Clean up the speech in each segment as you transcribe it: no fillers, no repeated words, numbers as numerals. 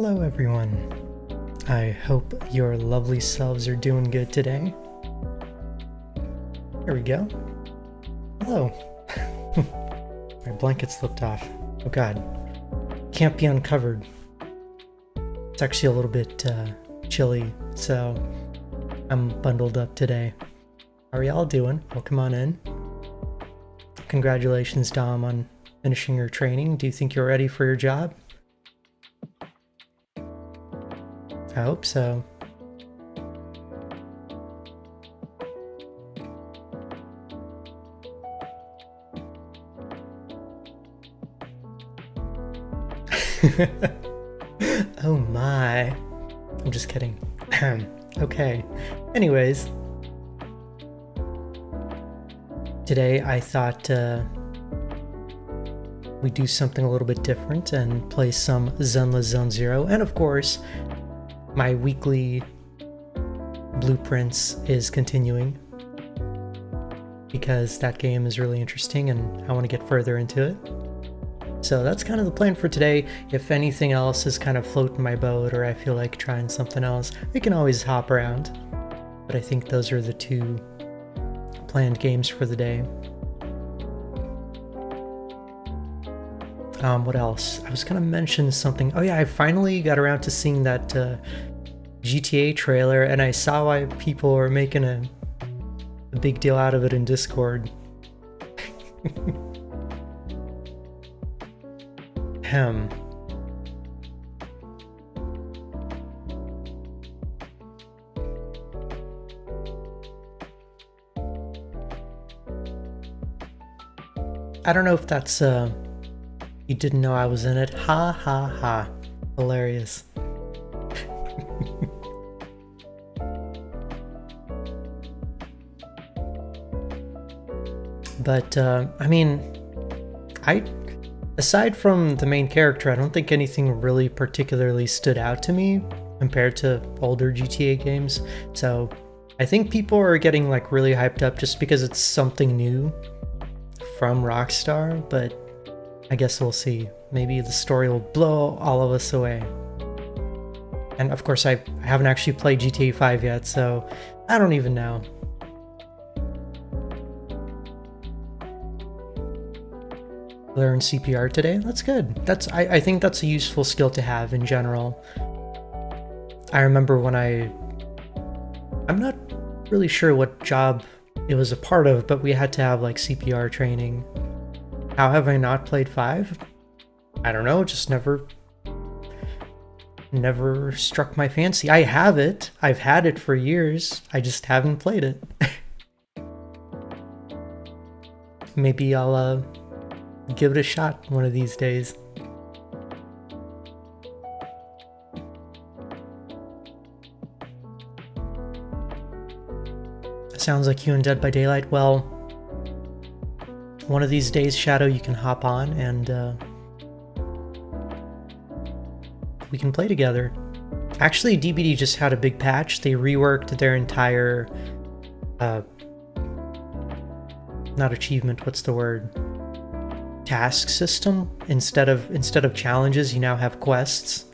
Hello everyone. I hope your lovely selves are doing good today. Here we go. Hello. My blanket slipped off. Oh god. Can't be uncovered. It's actually a little bit chilly, so I'm bundled up today. How are y'all doing? Welcome on in. Congratulations, Dom, on finishing your training. Do you think you're ready for your job? I hope so. Oh my. I'm just kidding. Okay. Anyways. Today I thought we'd do something a little bit different and play some Zenless Zone Zero. And of course, my weekly blueprints is continuing because that game is really interesting and I want to get further into it. So that's kind of the plan for today. If anything else is kind of floating my boat or I feel like trying something else, we can always hop around. But I think those are the two planned games for the day. What else? I was gonna mention something. Oh yeah, I finally got around to seeing that GTA trailer, and I saw why people were making a big deal out of it in Discord. I don't know if that's you didn't know I was in it. Ha ha ha. Hilarious. But I mean, aside from the main character, I don't think anything really particularly stood out to me compared to older GTA games. So I think people are getting like really hyped up just because it's something new from Rockstar, but I guess we'll see. Maybe the story will blow all of us away. And of course, I haven't actually played GTA 5 yet, so I don't even know. Learn CPR today? That's good. I think that's a useful skill to have in general. I remember when I'm not really sure what job it was a part of, but we had to have like CPR training. How have I not played 5? I don't know, just never struck my fancy. I have it. I've had it for years. I just haven't played it. Maybe I'll give it a shot one of these days. Sounds like you and Dead by Daylight. Well, one of these days, Shadow, you can hop on and we can play together. Actually, DBD just had a big patch. They reworked their entire not achievement, what's the word? Task system. Instead of challenges, you now have quests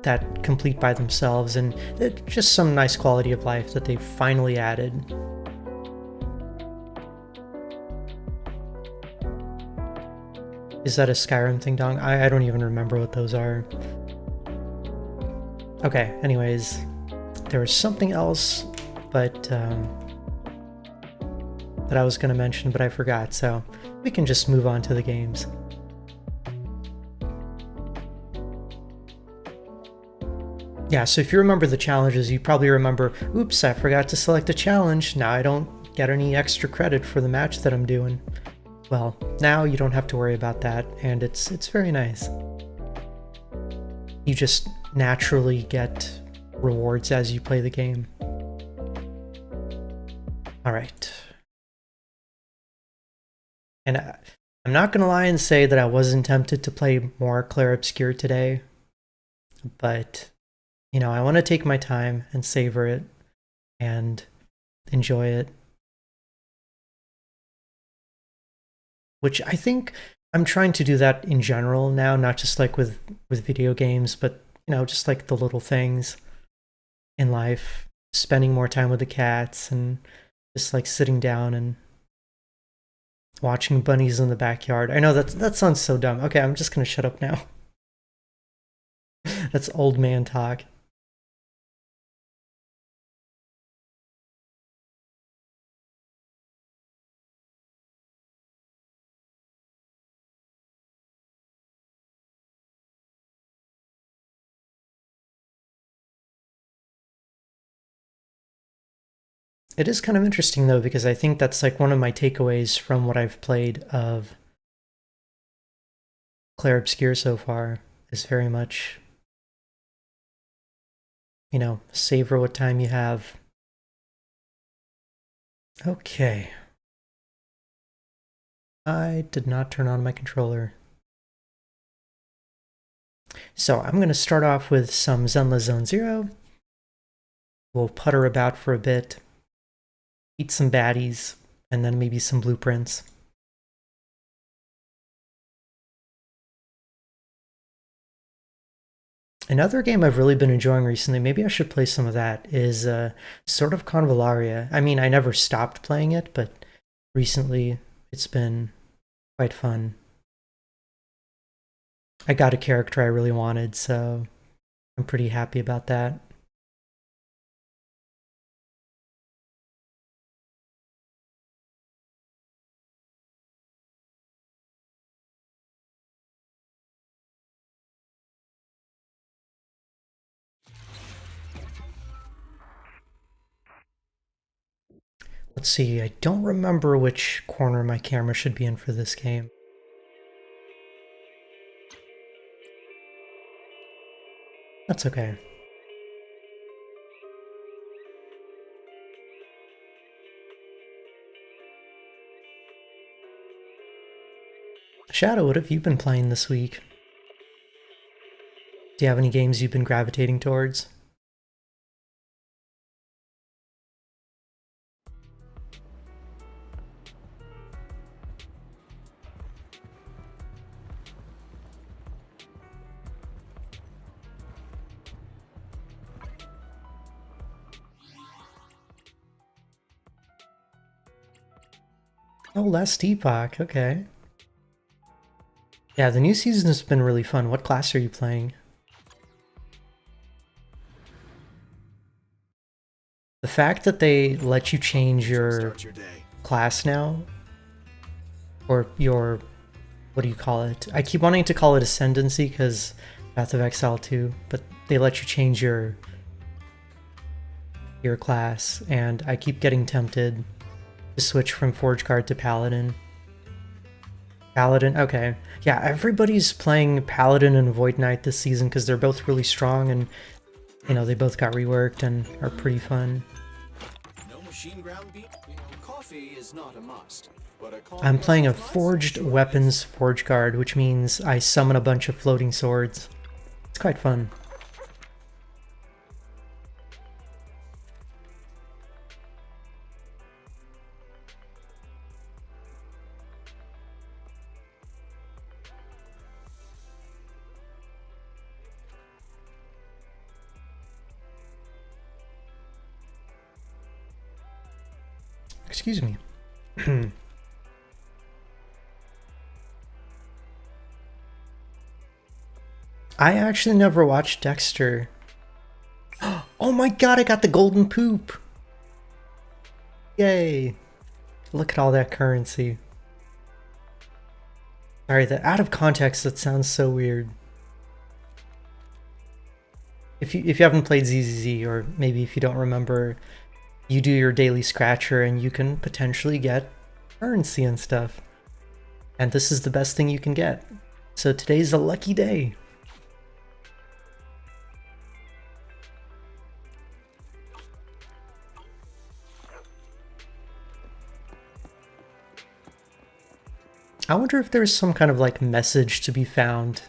that complete by themselves, and it's just some nice quality of life that they finally added. Is that a Skyrim thing, Dong? I don't even remember what those are. Okay, anyways, there was something else, but that I was gonna mention, but I forgot, so we can just move on to the games. Yeah, so if you remember the challenges, you probably remember, oops, I forgot to select a challenge. Now I don't get any extra credit for the match that I'm doing. Well, now you don't have to worry about that, and it's very nice. You just naturally get rewards as you play the game. All right. And I'm not gonna lie and say that I wasn't tempted to play more Clair Obscur today, but you know, I want to take my time and savor it and enjoy it. Which I think I'm trying to do that in general now, not just like with video games, but you know, just like the little things in life, spending more time with the cats and just like sitting down and watching bunnies in the backyard. I know that sounds so dumb. Okay, I'm just gonna shut up now. That's old man talk. It is kind of interesting though, because I think that's like one of my takeaways from what I've played of Clair Obscur so far is very much, you know, savor what time you have. Okay. I did not turn on my controller. So I'm going to start off with some Zenless Zone Zero. We'll putter about for a bit, eat some baddies, and then maybe some blueprints. Another game I've really been enjoying recently, maybe I should play some of that, is Sword of Convallaria. I mean, I never stopped playing it, but recently it's been quite fun. I got a character I really wanted, so I'm pretty happy about that. Let's see, I don't remember which corner my camera should be in for this game. That's okay. Shadow, what have you been playing this week? Do you have any games you've been gravitating towards? Oh, Last Epoch, okay. Yeah, the new season has been really fun. What class are you playing? The fact that they let you change your class now, or your, what do you call it? I keep wanting to call it Ascendancy because Path of Exile 2, but they let you change your class, and I keep getting tempted to switch from Forge Guard to Paladin. Paladin, okay. Yeah, everybody's playing Paladin and Void Knight this season because they're both really strong and, you know, they both got reworked and are pretty fun. No machine ground beef. Coffee is not a must. I'm playing a Forged Weapons Forge Guard, which means I summon a bunch of floating swords. It's quite fun. Excuse me. I actually never watched Dexter. Oh my god, I got the golden poop! Yay! Look at all that currency. Sorry, that out of context, that sounds so weird. If you haven't played ZZZ, or maybe if you don't remember, you do your daily scratcher and you can potentially get currency and stuff. And this is the best thing you can get. So today's a lucky day. I wonder if there's some kind of like message to be found.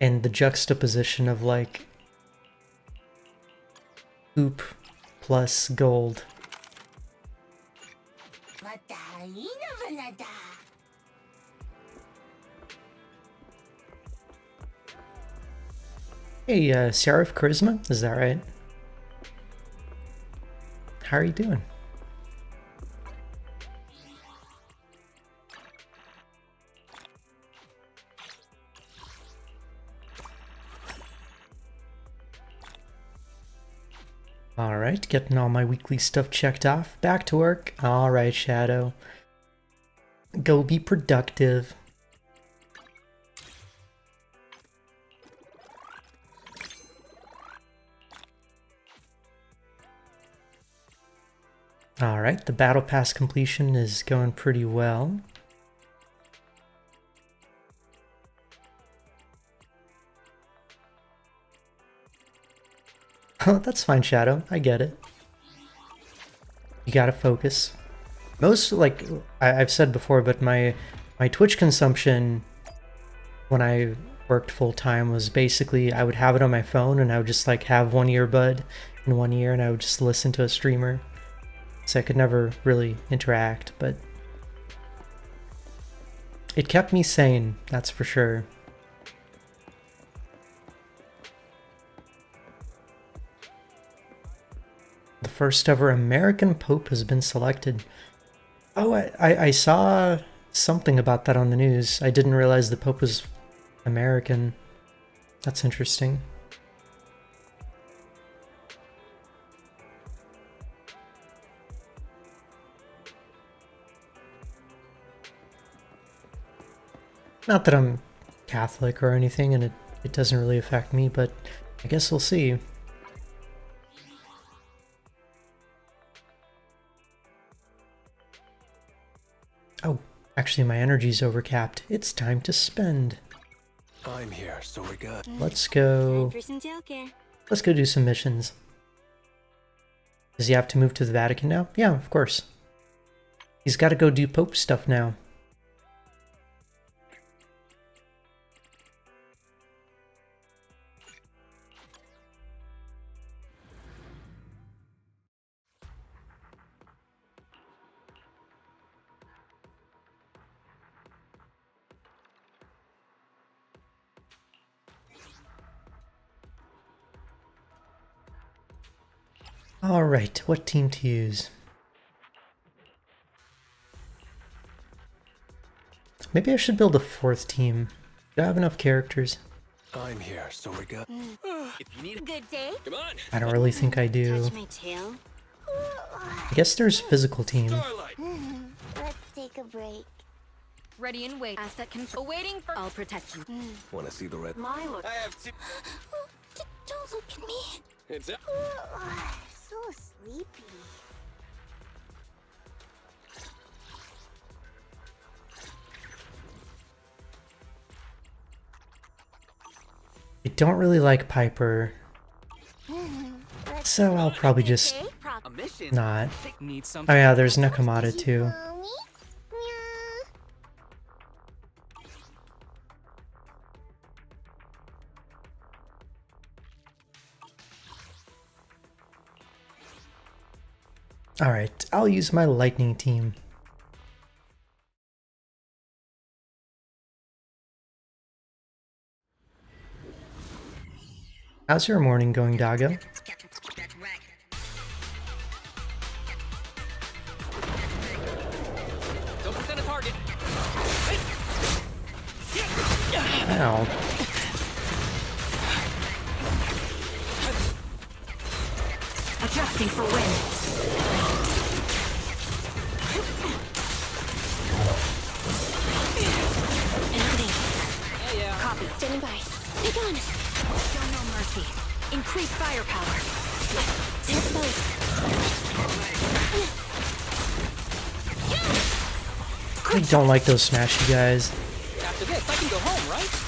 And the juxtaposition of like poop plus gold. Hey, Seraph Charisma, is that right? How are you doing? Alright, getting all my weekly stuff checked off. Back to work. Alright, Shadow. Go be productive. Alright, the battle pass completion is going pretty well. Oh, that's fine, Shadow. I get it. You gotta focus. Most, like, I've said before, but my Twitch consumption when I worked full-time was basically I would have it on my phone and I would just like have one earbud in one ear and I would just listen to a streamer. So I could never really interact, but it kept me sane, that's for sure. The first ever American Pope has been selected. Oh, I saw something about that on the news. I didn't realize the Pope was American. That's interesting. Not that I'm Catholic or anything, and it doesn't really affect me, but I guess we'll see. Oh, actually my energy's overcapped. It's time to spend. I'm here, so we're good. Let's go. Let's go do some missions. Does he have to move to the Vatican now? Yeah, of course. He's got to go do Pope stuff now. Alright, what team to use? Maybe I should build a fourth team. Do I have enough characters? I'm here, so we're good. If you need a good day, come on. I don't really think I do. Touch my tail. I guess there's physical team. Let's take a break. Ready and wait. Asset control. Awaiting for all protection. Wanna see the red? My look. I have two. Don't look at me. It's up. So sleepy. I don't really like Piper, so I'll probably just A mission. not. Need Oh something. yeah, there's Nakamata too. Mommy? Meow. Alright, I'll use my lightning team. How's your morning going, Dago? Don't present a target. Ow. Adjusting for wind. Copy. Standing by. Be gone. Show no mercy. Increase firepower. Exposed. I don't like those smashy guys. After this, I can go home, right?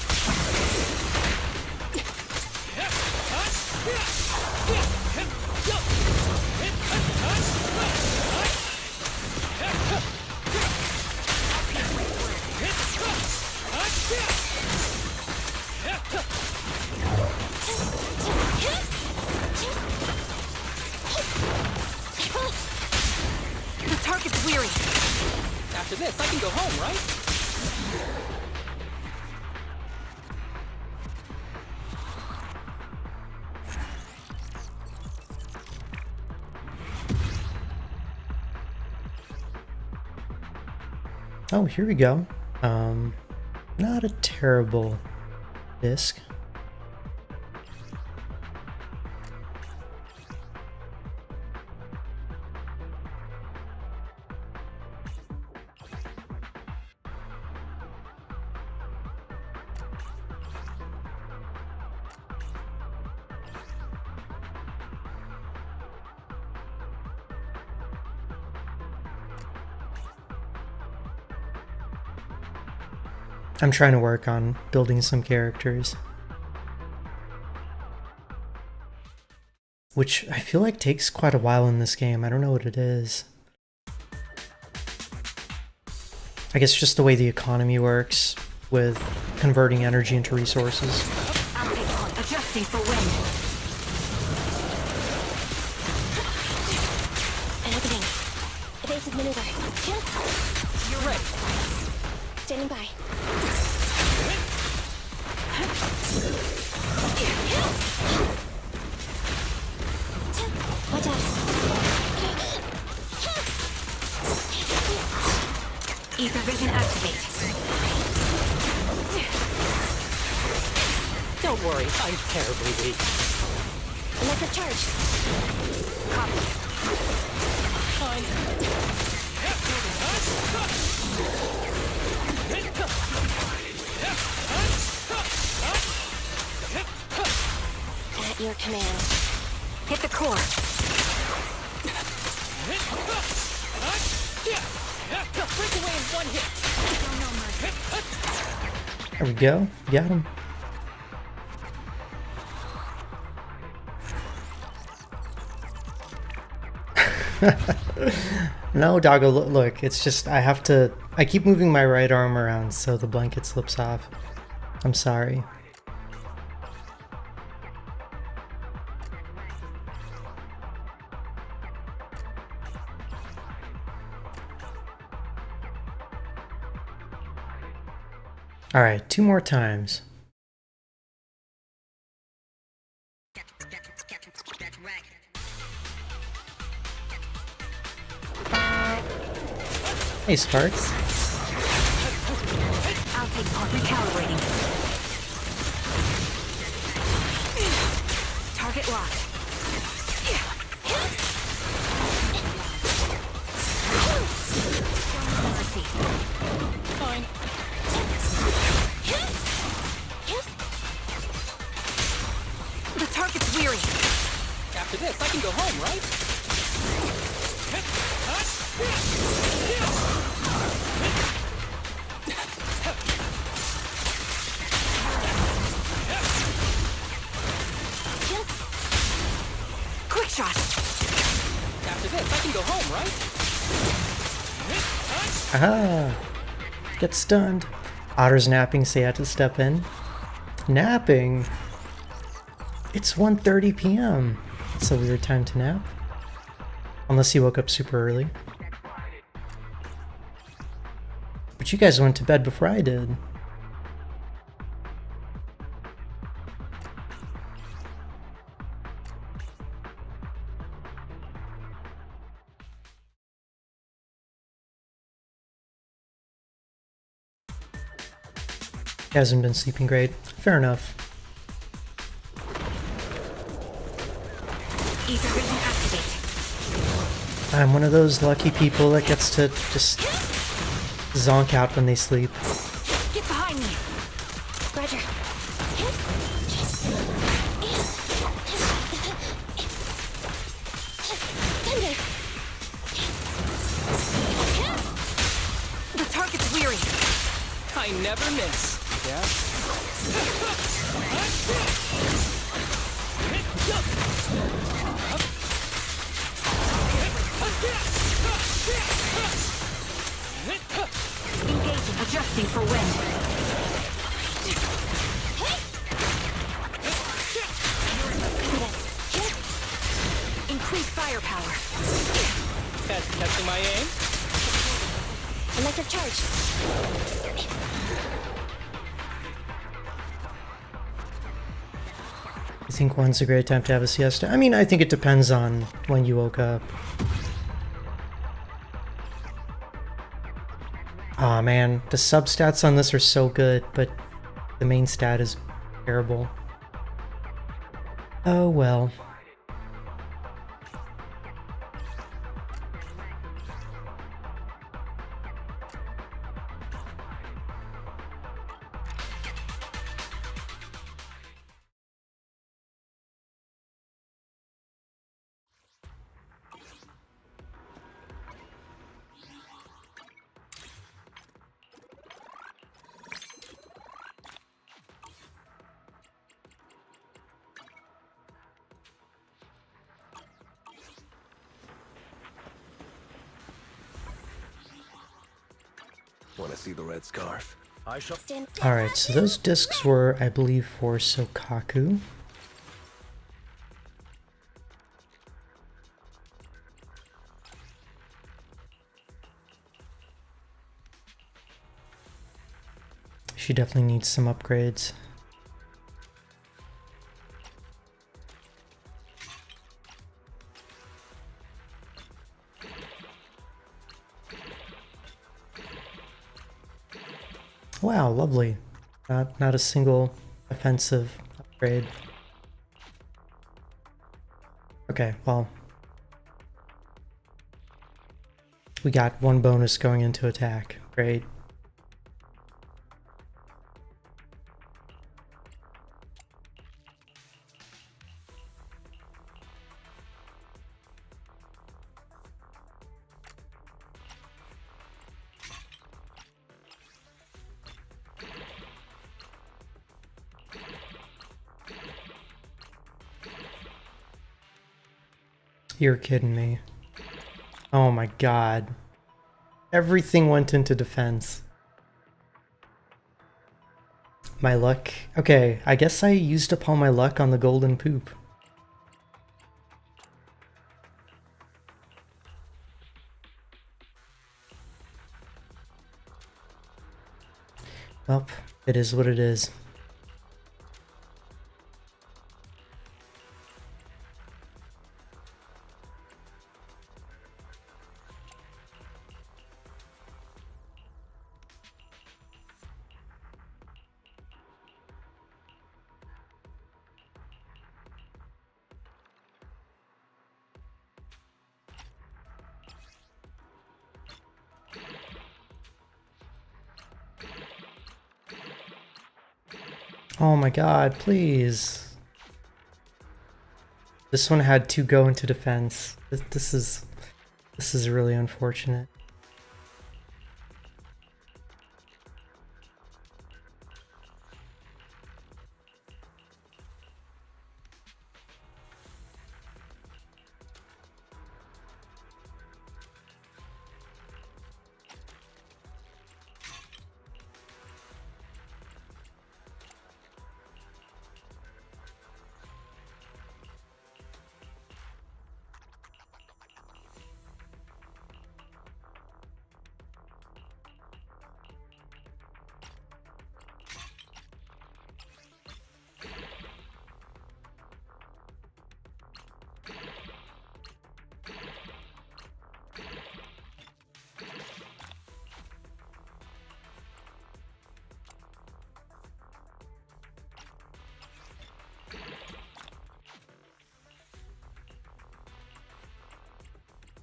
target's weary. After this, I can go home, right? Oh, here we go. Not a terrible disc. I'm trying to work on building some characters, which I feel like takes quite a while in this game. I don't know what it is. I guess just the way the economy works with converting energy into resources. I'll take point. Adjusting for wind. An opening. Evasive maneuver. You're ready. Standing by. Watch out. Ether vision activate. Don't worry, I'm terribly weak. Electric charge. Fine. At your command. Hit the core. Break away in one hit. There we go. Got him. No, doggo, look, it's just I keep moving my right arm around so the blanket slips off. I'm sorry. Alright, 2 more times. Hey, Sparks. I'll take point. Recalibrating. Target locked. Mercy. Fine. The target's weary. After this, I can go home, right? Quick shot. After this, I can go home, right? Aha! Get stunned. Otter's napping, so you had to step in. Napping? It's 1:30 p.m. It's a weird time to nap. Unless you woke up super early. But you guys went to bed before I did. Hasn't been sleeping great. Fair enough. Ether vision activate. I'm one of those lucky people that gets to just zonk out when they sleep. Get behind me. Roger. Thunder. The target's weary. I never miss. Yeah? Engaging. Adjusting for wind. Increase firepower. Testing my aim. Electric charge. I think when's a great time to have a siesta? I mean, I think it depends on when you woke up. Aw, man, the substats on this are so good, but the main stat is terrible. Oh well. Want to see the red scarf? I shall. Alright, so those discs were, I believe, for Sokaku. She definitely needs some upgrades. Wow, lovely. Not a single offensive upgrade. Okay, well. We got one bonus going into attack. Great. You're kidding me. Oh my god. Everything went into defense. My luck. Okay, I guess I used up all my luck on the golden poop. Well, it is what it is. Oh my god, please. This one had to go into defense. This is really unfortunate.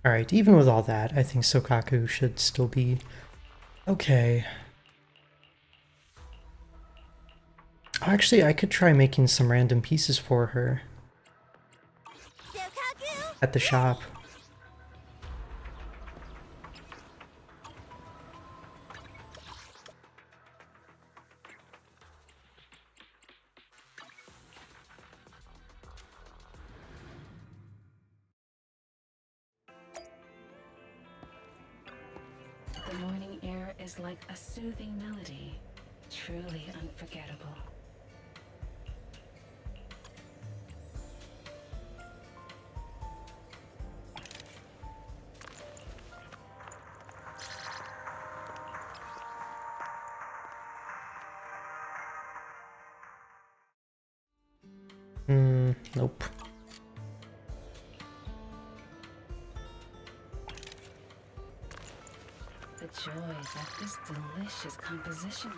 Alright, even with all that, I think Sokaku should still be okay. Actually, I could try making some random pieces for her at the shop. The morning air is like a soothing melody, truly unforgettable. Nope. The joy that this delicious composition.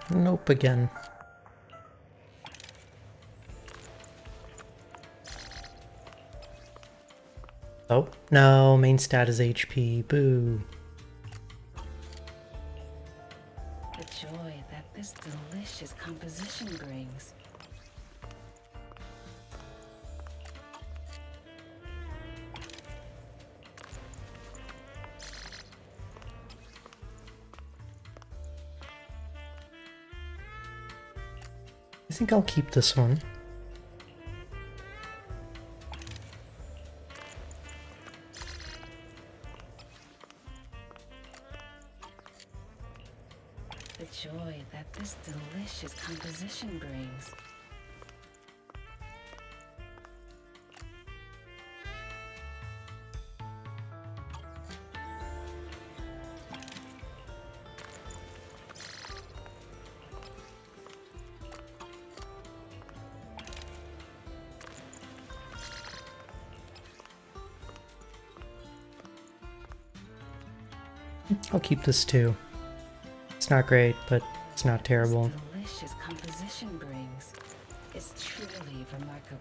Nope again. Oh, no, main stat is HP. Boo. The joy that this delicious composition brings. I think I'll keep this one. The joy that this delicious composition brings. I'll keep this too. It's not great, but it's not terrible. This delicious composition brings is truly remarkable.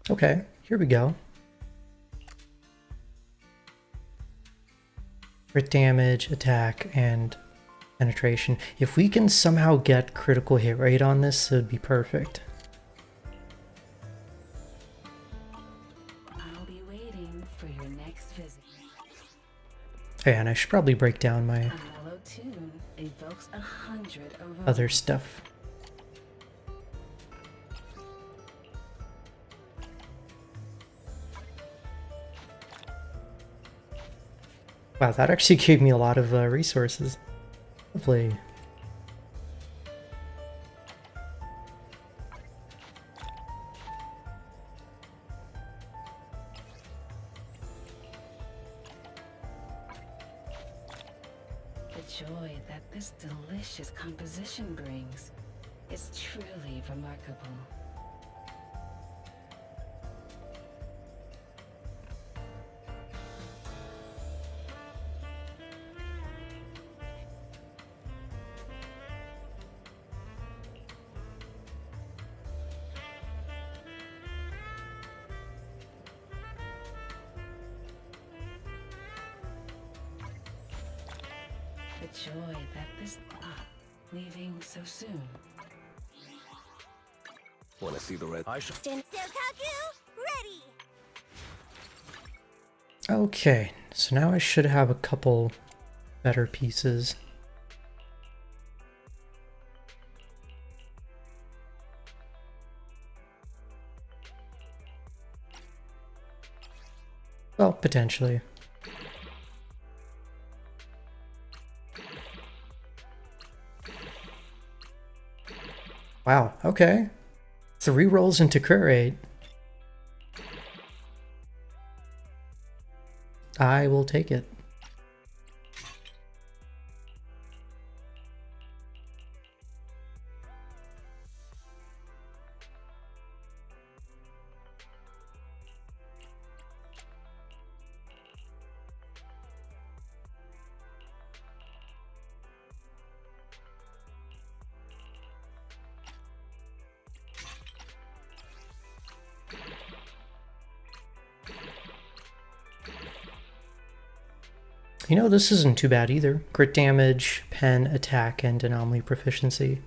Okay, here we go. Crit damage, attack, and penetration. If we can somehow get critical hit rate on this, it would be perfect. I'll be waiting for your next visit. Okay, and I should probably break down my A mellow tune evokes 100 aromas. other stuff. Wow, that actually gave me a lot of resources. Lovely. The joy that this delicious composition brings is truly remarkable. The joy that this leaving so soon. Wanna see the red? I shall. Stand. Ready. Okay, so now I should have a couple better pieces. Well, potentially. Wow, okay. 3 rolls into crit rate. I will take it. You know, this isn't too bad either. Crit damage, pen, attack, and anomaly proficiency.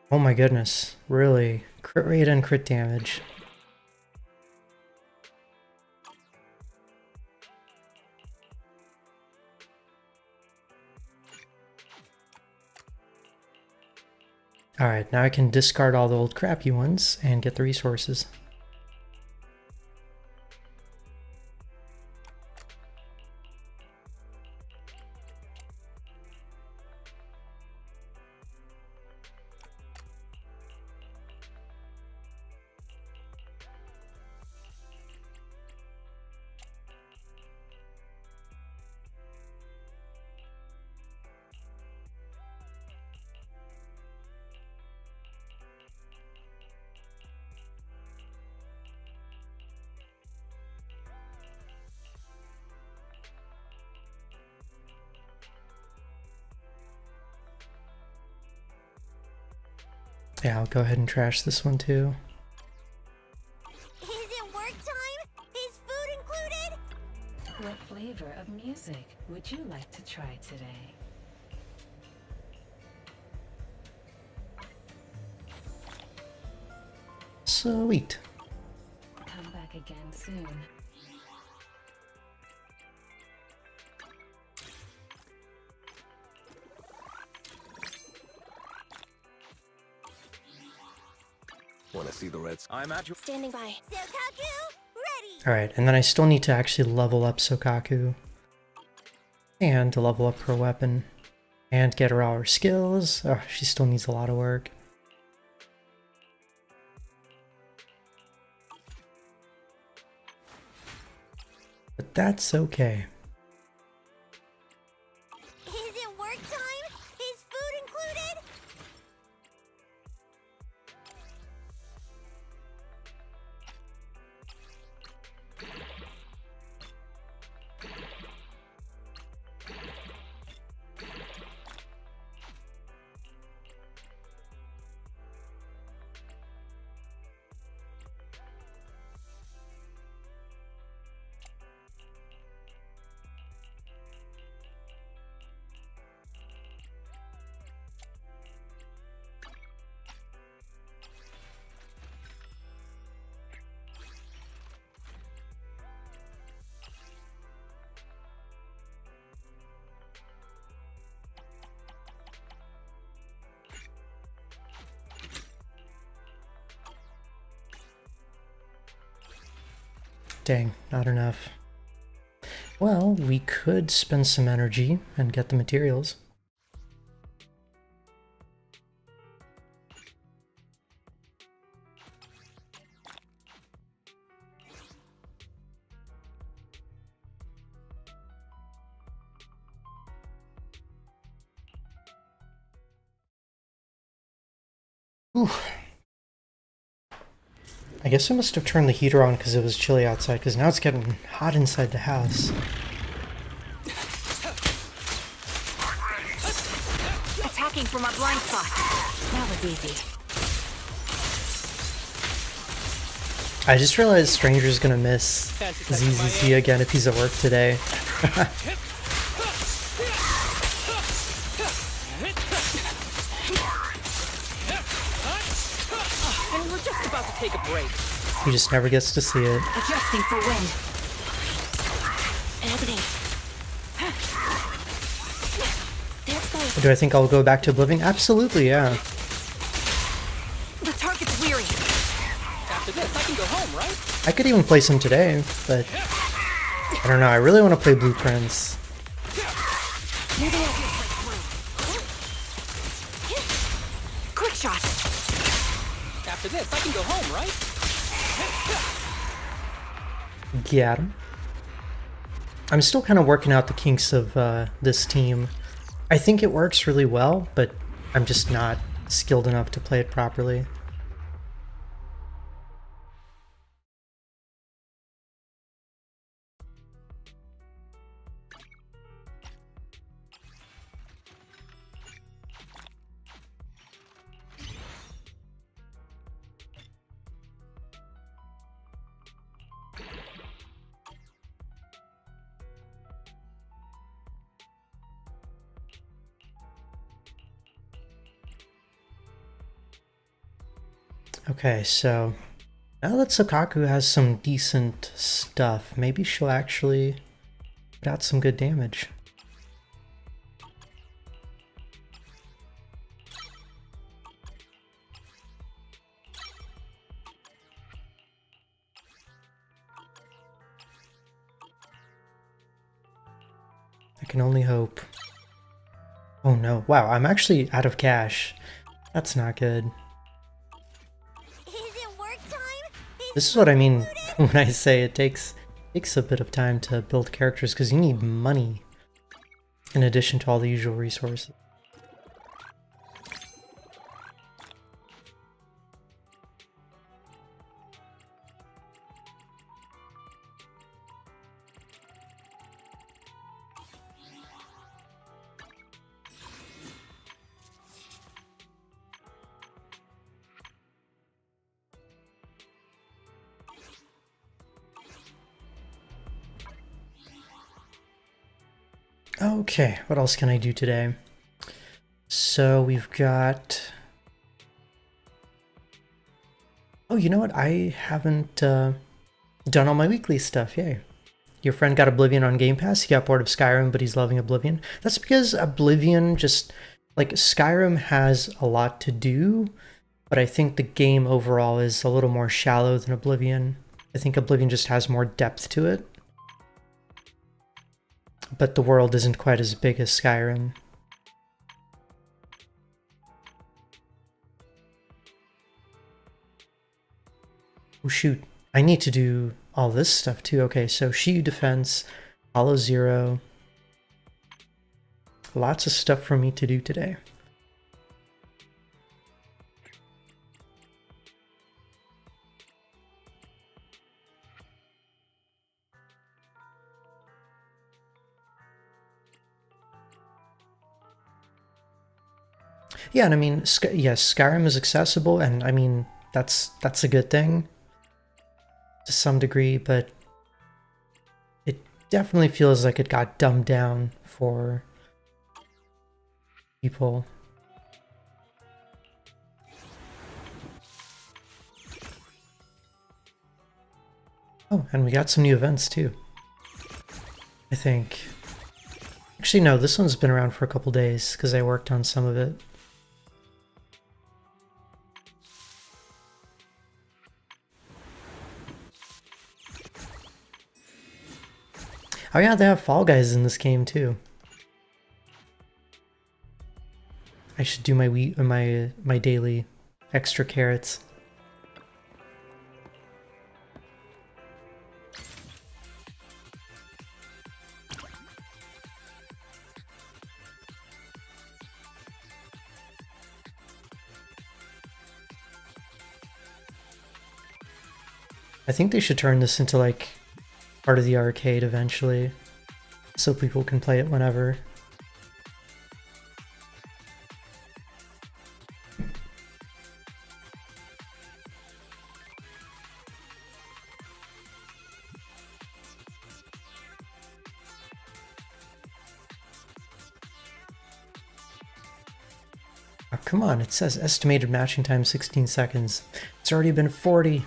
Oh my goodness, really? Crit rate and crit damage. Alright, now I can discard all the old crappy ones and get the resources. Yeah, I'll go ahead and trash this one too. Is it work time? Is food included? What flavor of music would you like to try today? Sweet. Come back again soon. Want to see the Reds? I'm at your. Standing by. Sokaku, ready. Alright, and then I still need to actually level up Sokaku. And to level up her weapon. And get her all her skills. Oh, she still needs a lot of work. But that's okay. Is it work time? Is food included? Dang, not enough. Well, we could spend some energy and get the materials. Ooh. I guess I must have turned the heater on because it was chilly outside, because now it's getting hot inside the house. Attacking from a blind spot. That was easy. I just realized Stranger's gonna miss ZZZ again if he's at work today. And we're just about to take a break. He just never gets to see it. Adjusting for wind. Everything. There goes. Do I think I'll go back to Oblivion? Absolutely, yeah. The target's weary. After this, I can go home, right? I could even play some today, but I don't know. I really want to play Blueprints. Moving out. Quick shot. After this, I can go home, right? Get him. I'm still kind of working out the kinks of this team. I think it works really well, but I'm just not skilled enough to play it properly. Okay, so now that Sakaku has some decent stuff, maybe she'll actually put out some good damage. I can only hope. Oh no, wow, I'm actually out of cash. That's not good. Is it work time? This is what I mean when I say it takes a bit of time to build characters, because you need money in addition to all the usual resources. Okay, what else can I do today? So we've got... Oh, you know what? I haven't done all my weekly stuff, yay. Your friend got Oblivion on Game Pass, he got bored of Skyrim, but he's loving Oblivion. That's because Oblivion just... Like, Skyrim has a lot to do, but I think the game overall is a little more shallow than Oblivion. I think Oblivion just has more depth to it. But the world isn't quite as big as Skyrim. Oh shoot, I need to do all this stuff too. Okay, so Shiyu Defense, Hollow Zero. Lots of stuff for me to do today. Yeah, and I mean, yes, Skyrim is accessible, and I mean, that's a good thing to some degree, but it definitely feels like it got dumbed down for people. Oh, and we got some new events too, I think. Actually, no, this one's been around for a couple days because I worked on some of it. Oh yeah, they have Fall Guys in this game too. I should do my daily extra carrots. I think they should turn this into like part of the arcade eventually, so people can play it whenever. Oh, come on, it says estimated matching time 16 seconds. It's already been 40.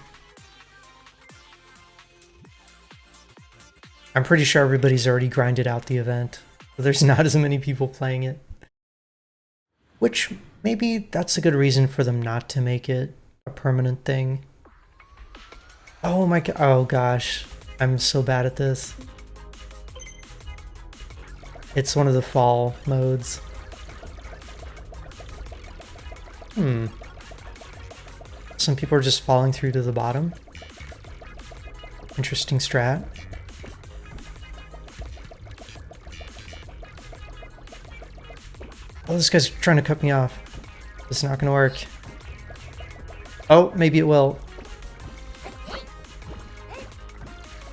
I'm pretty sure everybody's already grinded out the event, but there's not as many people playing it. Which, maybe that's a good reason for them not to make it a permanent thing. Oh my god, oh gosh, I'm so bad at this. It's one of the fall modes. Some people are just falling through to the bottom. Interesting strat. Oh, this guy's trying to cut me off. It's not gonna work. Oh, maybe it will.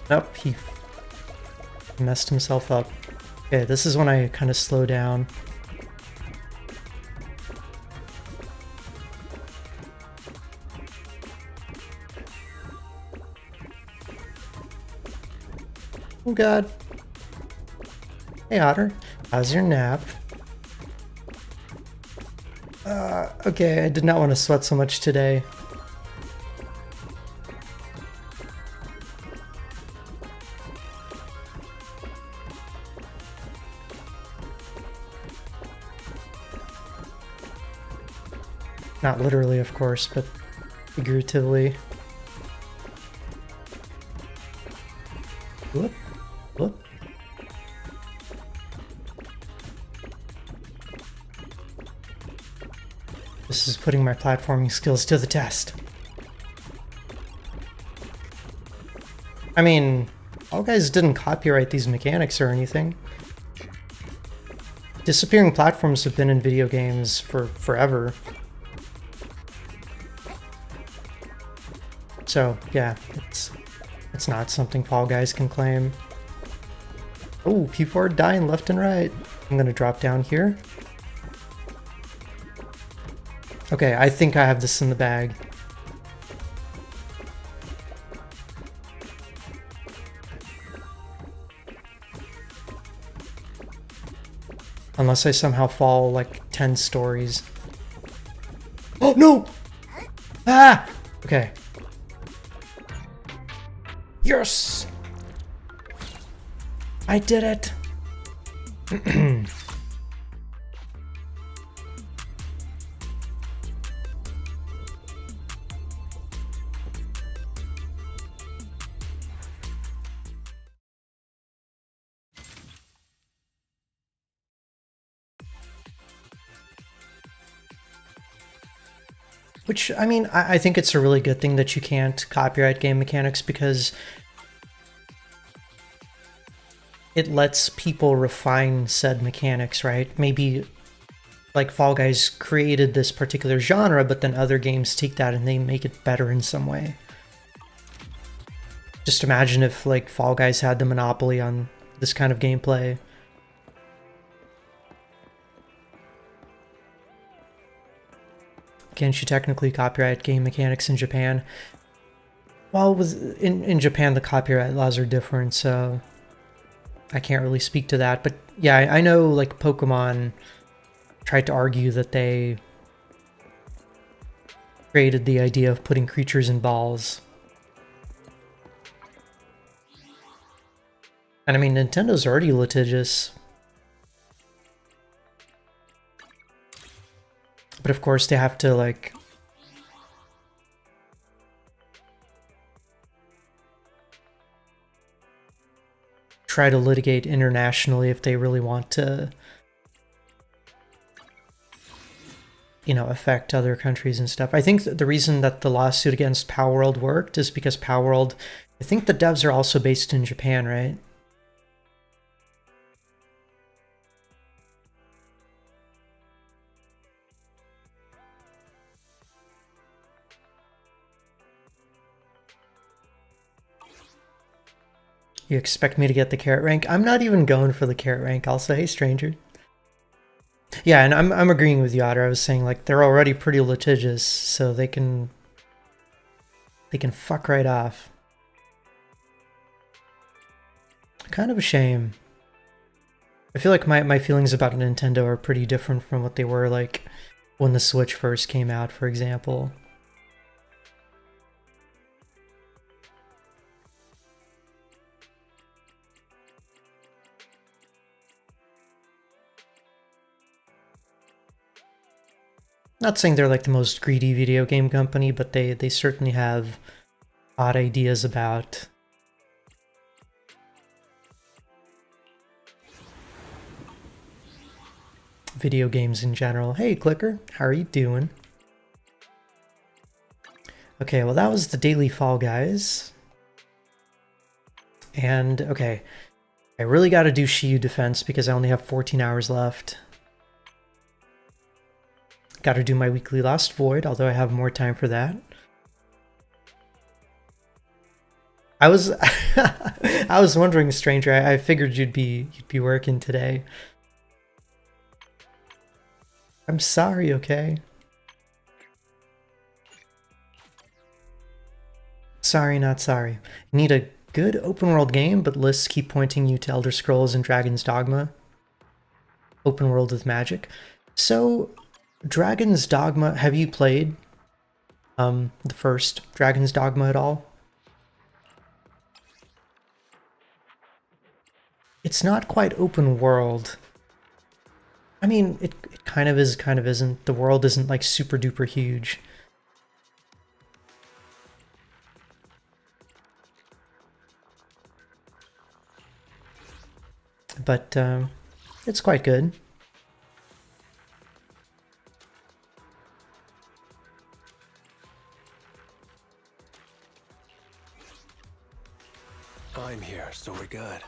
Nope, he messed himself up. Okay, this is when I kind of slow down. Oh god. Hey Otter, how's your nap? Okay, I did not want to sweat so much today. Not literally, of course, but figuratively. Whoop, whoop. This is putting my platforming skills to the test. I mean, Fall Guys didn't copyright these mechanics or anything. Disappearing platforms have been in video games for forever. So, yeah, it's not something Fall Guys can claim. Oh, people are dying left and right. I'm gonna drop down here. Okay, I think I have this in the bag. Unless I somehow fall like 10 stories. Oh, no! Ah! Okay. Yes! I did it! Which, I mean, I think it's a really good thing that you can't copyright game mechanics because it lets people refine said mechanics, right? Maybe like Fall Guys created this particular genre, but then other games take that and they make it better in some way. Just imagine if like Fall Guys had the monopoly on this kind of gameplay. Can't you technically copyright game mechanics in Japan? Well, in Japan the copyright laws are different, so I can't really speak to that. But yeah, I know like Pokemon tried to argue that they created the idea of putting creatures in balls. And I mean, Nintendo's already litigious. But of course they have to like try to litigate internationally if they really want to, you know, affect other countries and stuff. I think the reason that the lawsuit against Palworld worked is because Palworld, I think the devs are also based in Japan, right? You expect me to get the carrot rank? I'm not even going for the carrot rank. I'll say, hey, stranger. Yeah, and I'm agreeing with you, Otter. I was saying, like, they're already pretty litigious, so they can fuck right off. Kind of a shame. I feel like my feelings about Nintendo are pretty different from what they were, like, when the Switch first came out, for example. Not saying they're like the most greedy video game company, but they certainly have odd ideas about video games in general. Hey, Clicker, how are you doing? Okay, well that was the daily Fall Guys. And, okay, I really gotta do Shiyu Defense because I only have 14 hours left. Gotta do my weekly Lost Void, although I have more time for that. I was I was wondering, stranger, I figured you'd be working today. I'm sorry, okay? Sorry, not sorry. You need a good open world game, but lists keep pointing you to Elder Scrolls and Dragon's Dogma. Open world with magic. So, Dragon's Dogma, have you played the first Dragon's Dogma at all? It's not quite open world. I mean, it kind of is, kind of isn't. The world isn't like super duper huge. But it's quite good. I'm here, so we're good.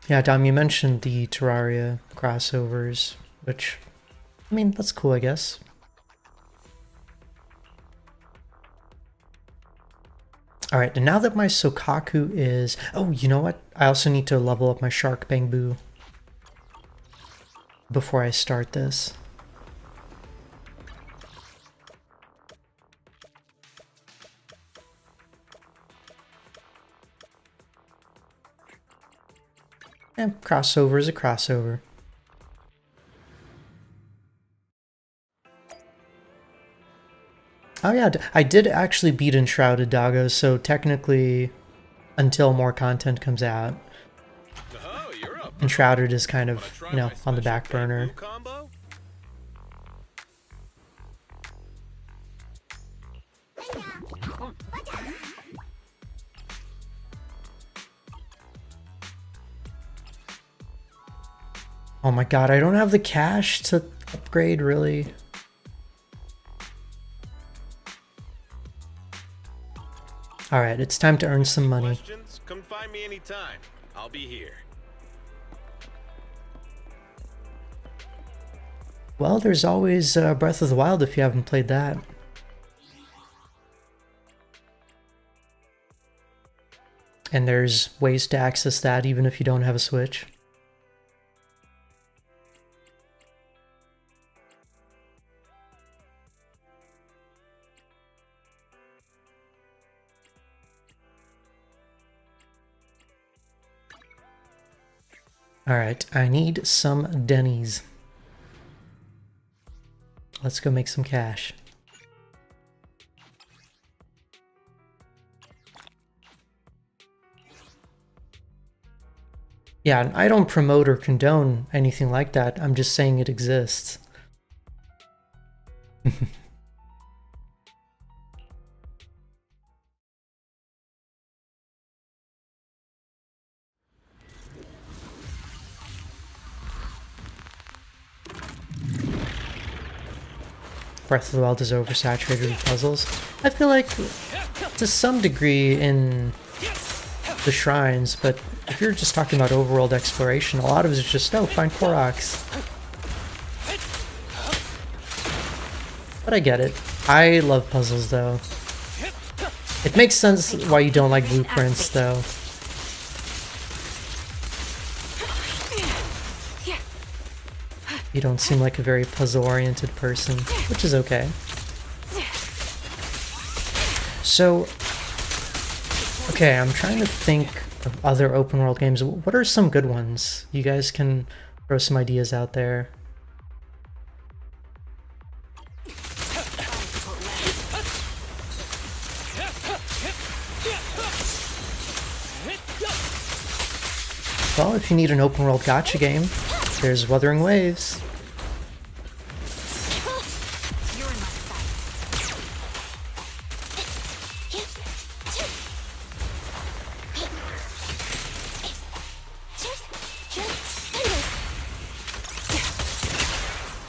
Yeah, Dom, you mentioned the Terraria crossovers, which, I mean, that's cool, I guess. Alright, and now that my Sokaku is... Oh, you know what? I also need to level up my Shark Bamboo before I start this. And crossover is a crossover. Oh yeah, I did actually beat Enshrouded Doggo, so technically, until more content comes out, Oh, you're up. Enshrouded is kind of, you know, on the back burner. Combo? Oh my god, I don't have the cash to upgrade, really. Alright, it's time to earn some money. Questions? Come find me anytime. I'll be here. Well, there's always Breath of the Wild if you haven't played that. And there's ways to access that even if you don't have a Switch. Alright, I need some Denny's. Let's go make some cash. Yeah, and I don't promote or condone anything like that. I'm just saying it exists. Breath of the Wild is oversaturated with puzzles. I feel like to some degree in the shrines, but if you're just talking about overworld exploration, a lot of it is just, oh, find Koroks. But I get it. I love puzzles though. It makes sense why you don't like blueprints though. You don't seem like a very puzzle-oriented person, which is okay. So, okay, I'm trying to think of other open-world games. What are some good ones? You guys can throw some ideas out there. Well, if you need an open-world gacha game, there's Wuthering Waves.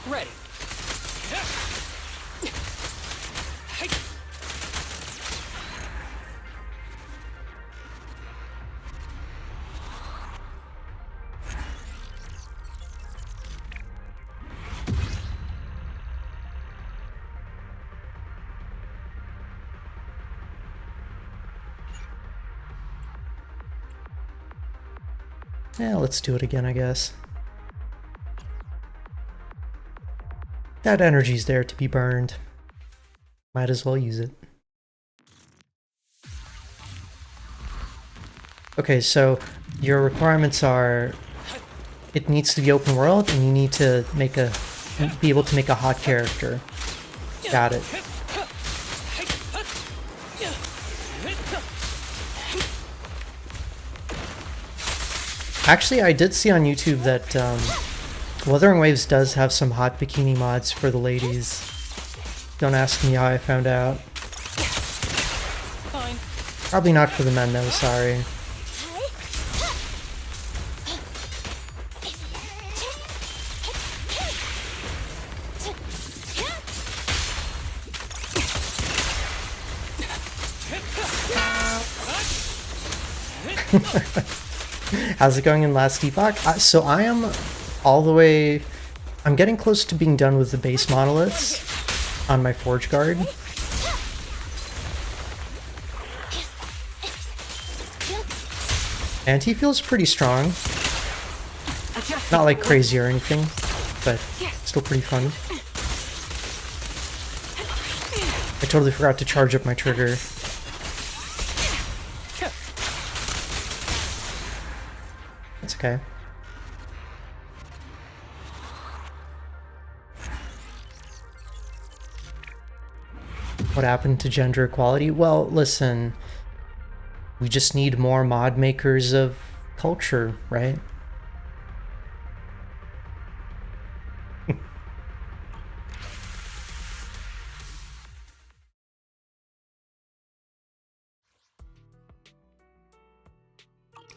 Ready. Yeah, let's do it again, I guess. That energy's there to be burned. Might as well use it. Okay, so your requirements are it needs to be open world and you need to be able to make a hot character. Got it. Actually, I did see on YouTube that Wuthering Waves does have some hot bikini mods for the ladies. Don't ask me how I found out. Fine. Probably not for the men though, sorry. How's it going in Last Epoch? So I am all the way... I'm getting close to being done with the base monoliths on my Forge Guard. And he feels pretty strong. Not like crazy or anything, but still pretty fun. I totally forgot to charge up my trigger. That's okay. What happened to gender equality? Well, listen, we just need more mod makers of culture, right?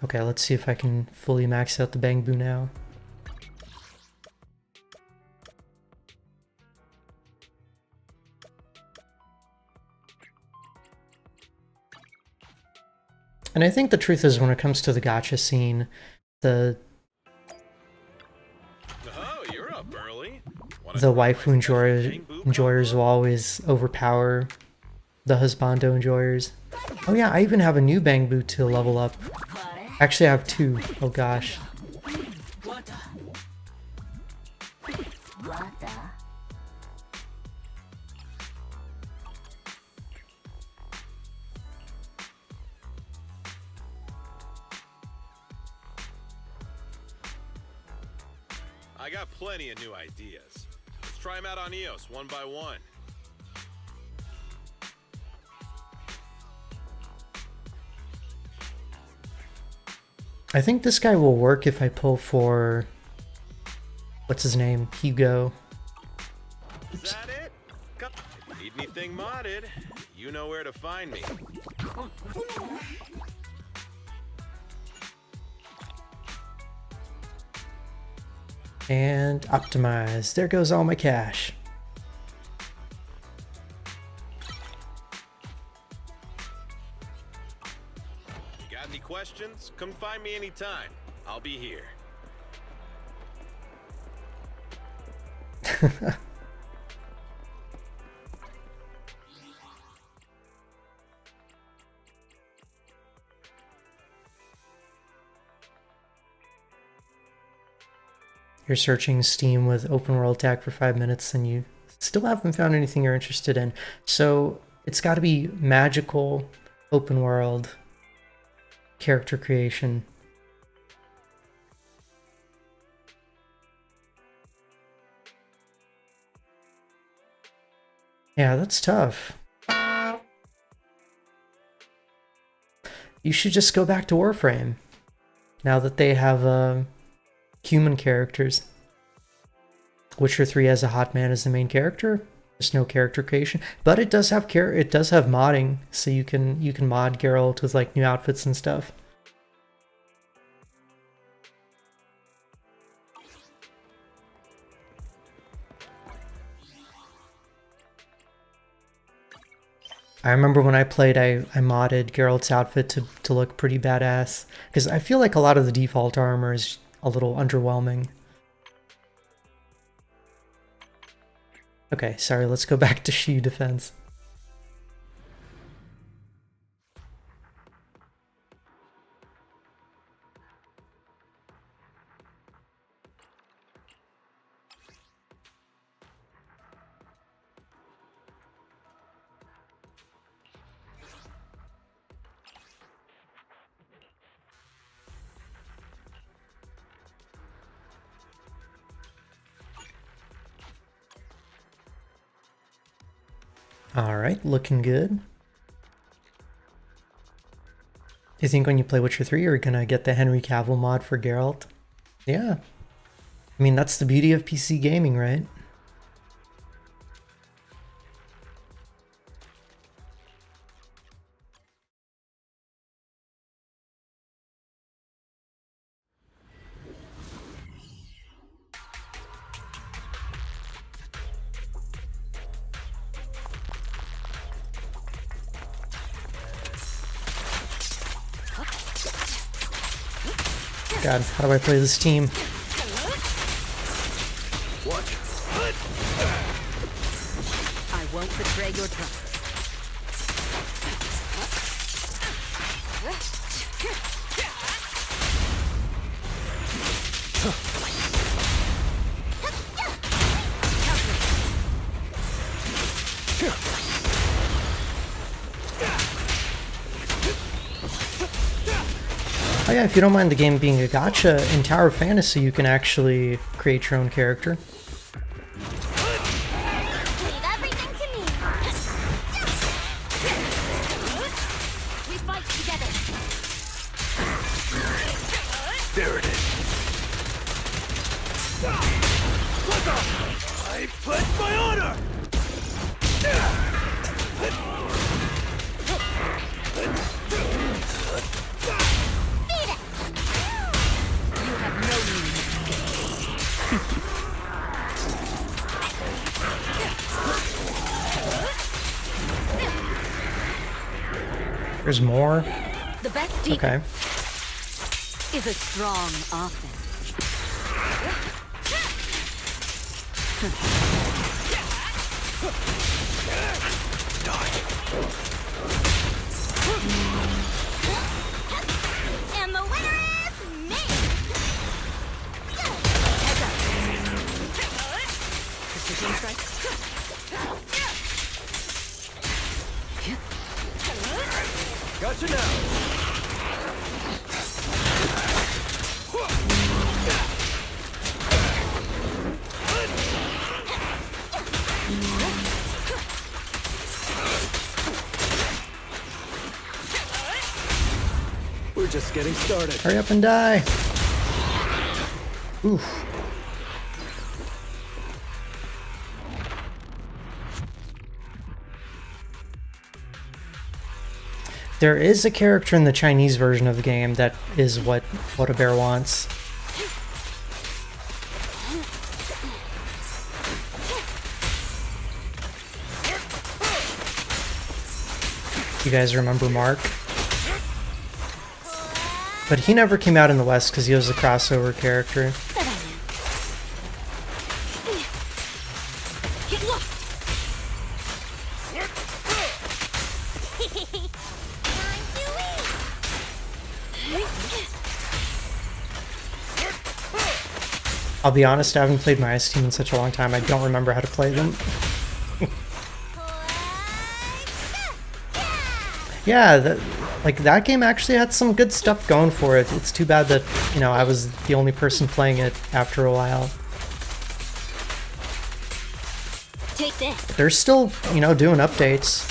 Okay, let's see if I can fully max out the Bangbu now. And I think the truth is, when it comes to the gacha scene, the You're up early. waifu enjoyers will always overpower the husbando enjoyers. Oh yeah, I even have a new Bangbu to level up. Actually, I have two. Oh gosh. I got plenty of new ideas. Let's try them out on EOS one by one. I think this guy will work if I pull for... what's his name? Hugo. Is that it? If you need anything modded, you know where to find me. And optimize. There goes all my cash. You got any questions? Come find me anytime. I'll be here. You're searching Steam with open world tag for 5 minutes and you still haven't found anything you're interested in. So it's got to be magical, open world, character creation. Yeah, that's tough. You should just go back to Warframe now that they have human characters. Witcher 3 has a hot man as the main character. There's no character creation, but it does have modding, so you can mod Geralt with like new outfits and stuff. I remember when I played, I modded Geralt's outfit to look pretty badass, because I feel like a lot of the default armor is a little underwhelming. Okay, sorry, let's go back to Shiyu Defense. Alright, looking good. Do you think when you play Witcher 3 you're gonna get the Henry Cavill mod for Geralt? Yeah. I mean, that's the beauty of PC gaming, right? God, how do I play this team? Watch. I won't betray your trust. Oh yeah, if you don't mind the game being a gacha, in Tower of Fantasy you can actually create your own character. Leave everything to me. We fight together. There it is. I pledge my honor! You have no meaning. There's more? The best defense Okay. is a strong offense. And the winner is me. Precision strike. Gotcha now. We're just getting started. Hurry up and die! Oof. There is a character in the Chinese version of the game that is what a bear wants. You guys remember Mark? But he never came out in the West because he was a crossover character. Get lost. I'll be honest, I haven't played my Ice Team in such a long time, I don't remember how to play them. Yeah, that game actually had some good stuff going for it. It's too bad that, you know, I was the only person playing it after a while. Take this. They're still, you know, doing updates.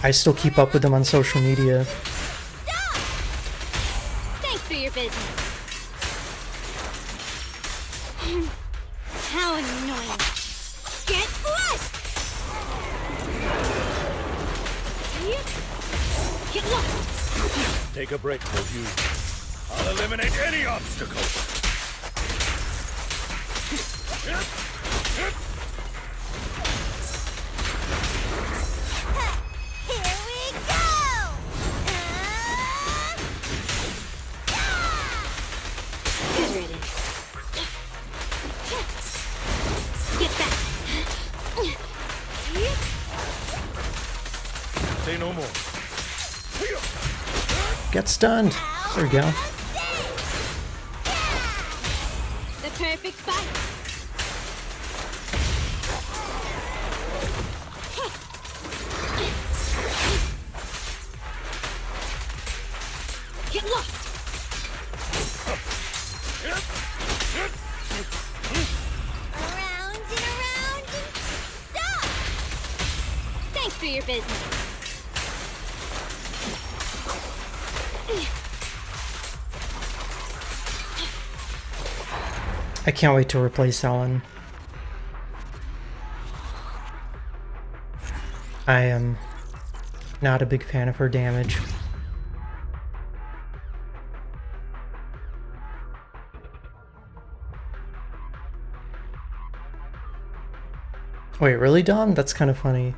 I still keep up with them on social media. Stop! Thanks for your business. How annoying. Get flushed! Get lost! Take a break, Koyu. I'll eliminate any obstacle. Here we go! Good riddance. Get back! Say no more. Get stunned. There we go. The perfect fight! Get lost. Around and around and stop! Thanks for your business. I can't wait to replace Ellen. I am not a big fan of her damage. Wait, really, Dawn? That's kind of funny.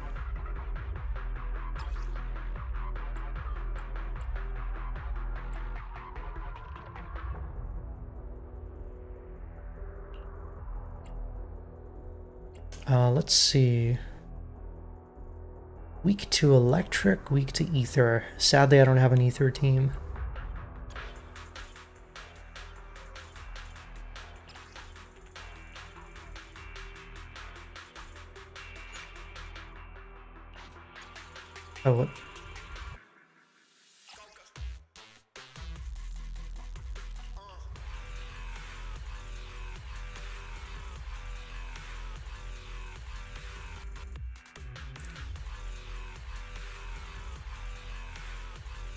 Let's see. Weak to electric, weak to ether. Sadly, I don't have an ether team. Oh, what?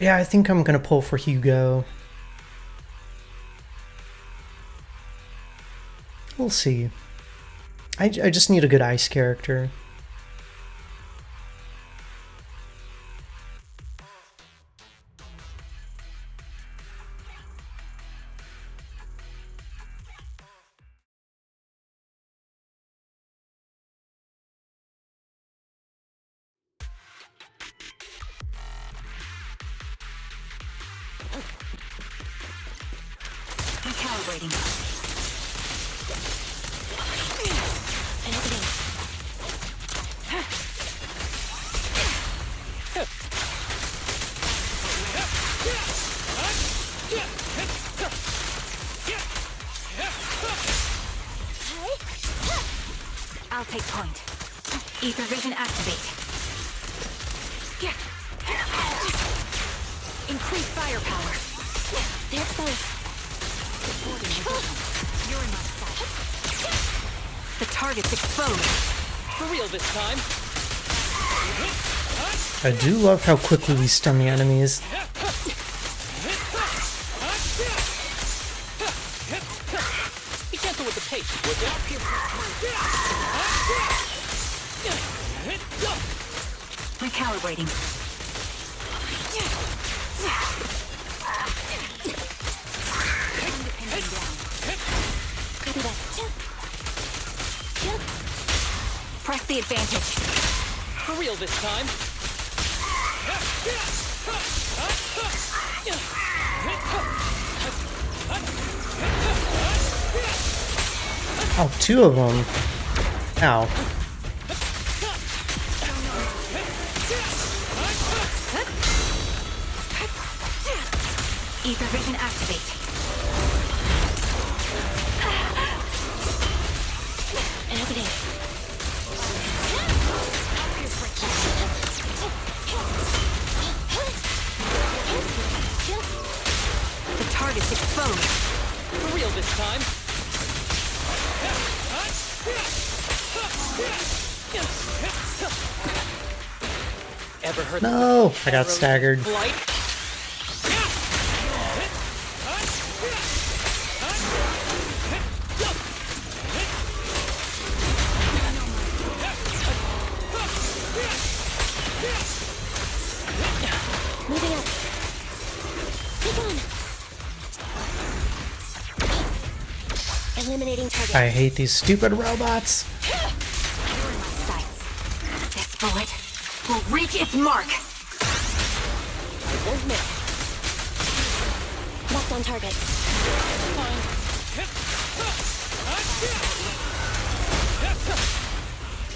Yeah, I think I'm gonna pull for Hugo. We'll see. I just need a good ice character. Recalibrating. And opening. I'll take point. Ether vision activate. Increase firepower. They're exposed. You're in my sight. The target's exposed. For real this time. I do love how quickly we stun the enemies. Be gentle with the pace, would you? Recalibrating. Copy that. Press the advantage. For real this time. Oh, two of them. Ow. Ether vision activate. And opening. The target's exposed. For real this time. Ever heard No, I got staggered. Blight? Moving up. Keep on. Eliminating target. I hate these stupid robots. You're in my sights. This bullet will reach its mark. I won't miss. Locked on target.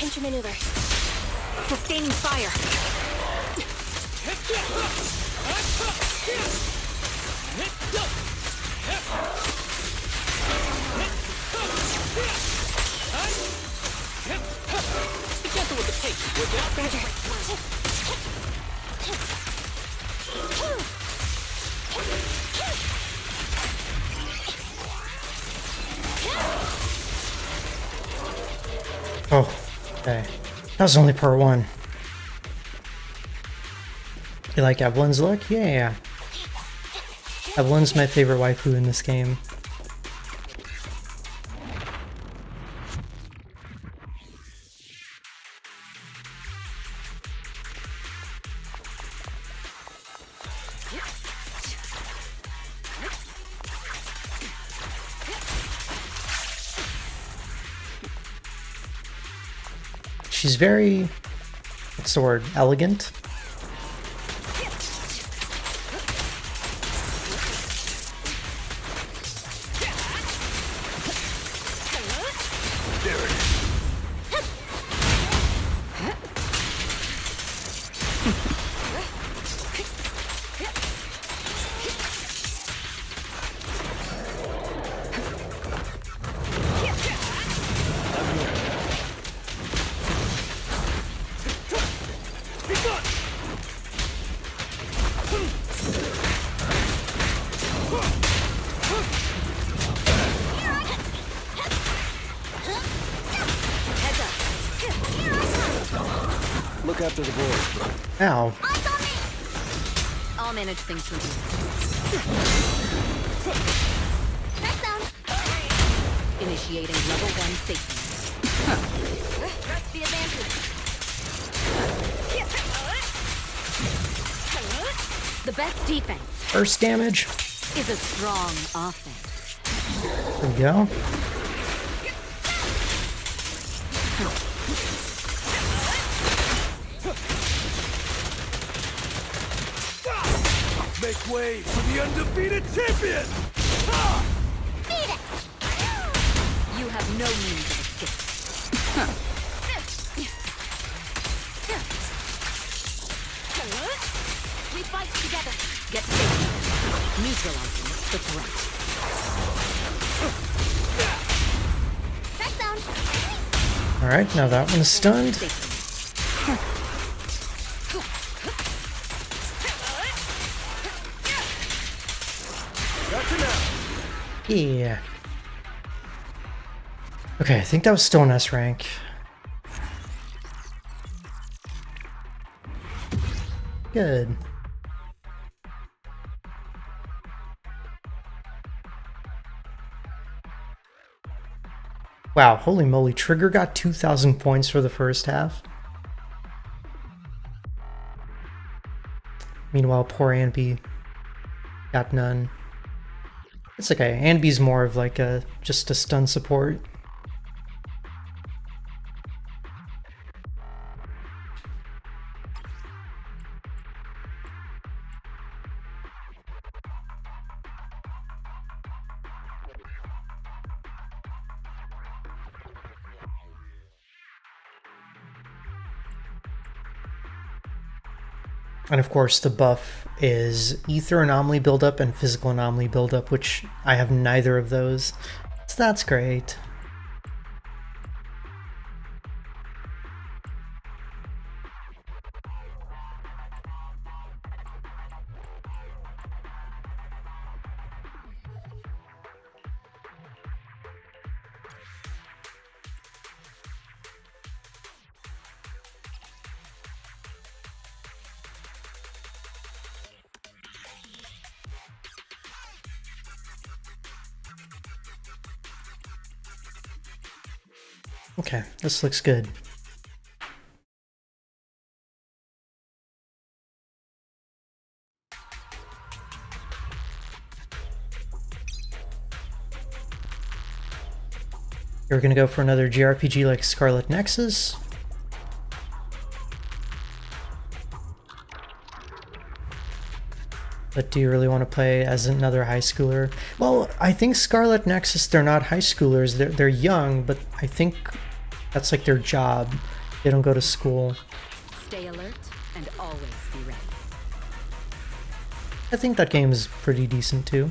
Intermaneuver. Sustaining fire. Be gentle with the pace, would you? Roger. Oh, okay. That was only part one. You like Evelyn's look? Yeah. Evelyn's my favorite waifu in this game. she's very, what's the word, elegant. Look after the board. Ow. I'll manage things from here. Press down. Initiating level 1 safety. Press the advantage. The best defense Burst damage. is a strong offense. There we go. Make way for the undefeated champion! Beat it. You have no means of escape. We fight together. Get safety. Neutralizing the threat. Press down. Alright, now that one's stunned. Safety. Gotcha now. Yeah. Okay, I think that was still an S rank. Good. Wow, holy moly, Trigger got 2,000 points for the first half. Meanwhile, poor Anby got none. It's okay, Anby's more of like just a stun support. And of course the buff is Ether Anomaly buildup and Physical Anomaly buildup, which I have neither of those. So that's great. Okay, this looks good. We're gonna go for another JRPG like Scarlet Nexus. But do you really want to play as another high schooler? Well, I think Scarlet Nexus, they're not high schoolers. They're young, but I think that's like their job. They don't go to school. Stay alert and always be ready. I think that game is pretty decent too.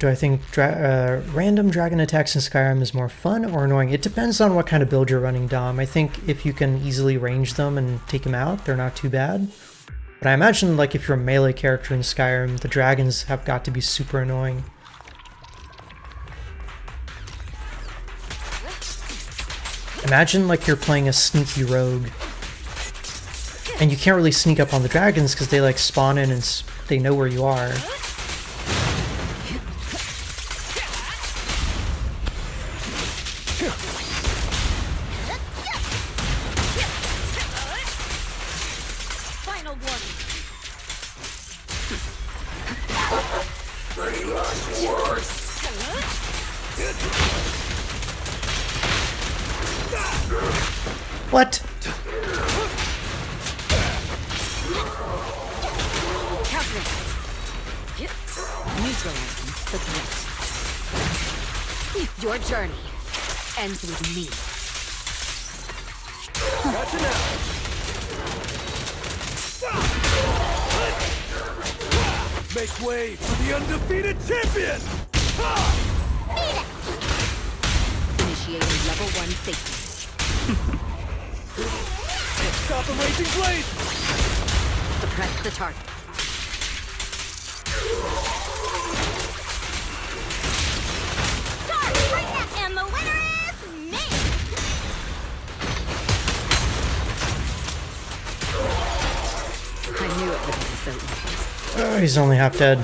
Do I think random dragon attacks in Skyrim is more fun or annoying? It depends on what kind of build you're running, Dom. I think if you can easily range them and take them out, they're not too bad. But I imagine like if you're a melee character in Skyrim, the dragons have got to be super annoying. Imagine like you're playing a sneaky rogue and you can't really sneak up on the dragons because they like spawn in and they know where you are. Final warning. What? Counter. Neutralizing the threat. Your journey ends with me. Gotcha now. Make way for the undefeated champion! Initiating level 1 safety. Stop the raging blade! Suppress the target. And the winner is me! I knew it wouldn't be so easy. Oh, he's only half dead.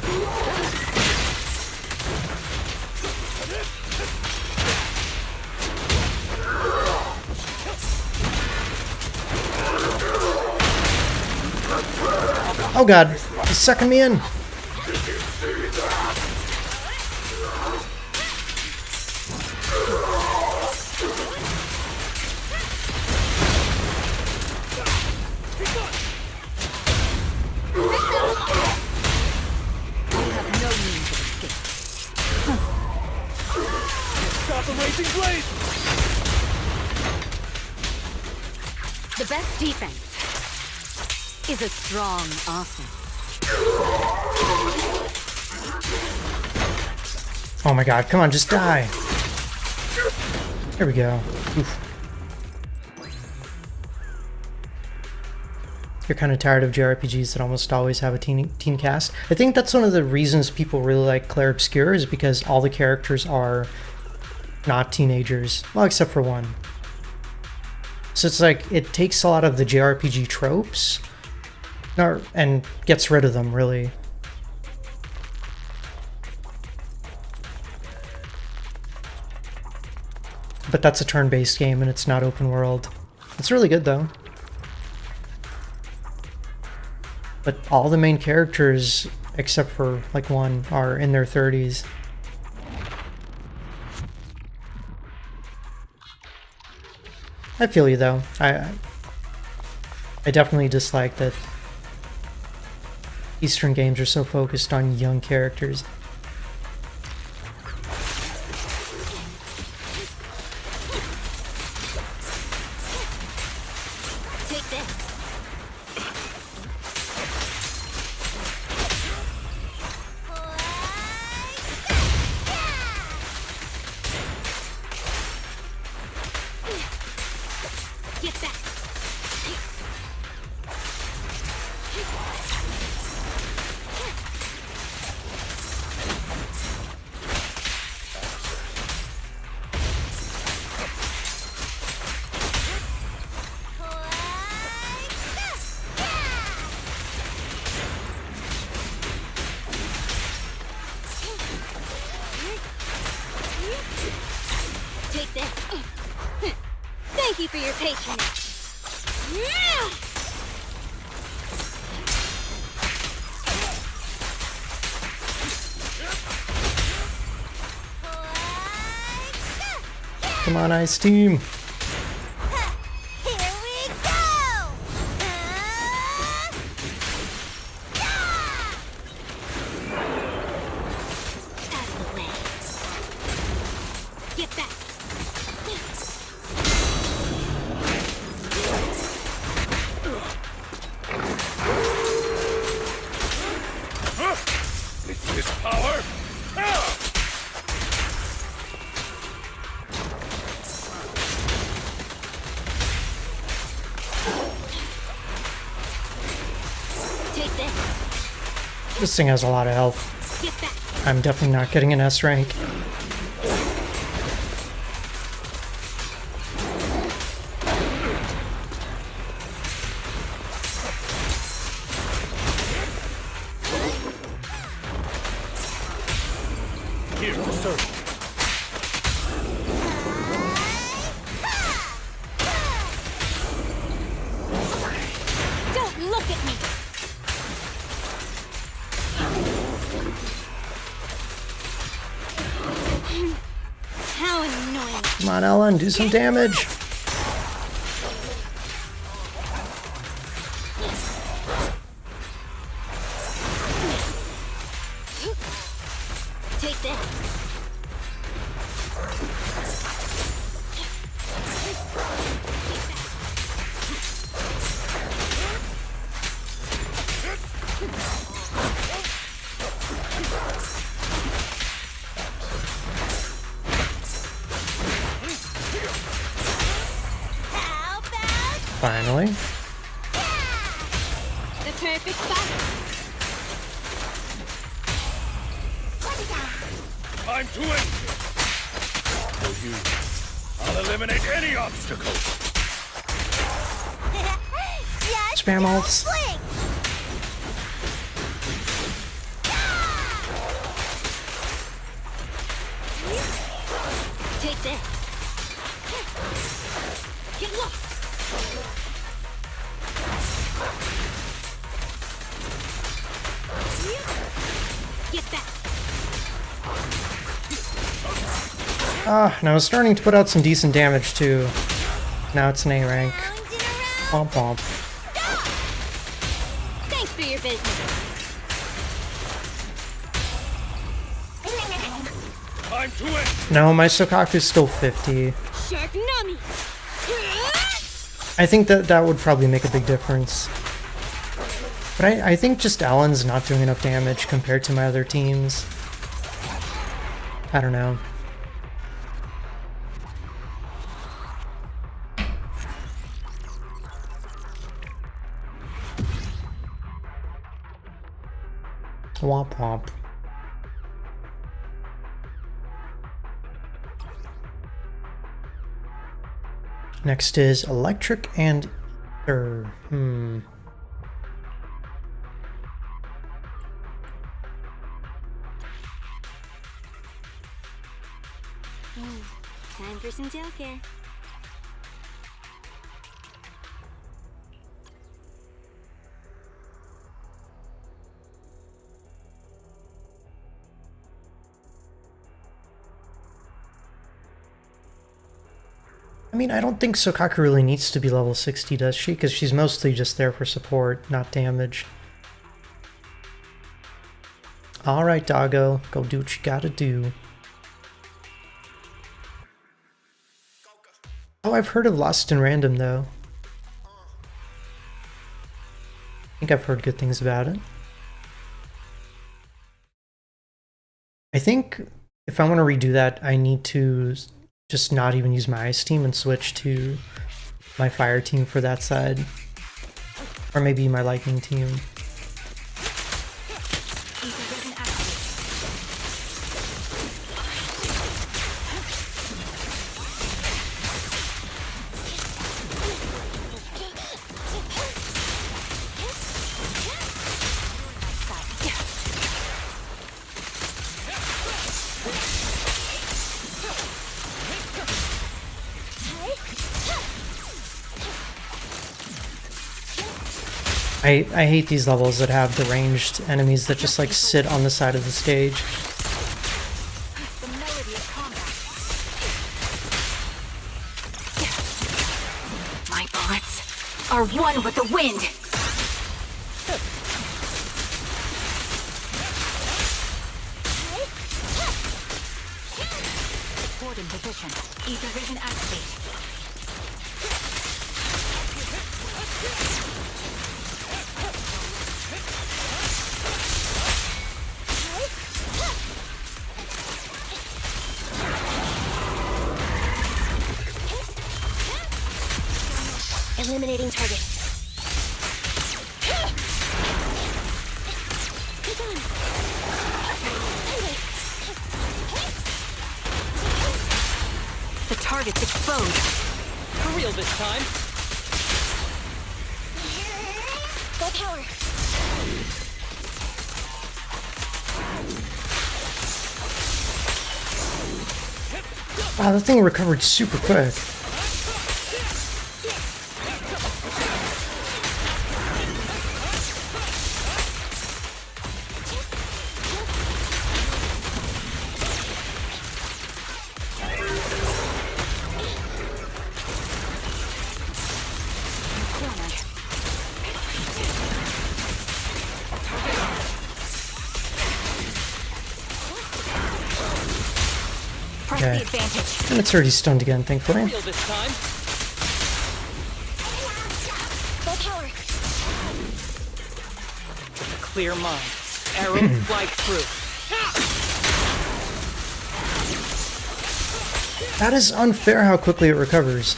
Oh god, he's sucking me in. No means of escape. Stop the raging blade! The best defense is a strong offense. Oh my god, come on, just die. There we go. Oof. You're kind of tired of JRPGs that almost always have a teen cast. I think that's one of the reasons people really like Claire Obscure, is because all the characters are not teenagers. Well, except for one. So it's like, it takes a lot of the JRPG tropes and gets rid of them, really. But that's a turn-based game and it's not open world. It's really good though. But all the main characters, except for like one, are in their 30s. I feel you though. I definitely dislike that Eastern games are so focused on young characters. Take this. Get back. Take this. Thank you for your patience. Come on, Ice Team. Here we go! Out of the way. Get back. This power! Take this. This thing has a lot of health. Get back. I'm definitely not getting an S rank. Here to serve. Don't look at me. How annoying. Come on, Ellen, do some damage. Finally. The perfect battle. Time to end it. For you, I'll eliminate any obstacle. Yes, Spam no ults. blink. Take this. Get lost. Get back. And I was starting to put out some decent damage too. Now it's an A rank. Round and around. Womp womp. Stop. Thanks for your business. Time to end. No, my Sokaku's still 50. Shark Nami. I think that would probably make a big difference. But I think just Alan's not doing enough damage compared to my other teams. I don't know. Womp womp. Next is electric and ether. Time for some tail care. I mean, I don't think Sokaku really needs to be level 60, does she? Because she's mostly just there for support, not damage. Alright, doggo. Go do what you gotta do. Oh, I've heard of Lost in Random, though. I think I've heard good things about it. I think if I want to redo that, I need to just not even use my ice team and switch to my fire team for that side. Or maybe my lightning team. I hate these levels that have the ranged enemies that just like sit on the side of the stage. The melody of combat. My bullets are one with the wind. Support in position. Ether vision activate. Eliminating target. The target's exposed. For real this time. Full power. Wow, that thing recovered super quick. Press Okay. the advantage. And it's already stunned again, For thankfully. real this time. Full power. Clear mind. Arrow fly through. That is unfair how quickly it recovers.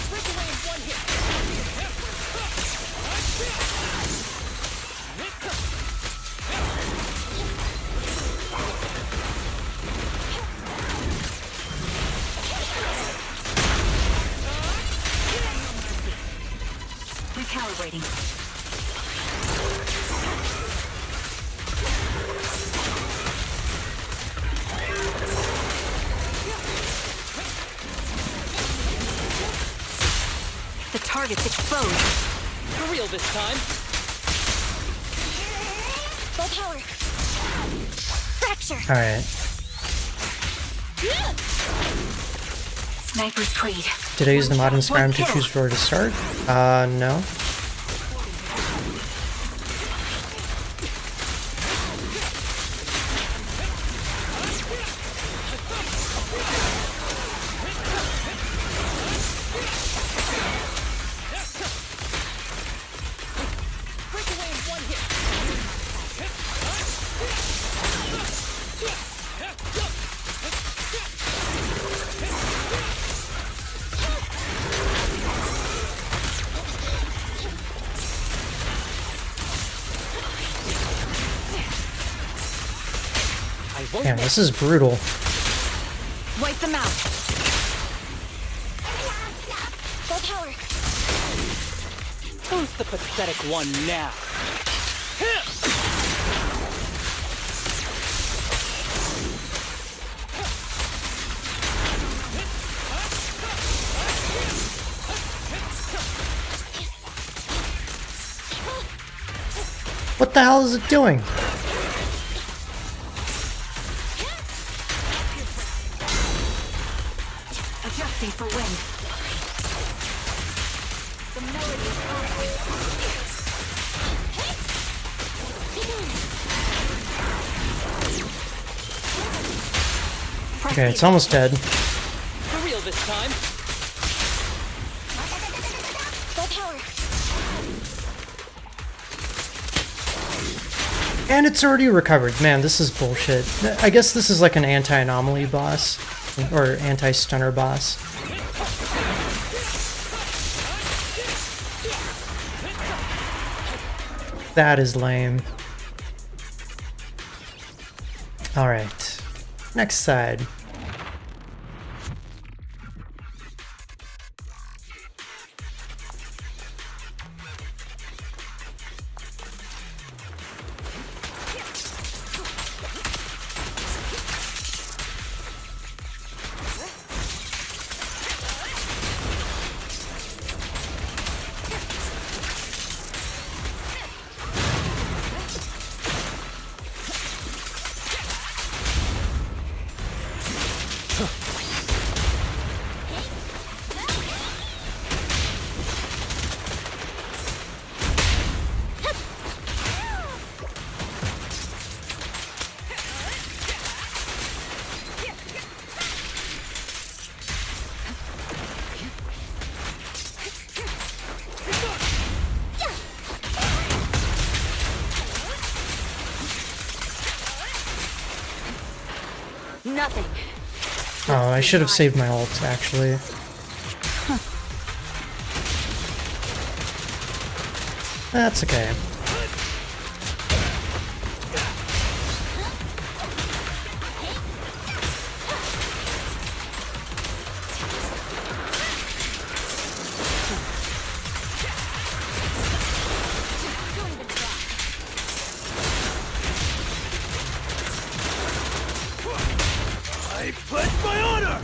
Recalibrating. The target's exposed. For real this time. Full power. Fracture. All right. Sniper's trade. Did I use the mod in Skyrim to choose where to start? No. Damn, this is brutal. Wipe them out. Full power. Who's the pathetic one now? What the hell is it doing? Adjusting for wind. The melody is awesome. Okay, it's almost dead. For real this time. Full power. And it's already recovered. Man, this is bullshit. I guess this is like an anti-anomaly boss. Or anti-stunner boss. That is lame. Alright. Next side. Nothing. Oh, I should have saved my ult, actually. That's okay. I pledge my honor!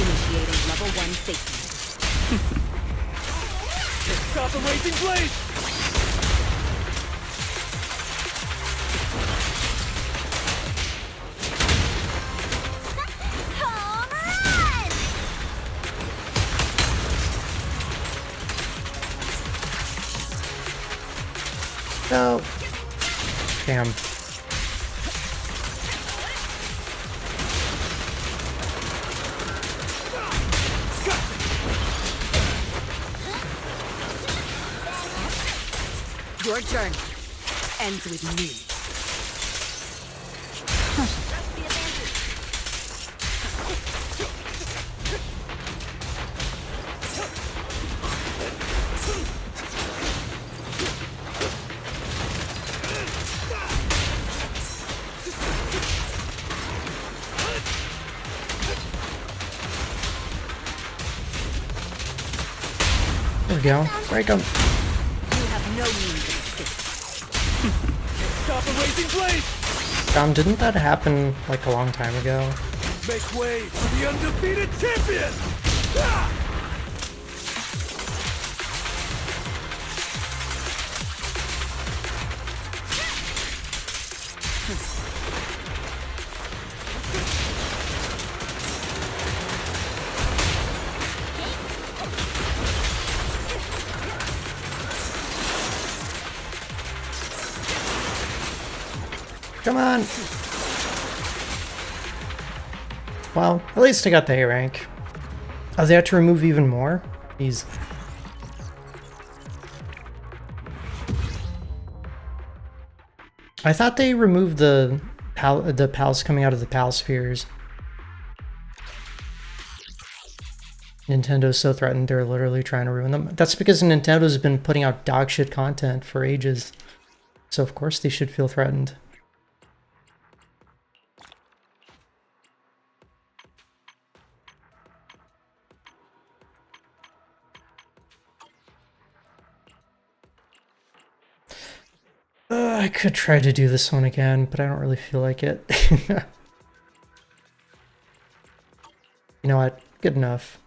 Initiating level 1 safety. Stop the raging blade! Home run! No. Damn. Your journey ends with me. There we go. Break him. You have no means of escape. Stop a racing blade! Dom, didn't that happen like a long time ago? Make way for the undefeated champion! Ah! Come on! Well, at least I got the A rank. Oh, they had to remove even more? Jeez. I thought they removed the pals coming out of the pal spheres. Nintendo's so threatened they're literally trying to ruin them. That's because Nintendo's been putting out dogshit content for ages. So of course they should feel threatened. I could try to do this one again, but I don't really feel like it. You know what? Good enough.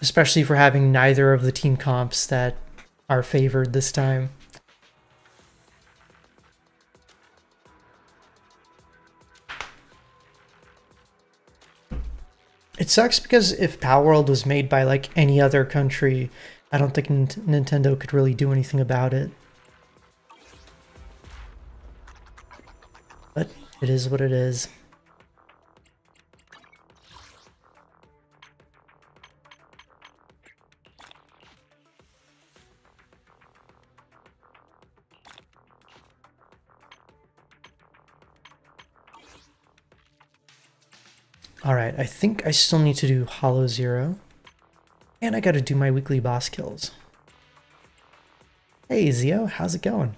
Especially for having neither of the team comps that are favored this time. It sucks because if Palworld was made by like any other country, I don't think Nintendo could really do anything about it. But it is what it is. Alright, I think I still need to do Hollow Zero. And I gotta do my weekly boss kills. Hey Zio, how's it going?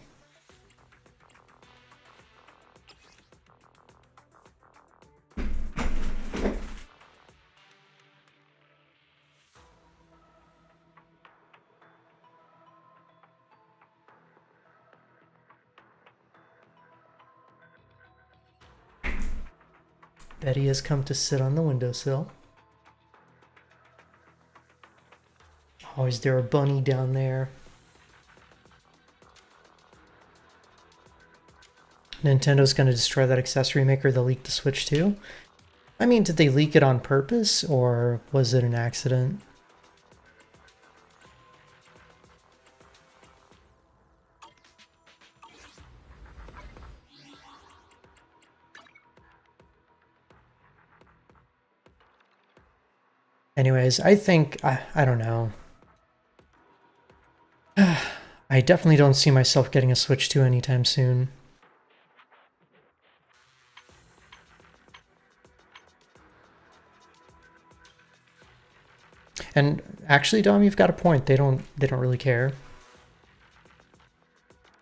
Betty has come to sit on the windowsill. Oh, is there a bunny down there? Nintendo's gonna destroy that accessory maker that leaked the Switch too? I mean, did they leak it on purpose, or was it an accident? Anyways, I think, I don't know. I definitely don't see myself getting a Switch 2 anytime soon. And actually, Dom, you've got a point. They don't really care.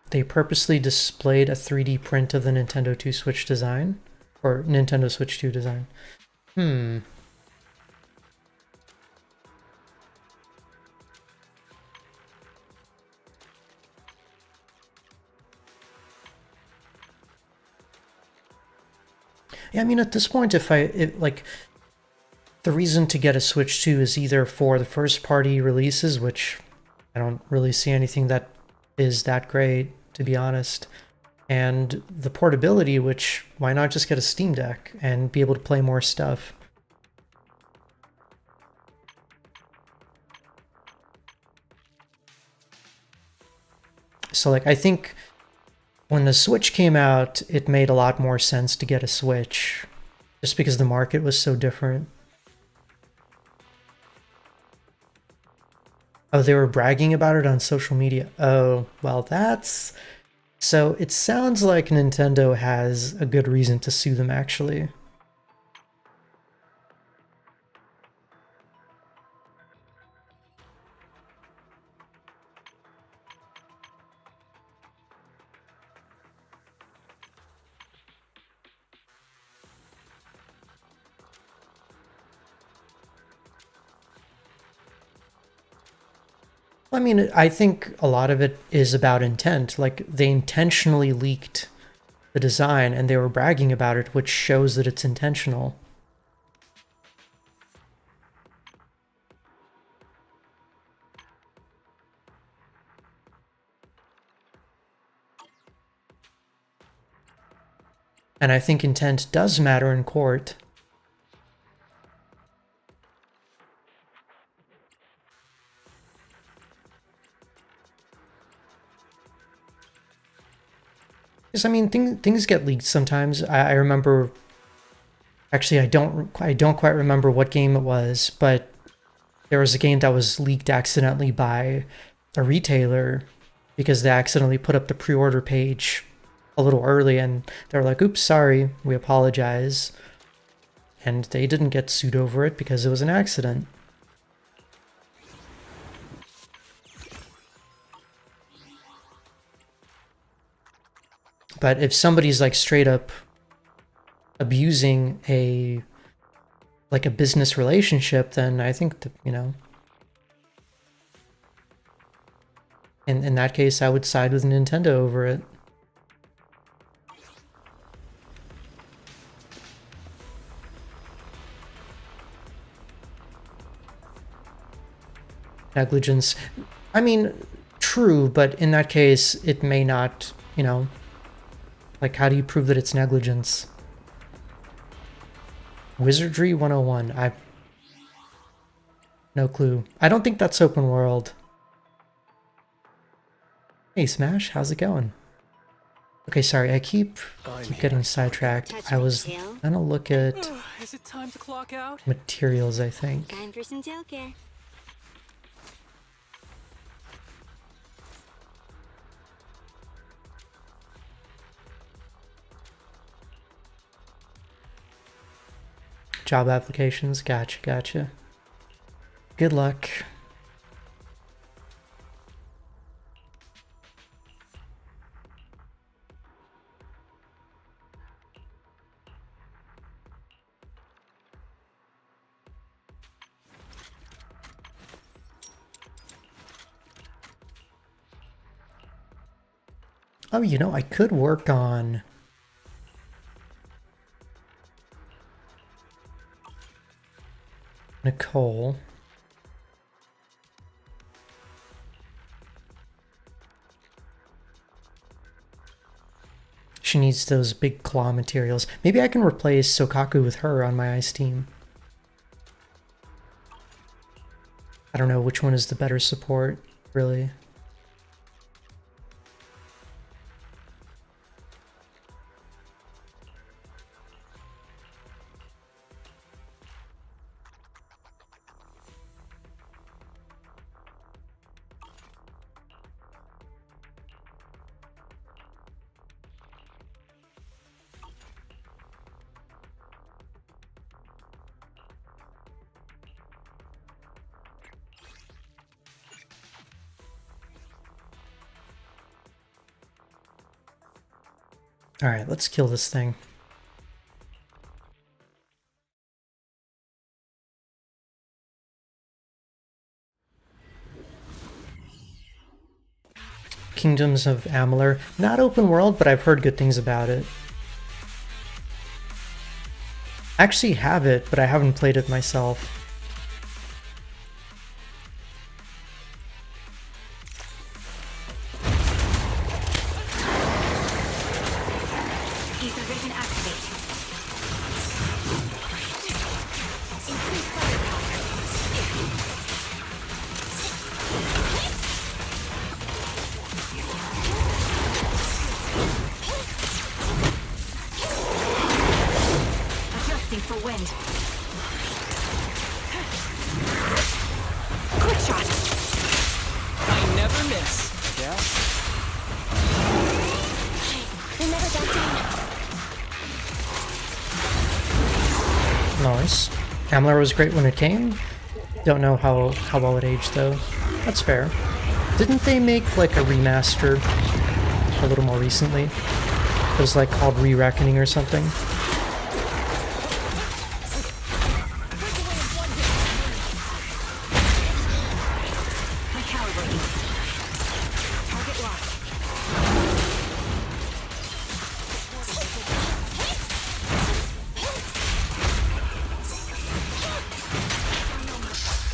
They purposely displayed a 3D print of the Nintendo 2 Switch design, or Nintendo Switch 2 design. Yeah, I mean, at this point, like, the reason to get a Switch 2 is either for the first-party releases, which I don't really see anything that is that great, to be honest, and the portability, which why not just get a Steam Deck and be able to play more stuff? So, like, I think when the Switch came out, it made a lot more sense to get a Switch, just because the market was so different. Oh, they were bragging about it on social media. Oh, well, that's... So it sounds like Nintendo has a good reason to sue them, actually. I mean, I think a lot of it is about intent. Like, they intentionally leaked the design and they were bragging about it, which shows that it's intentional. And I think intent does matter in court. Because I mean, things get leaked sometimes. I remember. Actually, I don't quite remember what game it was, but there was a game that was leaked accidentally by a retailer because they accidentally put up the pre-order page a little early, and they were like, "Oops, sorry, we apologize," and they didn't get sued over it because it was an accident. But if somebody's like straight up abusing a business relationship, then I think that, you know, in that case, I would side with Nintendo over it. Negligence. I mean, true, but in that case, it may not, you know, like, how do you prove that it's negligence? Wizardry 101. No clue. I don't think that's open world. Hey, Smash, how's it going? Okay, sorry, I keep getting sidetracked. I was gonna look at Is it time to clock out? materials, I think. Time for some tail care. Job applications, gotcha. Good luck. Oh, you know, I could work on Nicole. She needs those big claw materials. Maybe I can replace Sokaku with her on my ice team. I don't know which one is the better support, really. Alright, let's kill this thing. Kingdoms of Amalur. Not open world, but I've heard good things about it. I actually have it, but I haven't played it myself. Nice. Amalur was great when it came. Don't know how well it aged though. That's fair. Didn't they make like a remaster a little more recently? It was like called Re-Reckoning or something. My calibrating.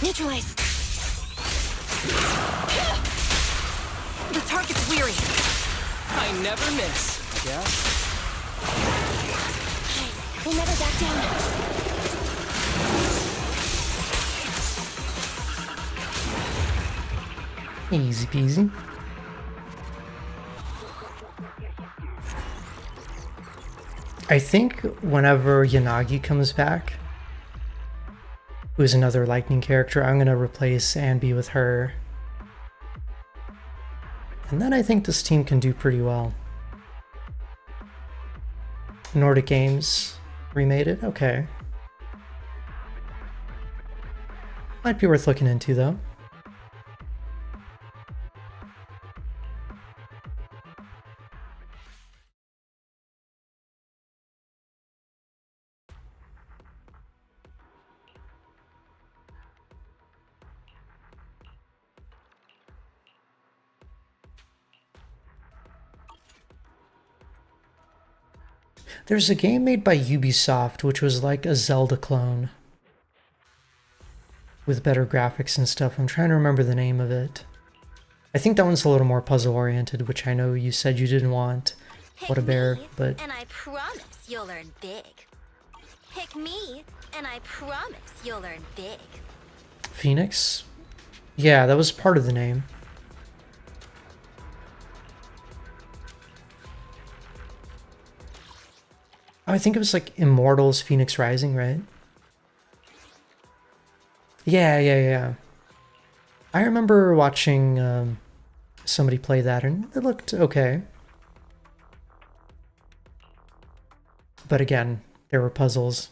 Neutralize. The target's weary. I never miss, I guess. We'll never back down. Easy peasy. I think whenever Yanagi comes back, who's another lightning character, I'm gonna replace Anby with her. And then I think this team can do pretty well. Nordic Games remade it? Okay. Might be worth looking into though. There's a game made by Ubisoft which was like a Zelda clone with better graphics and stuff. I'm trying to remember the name of it. I think that one's a little more puzzle oriented, which I know you said you didn't want. What a bear, but And I promise you'll learn big. Pick me, and I promise you'll learn big. Phoenix? Yeah, that was part of the name. Oh, I think it was like Immortals Phoenix Rising, right? Yeah. I remember watching somebody play that and it looked okay. But again, there were puzzles.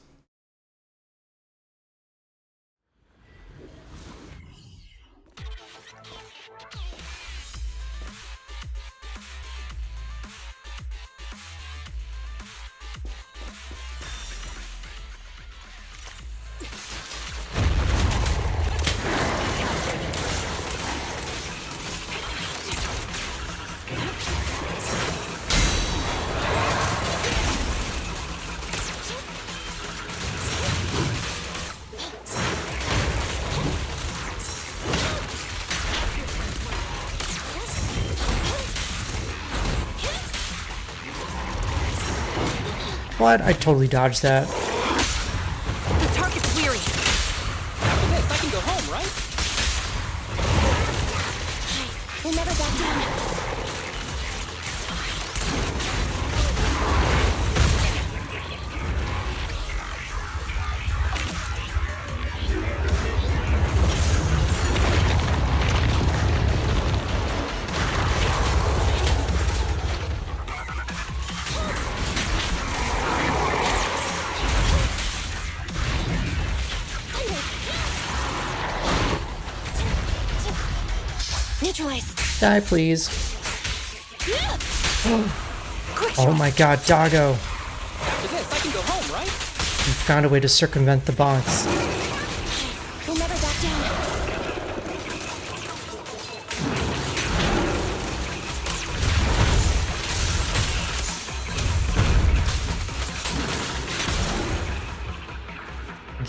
What? I totally dodged that. The target's weary. After this, I can go home, right? We'll never back down. Neutralize. Die, please. Oh my god, Doggo. After this, I can go home, right? You found a way to circumvent the bonks. We'll never back down.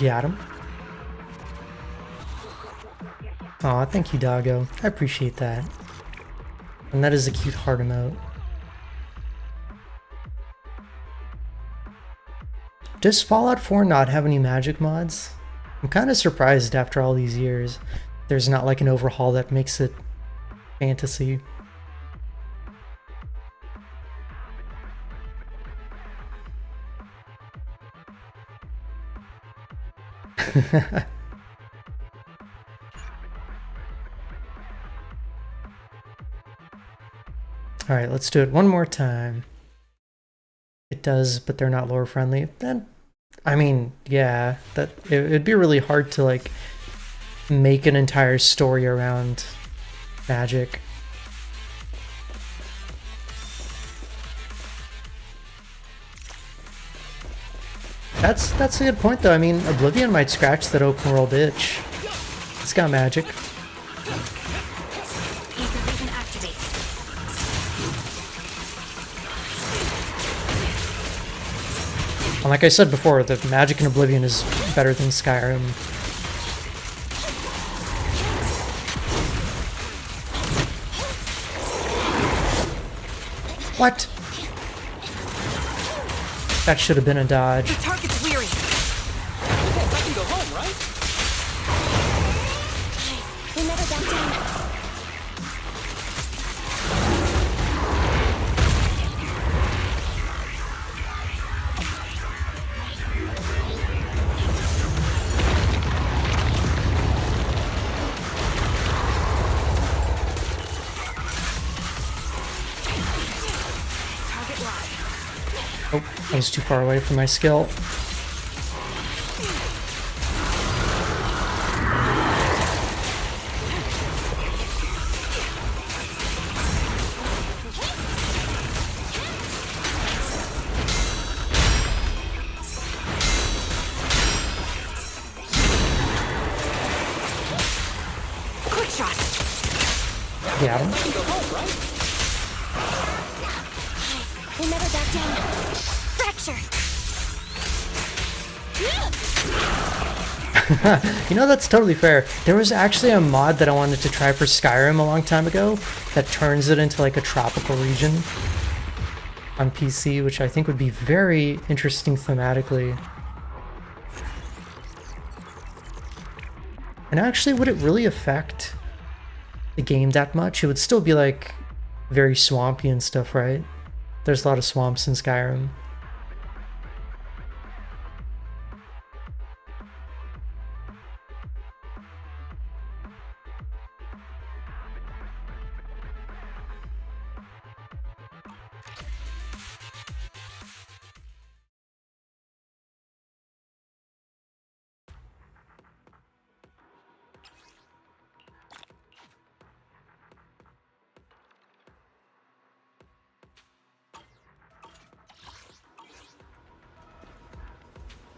Got him. Aw, thank you, Doggo. I appreciate that. And that is a cute heart emote. Does Fallout 4 not have any magic mods? I'm kind of surprised after all these years. There's not like an overhaul that makes it fantasy. Alright, let's do it one more time. It does, but they're not lore friendly. Then, I mean, yeah, that it'd be really hard to like make an entire story around magic. That's a good point though. I mean, Oblivion might scratch that open world itch. It's got magic. And like I said before, the magic in Oblivion is better than Skyrim. What? That should have been a dodge. The target's weary. After this, I can go home, right? We never back down. Target live. Oh, I was too far away from my skill. Quick shot. Got him. I can go home, right? We never back down. Fracture. You know, that's totally fair. There was actually a mod that I wanted to try for Skyrim a long time ago that turns it into like a tropical region on PC, which I think would be very interesting thematically. And actually, would it really affect the game that much? It would still be like very swampy and stuff, right? There's a lot of swamps in Skyrim.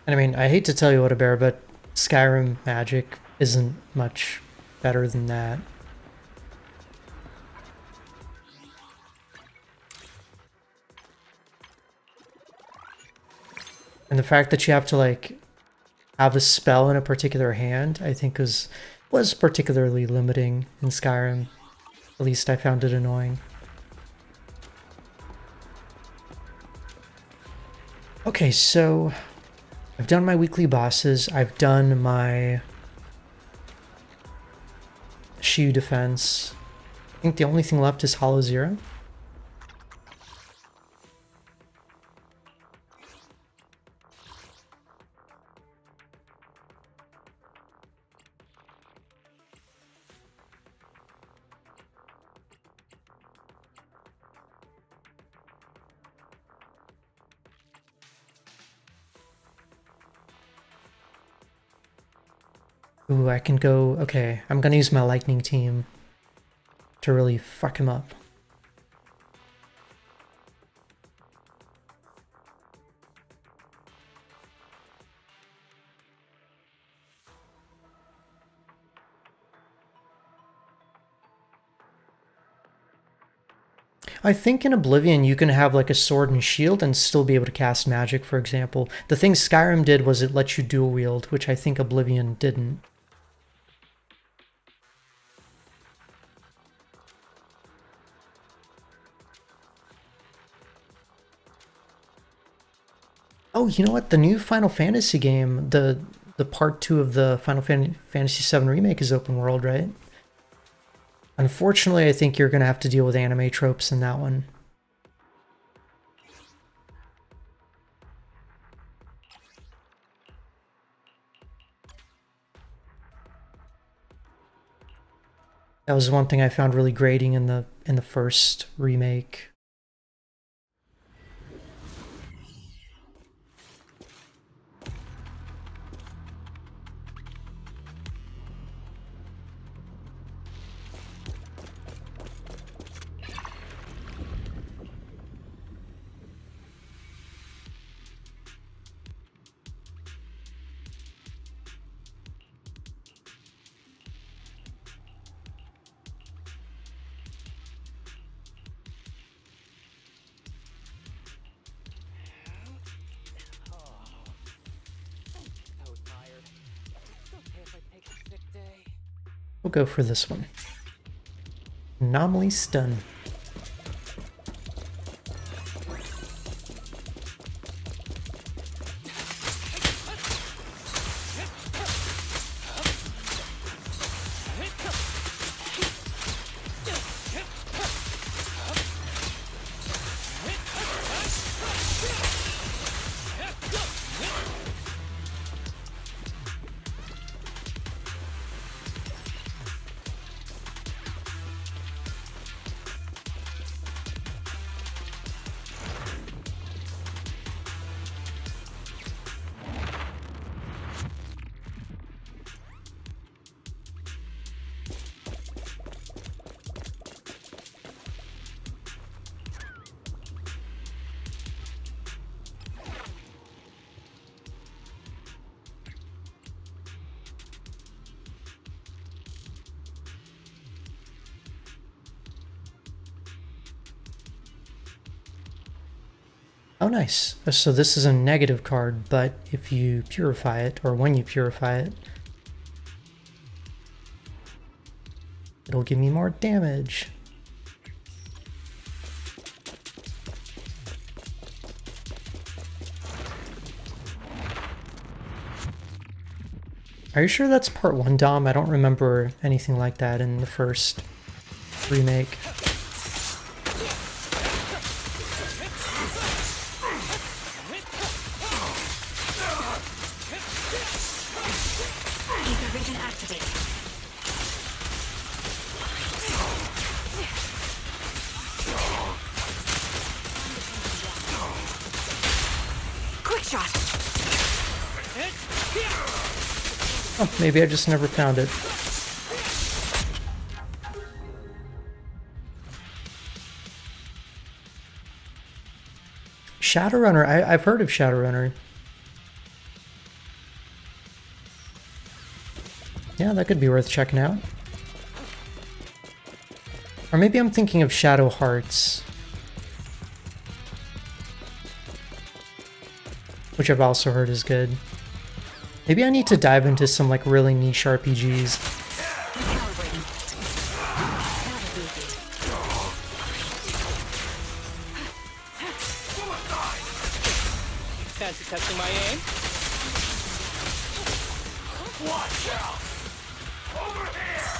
And I mean, I hate to tell you what a bear, but Skyrim magic isn't much better than that. And the fact that you have to like have a spell in a particular hand, I think was particularly limiting in Skyrim. At least I found it annoying. Okay, so I've done my weekly bosses. I've done my Shiyu Defense. I think the only thing left is Hollow Zero. Ooh, I can go... Okay, I'm gonna use my lightning team to really fuck him up. I think in Oblivion you can have like a sword and shield and still be able to cast magic, for example. The thing Skyrim did was it let you dual wield, which I think Oblivion didn't. Oh, you know what? The new Final Fantasy game, the part 2 of the Fantasy VII Remake is open world, right? Unfortunately, I think you're going to have to deal with anime tropes in that one. That was one thing I found really grating in the first remake. We'll go for this one. Anomaly Stun. Oh, nice. So this is a negative card, but if you purify it, or when you purify it, it'll give me more damage. Are you sure that's part 1, Dom? I don't remember anything like that in the first remake. Ether vision activated. Quick shot. Oh, maybe I just never found it. Shadowrunner, I've heard of Shadowrunner. Yeah, that could be worth checking out. Or maybe I'm thinking of Shadow Hearts, which I've also heard is good. Maybe I need to dive into some like really niche RPGs. Fancy testing my aim? Watch out! Over here!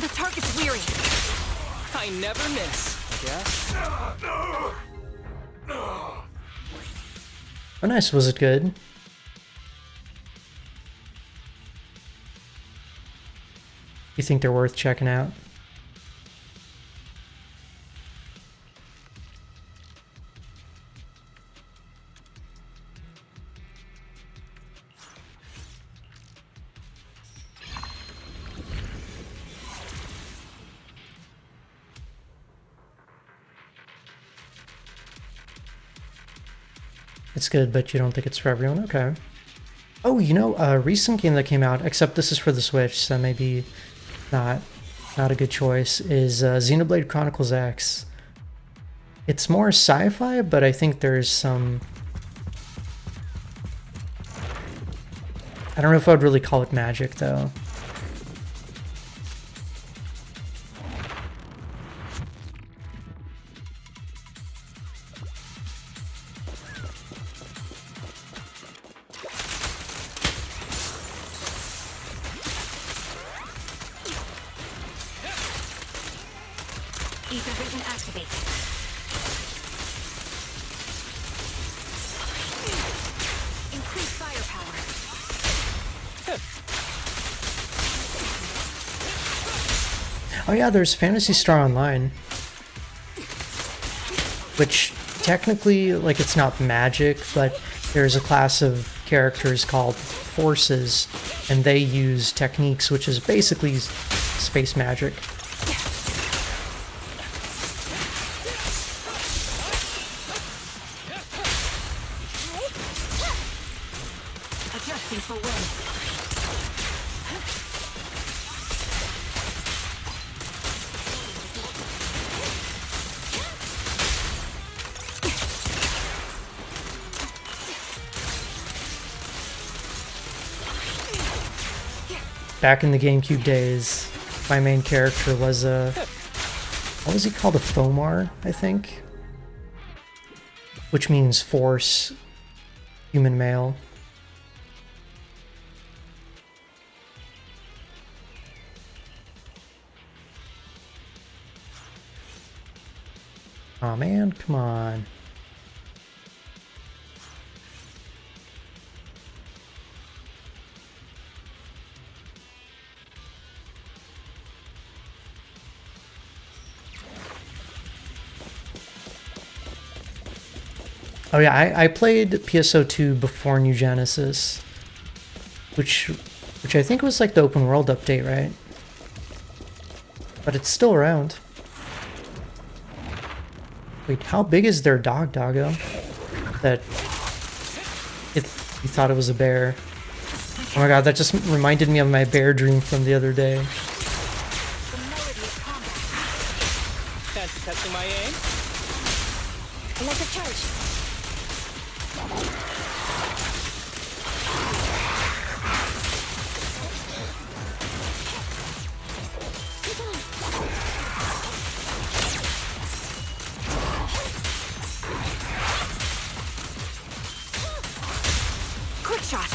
The target's weary. I never miss, I guess. Oh nice, was it good? You think they're worth checking out? It's good, but you don't think it's for everyone? Okay. Oh, you know, a recent game that came out, except this is for the Switch, so maybe not a good choice, is Xenoblade Chronicles X. It's more sci-fi, but I think there's some... I don't know if I would really call it magic, though. Ether vision activated. Increase firepower. Oh yeah, there's Phantasy Star Online. Which, technically, like, it's not magic, but there's a class of characters called Forces, and they use techniques, which is basically space magic. Adjusting for wind. Back in the GameCube days, my main character was a... what was he called? A Fomar, I think? Which means force, human male. Aw man, come on. Oh yeah, I played PSO2 before New Genesis, which I think was like the open world update, right? But it's still around. Wait, how big is their doggo? That you thought it was a bear. Oh my god, that just reminded me of my bear dream from the other day. Fancy testing Testing my aim. Electric charge. Quick shot.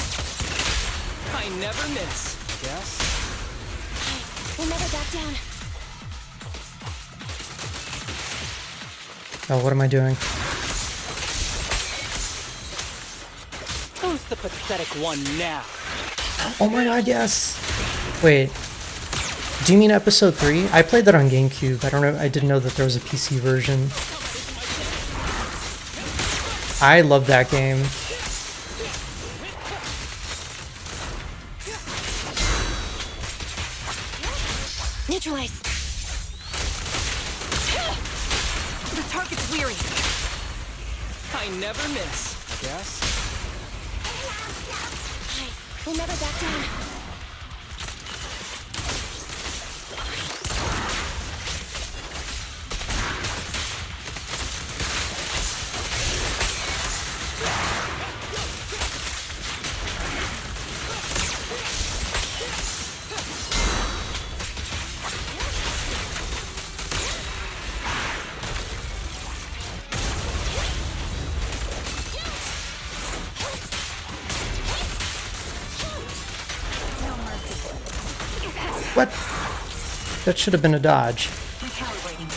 I never miss. Guess. We'll never back down. Oh, what am I doing? Who's the pathetic one now? Oh my god, yes! Wait. Do you mean episode 3? I played that on GameCube. I don't know. I didn't know that there was a PC version. I love that game. Neutralize. The target's weary. I never miss. Guess. We'll never back down. What? That should have been a dodge. Recalibrating.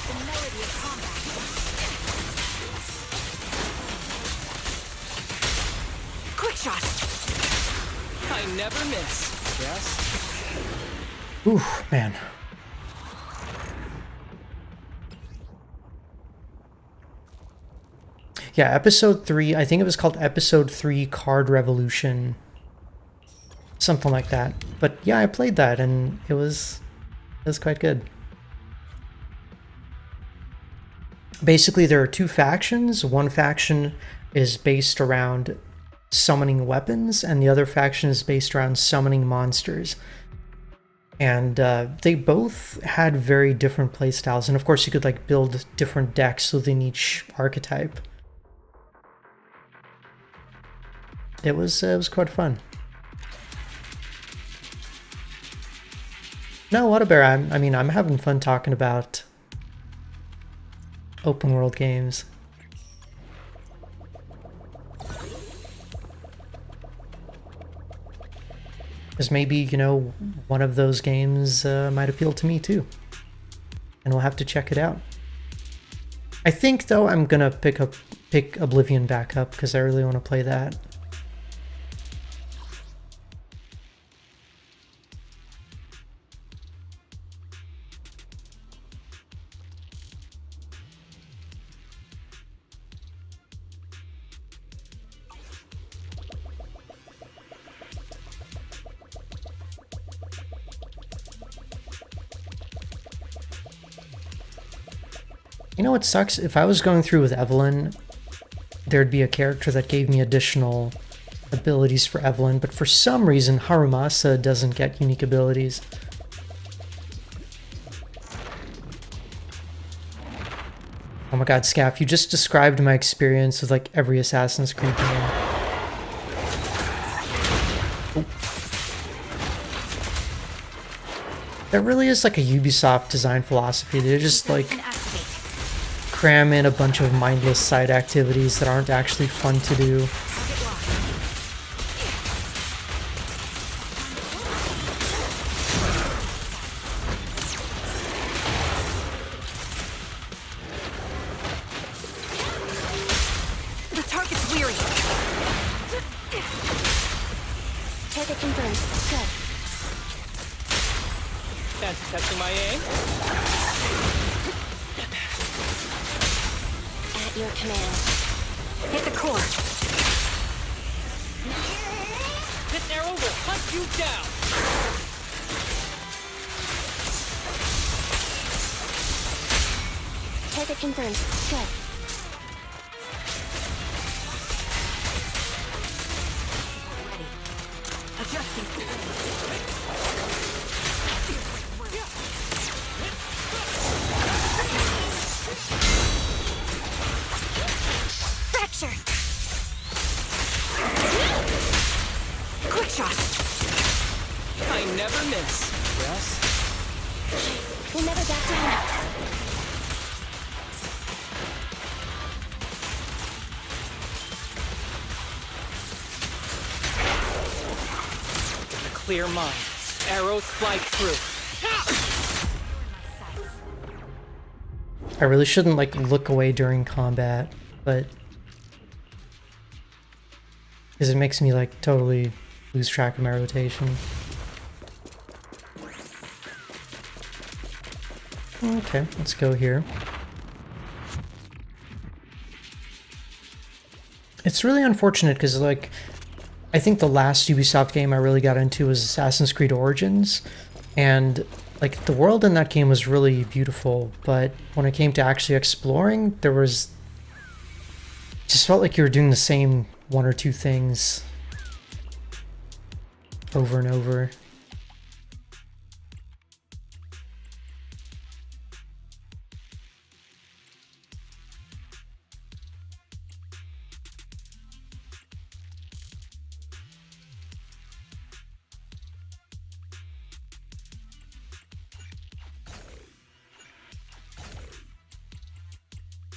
The melody of combat. Quick shot. I never miss. Guess. Ooh, man. Yeah, episode 3, I think it was called episode 3 Card Revolution. Something like that. But yeah, I played that and it was quite good. Basically, there are two factions. One faction is based around summoning weapons, and the other faction is based around summoning monsters. And they both had very different playstyles, and of course you could like build different decks within each archetype. It was quite fun. No, what a bear. I mean, I'm having fun talking about open world games. Because maybe, you know, one of those games might appeal to me too. And we'll have to check it out. I think, though, I'm gonna pick Oblivion back up because I really want to play that. You know what sucks? If I was going through with Evelyn, there'd be a character that gave me additional abilities for Evelyn, but for some reason Harumasa doesn't get unique abilities. Oh my god, Scaff, you just described my experience with like every Assassin's Creed game. Oh. That really is like a Ubisoft design philosophy. They're just like cram in a bunch of mindless side activities that aren't actually fun to do. The target's weary. Target confirmed. Good. Fancy testing my aim. At your command. Hit the core. This arrow will hunt you down. Target confirmed. Good. Adjusting. structure. Quick shot. I never miss. Yes? We'll never back down. Got a clear mind. Arrows fly through. I really shouldn't like look away during combat, but because it makes me like totally lose track of my rotation. Okay, let's go here. It's really unfortunate because like I think the last Ubisoft game I really got into was Assassin's Creed Origins, and like the world in that game was really beautiful, but when it came to actually exploring, there was just felt like you were doing the same one or two things over and over.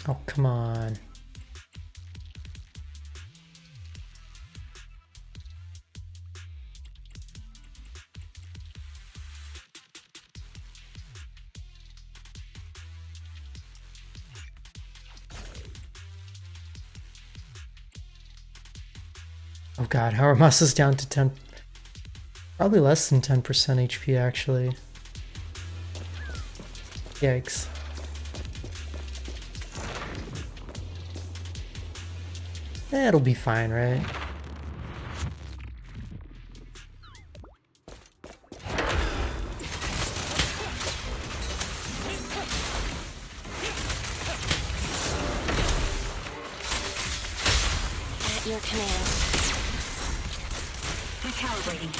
Oh, come on. Oh god, how are muscles down to 10? Probably less than 10% HP actually. Yikes. It'll be fine, right? At your command. Recalibrating.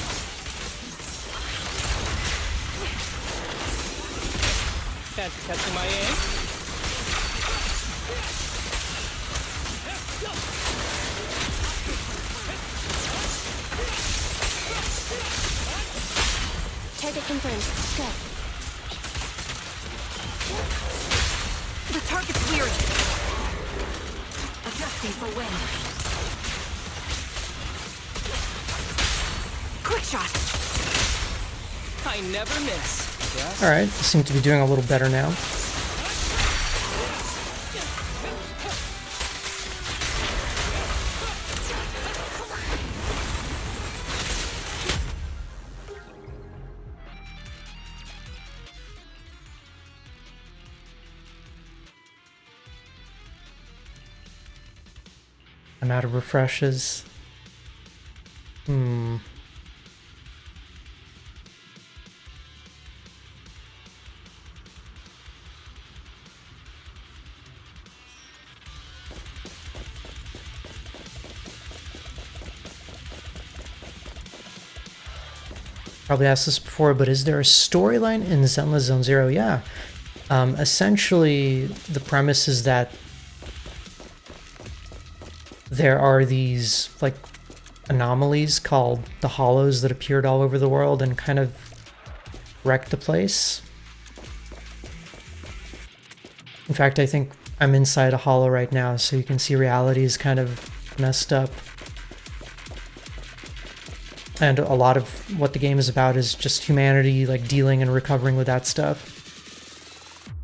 Fancy catching my aim? Target confirmed. Go. The target's weary. Adjusting for wind. Quick shot. I never miss. Yes? Alright, seem to be doing a little better now. I'm out of refreshes. Probably asked this before, but is there a storyline in Zenless Zone Zero? Yeah. Essentially, the premise is that there are these like anomalies called the Hollows that appeared all over the world and kind of wrecked the place. In fact, I think I'm inside a hollow right now, so you can see reality is kind of messed up. And a lot of what the game is about is just humanity like dealing and recovering with that stuff.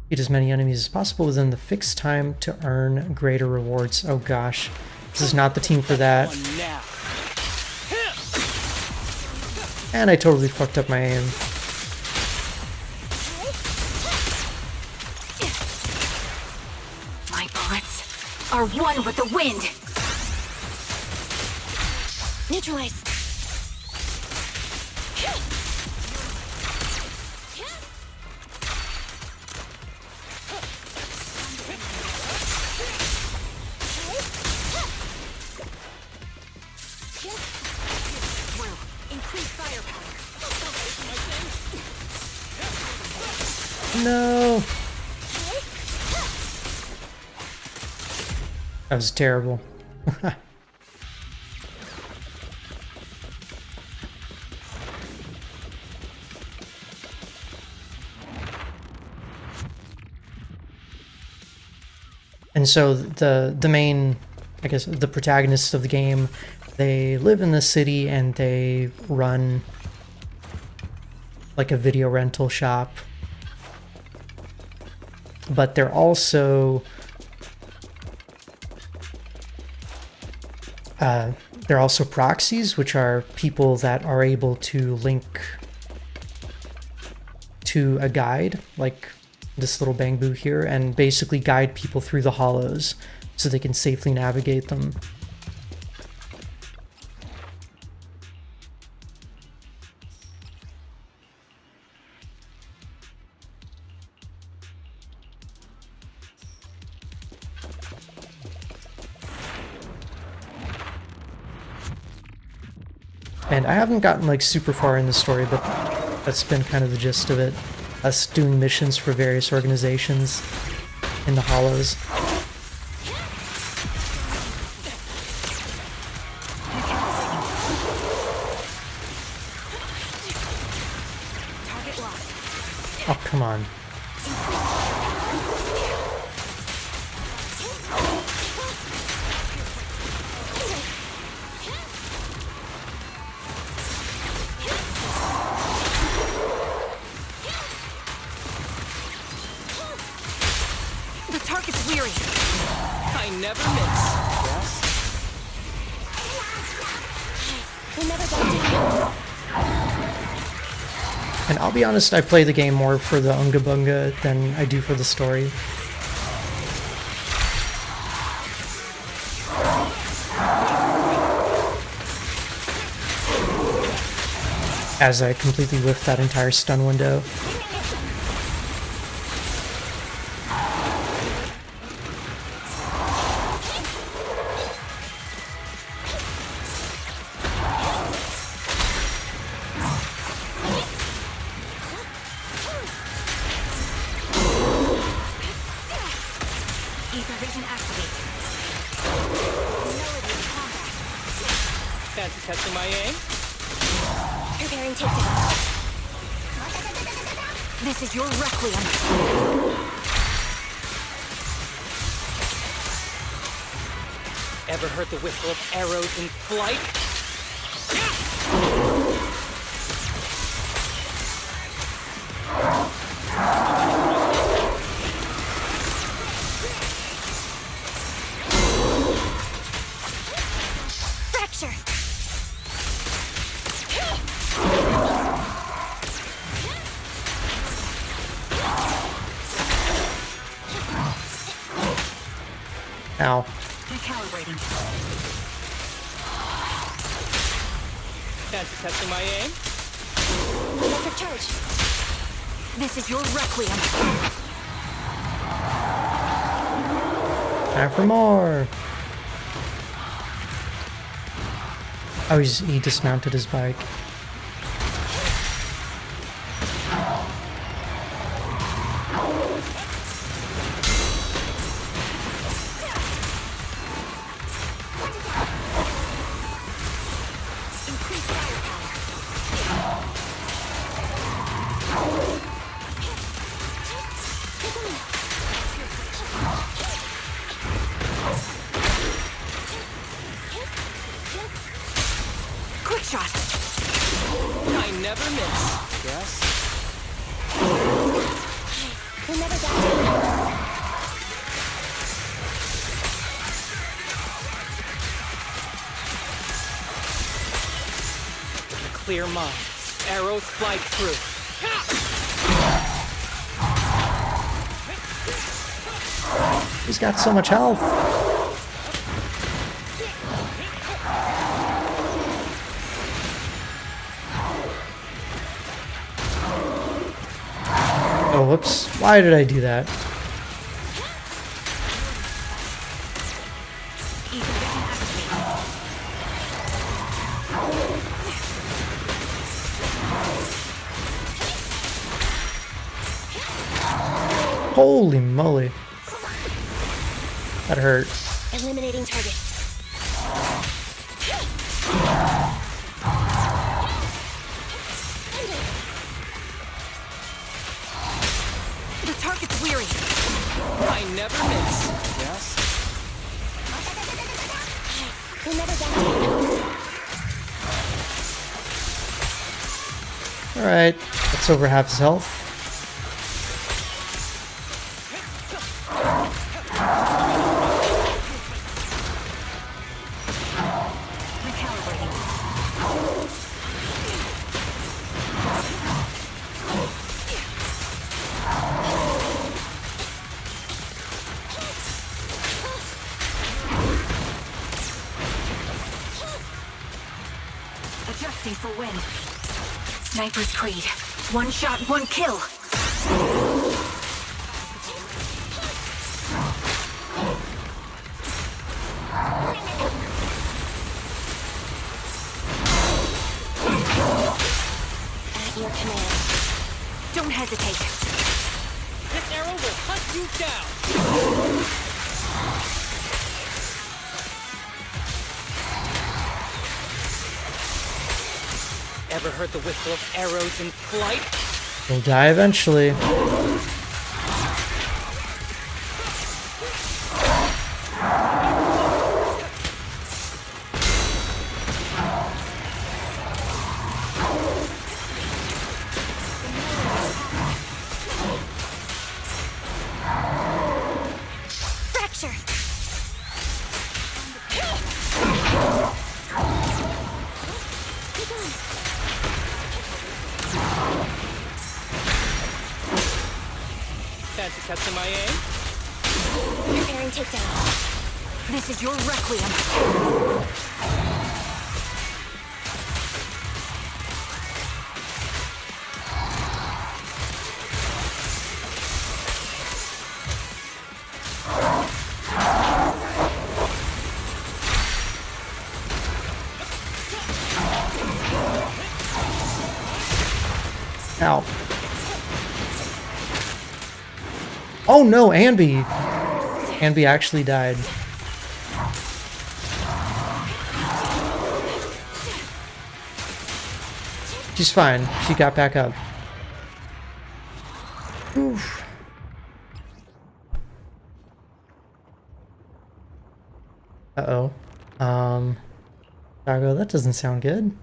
Beat as many enemies as possible within the fixed time to earn greater rewards. Oh gosh. This is not the team for that. One now. And I totally fucked up my aim. My bullets are one with the wind. Neutralize. No! That was terrible. And so the main, I guess, the protagonists of the game, they live in the city and they run like a video rental shop. But they're also proxies, which are people that are able to link to a guide, like this little bamboo here, and basically guide people through the hollows so they can safely navigate them. And I haven't gotten like super far in the story, but that's been kind of the gist of it. Us doing missions for various organizations in the hollows. Oh, come on. The target's weary. I never miss. Yes? We never got to. And I'll be honest, I play the game more for the Unga Bunga than I do for the story. As I completely whiffed that entire stun window. Fancy testing my aim? Preparing takedown. This is your requiem. Ever heard the whistle of arrows in flight? Fracture. Ow. Recalibrating. Fancy testing my aim? Electric charge. This is your requiem. Time for more. Oh, he dismounted his bike. Quick shot. I never miss. Yes? We never got to. Clear mind. Arrows fly through. He's got so much health. Oh, whoops. Why did I do that? Holy moly. That hurt. Eliminating target. The target's weary. I never miss. Yes? Alright, that's over half his health. Adjusting for wind. Sniper's Creed. One shot, one kill. At your command. Don't hesitate. This arrow will hunt you down. Ever heard the whistle of arrows in flight? He'll die eventually. Fracture. Fancy catching my aim? Preparing takedown. This is your requiem. Ow. Oh no, Anby! Anby actually died. She's fine. She got back up. Oof. Uh-oh. Dago, that doesn't sound good.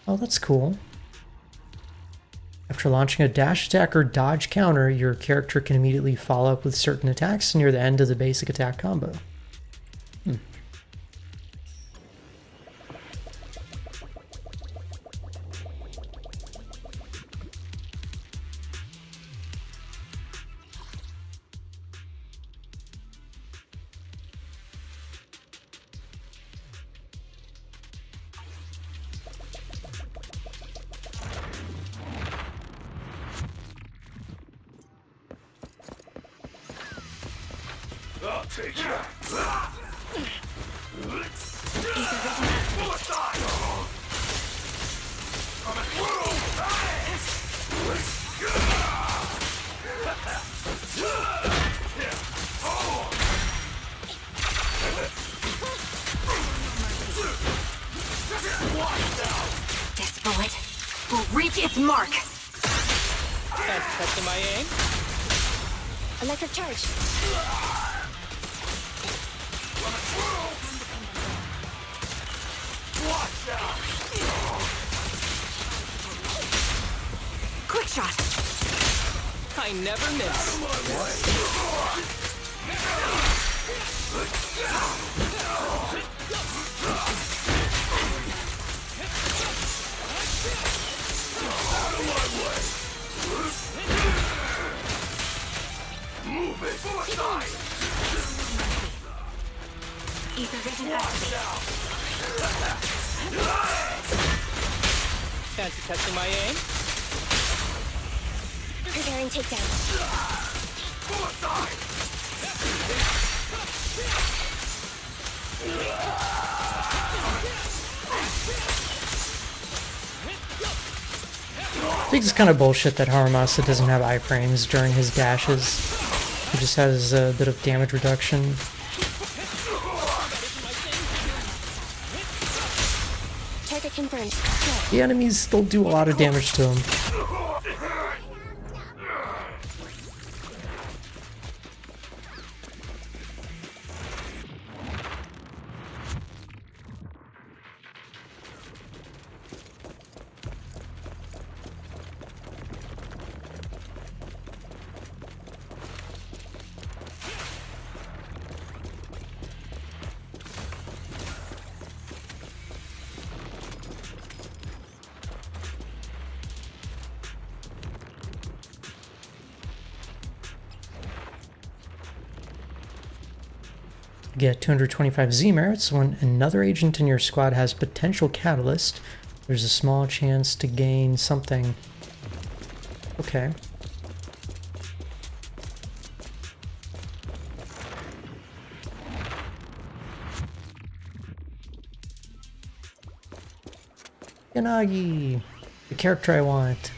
Oh, that's cool. After launching a dash attack or dodge counter, your character can immediately follow up with certain attacks near the end of the basic attack combo. I'll take you. This bullet will reach its mark. Fancy catching my aim? Electric charge. Quick shot. I never miss. Move it! Suicide! Ether vision activated. Fancy testing my aim? Preparing takedown. Suicide! I think it's kind of bullshit that Haramasa doesn't have iframes during his dashes. He just has a bit of damage reduction. Target confirmed. The enemies still do a lot of damage to him. Get 225 Z merits when another agent in your squad has potential catalyst. There's a small chance to gain something. Okay. Yanagi, the character I want.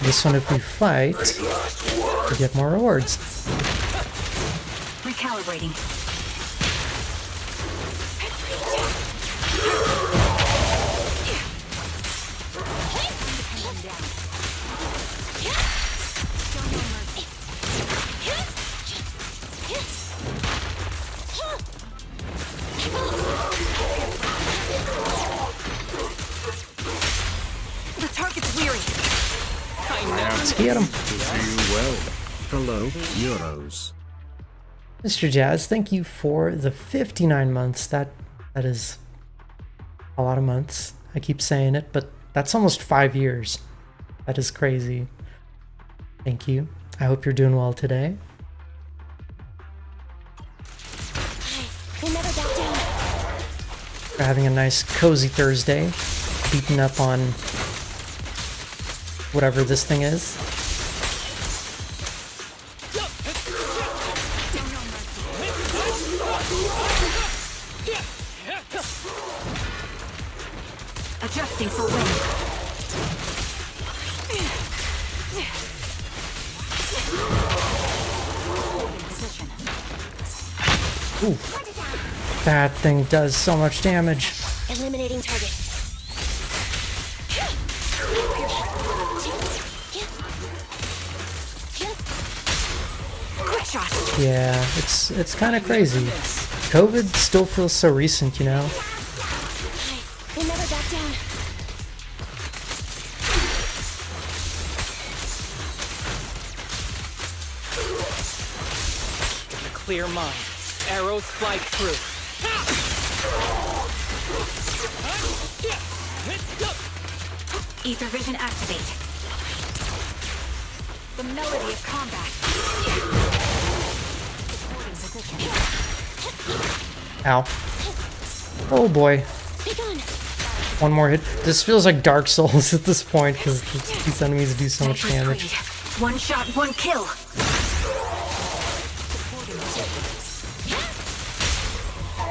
This one, if we fight, we get more rewards. Recalibrating. The target's weary. Let's get him. Well, hello, Euros. Mr. Jazz, thank you for the 59 months. That is a lot of months. I keep saying it, but that's almost 5 years. That is crazy. Thank you. I hope you're doing well today. We'll never back down. We're having a nice cozy Thursday, beating up on whatever this thing is. Adjusting for wind. Ooh, that thing does so much damage. Eliminating target. Quick shot. Yeah, it's kind of crazy. COVID still feels so recent, you know? We'll never back down. Clear mind. Arrows fly through. Ether vision activate. The melody of combat. Supporting position. Ow. Oh boy. Be gone. One more hit. This feels like Dark Souls at this point because these enemies do so much Sniper's damage. creed. One shot, one kill.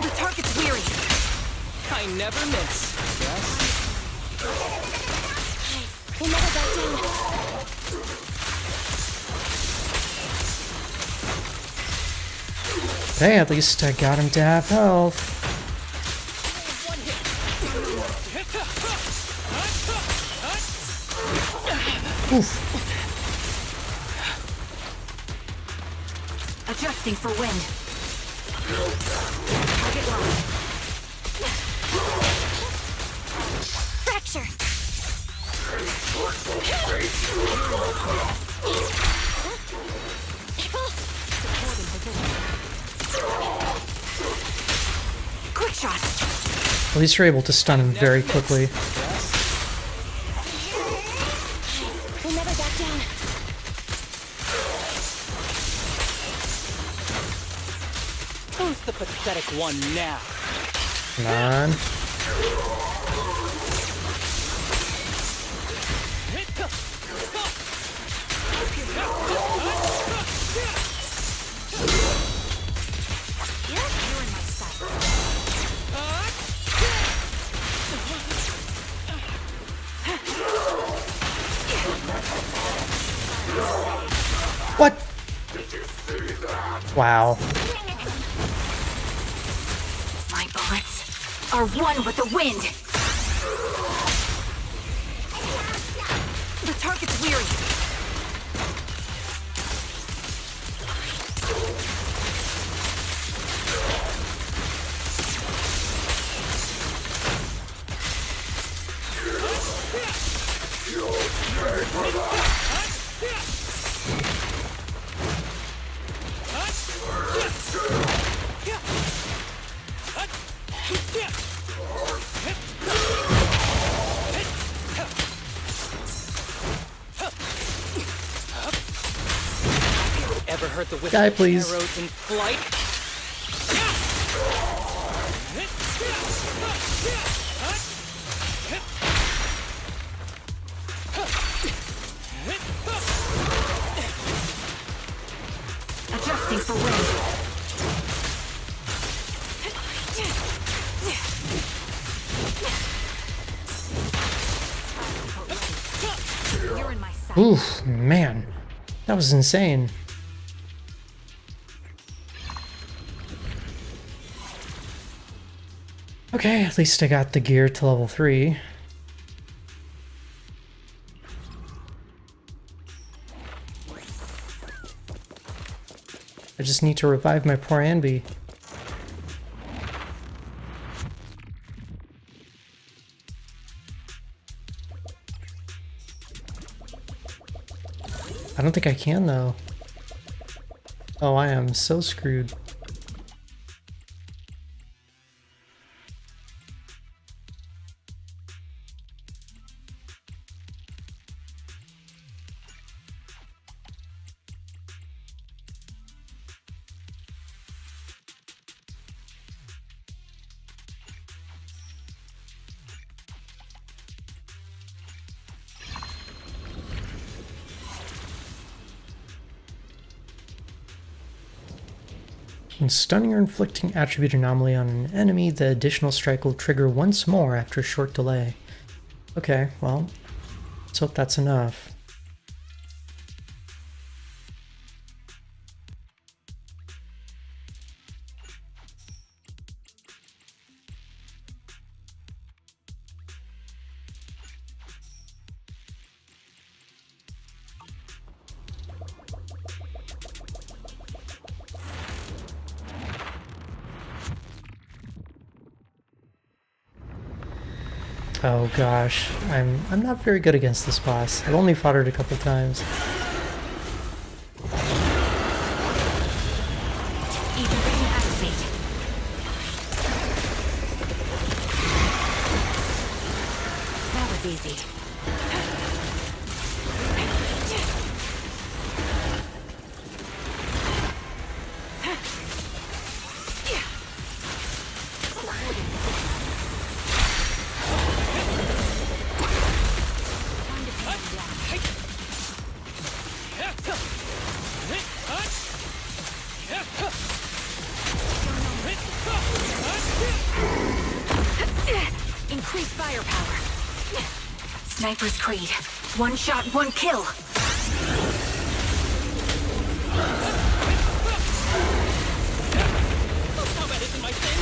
The target's weary. I never miss. Yes? We'll never back down. Hey, at least I got him to have health. Oof. Adjusting for wind. Target locked. Fracture. Quick shot. At least you're able to stun him very quickly. We'll never back down. Who's the pathetic one now? Come on. You're in my sight. What? Wow. My bullets are one with the wind. The target's weary. Ever heard the whistle Die, of please. arrows in flight? Adjusting for wind. You're in my sight. Oof, man. That was insane. Okay, at least I got the gear to level 3. I just need to revive my poor Anby. I don't think I can though. Oh, I am so screwed. When stunning or inflicting attribute anomaly on an enemy, the additional strike will trigger once more after a short delay. Okay, well, let's hope that's enough. Oh gosh, I'm not very good against this boss. I've only fought it a couple times. Even ring activate. That was easy. Increase firepower. Sniper's Creed. One shot, one kill. Combat isn't my thing.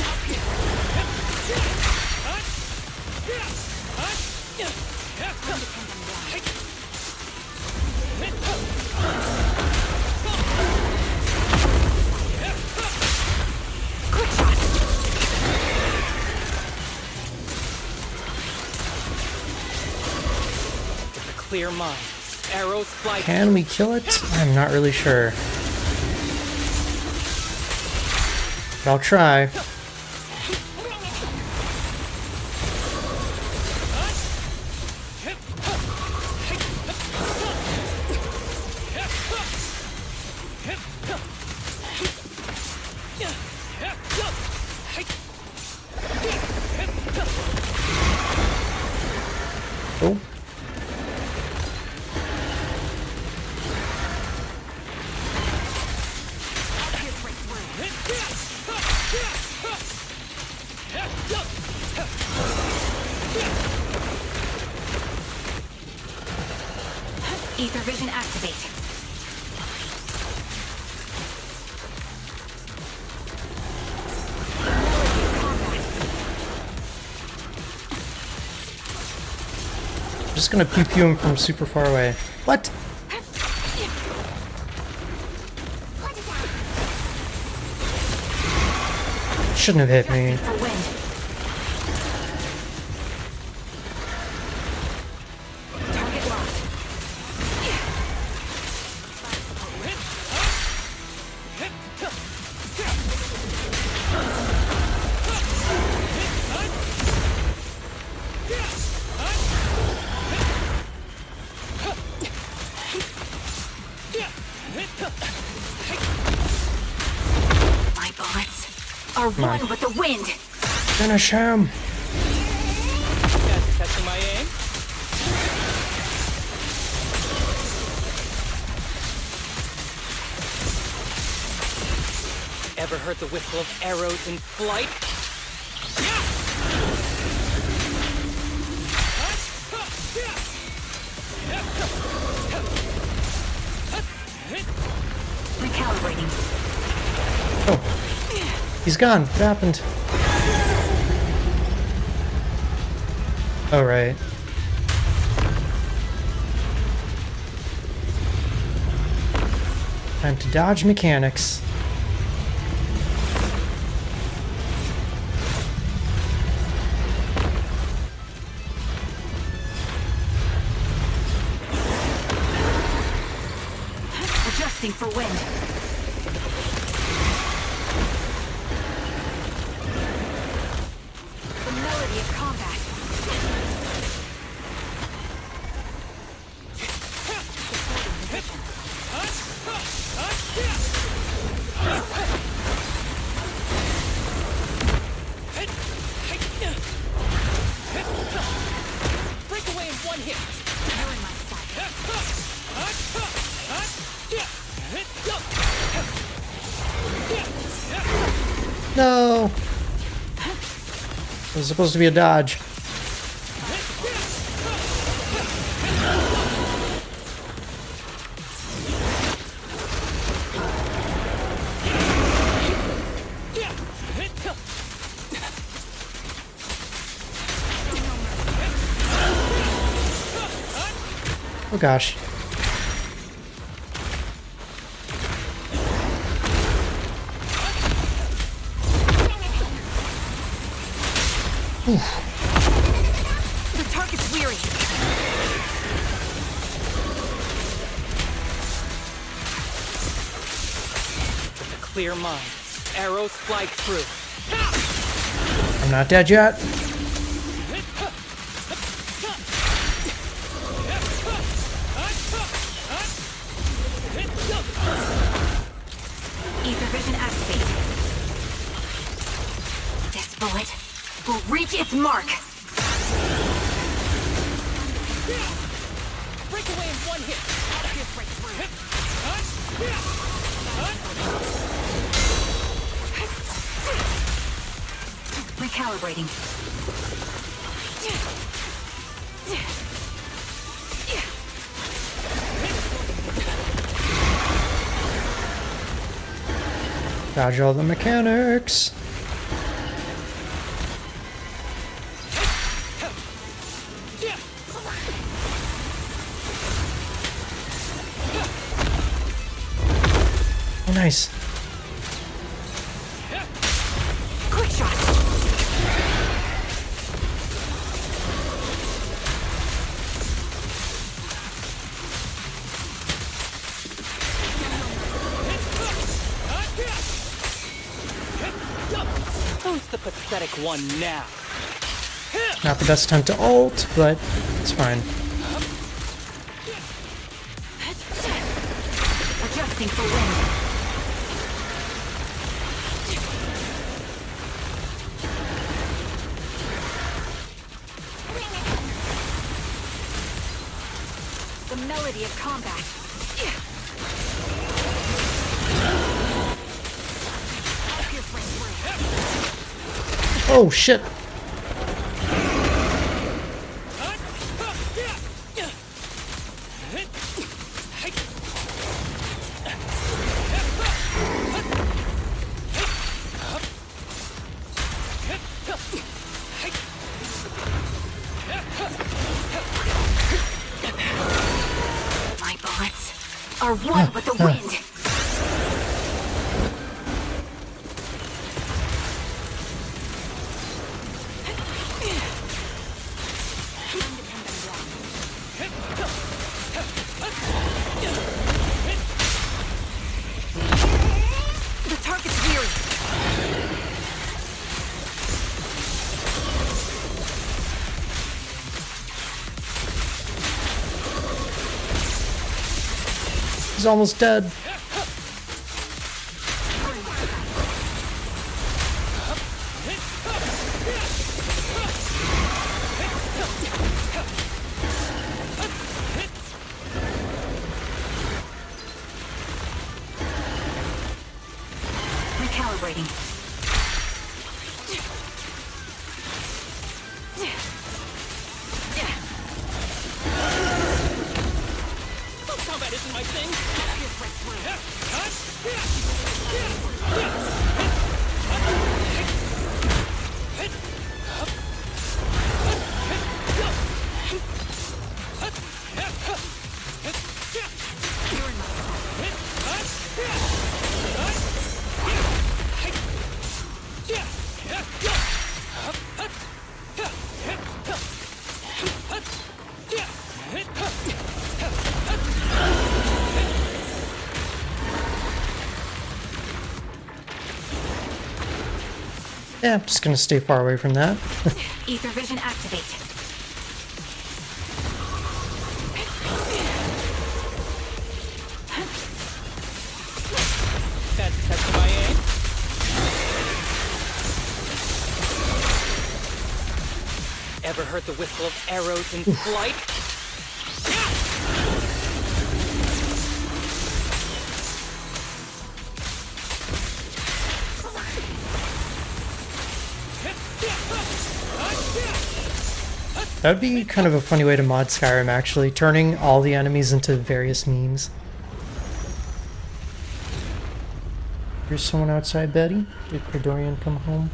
Quick shot. With a clear mind, arrows fly. Can we kill it? I'm not really sure. But I'll try. Oh. Ether vision activate. I'm just gonna pew pew him from super far away. What? Shouldn't have hit me. For wind. Target locked. My bullets are on. one with the wind. Finish him. Guys catching my aim? Ever heard the whistle of arrows in flight? Recalibrating. Oh. He's gone. What happened? Oh, right. Time to dodge mechanics. Adjusting for wind. The melody of combat. Breakaway in one hit. You're in my sight. No! It was supposed to be a dodge. Oh gosh. The target's weary. With a clear mind, arrows fly through. I'm not dead yet. Ether vision activate. This bullet will reach its mark. Breakaway in one hit. Recalibrating. Dodge all the mechanics. Oh, nice. Quick shot. Who's the pathetic one now? Not the best time to ult, but it's fine. Adjusting for wind. The melody of combat. Oh shit. My bullets are one with the wind. The target's weary. He's almost dead. Recalibrating. Combat isn't my thing. Yeah, I'm just gonna stay far away from that. Ether vision activate. That's testing my aim. Ever heard the whistle of arrows in flight? That would be kind of a funny way to mod Skyrim, actually, turning all the enemies into various memes. There's someone outside, Betty. Did Credorian come home?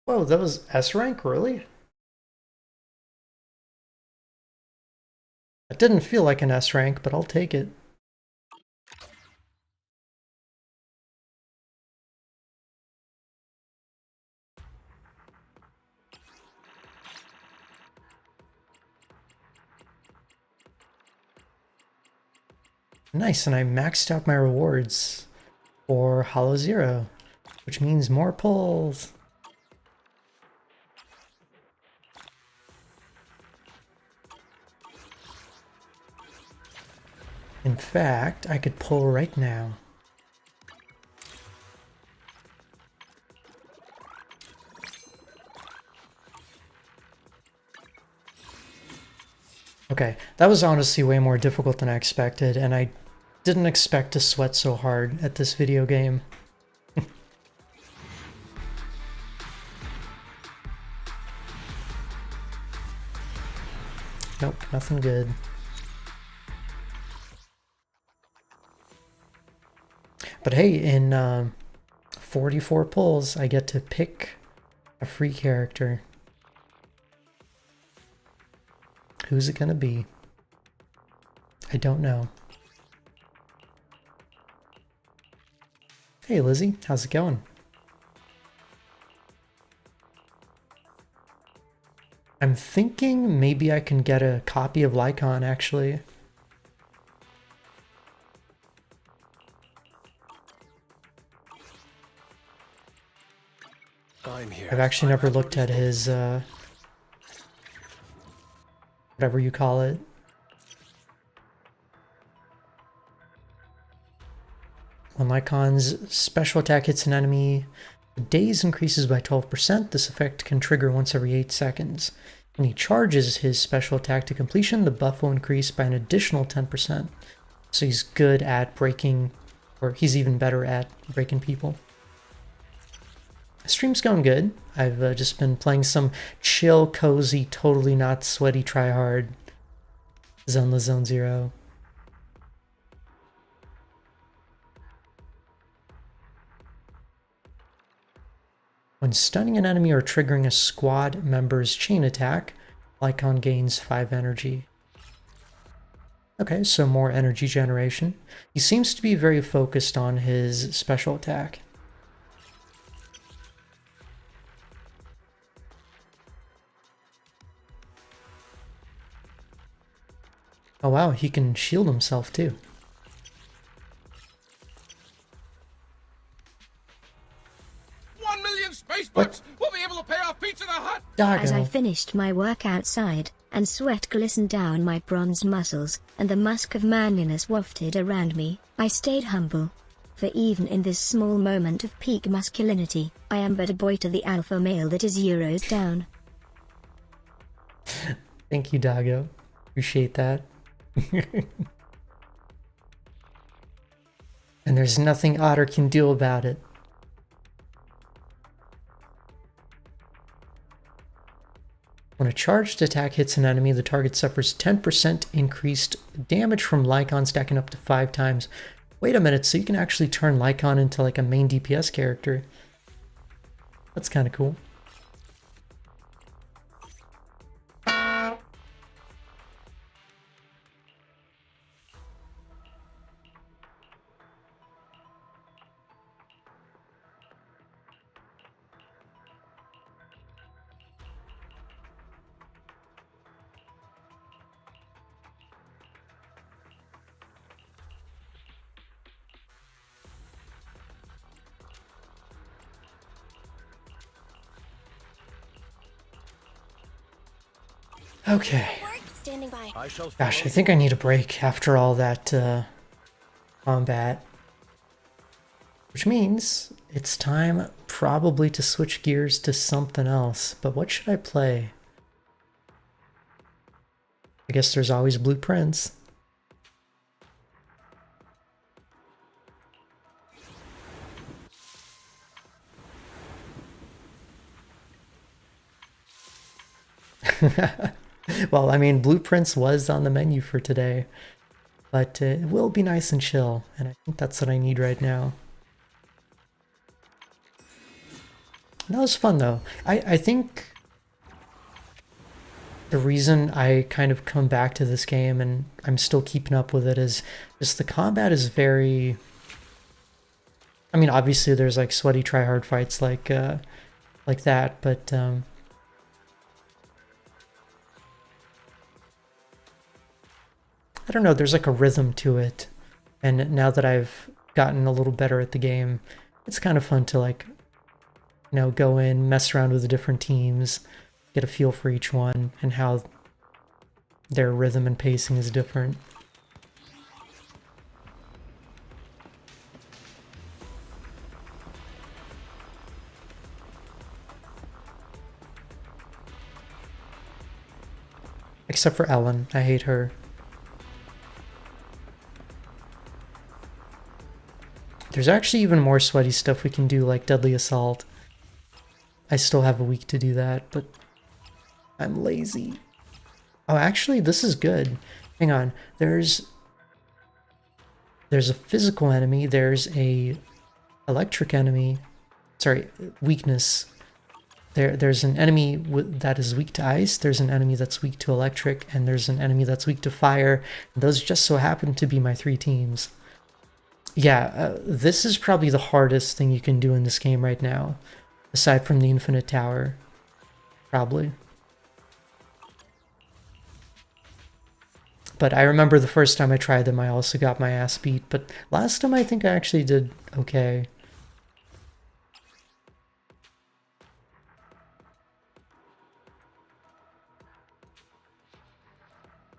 Whoa, that was S rank, really? It didn't feel like an S rank, but I'll take it. Nice, and I maxed out my rewards for Hollow Zero, which means more pulls. In fact, I could pull right now. Okay, that was honestly way more difficult than I expected, and I didn't expect to sweat so hard at this video game. Nope, nothing good. But hey, in 44 pulls, I get to pick a free character. Who's it gonna be? I don't know. Hey Lizzie, how's it going? I'm thinking maybe I can get a copy of Lycon, actually. I'm here. I've actually never looked at his, whatever you call it. When Lycon's special attack hits an enemy, the daze increases by 12%. This effect can trigger once every 8 seconds. When he charges his special attack to completion, the buff will increase by an additional 10%. So he's good at breaking, or he's even better at breaking people. The stream's going good. I've just been playing some chill, cozy, totally not sweaty, try-hard Zenless Zone Zero. When stunning an enemy or triggering a squad member's chain attack, Lycon gains 5 energy. Okay, so more energy generation. He seems to be very focused on his special attack. Oh wow, he can shield himself too. What? We'll be able to pay off Pizza the Hut. As I Doggo. finished my work outside, and sweat glistened down my bronzed muscles, and the musk of manliness wafted around me, I stayed humble. For even in this small moment of peak masculinity, I am but a boy to the alpha male that is euros down. Thank you, Doggo. Appreciate that. And there's nothing Otter can do about it. When a charged attack hits an enemy, the target suffers 10% increased damage from Lycon, stacking up to 5 times. Wait a minute, so you can actually turn Lycon into like a main DPS character. That's kind of cool. Okay. Standing by. Gosh, I think I need a break after all that combat. Which means it's time probably to switch gears to something else. But what should I play? I guess there's always blueprints. Well, I mean, Blueprints was on the menu for today, but it will be nice and chill, and I think that's what I need right now. That was fun, though. I think the reason I kind of come back to this game and I'm still keeping up with it is just the combat is very... I mean, obviously there's like sweaty try-hard fights like that, but... I don't know, there's like a rhythm to it, and now that I've gotten a little better at the game, it's kind of fun to like, you know, go in, mess around with the different teams, get a feel for each one, and how their rhythm and pacing is different. Except for Ellen, I hate her. There's actually even more sweaty stuff we can do, like Deadly Assault. I still have a week to do that, but I'm lazy. Oh, actually, this is good. Hang on. There's a physical enemy. There's a electric enemy. Sorry, weakness. There's an enemy that is weak to ice. There's an enemy that's weak to electric, and there's an enemy that's weak to fire. And those just so happen to be my 3 teams. Yeah, this is probably the hardest thing you can do in this game right now, aside from the Infinite Tower, probably. But I remember the first time I tried them, I also got my ass beat. But last time I think I actually did okay.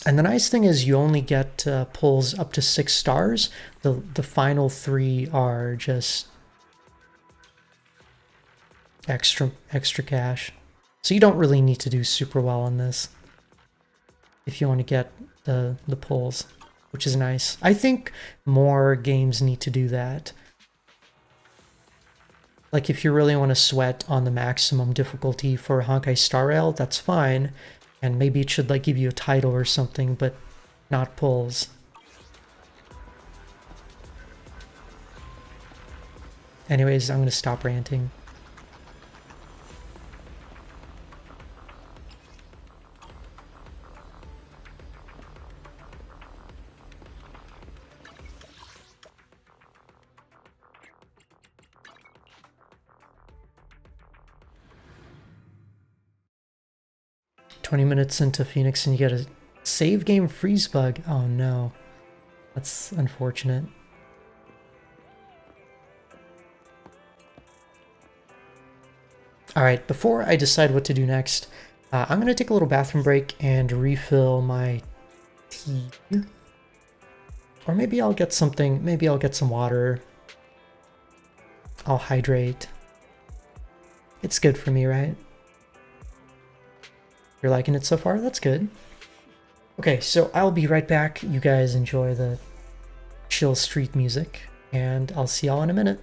And the nice thing is you only get pulls up to 6 stars. The final 3 are just extra cash. So you don't really need to do super well on this if you want to get the pulls, which is nice. I think more games need to do that. Like if you really want to sweat on the maximum difficulty for Honkai Star Rail, that's fine. And maybe it should like give you a title or something, but not pulls. Anyways, I'm going to stop ranting. $20 into Phoenix and you get a save game freeze bug. Oh no. That's unfortunate. Alright, before I decide what to do next, I'm going to take a little bathroom break and refill my tea. Or maybe I'll get something, maybe I'll get some water. I'll hydrate. It's good for me, right? You're liking it so far? That's good. Okay, so I'll be right back. You guys enjoy the chill street music, and I'll see y'all in a minute.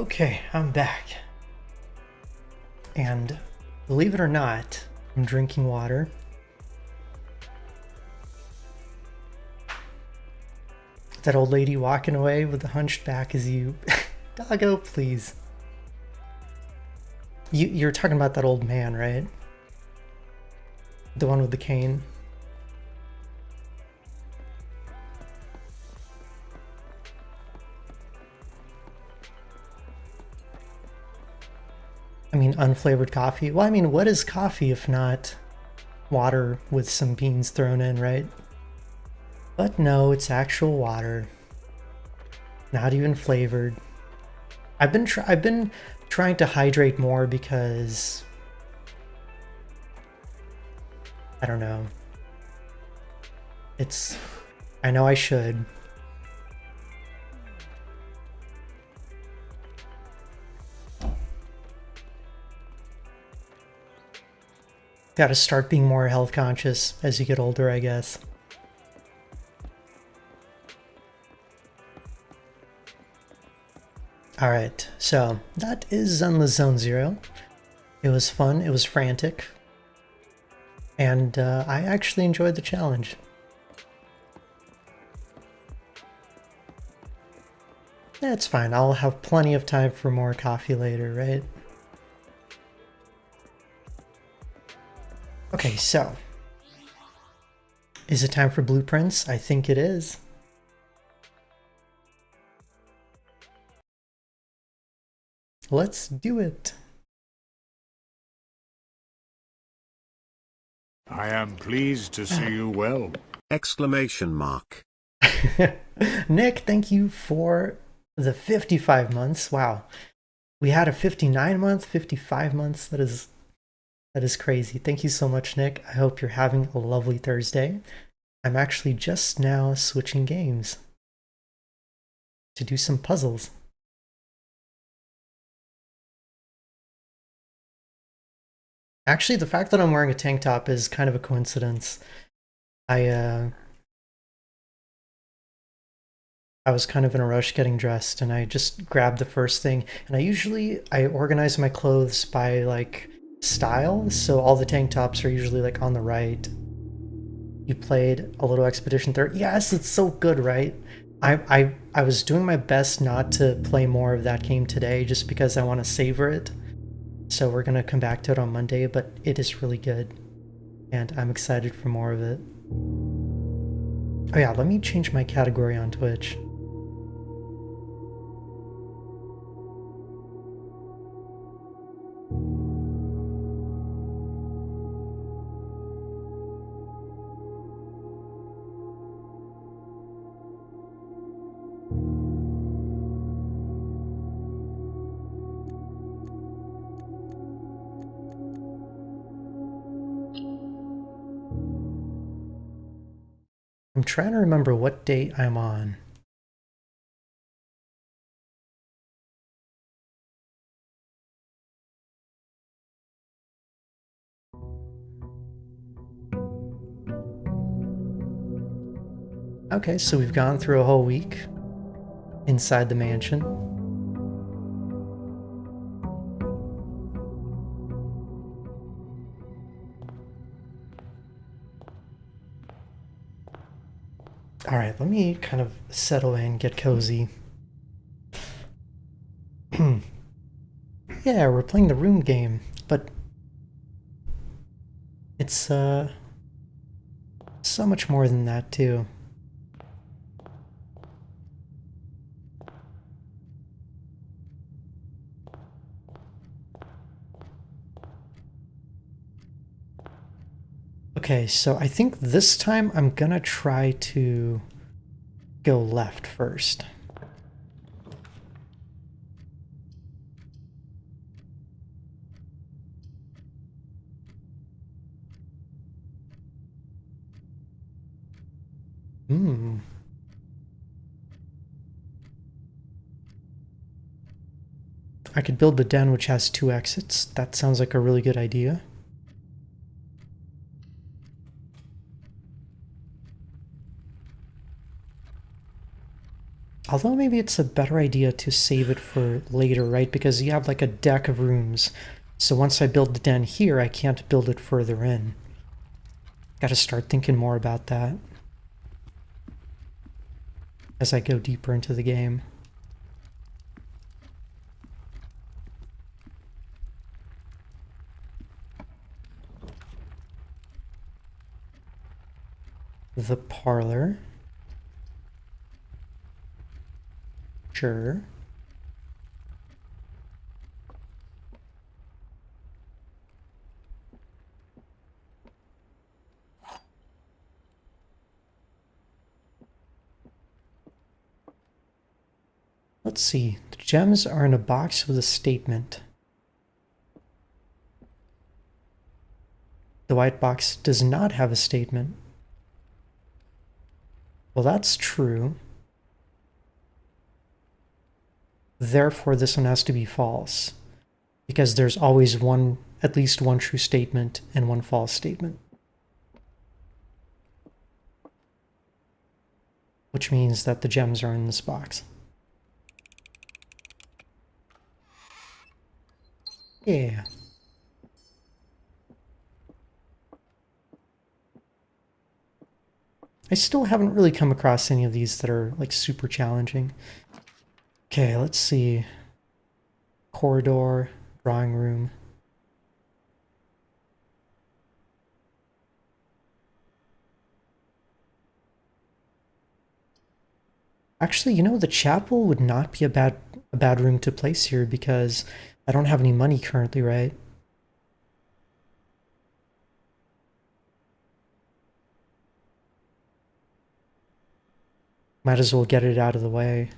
Okay, I'm back. And believe it or not, I'm drinking water. That old lady walking away with the hunched back is you. Doggo, please. You're talking about that old man, right? The one with the cane. I mean, unflavored coffee. Well, I mean, what is coffee if not water with some beans thrown in, right? But no, it's actual water. Not even flavored. I've been trying to hydrate more because I don't know. I know I should. Gotta start being more health conscious as you get older, I guess. Alright, so that is Zenless Zone Zero. It was fun, it was frantic, and I actually enjoyed the challenge. That's fine, I'll have plenty of time for more coffee later, right? Okay, so is it time for blueprints? I think it is. Let's do it. I am pleased to see you well. Exclamation mark. Nick, thank you for the 55 months. Wow. We had a 59 month, 55 months. That is crazy. Thank you so much, Nick. I hope you're having a lovely Thursday. I'm actually just now switching games to do some puzzles. Actually, the fact that I'm wearing a tank top is kind of a coincidence. I was kind of in a rush getting dressed and I just grabbed the first thing. And I organize my clothes by like style, so all the tank tops are usually like on the right. You played a little Expedition 30. Yes, it's so good, right? I was doing my best not to play more of that game today just because I want to savor it. So we're gonna come back to it on Monday, but it is really good. And I'm excited for more of it. Oh yeah, let me change my category on Twitch. I'm trying to remember what date I'm on. Okay, so we've gone through a whole week inside the mansion. All right, let me kind of settle in, get cozy. Yeah, we're playing the room game, but it's so much more than that too. Okay, so I think this time I'm gonna try to go left first. I could build the den which has 2 exits. That sounds like a really good idea. Although maybe it's a better idea to save it for later, right? Because you have like a deck of rooms. So once I build the den here, I can't build it further in. Gotta start thinking more about that as I go deeper into the game. The parlor. Sure. Let's see. The gems are in a box with a statement. The white box does not have a statement. Well, that's true. Therefore, this one has to be false, because there's always at least one true statement and one false statement. Which means that the gems are in this box. Yeah. I still haven't really come across any of these that are like super challenging. Okay, let's see. Corridor, drawing room. Actually, you know, the chapel would not be a bad room to place here because I don't have any money currently, right? Might as well get it out of the way.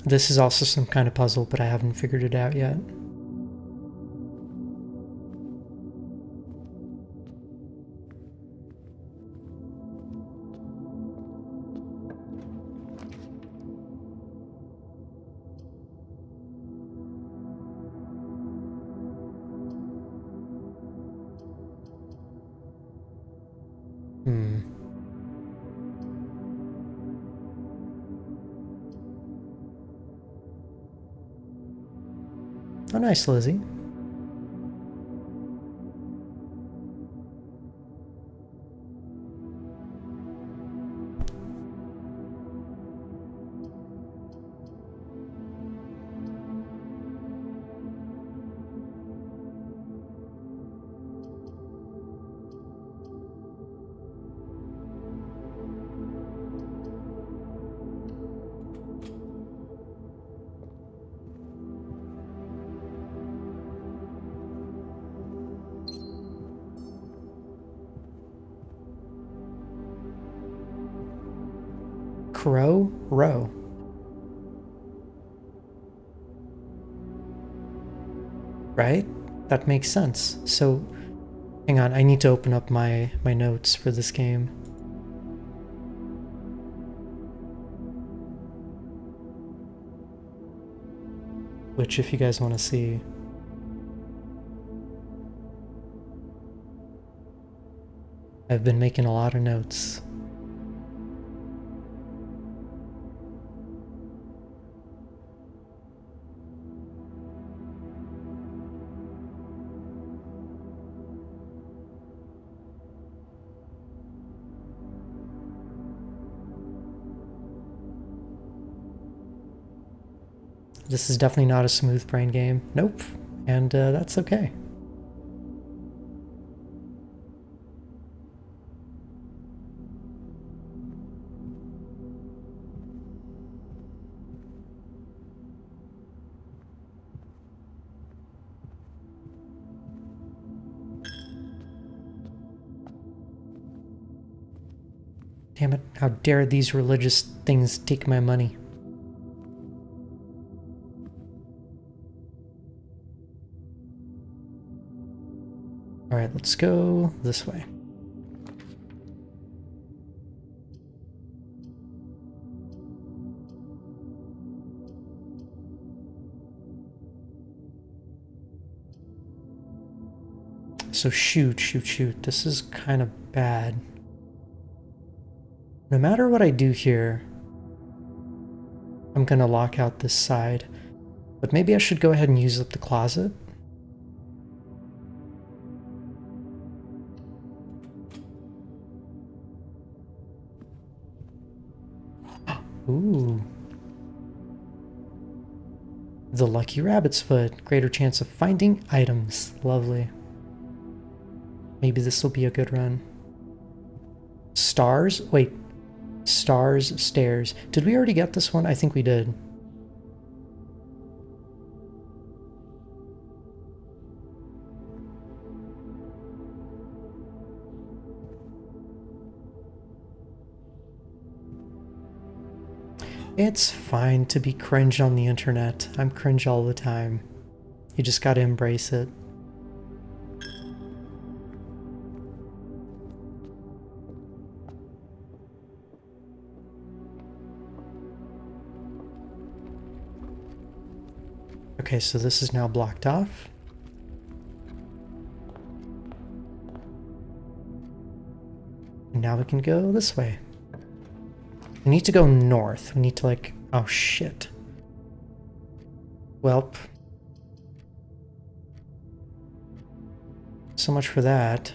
This is also some kind of puzzle, but I haven't figured it out yet. Oh, nice, Lizzie. Crow Row. Right? That makes sense. So, hang on, I need to open up my notes for this game. Which, if you guys want to see, I've been making a lot of notes. This is definitely not a smooth brain game. Nope. And that's okay. Damn it, how dare these religious things take my money. Alright, let's go this way. So shoot. This is kind of bad. No matter what I do here, I'm gonna lock out this side. But maybe I should go ahead and use up the closet. Ooh. The lucky rabbit's foot. Greater chance of finding items. Lovely. Maybe this will be a good run. Stars? Wait. Stars, stairs. Did we already get this one? I think we did. It's fine to be cringe on the internet. I'm cringe all the time. You just gotta embrace it. Okay, so this is now blocked off. And now we can go this way. We need to go north. We need to like... Oh, shit. Welp. So much for that.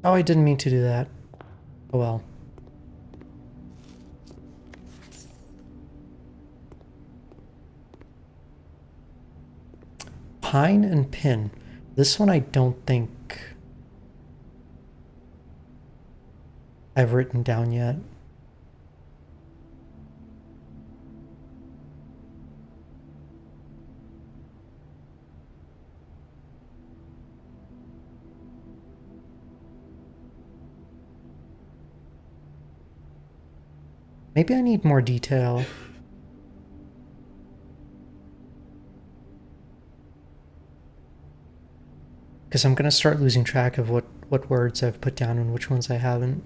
Oh, I didn't mean to do that. Oh well. Pine and pin. This one I don't think I've written down yet. Maybe I need more detail. Because I'm going to start losing track of what words I've put down and which ones I haven't.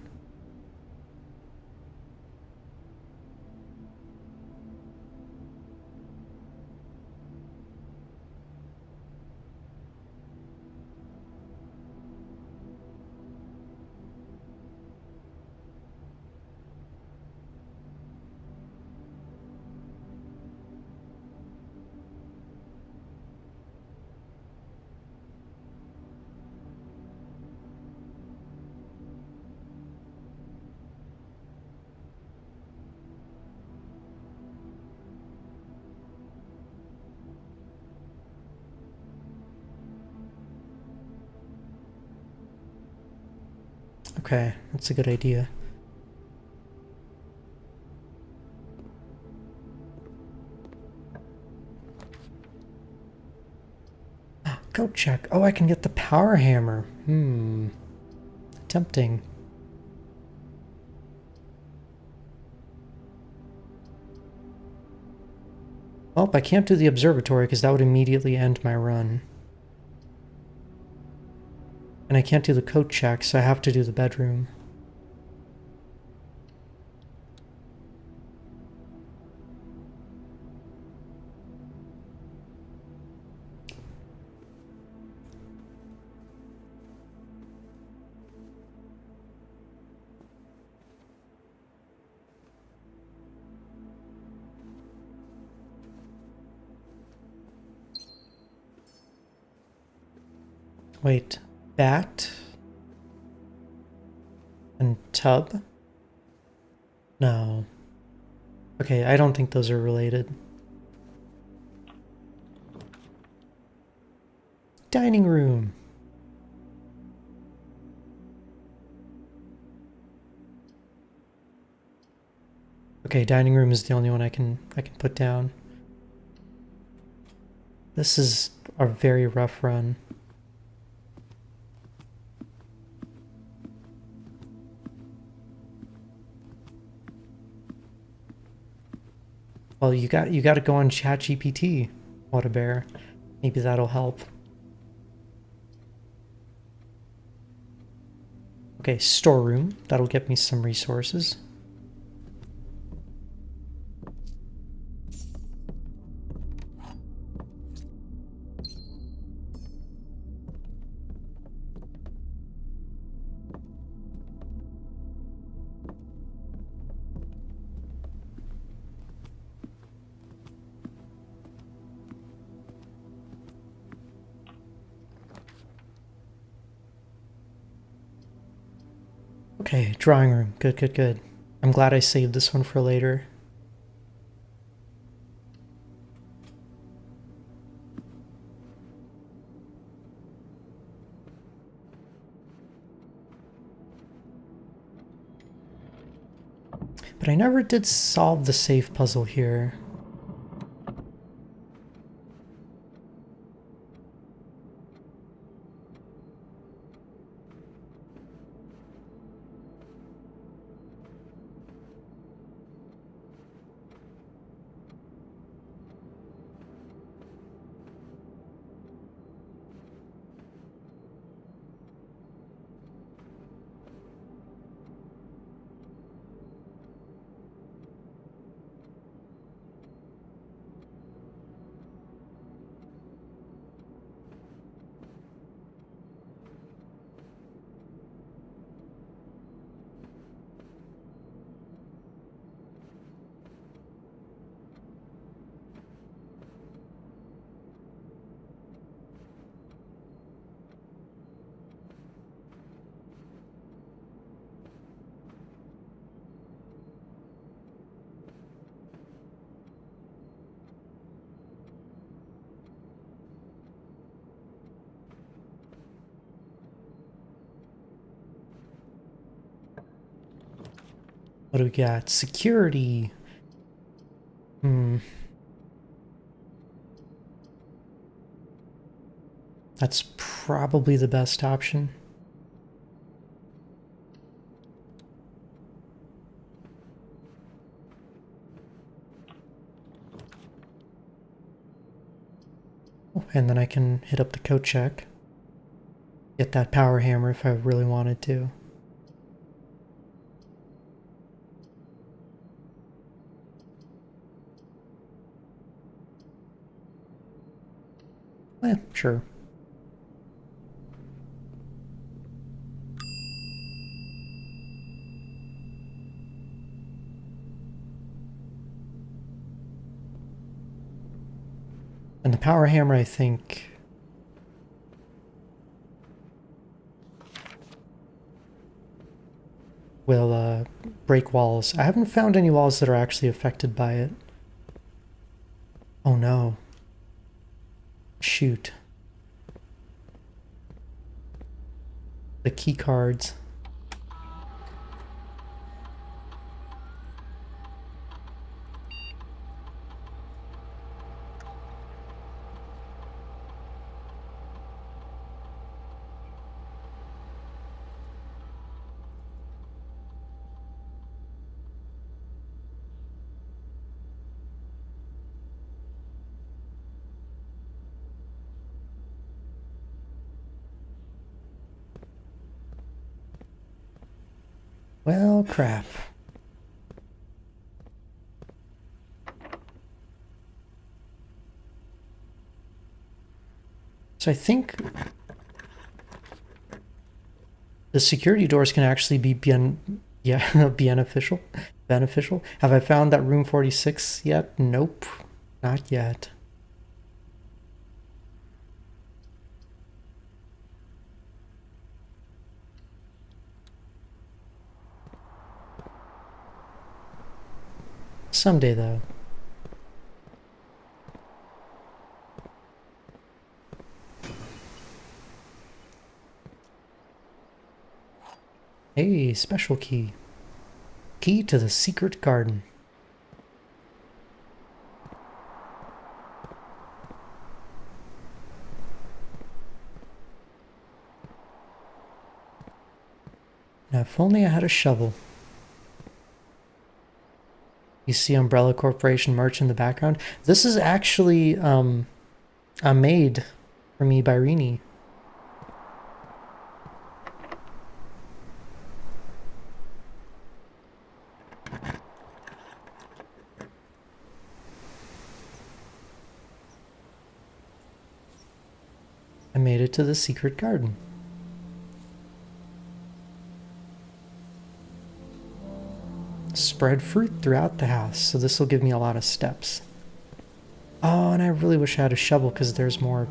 Okay, that's a good idea. Code check. Oh, I can get the power hammer. Tempting. Well, I can't do the observatory because that would immediately end my run. And I can't do the coat check, so I have to do the bedroom. Wait. Bat and tub? No. Okay, I don't think those are related. Dining room. Okay, dining room is the only one I can put down. This is a very rough run. Well, you got to go on ChatGPT, what a bear. Maybe that'll help. Okay, storeroom. That'll get me some resources. Okay, drawing room. Good, good, good. I'm glad I saved this one for later. But I never did solve the safe puzzle here. What do we got? Security. That's probably the best option. Oh, and then I can hit up the coat check. Get that power hammer if I really wanted to. Sure. And the power hammer, I think, will break walls. I haven't found any walls that are actually affected by it. Oh no. Shoot. The key cards. Well, crap. So I think the security doors can actually be beneficial. Have I found that room 46 yet? Nope, not yet. Someday, though. Hey, special key. Key to the secret garden. Now, if only I had a shovel. You see Umbrella Corporation merch in the background. This is actually made for me by Rini. I made it to the secret garden. Spread fruit throughout the house, so this will give me a lot of steps. Oh, and I really wish I had a shovel because there's more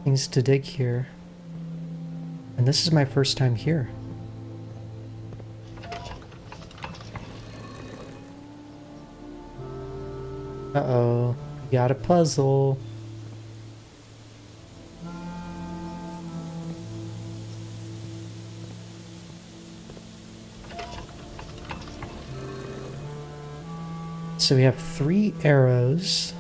things to dig here. And this is my first time here. Uh-oh, we got a puzzle. So we have 3 arrows.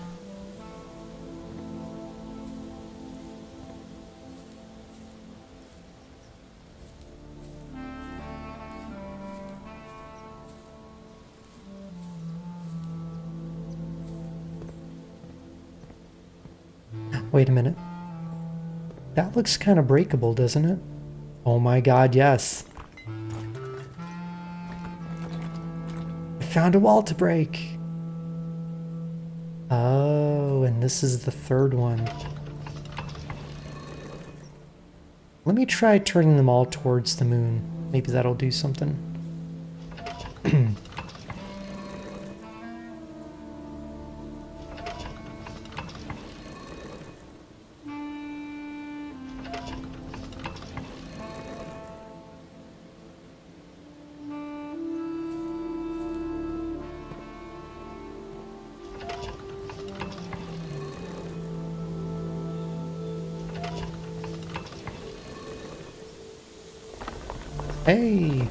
Wait a minute. That looks kind of breakable, doesn't it? Oh my god, yes. I found a wall to break. Oh, and this is the 3rd one. Let me try turning them all towards the moon. Maybe that'll do something. Hey!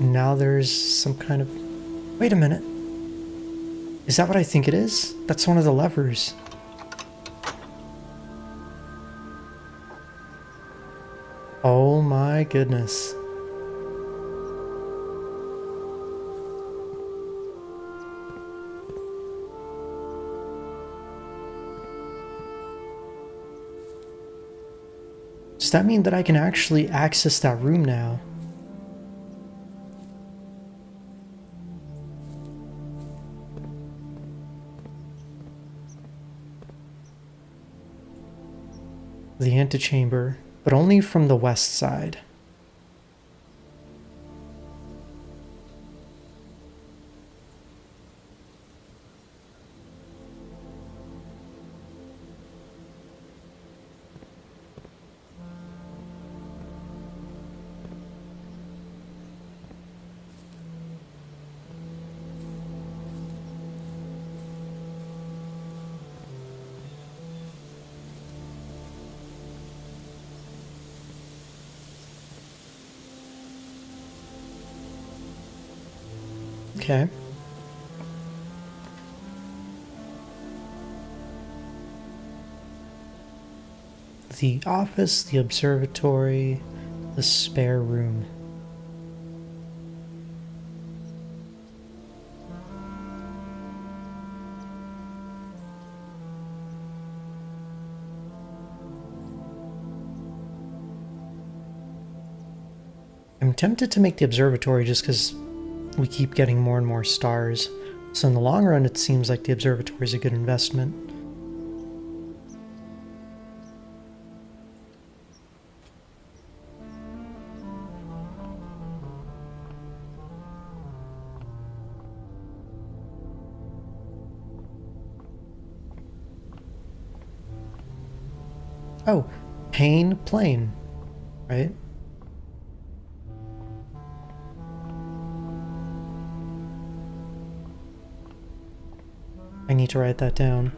Now there's some kind of... Wait a minute. Is that what I think it is? That's one of the levers. Oh my goodness. Does that mean that I can actually access that room now? The antechamber, but only from the west side. Okay. The office, the observatory, the spare room. I'm tempted to make the observatory just because we keep getting more and more stars. So in the long run, it seems like the observatory is a good investment. Oh, Pain Plain, right? I need to write that down.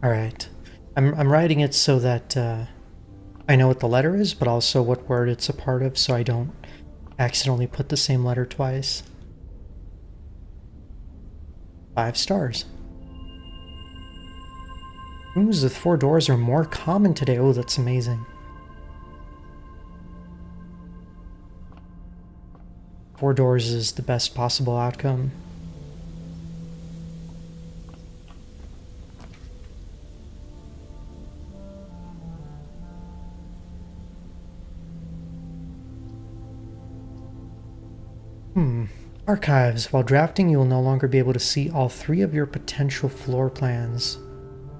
Alright. I'm writing it so that I know what the letter is, but also what word it's a part of, so I don't accidentally put the same letter twice. 5 stars. Rooms with 4 doors are more common today. Oh, that's amazing. 4 doors is the best possible outcome. Archives. While drafting, you will no longer be able to see all 3 of your potential floor plans.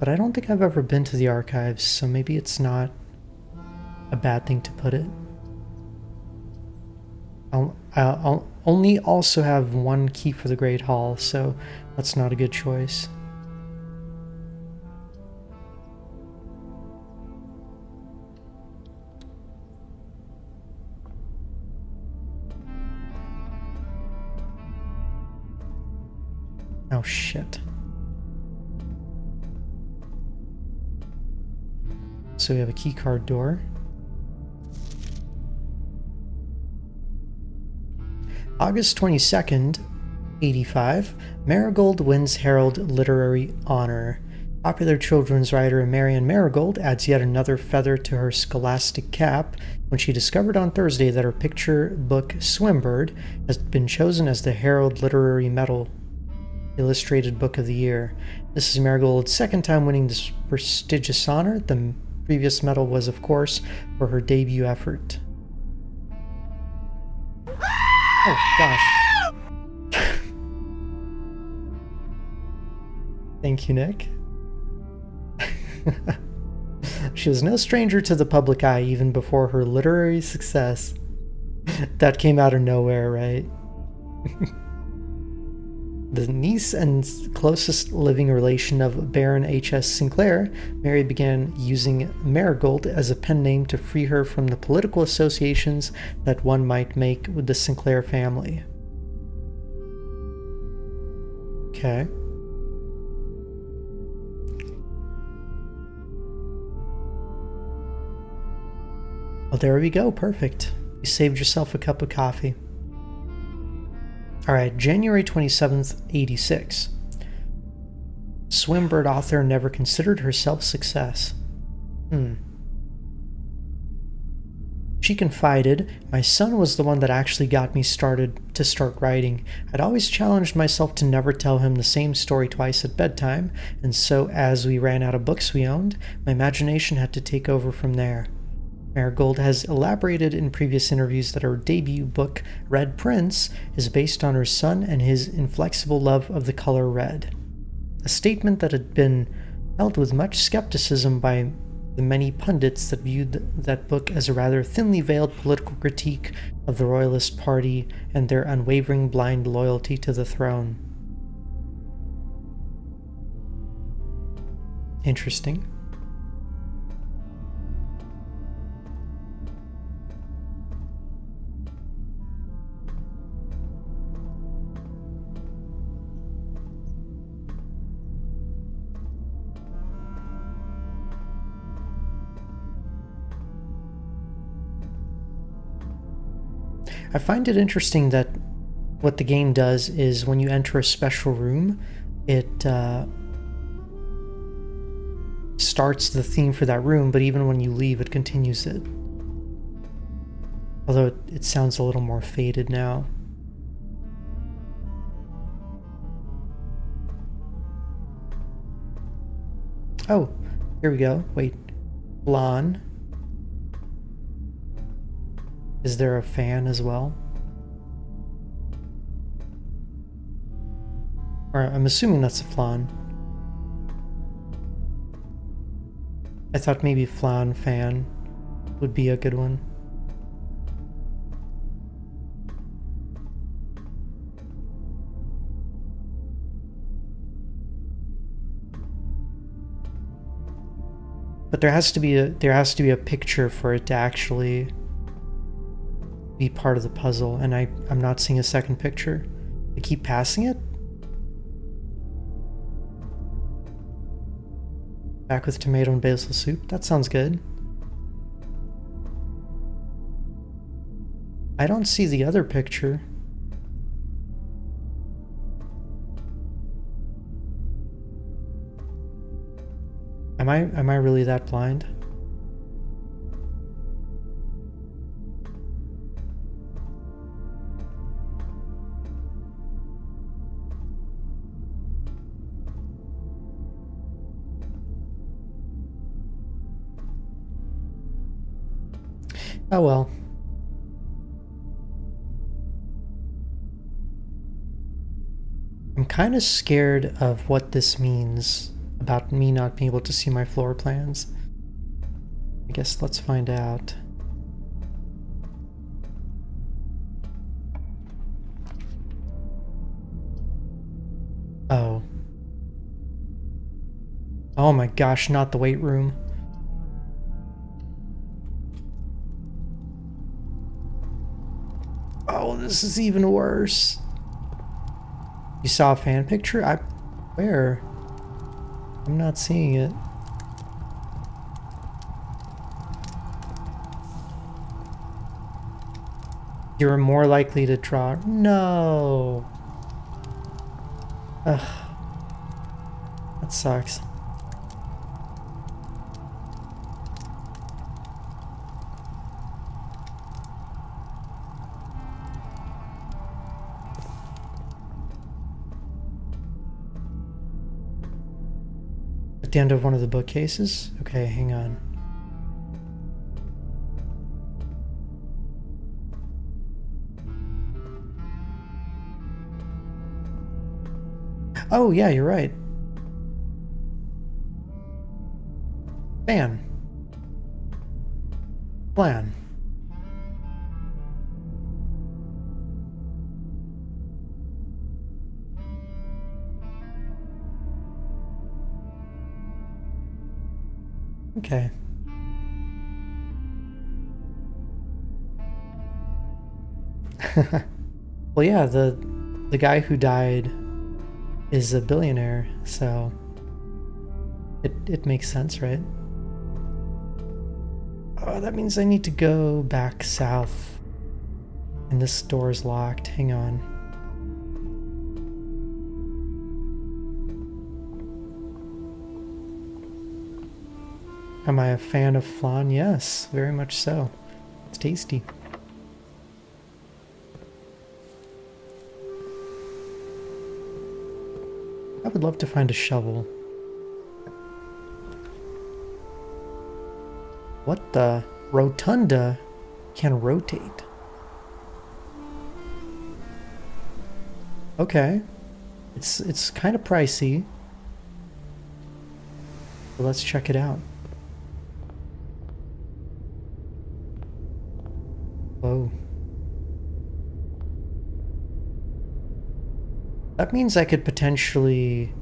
But I don't think I've ever been to the archives, so maybe it's not a bad thing to put it. I'll only also have 1 key for the Great Hall, so that's not a good choice. Oh shit. So we have a keycard door. August 22nd, 85, Marigold wins Herald Literary Honor. Popular children's writer Marian Marigold adds yet another feather to her scholastic cap when she discovered on Thursday that her picture book Swimbird has been chosen as the Herald Literary Medal Illustrated Book of the Year. This is Marigold's 2nd time winning this prestigious honor. The previous medal was, of course, for her debut effort. Oh, gosh. Thank you, Nick. She was no stranger to the public eye even before her literary success. That came out of nowhere, right? The niece and closest living relation of Baron H.S. Sinclair, Mary began using Marigold as a pen name to free her from the political associations that one might make with the Sinclair family. Okay. Well, there we go. Perfect. You saved yourself a cup of coffee. Alright, January 27th, 86. Swimbird author never considered herself success. She confided, "My son was the one that actually got me started to start writing. I'd always challenged myself to never tell him the same story twice at bedtime, and so as we ran out of books we owned, my imagination had to take over from there." Marigold has elaborated in previous interviews that her debut book, Red Prince, is based on her son and his inflexible love of the color red. A statement that had been held with much skepticism by the many pundits that viewed that book as a rather thinly veiled political critique of the Royalist Party and their unwavering blind loyalty to the throne. Interesting. I find it interesting that what the game does is when you enter a special room, it starts the theme for that room, but even when you leave, it continues it. Although it sounds a little more faded now. Oh, here we go. Wait. Blonde. Is there a fan as well? Or I'm assuming that's a flan. I thought maybe flan fan would be a good one. But there has to be a picture for it to actually be part of the puzzle, and I'm not seeing a second picture. I keep passing it? Back with tomato and basil soup. That sounds good. I don't see the other picture. Am I really that blind? Oh well. I'm kind of scared of what this means about me not being able to see my floor plans. I guess let's find out. Oh. Oh my gosh, not the weight room. Oh, this is even worse. You saw a fan picture? Where? I'm not seeing it. You're more likely to draw. No. Ugh. That sucks. At the end of one of the bookcases? Okay, hang on. Oh, yeah, you're right. Fan. Plan. Okay. Well, yeah, the guy who died is a billionaire, so it makes sense, right? Oh, that means I need to go back south. And this door is locked. Hang on. Am I a fan of flan? Yes, very much so. It's tasty. I would love to find a shovel. What the? Rotunda can rotate. Okay. It's kind of pricey. But let's check it out. Whoa. That means I could potentially...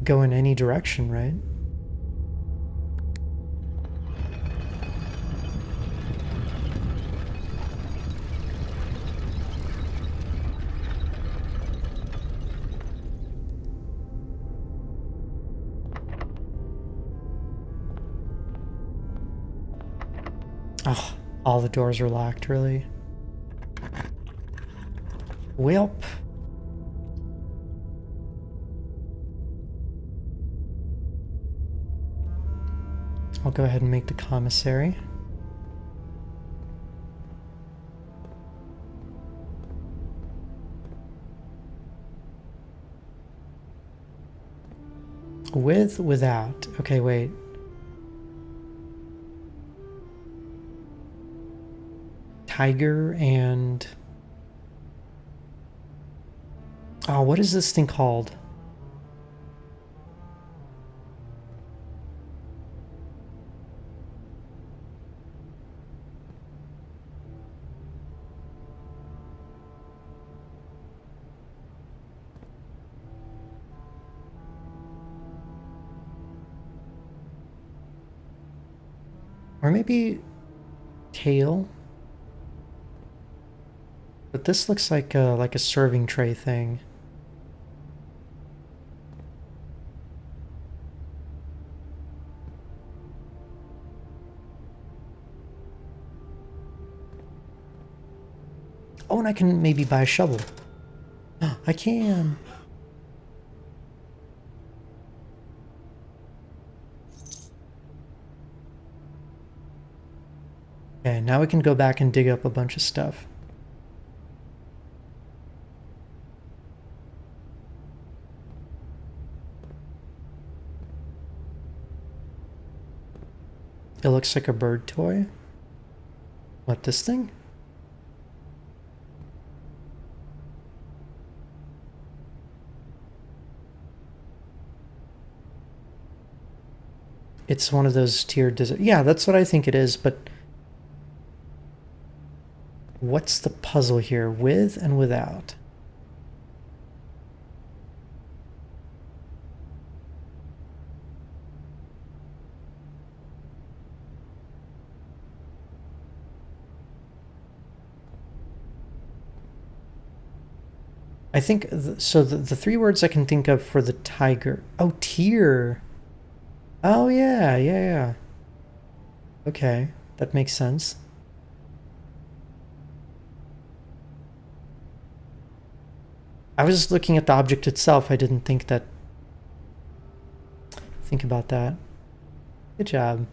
go in any direction, right? Oh, all the doors are locked, really? Welp. I'll go ahead and make the commissary. With, without. Okay, wait. Tiger and... oh, what is this thing called? Or maybe tail. But this looks like a serving tray thing. Oh, and I can maybe buy a shovel. I can. Okay, now we can go back and dig up a bunch of stuff. It looks like a bird toy. What, this thing? It's one of those tiered design. Yeah, that's what I think it is, but what's the puzzle here? With and without? I think, so the three words I can think of for the tiger. Oh, tier. Oh, yeah, yeah, yeah. Okay, that makes sense. I was just looking at the object itself. I didn't think about that. Good job.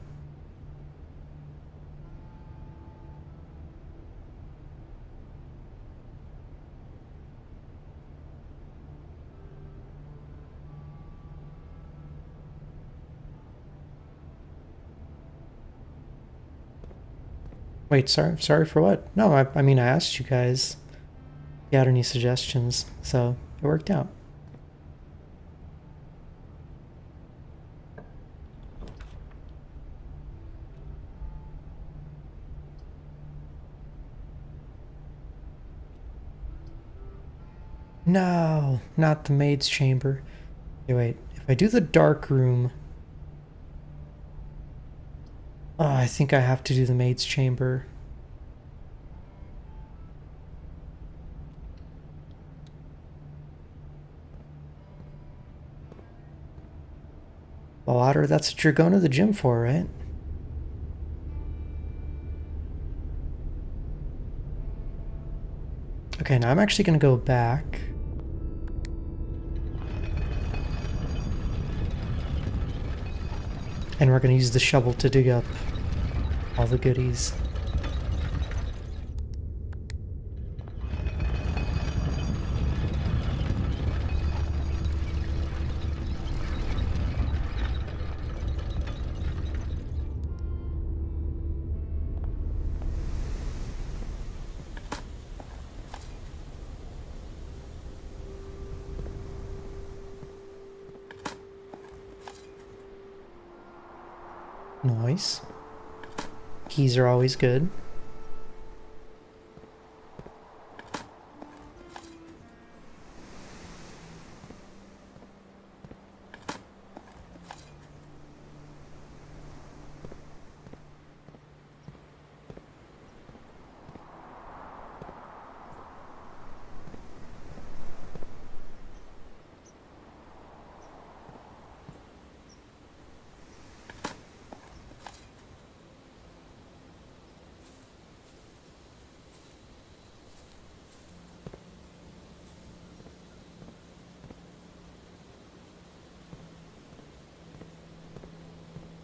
Wait, sorry for what? No, I mean, I asked you guys if you had any suggestions, so it worked out. No, not the maid's chamber. Okay, wait, if I do the dark room... Oh, I think I have to do the maid's chamber. Well, Otter, that's what you're going to the gym for, right? Okay, now I'm actually going to go back. And we're going to use the shovel to dig up all the goodies. Nice. Keys are always good.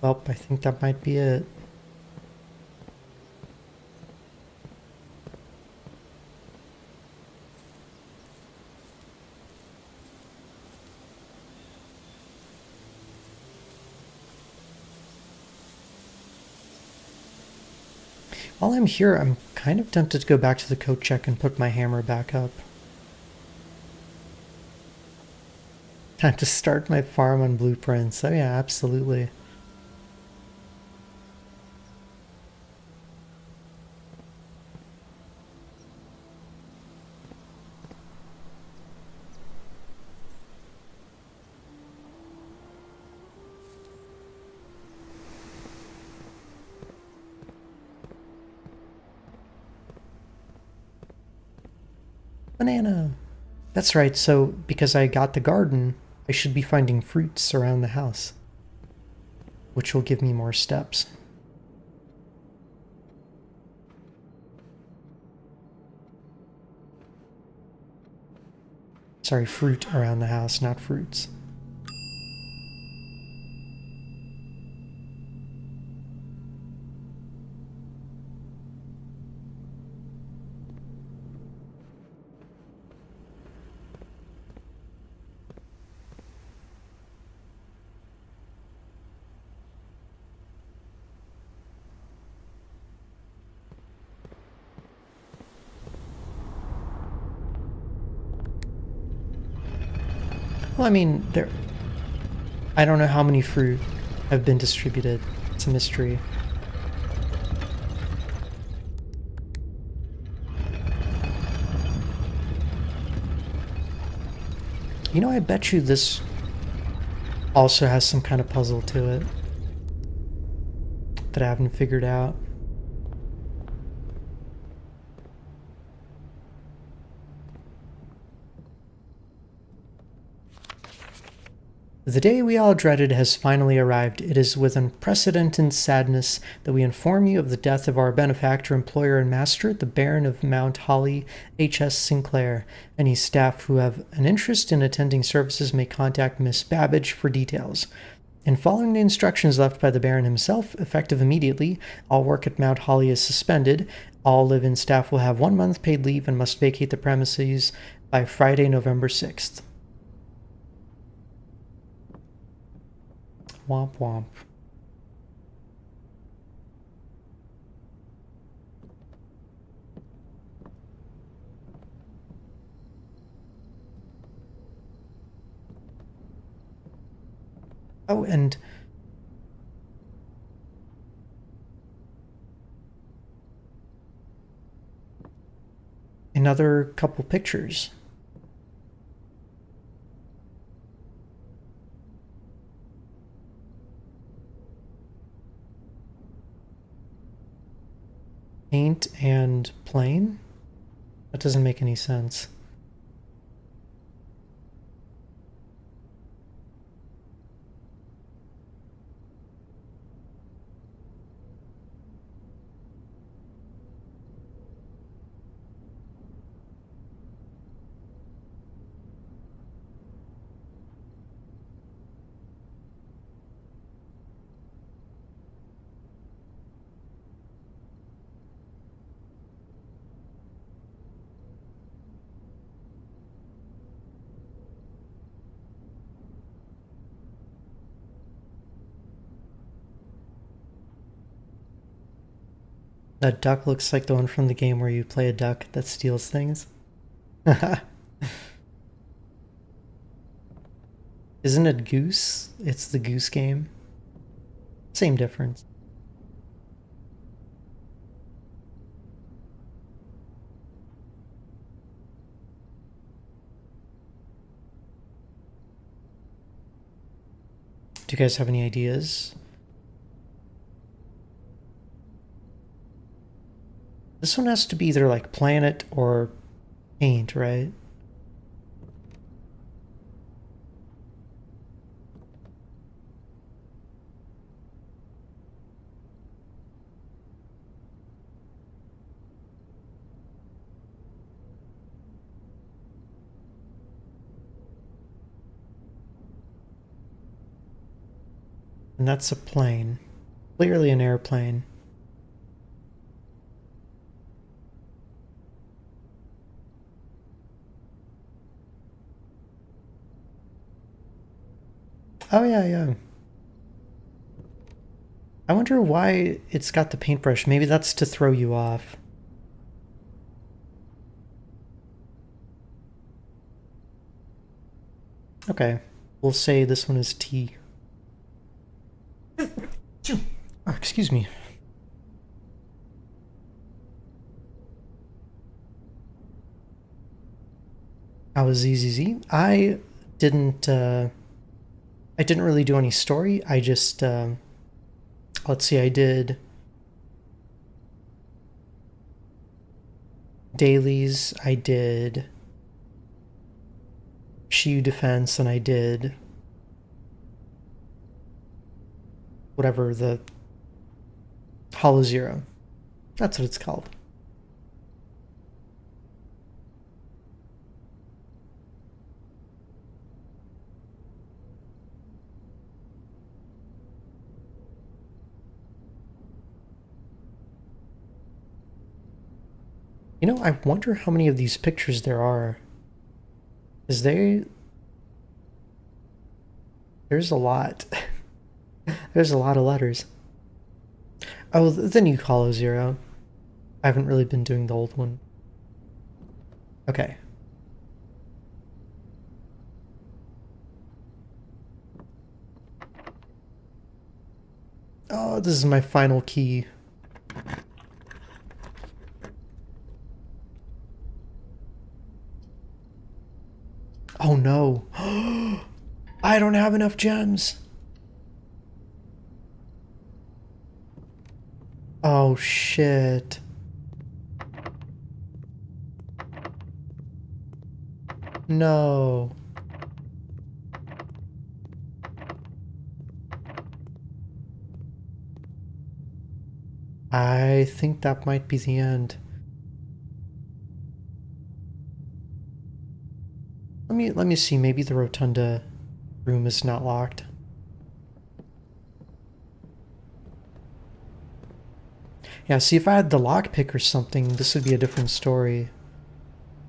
Well, I think that might be it. While I'm here, I'm kind of tempted to go back to the coat check and put my hammer back up. Time to start my farm on blueprints. Oh yeah, absolutely. Banana! That's right, so because I got the garden, I should be finding fruits around the house, which will give me more steps. Sorry, fruit around the house, not fruits. Well, I mean, I don't know how many fruit have been distributed. It's a mystery. You know, I bet you this also has some kind of puzzle to it that I haven't figured out. The day we all dreaded has finally arrived. It is with unprecedented sadness that we inform you of the death of our benefactor, employer, and master, the Baron of Mount Holly, H.S. Sinclair. Any staff who have an interest in attending services may contact Miss Babbage for details. In following the instructions left by the Baron himself, effective immediately, all work at Mount Holly is suspended. All live-in staff will have 1 month paid leave and must vacate the premises by Friday, November 6th. Womp womp. Oh, and another couple pictures. Paint and plane? That doesn't make any sense. That duck looks like the one from the game where you play a duck that steals things. Isn't it Goose? It's the Goose game. Same difference. Do you guys have any ideas? This one has to be either like planet or paint, right? And that's a plane. Clearly an airplane. Oh, yeah. I wonder why it's got the paintbrush. Maybe that's to throw you off. Okay, we'll say this one is T. Oh, excuse me. How was ZZZ? I didn't really do any story. I just, let's see, I did dailies, I did Shiyu Defense and I did whatever, the Hollow Zero. That's what it's called. You know, I wonder how many of these pictures there are. There's a lot. There's a lot of letters. Oh, the new Hollow Zero. I haven't really been doing the old one. Okay. Oh, this is my final key. Oh no. I don't have enough gems. Oh shit. No. I think that might be the end. Let me see, maybe the rotunda room is not locked. Yeah, see, if I had the lockpick or something, this would be a different story.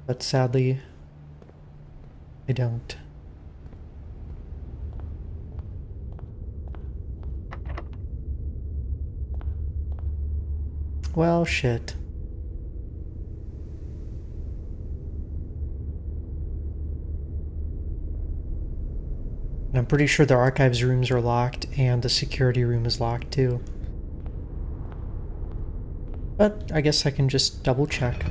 But sadly, I don't. Well, shit. And I'm pretty sure the archives rooms are locked and the security room is locked too. But I guess I can just double check.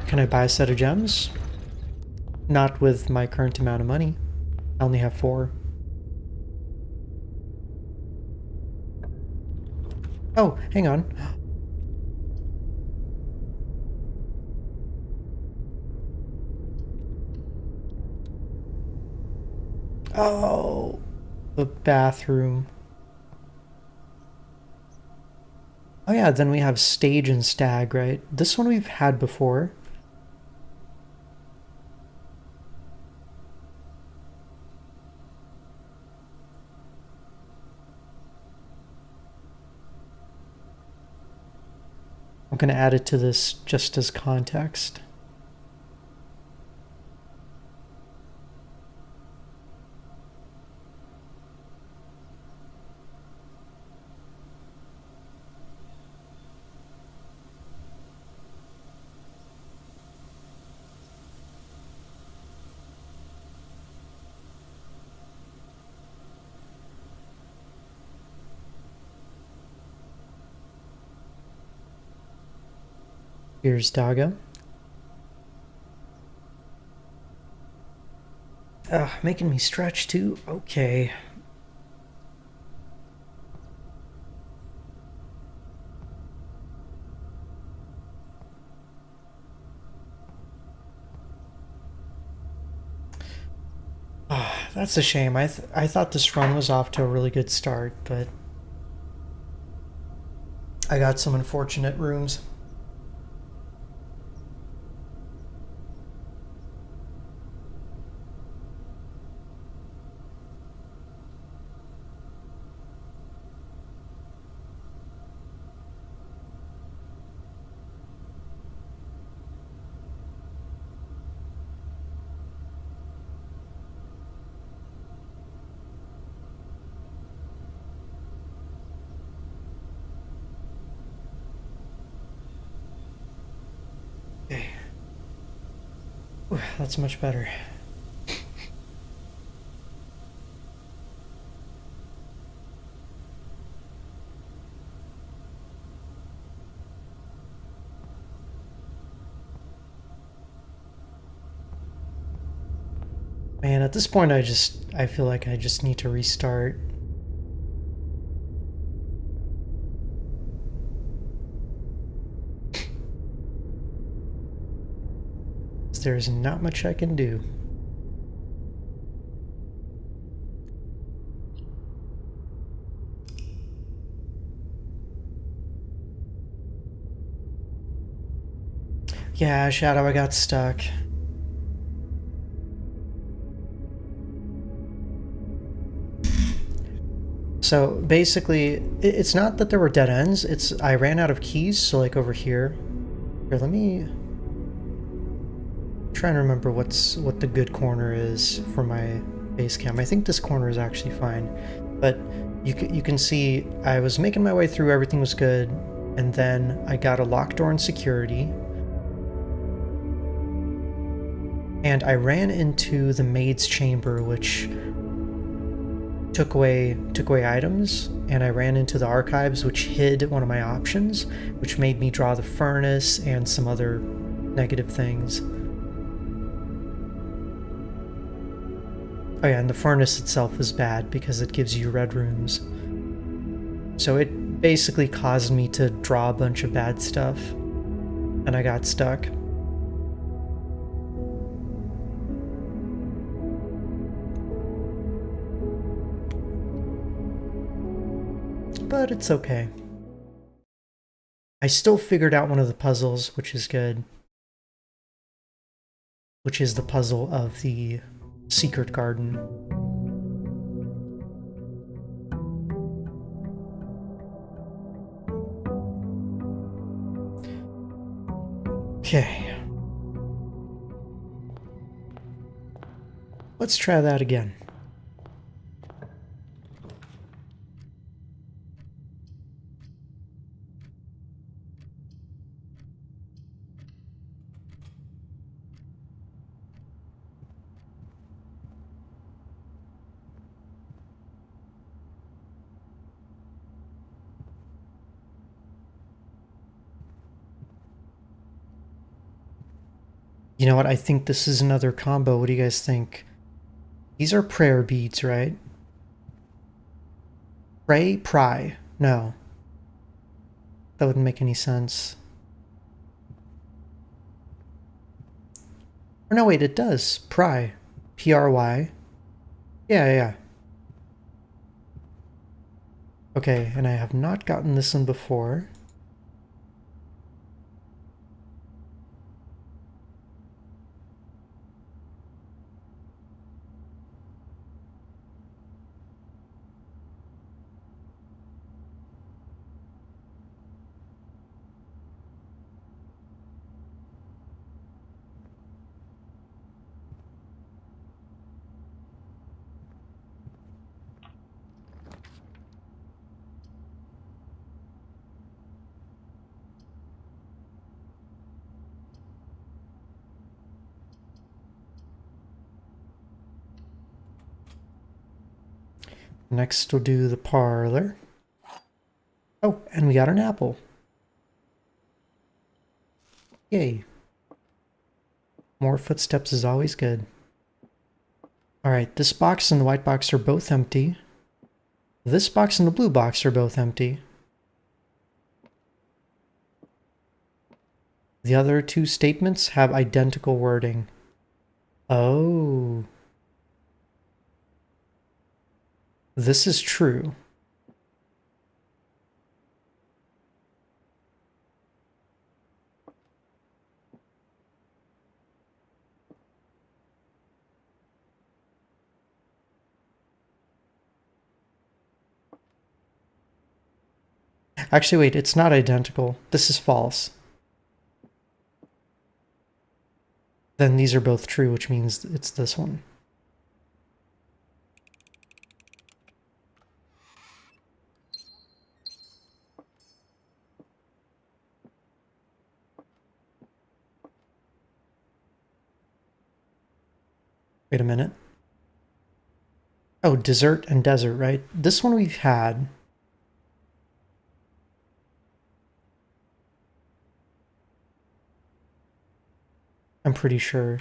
Can I buy a set of gems? Not with my current amount of money. I only have 4. Oh, hang on. Oh, the bathroom. Oh yeah, then we have stage and stag, right? This one we've had before. I'm gonna add it to this just as context. Here's Doggo. Making me stretch too? Okay. That's a shame. I thought this run was off to a really good start, but I got some unfortunate rooms. Okay. Ooh, that's much better. Man, at this point I feel like I just need to restart. There's not much I can do. Yeah, Shadow, I got stuck. So basically, it's not that there were dead ends, it's I ran out of keys, so like over here. Here, let me try and remember what the good corner is for my base cam. I think this corner is actually fine, but you can see I was making my way through, everything was good, and then I got a locked door in security. And I ran into the maid's chamber, which took away items, and I ran into the archives, which hid one of my options, which made me draw the furnace and some other negative things. Oh yeah, and the furnace itself was bad because it gives you red rooms. So it basically caused me to draw a bunch of bad stuff, and I got stuck. But it's okay. I still figured out one of the puzzles, which is good. Which is the puzzle of the secret garden. Okay. Let's try that again. You know what? I think this is another combo. What do you guys think? These are prayer beads, right? Pry. No. That wouldn't make any sense. Or no, wait, it does. Pry. P-R-Y. Yeah. Okay, and I have not gotten this one before. Next we'll do the parlor. Oh, and we got an apple. Yay. More footsteps is always good. Alright, this box and the white box are both empty. This box and the blue box are both empty. The other two statements have identical wording. Oh. This is true. Actually, wait, it's not identical. This is false. Then these are both true, which means it's this one. Wait a minute. Oh, dessert and desert, right? This one we've had. I'm pretty sure.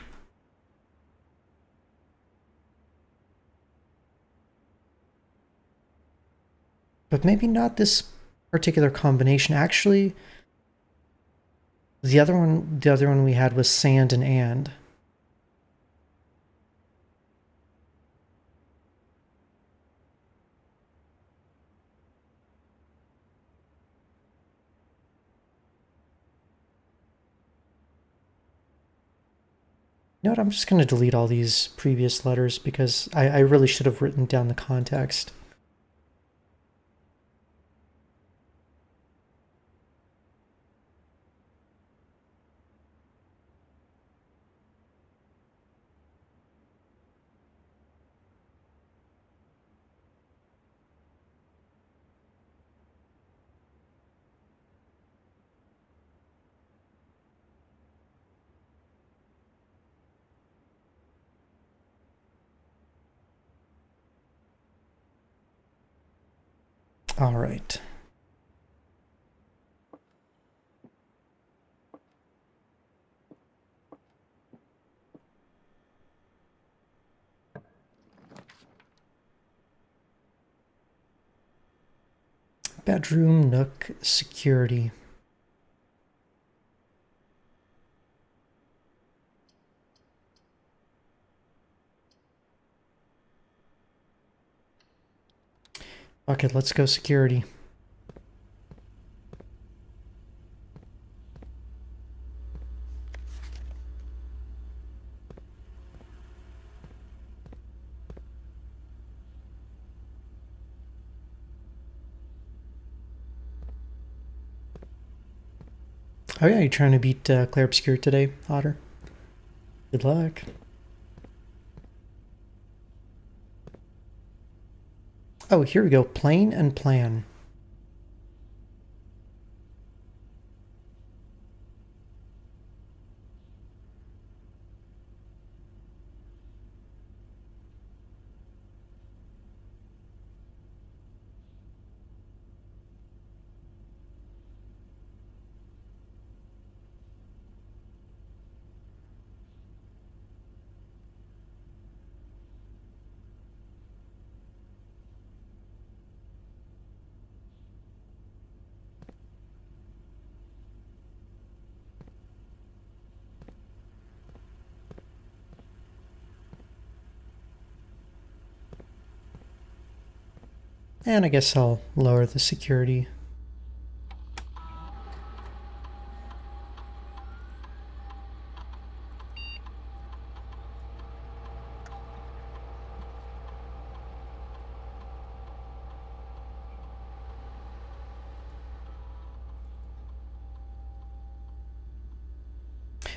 But maybe not this particular combination. Actually, the other one we had was sand and. You know what? I'm just going to delete all these previous letters because I really should have written down the context. All right. Bedroom, nook, security. Okay, let's go security. Oh yeah, you trying to beat Claire Obscure today, Otter? Good luck. Oh, here we go. Plane and plan. And I guess I'll lower the security.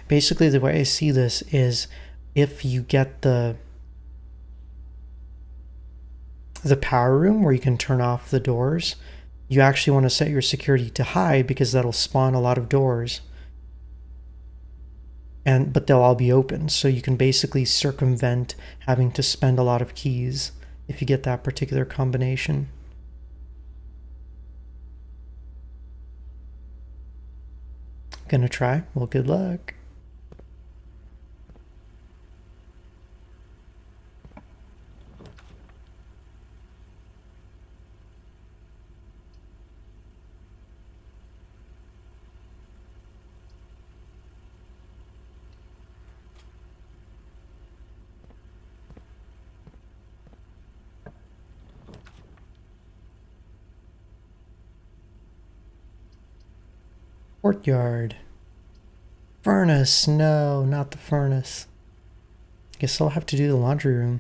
Basically, the way I see this is if you get the power room where you can turn off the doors, you actually want to set your security to high because that'll spawn a lot of doors. But they'll all be open, so you can basically circumvent having to spend a lot of keys if you get that particular combination. Gonna try? Well, good luck. Courtyard. Furnace. No, not the furnace. Guess I'll have to do the laundry room.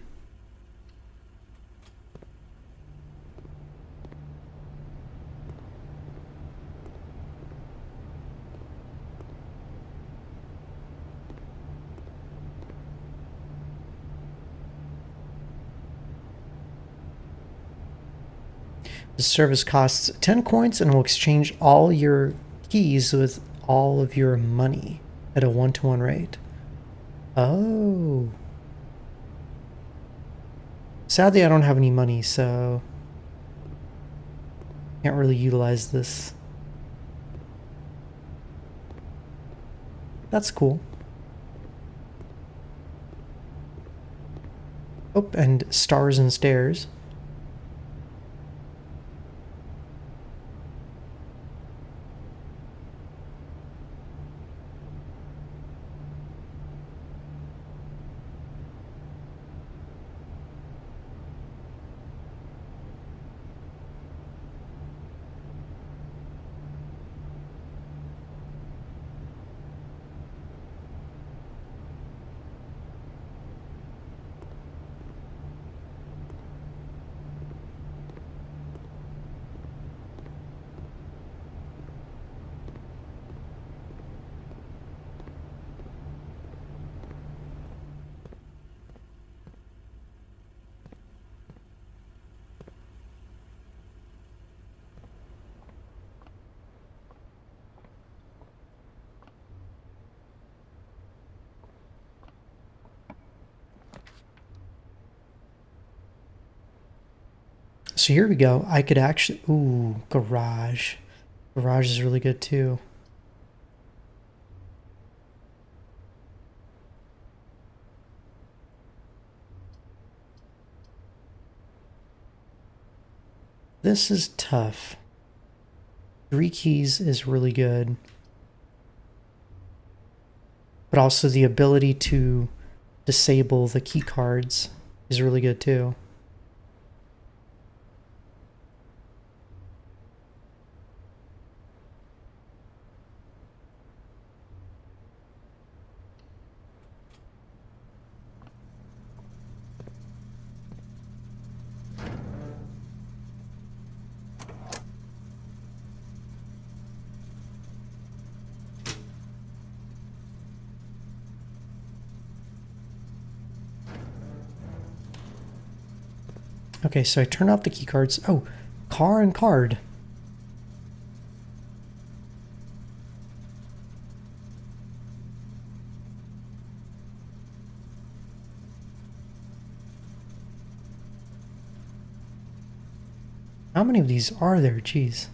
The service costs 10 coins and will exchange all your keys with all of your money at a 1-to-1 rate. Oh. Sadly, I don't have any money, so can't really utilize this. That's cool. Oh, and stars and stairs. So here we go. I could actually... Ooh, garage. Garage is really good too. This is tough. 3 keys is really good. But also the ability to disable the key cards is really good too. Okay, so I turn off the key cards. Oh, car and card. How many of these are there? Jeez.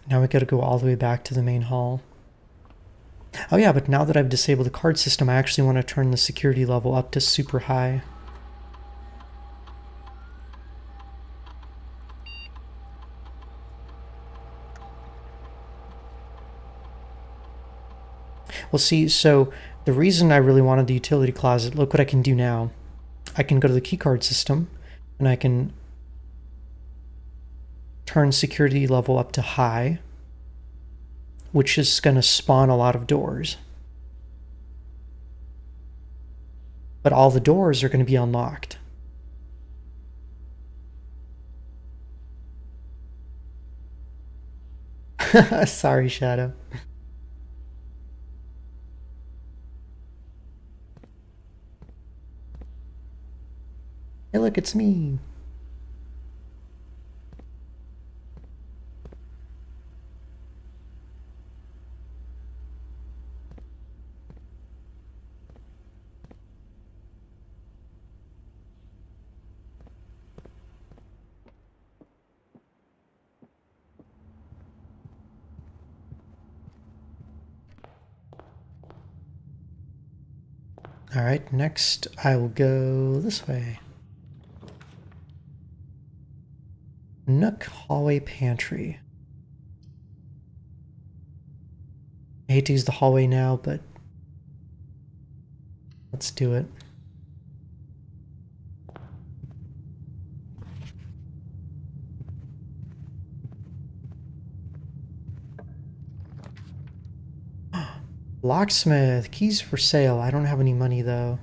Now we gotta go all the way back to the main hall. Oh yeah, but now that I've disabled the card system, I actually want to turn the security level up to super high. Well, see, so the reason I really wanted the utility closet, look what I can do now. I can go to the keycard system, and I can turn security level up to high, which is going to spawn a lot of doors. But all the doors are going to be unlocked. Sorry, Shadow. Hey, look, it's me. All right, next I will go this way. Nook hallway pantry. I hate to use the hallway now, but let's do it. Locksmith, keys for sale. I don't have any money though.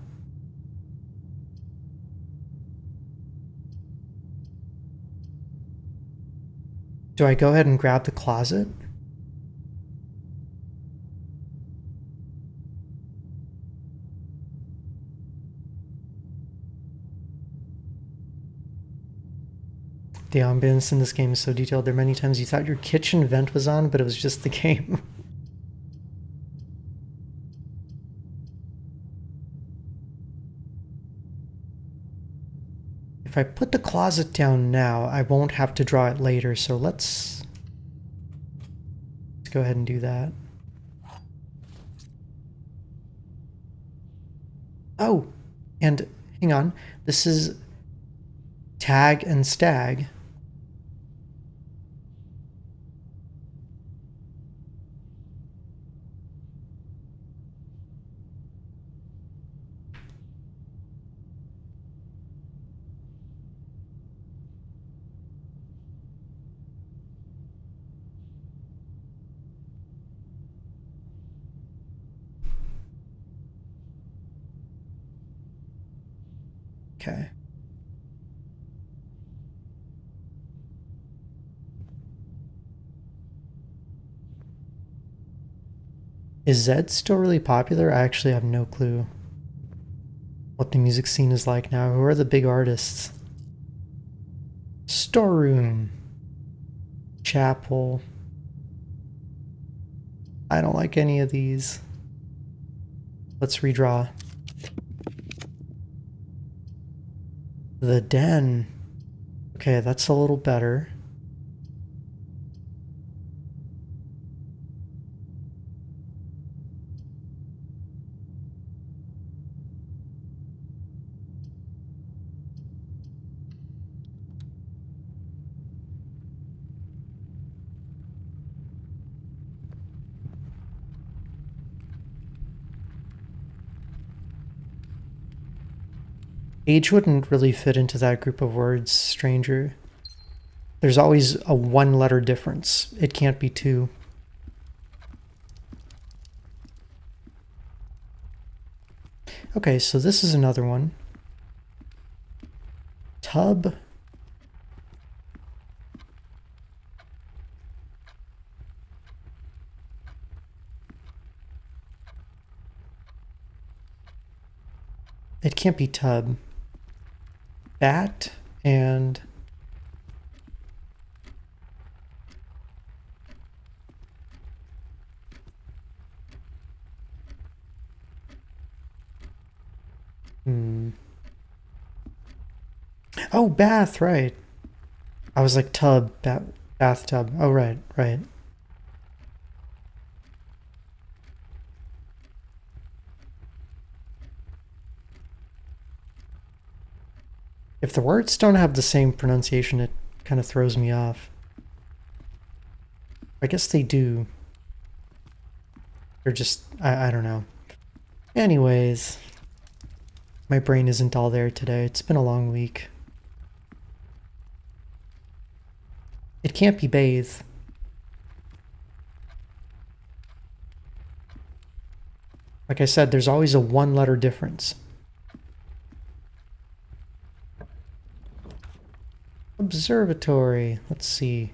Do I go ahead and grab the closet? The ambience in this game is so detailed. There are many times you thought your kitchen vent was on, but it was just the game. If I put the closet down now, I won't have to draw it later, so let's go ahead and do that. Oh, and hang on. This is tag and stag. Okay. Is Zed still really popular? I actually have no clue what the music scene is like now. Who are the big artists? Storeroom. Chapel. I don't like any of these. Let's redraw. The den. Okay, that's a little better. Age wouldn't really fit into that group of words, stranger. There's always a one-letter difference. It can't be two. Okay, so this is another one. Tub. It can't be tub. Bat and oh, bath, right. I was like tub, bathtub. Oh, right, right. If the words don't have the same pronunciation, it kind of throws me off. I guess they do. They're just, I don't know. Anyways, my brain isn't all there today. It's been a long week. It can't be bathe. Like I said, there's always a one-letter difference. Observatory. Let's see.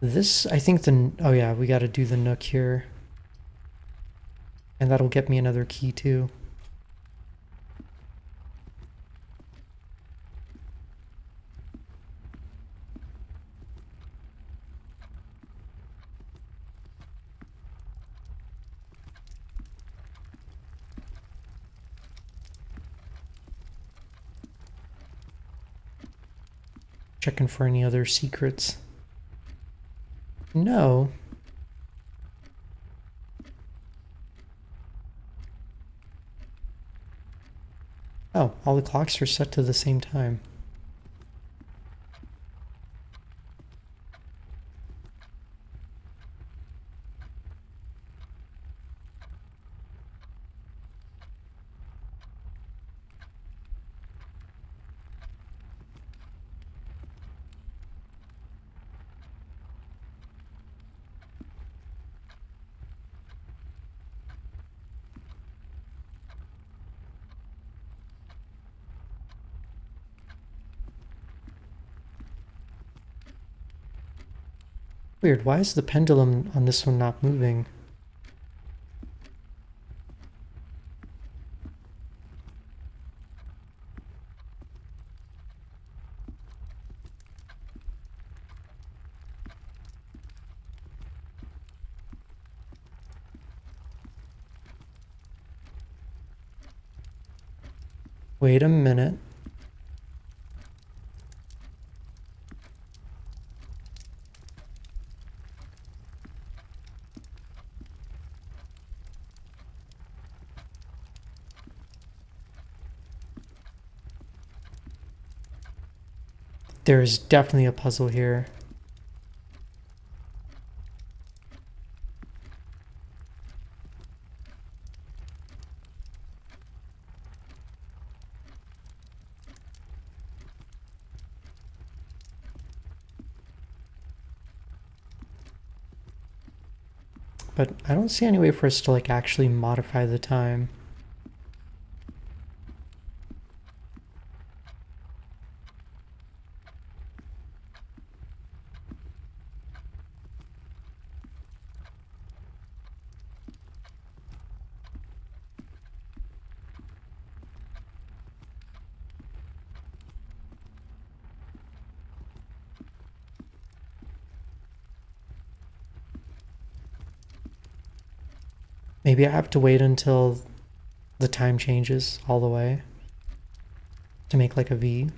This, I think oh yeah, we gotta do the nook here. And that'll get me another key too. Checking for any other secrets. No. Oh, all the clocks are set to the same time. Weird, why is the pendulum on this one not moving? Wait a minute. There is definitely a puzzle here. But I don't see any way for us to like actually modify the time. Maybe I have to wait until the time changes all the way to make like a V.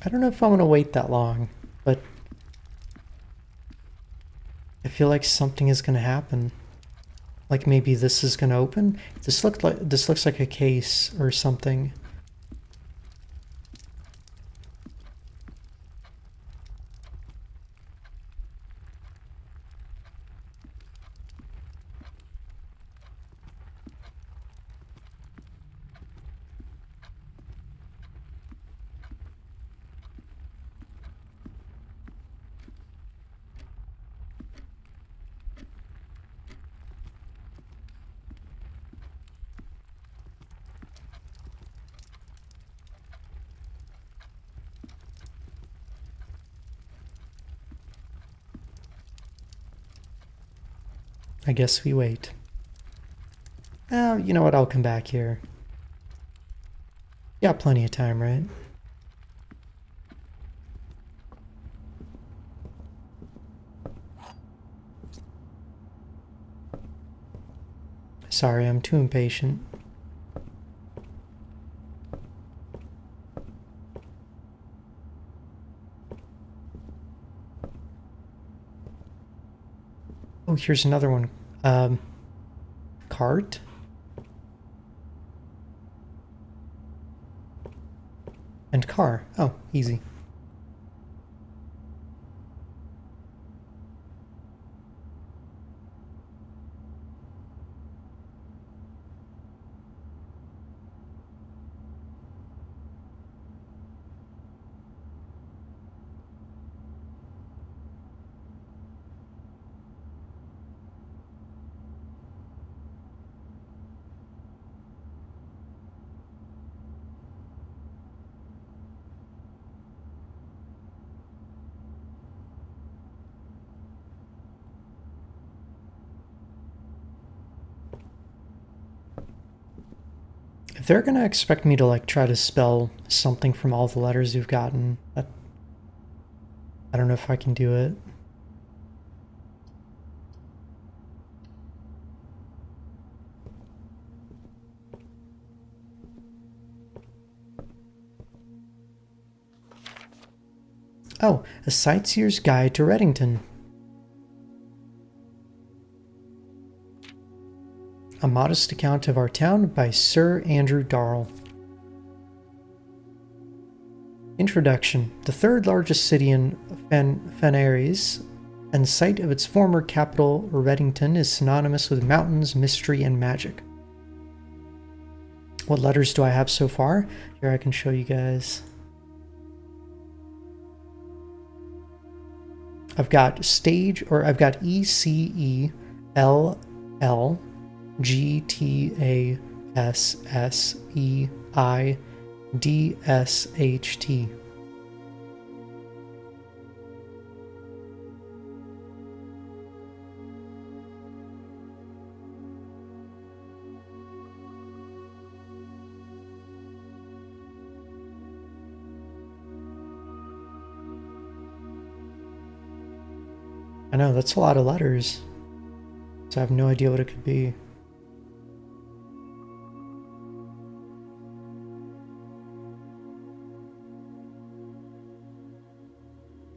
I don't know if I'm gonna wait that long, but I feel like something is gonna happen. Like maybe this is gonna open. This looks like a case or something. I guess we wait. Oh, you know what? I'll come back here. Got plenty of time, right? Sorry, I'm too impatient. Oh, here's another one. Cart? And car. Oh, easy. If they're gonna expect me to like try to spell something from all the letters you've gotten, I don't know if I can do it. Oh, a sightseer's guide to Reddington. A modest account of our town by Sir Andrew Darrell. Introduction. The third largest city in Fenares and site of its former capital, Reddington, is synonymous with mountains, mystery, and magic. What letters do I have so far? Here I can show you guys. I've got stage, or I've got ECELL, GTASSEIDSHT. I know, that's a lot of letters. So I have no idea what it could be.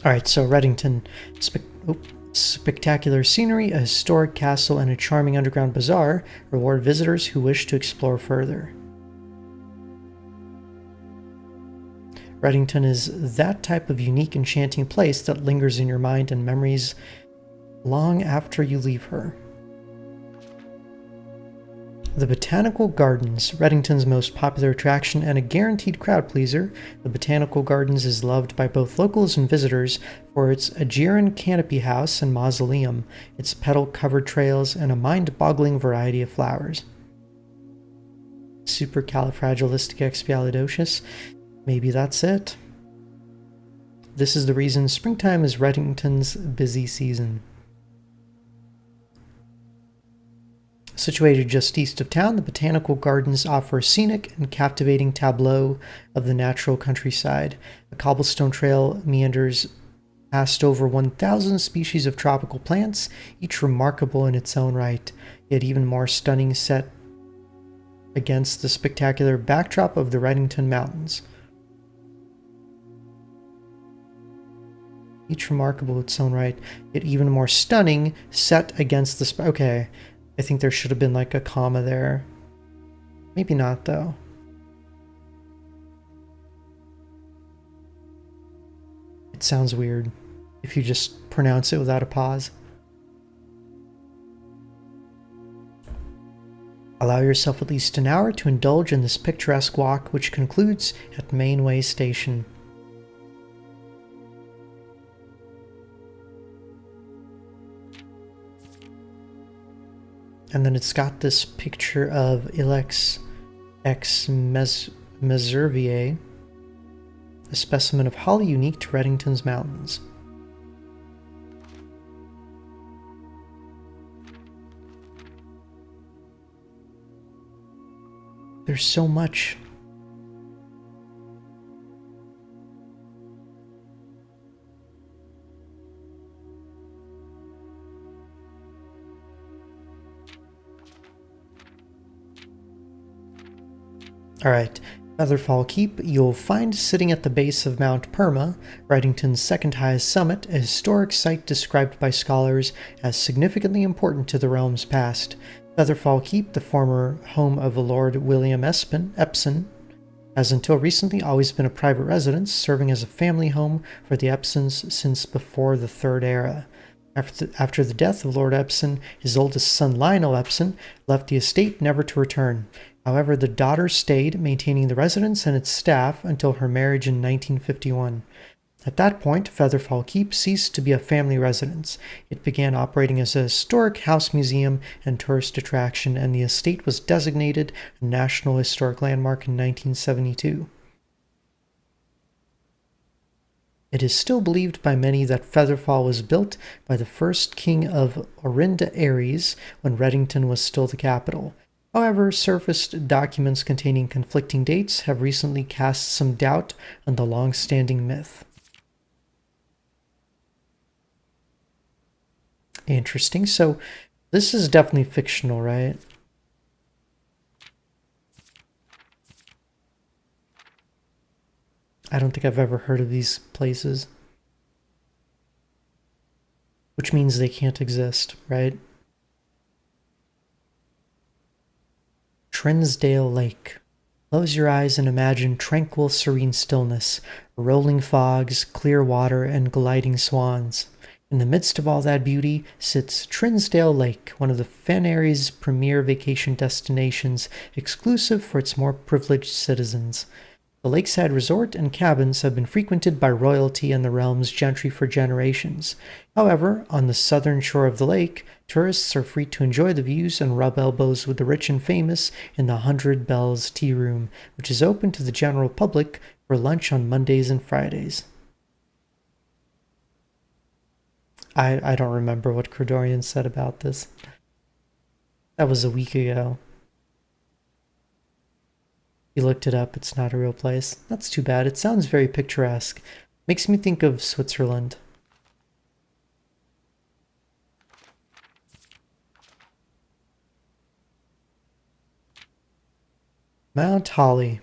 Alright, so Reddington. Spectacular scenery, a historic castle, and a charming underground bazaar reward visitors who wish to explore further. Reddington is that type of unique, enchanting place that lingers in your mind and memories long after you leave her. The Botanical Gardens, Reddington's most popular attraction and a guaranteed crowd pleaser, the Botanical Gardens is loved by both locals and visitors for its Aegean canopy house and mausoleum, its petal-covered trails, and a mind-boggling variety of flowers. Supercalifragilisticexpialidocious. Maybe that's it. This is the reason springtime is Reddington's busy season. Situated just east of town, the botanical gardens offer a scenic and captivating tableau of the natural countryside. A cobblestone trail meanders past over 1,000 species of tropical plants, each remarkable in its own right, yet even more stunning set against the spectacular backdrop of the Reddington Mountains. Each remarkable in its own right, yet even more stunning set against the... Okay, I think there should have been like a comma there. Maybe not, though. It sounds weird if you just pronounce it without a pause. Allow yourself at least an hour to indulge in this picturesque walk, which concludes at Mainway Station. And then it's got this picture of Ilex ex Meservier, a specimen of holly unique to Reddington's mountains. There's so much. Alright, Featherfall Keep, you'll find sitting at the base of Mount Perma, Reddington's second highest summit, a historic site described by scholars as significantly important to the realm's past. Featherfall Keep, the former home of Lord William Epson, has until recently always been a private residence, serving as a family home for the Epsons since before the Third Era. After the death of Lord Epson, his oldest son Lionel Epson left the estate never to return. However, the daughter stayed, maintaining the residence and its staff until her marriage in 1951. At that point, Featherfall Keep ceased to be a family residence. It began operating as a historic house museum and tourist attraction, and the estate was designated a National Historic Landmark in 1972. It is still believed by many that Featherfall was built by the first king of Orinda Aries when Reddington was still the capital. However, surfaced documents containing conflicting dates have recently cast some doubt on the long-standing myth. Interesting. So this is definitely fictional, right? I don't think I've ever heard of these places. Which means they can't exist, right? Trinsdale Lake. Close your eyes and imagine tranquil, serene stillness, rolling fogs, clear water, and gliding swans. In the midst of all that beauty sits Trinsdale Lake, one of the Fenary's premier vacation destinations, exclusive for its more privileged citizens. The lakeside resort and cabins have been frequented by royalty and the realm's gentry for generations. However, on the southern shore of the lake, tourists are free to enjoy the views and rub elbows with the rich and famous in the 100 Bells Tea Room, which is open to the general public for lunch on Mondays and Fridays. I don't remember what Credorian said about this. That was a week ago. He looked it up. It's not a real place. That's too bad. It sounds very picturesque. Makes me think of Switzerland. Mount Holly.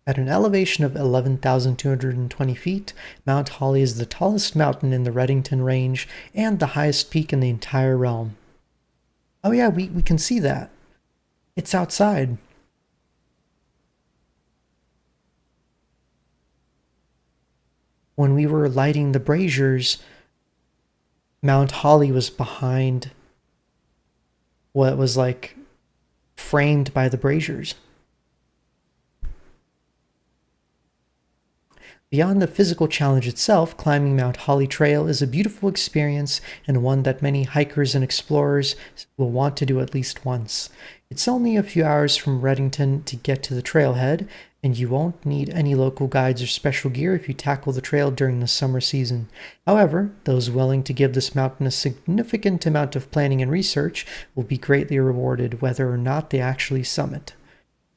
At an elevation of 11,220 feet, Mount Holly is the tallest mountain in the Reddington Range and the highest peak in the entire realm. Oh yeah, we can see that. It's outside. When we were lighting the braziers, Mount Holly was behind what was like framed by the braziers. Beyond the physical challenge itself, climbing Mount Holly Trail is a beautiful experience and one that many hikers and explorers will want to do at least once. It's only a few hours from Reddington to get to the trailhead, and you won't need any local guides or special gear if you tackle the trail during the summer season. However, those willing to give this mountain a significant amount of planning and research will be greatly rewarded whether or not they actually summit.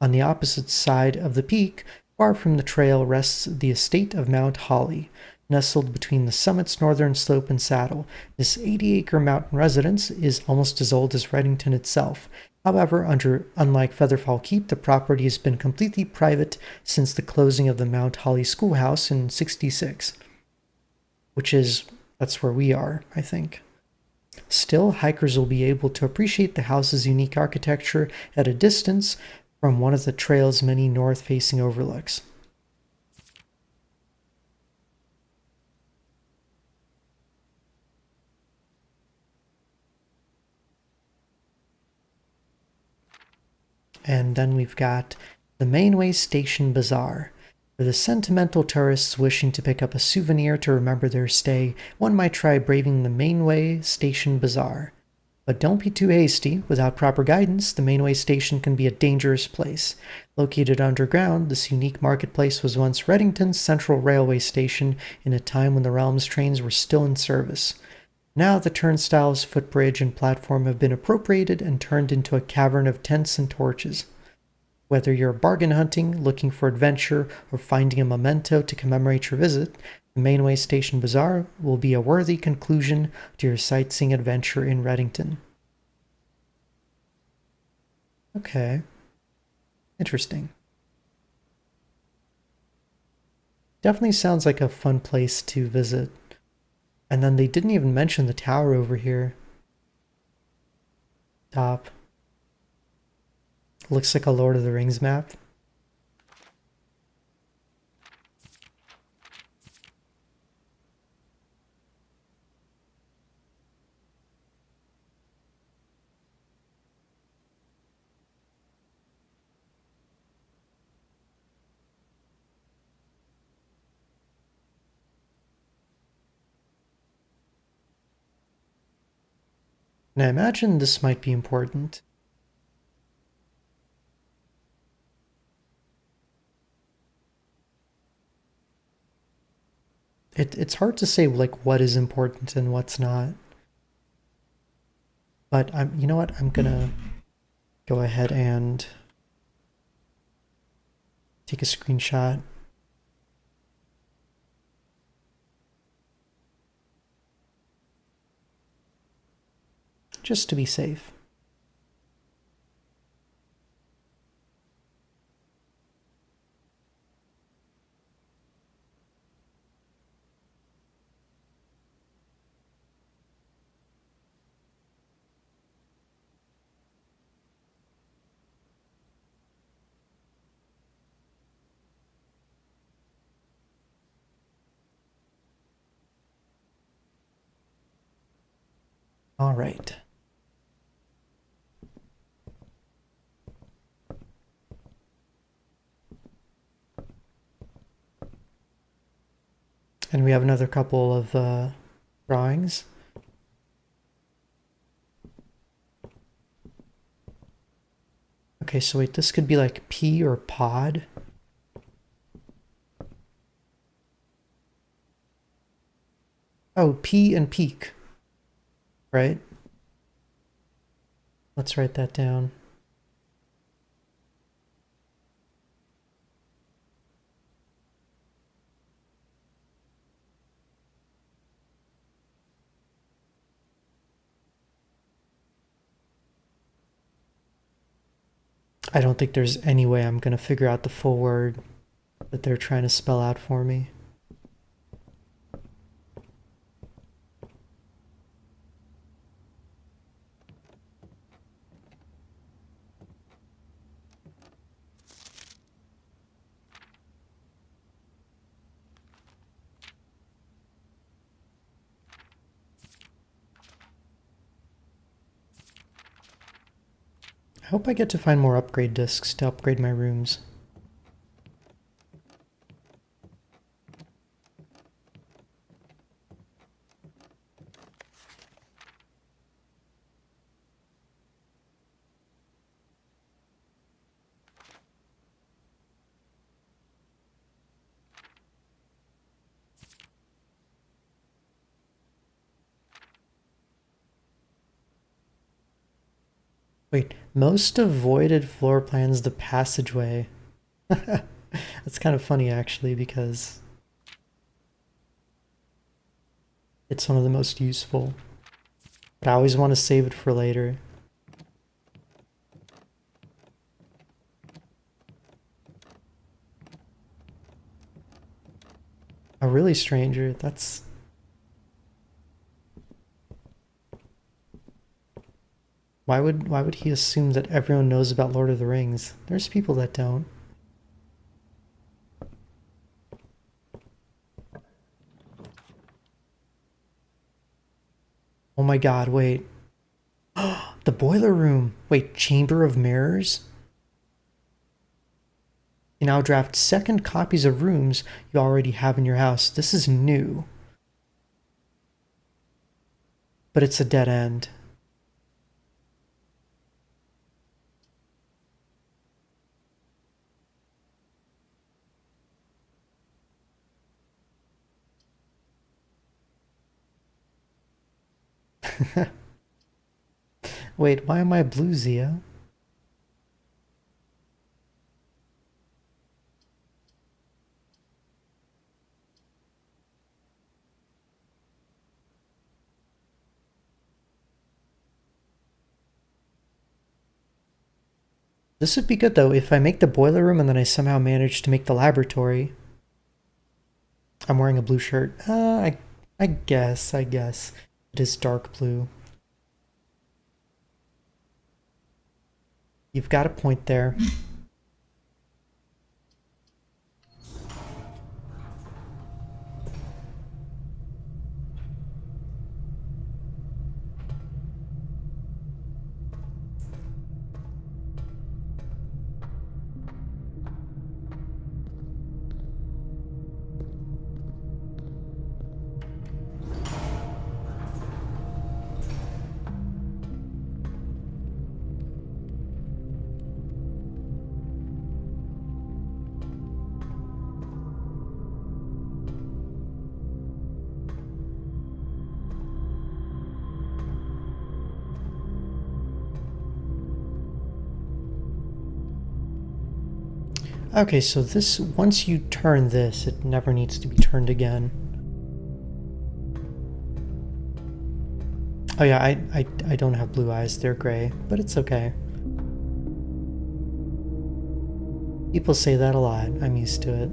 On the opposite side of the peak, far from the trail, rests the estate of Mount Holly. Nestled between the summit's northern slope and saddle, this 80-acre mountain residence is almost as old as Reddington itself. However, unlike Featherfall Keep, the property has been completely private since the closing of the Mount Holly Schoolhouse in '66. That's where we are, I think. Still, hikers will be able to appreciate the house's unique architecture at a distance from one of the trail's many north-facing overlooks. And then we've got the Mainway Station Bazaar. For the sentimental tourists wishing to pick up a souvenir to remember their stay, one might try braving the Mainway Station Bazaar. But don't be too hasty. Without proper guidance, the Mainway Station can be a dangerous place. Located underground, this unique marketplace was once Reddington's central railway station in a time when the Realm's trains were still in service. Now the turnstiles, footbridge, and platform have been appropriated and turned into a cavern of tents and torches. Whether you're bargain hunting, looking for adventure, or finding a memento to commemorate your visit, the Mainway Station Bazaar will be a worthy conclusion to your sightseeing adventure in Reddington. Okay. Interesting. Definitely sounds like a fun place to visit. And then they didn't even mention the tower over here. Top. Looks like a Lord of the Rings map. And I imagine this might be important. It's hard to say like what is important and what's not. But you know what? I'm gonna go ahead and take a screenshot. Just to be safe. All right. And we have another couple of drawings. Okay, so wait, this could be like P or pod. Oh, P and peak. Right? Let's write that down. I don't think there's any way I'm going to figure out the full word that they're trying to spell out for me. I hope I get to find more upgrade discs to upgrade my rooms. Wait, most avoided floor plans the passageway. That's kind of funny actually because it's one of the most useful. But I always want to save it for later. Oh really, stranger? That's... Why would he assume that everyone knows about Lord of the Rings? There's people that don't. Oh my god, wait. The boiler room. Wait, Chamber of Mirrors? You now draft second copies of rooms you already have in your house. This is new. But it's a dead end. Wait, why am I blue, Zia? This would be good though if I make the boiler room and then I somehow manage to make the laboratory. I'm wearing a blue shirt. I guess. It is dark blue. You've got a point there. Okay, so this, once you turn this, it never needs to be turned again. Oh yeah, I don't have blue eyes, they're gray, but it's okay. People say that a lot, I'm used to it.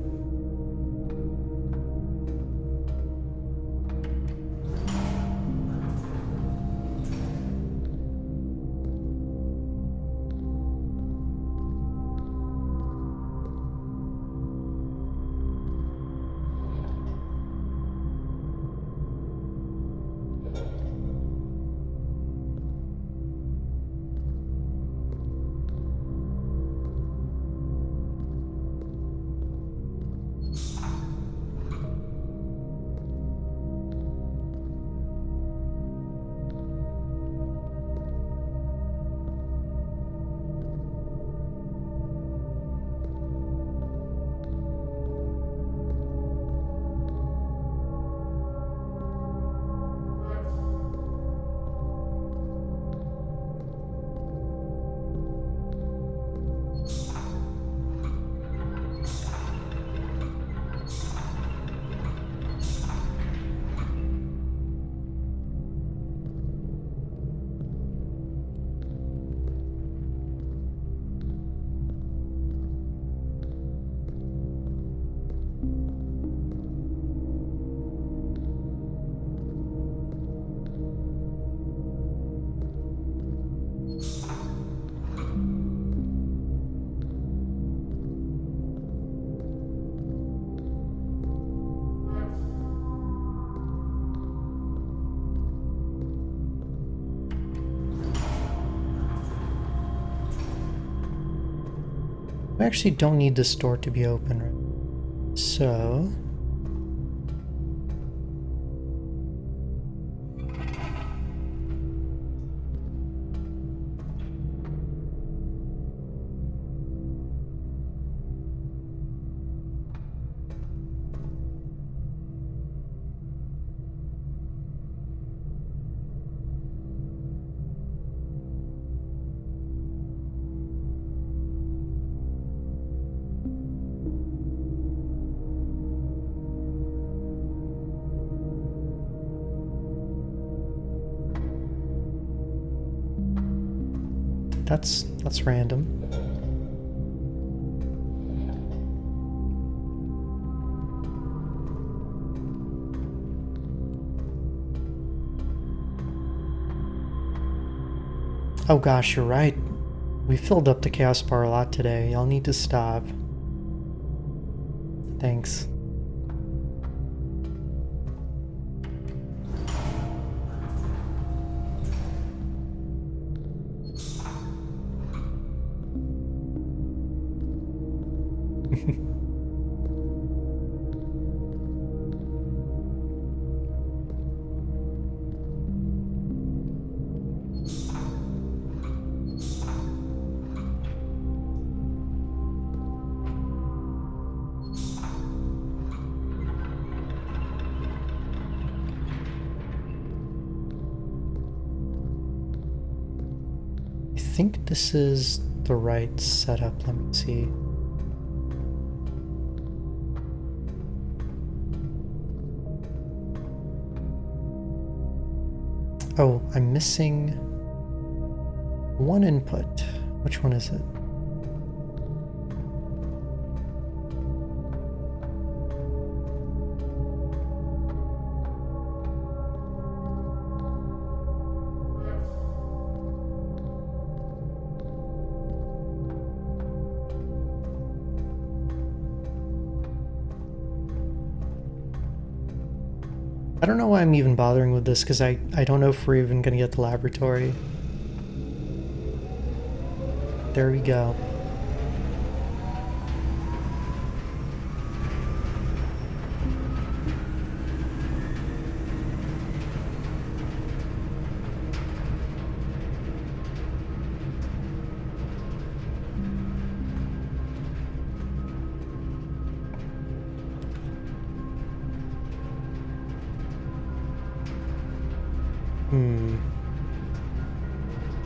We actually don't need this door to be open, right? So... that's random. Oh gosh, you're right. We filled up the chaos bar a lot today. I'll need to stop. Thanks. I think this is the right setup. Let me see. Oh, I'm missing one input. Which one is it? I don't know why I'm even bothering with this, because I don't know if we're even going to get the laboratory. There we go.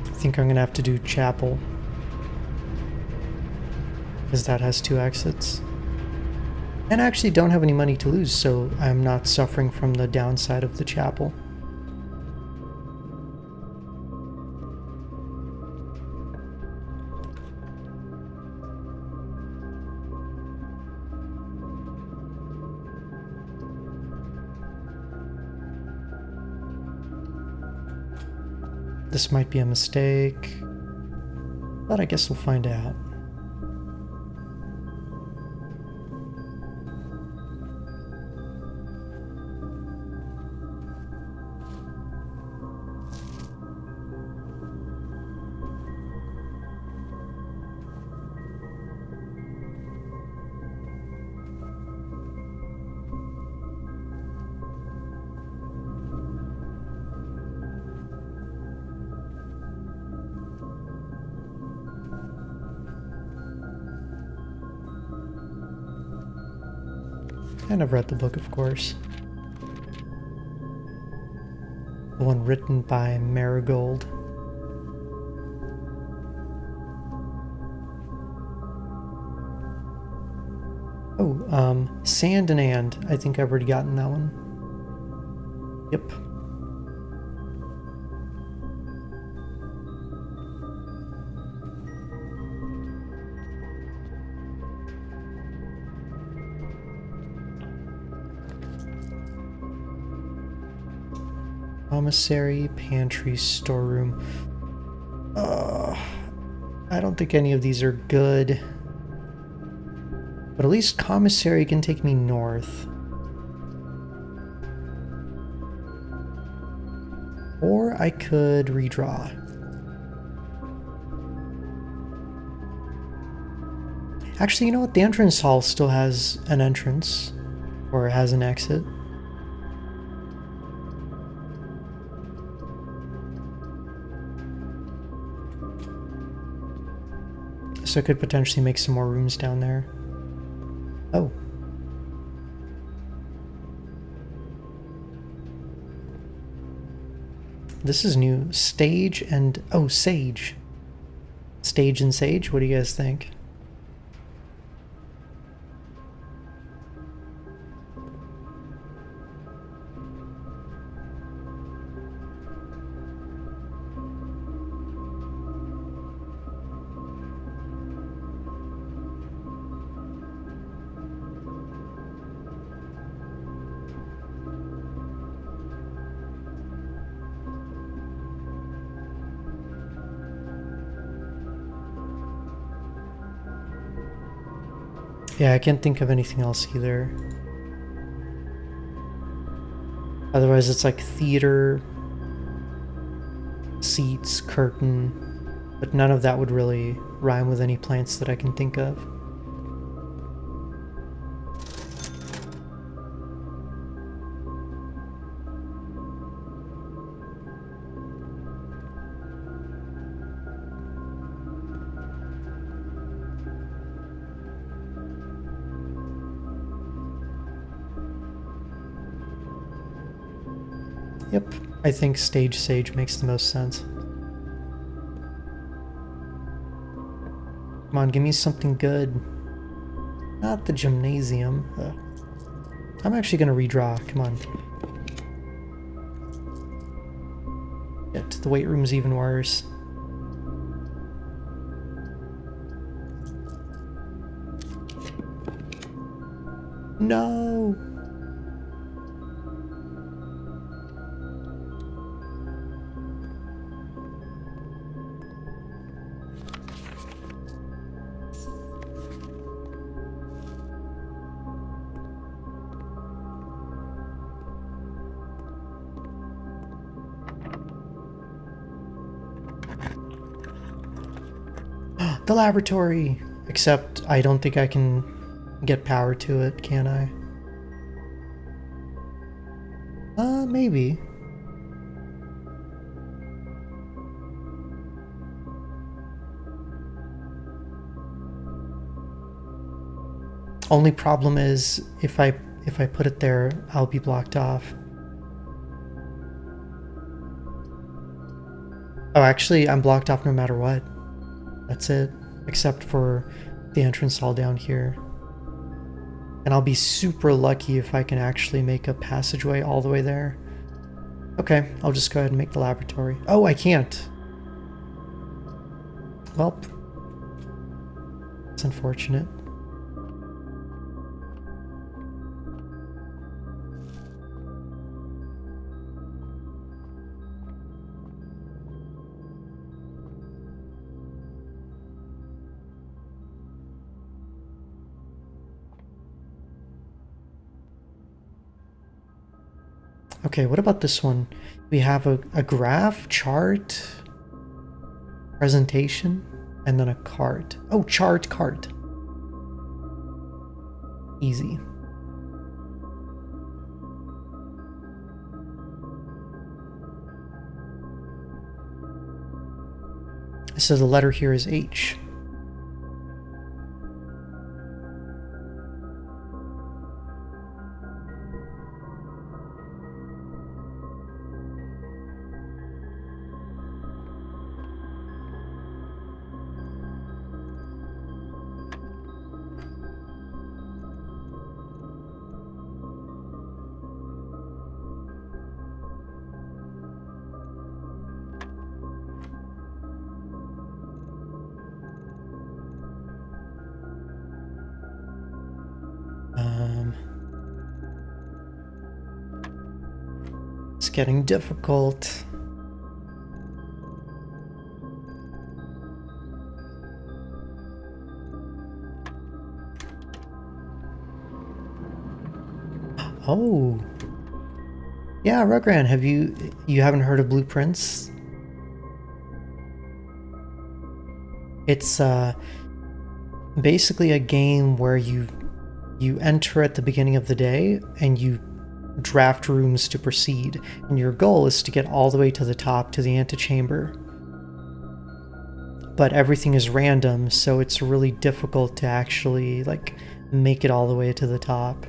I think I'm gonna have to do chapel, because that has 2 exits. And I actually don't have any money to lose, so I'm not suffering from the downside of the chapel. This might be a mistake, but I guess we'll find out. And I've read the book, of course. The one written by Marigold. Oh, Sand and And. I think I've already gotten that one. Yep. Commissary, pantry, storeroom. I don't think any of these are good. But at least commissary can take me north. Or I could redraw. Actually, you know what? The entrance hall still has an entrance. Or has an exit. So I could potentially make some more rooms down there. Oh. This is new. Stage and... oh, Sage. Stage and Sage? What do you guys think? Yeah, I can't think of anything else either. Otherwise, it's like theater, seats, curtain, but none of that would really rhyme with any plants that I can think of. Yep, I think Stage Sage makes the most sense. Come on, give me something good. Not the gymnasium. Ugh. I'm actually gonna redraw, come on. Yet the weight room's even worse. No! The laboratory! Except I don't think I can get power to it, can I? Maybe. Only problem is if I put it there, I'll be blocked off. Oh, actually, I'm blocked off no matter what. That's it, except for the entrance hall down here. And I'll be super lucky if I can actually make a passageway all the way there. Okay, I'll just go ahead and make the laboratory. Oh, I can't. Well, it's unfortunate. Okay, what about this one? We have a graph, chart, presentation, and then a cart. Oh, chart, cart. Easy. So the letter here is H. It's getting difficult. Oh. Yeah, Rugran, have you haven't heard of Blueprints? It's basically a game where you enter at the beginning of the day and you draft rooms to proceed, and your goal is to get all the way to the top to the antechamber. But everything is random, so it's really difficult to actually like make it all the way to the top.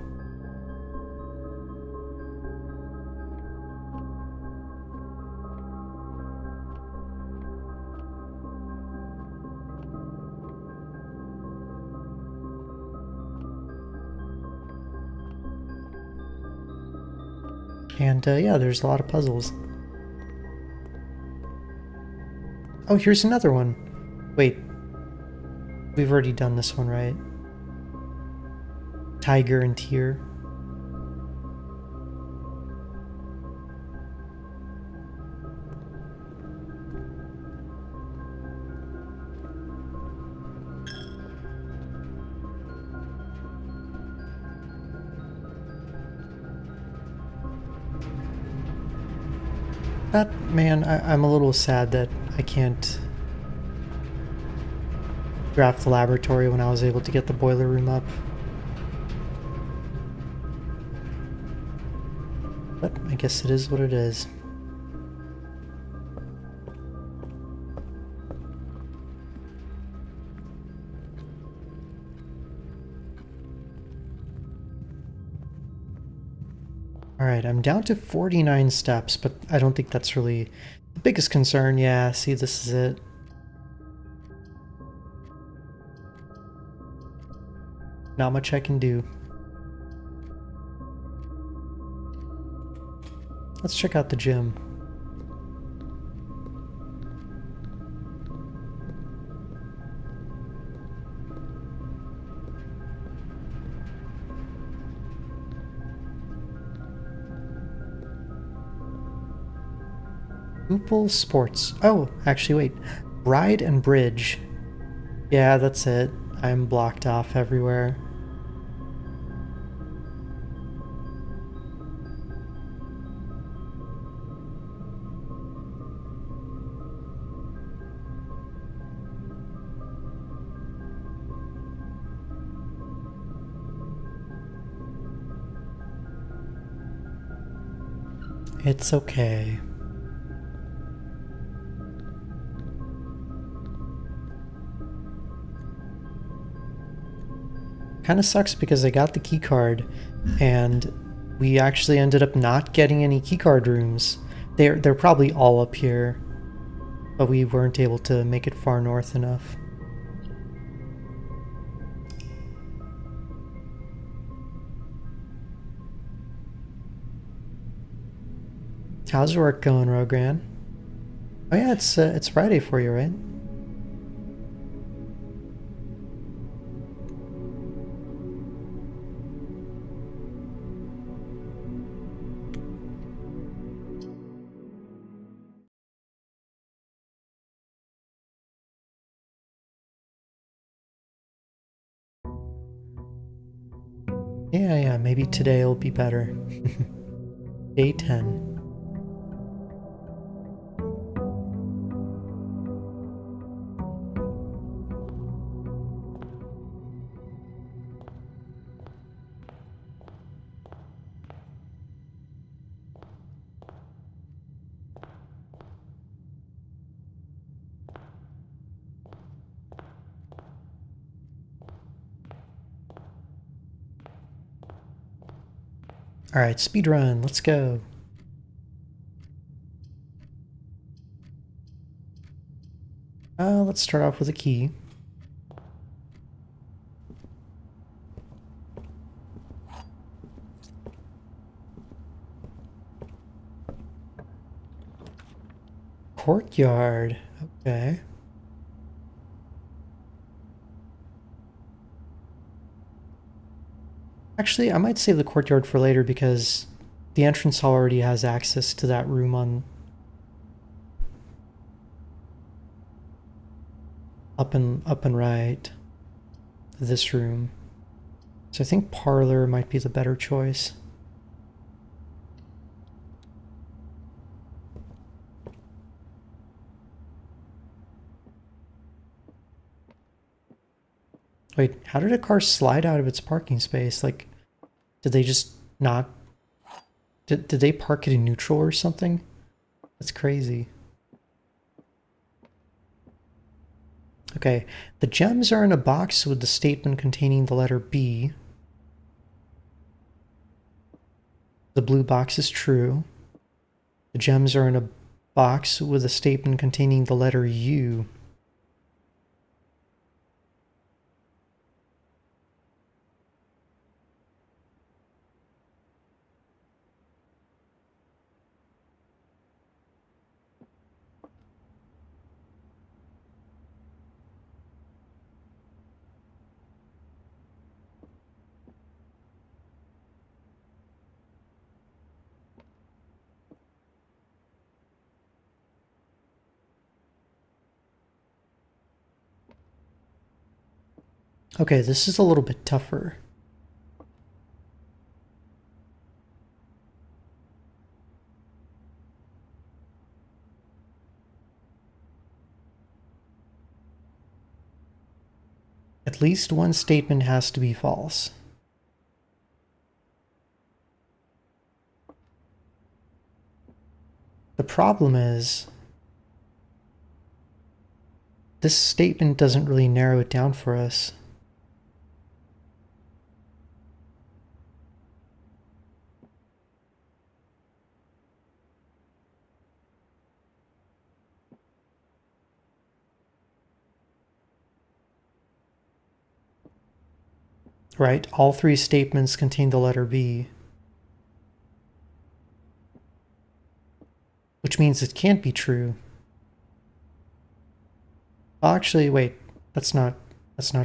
And yeah, there's a lot of puzzles. Oh, here's another one. Wait, we've already done this one, right? Tiger and Tear. That, man, I'm a little sad that I can't draft the laboratory when I was able to get the boiler room up. But I guess it is what it is. Alright, I'm down to 49 steps, but I don't think that's really the biggest concern. Yeah, see, this is it. Not much I can do. Let's check out the gym. Hoople Sports. Oh, actually, wait. Ride and Bridge. Yeah, that's it. I'm blocked off everywhere. It's okay. Kind of sucks because I got the key card and we actually ended up not getting any keycard rooms. They're probably all up here, but we weren't able to make it far north enough. How's work going, Rogran? Oh yeah, it's Friday for you, right? Yeah, maybe today will be better. Day 10. Alright, speedrun, let's go. Let's start off with a key. Courtyard, okay. Actually, I might save the courtyard for later because the entrance hall already has access to that room on up and right. This room. So I think parlor might be the better choice. Wait, how did a car slide out of its parking space? Like, did they just not... Did they park it in neutral or something? That's crazy. Okay, the gems are in a box with the statement containing the letter B. The blue box is true. The gems are in a box with a statement containing the letter U. Okay, this is a little bit tougher. At least one statement has to be false. The problem is, this statement doesn't really narrow it down for us. Right? All three statements contain the letter B. Which means it can't be true. Oh, actually, wait. That's not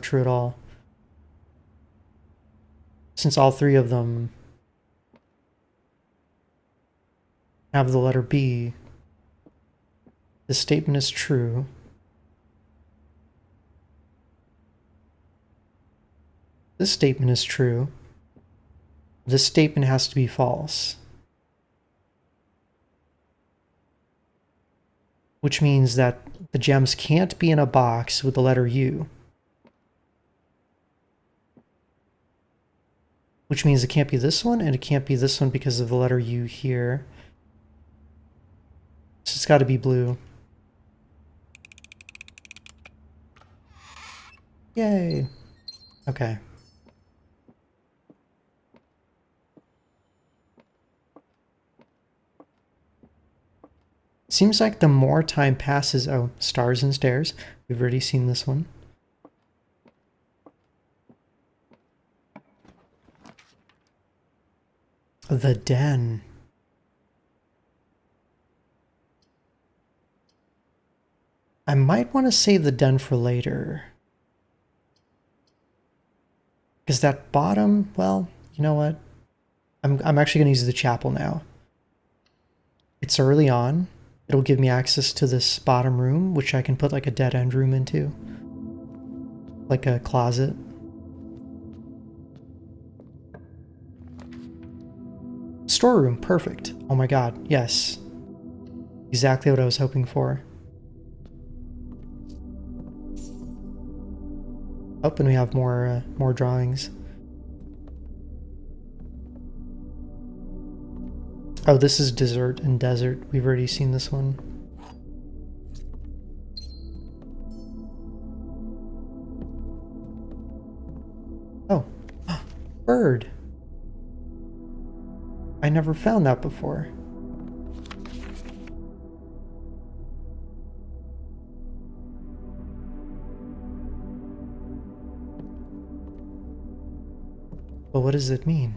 true at all. Since all three of them have the letter B, this statement is true. This statement is true. This statement has to be false. Which means that the gems can't be in a box with the letter U. Which means it can't be this one, and it can't be this one because of the letter U here. So it's got to be blue. Yay. Okay. Seems like the more time passes... Oh, stars and stairs. We've already seen this one. The den. I might want to save the den for later. Because that bottom, well, you know what? I'm actually going to use the chapel now. It's early on. It'll give me access to this bottom room, which I can put like a dead end room into. Like a closet. Storeroom, perfect. Oh my god, yes. Exactly what I was hoping for. Oh, and we have more drawings. Oh, this is dessert and desert. We've already seen this one. Oh, bird. I never found that before. But what does it mean?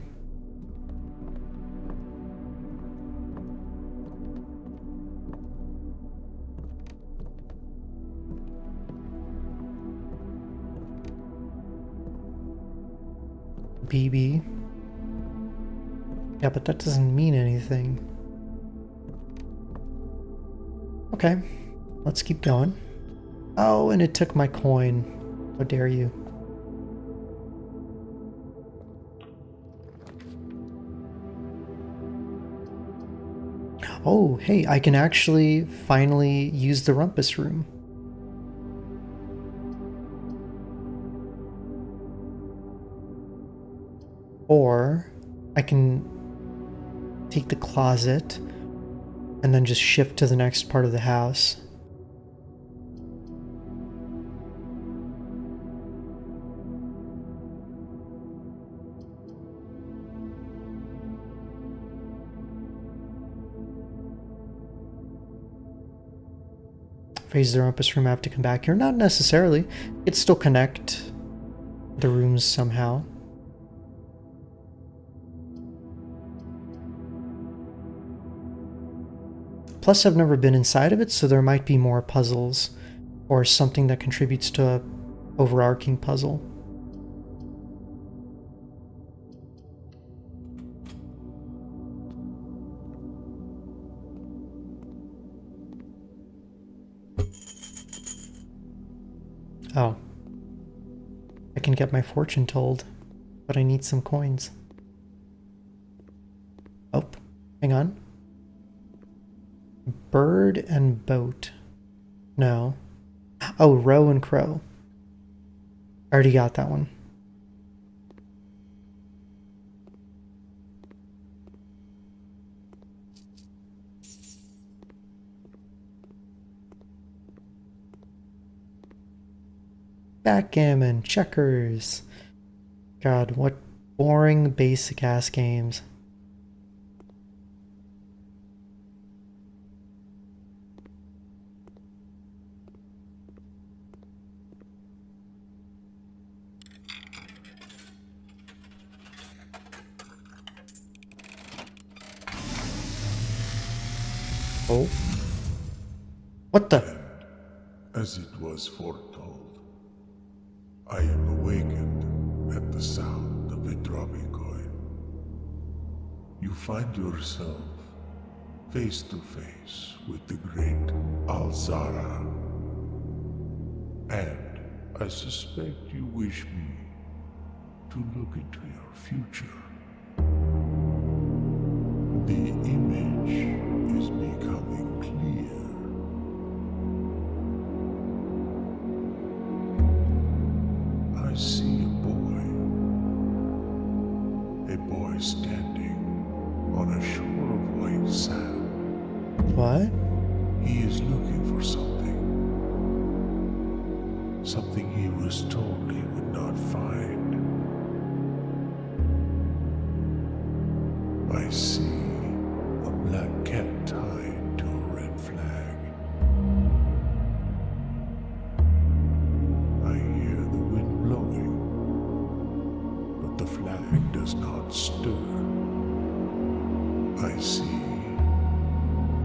BB. Yeah, but that doesn't mean anything. Okay, let's keep going. Oh, and it took my coin. How dare you? Oh, hey, I can actually finally use the rumpus room. Or I can take the closet and then just shift to the next part of the house. Phase the rumpus room, I have to come back here. Not necessarily. It still connect the rooms somehow. Plus, I've never been inside of it, so there might be more puzzles or something that contributes to a overarching puzzle. Oh. I can get my fortune told, but I need some coins. Oh, hang on. Bird and boat. No. Oh, row and crow. Already got that one. Backgammon, checkers. God, what boring, basic ass games. Oh. What the? As it was foretold, I am awakened at the sound of a dropping coin. You find yourself face to face with the great Alzara. And I suspect you wish me to look into your future. The image is becoming clear. I see a boy standing on a shore of white sand. What? He is looking for something. Something he was told he would not find. I see a black cat tied to a red flag. I hear the wind blowing, but the flag does not stir. I see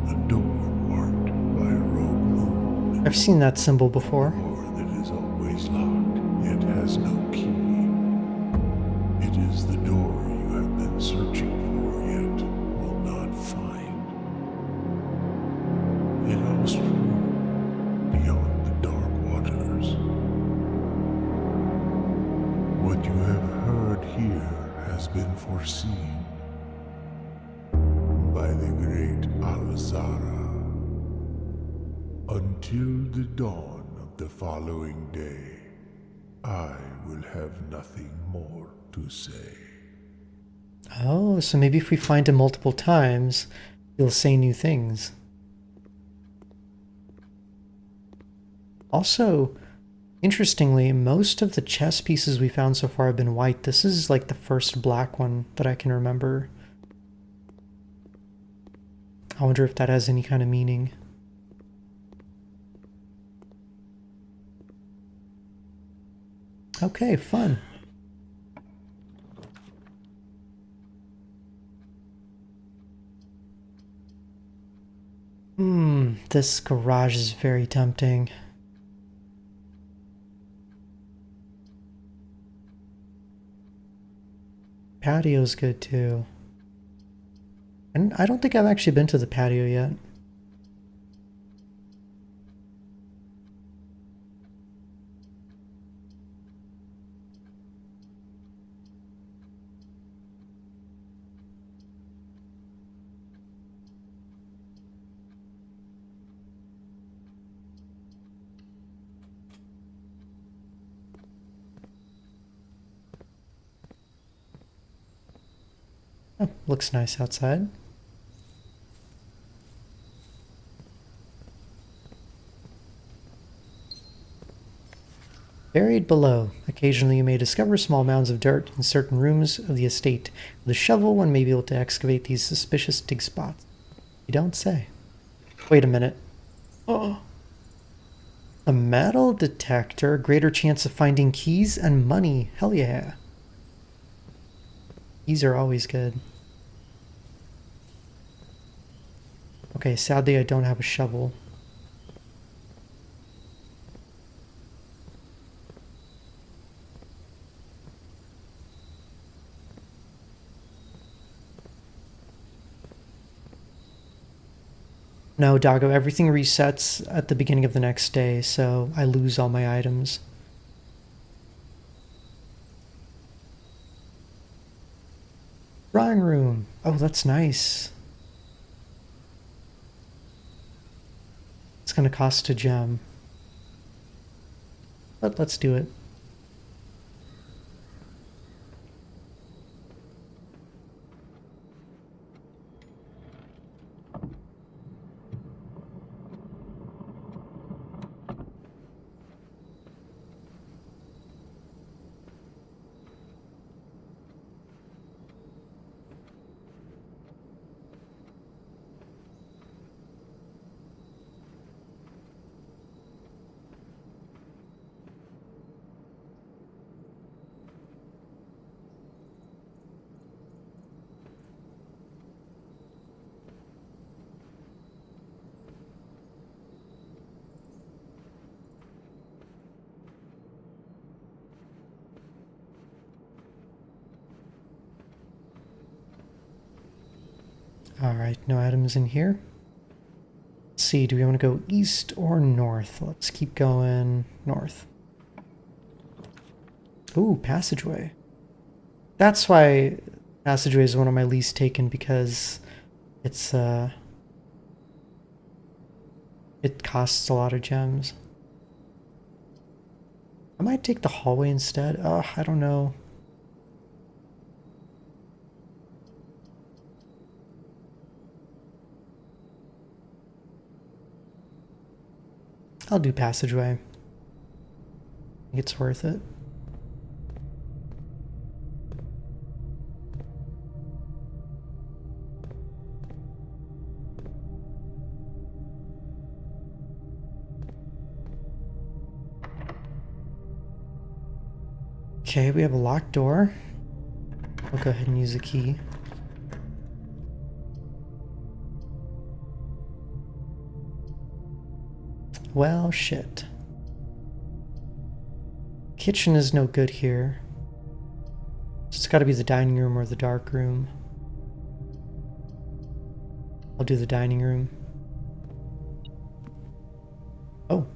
a door marked by a rogue moon. I've seen that symbol before. A door that is always locked, yet has no key. It is the door you have been searching for, yet will not find. A lost room beyond the dark waters. What you have heard here has been foreseen by the great Alzara. Until the dawn of the following day, I will have nothing more to say. Oh, so maybe if we find him multiple times, he'll say new things. Also, interestingly, most of the chess pieces we found so far have been white. This is like the first black one that I can remember. I wonder if that has any kind of meaning. Okay, fun. This garage is very tempting. Patio's good too. And I don't think I've actually been to the patio yet. Oh, looks nice outside. Buried below. Occasionally you may discover small mounds of dirt in certain rooms of the estate. With a shovel, one may be able to excavate these suspicious dig spots. You don't say. Wait a minute. Oh. A metal detector, greater chance of finding keys and money. Hell yeah. Keys are always good. Okay, sadly I don't have a shovel. No, Doggo, everything resets at the beginning of the next day, so I lose all my items. Drawing room. Oh, that's nice. It's gonna cost a gem. But let's do it. Alright, no items in here. Let's see, do we want to go east or north? Let's keep going north. Ooh, passageway. That's why passageway is one of my least taken, because it's it costs a lot of gems. I might take the hallway instead. Oh, I don't know. I'll do passageway. I think it's worth it. Okay, we have a locked door. I'll go ahead and use the key. Well, shit. Kitchen is no good here. It's gotta be the dining room or the dark room. I'll do the dining room. Oh.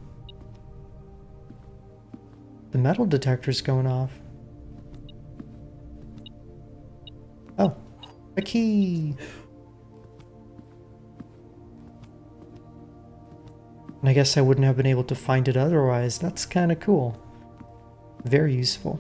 The metal detector's going off. Oh, a key. And I guess I wouldn't have been able to find it otherwise. That's kind of cool. Very useful.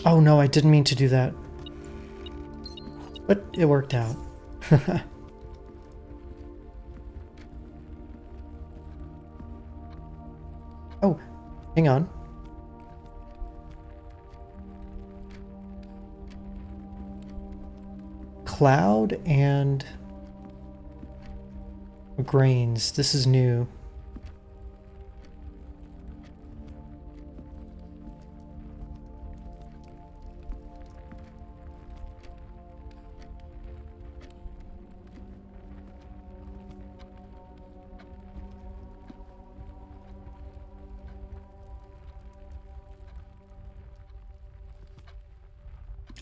Oh no, I didn't mean to do that. But it worked out. Oh, hang on. Cloud and grains. This is new.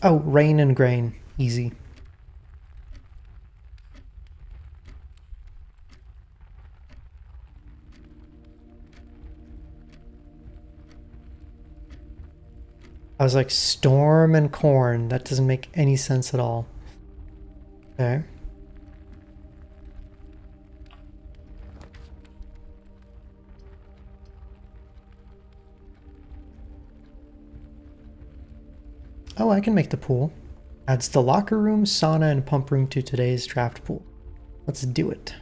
Oh, rain and grain. Easy. I was like, storm and corn. That doesn't make any sense at all. Okay. Oh, I can make the pool. Adds the locker room, sauna, and pump room to today's draft pool. Let's do it.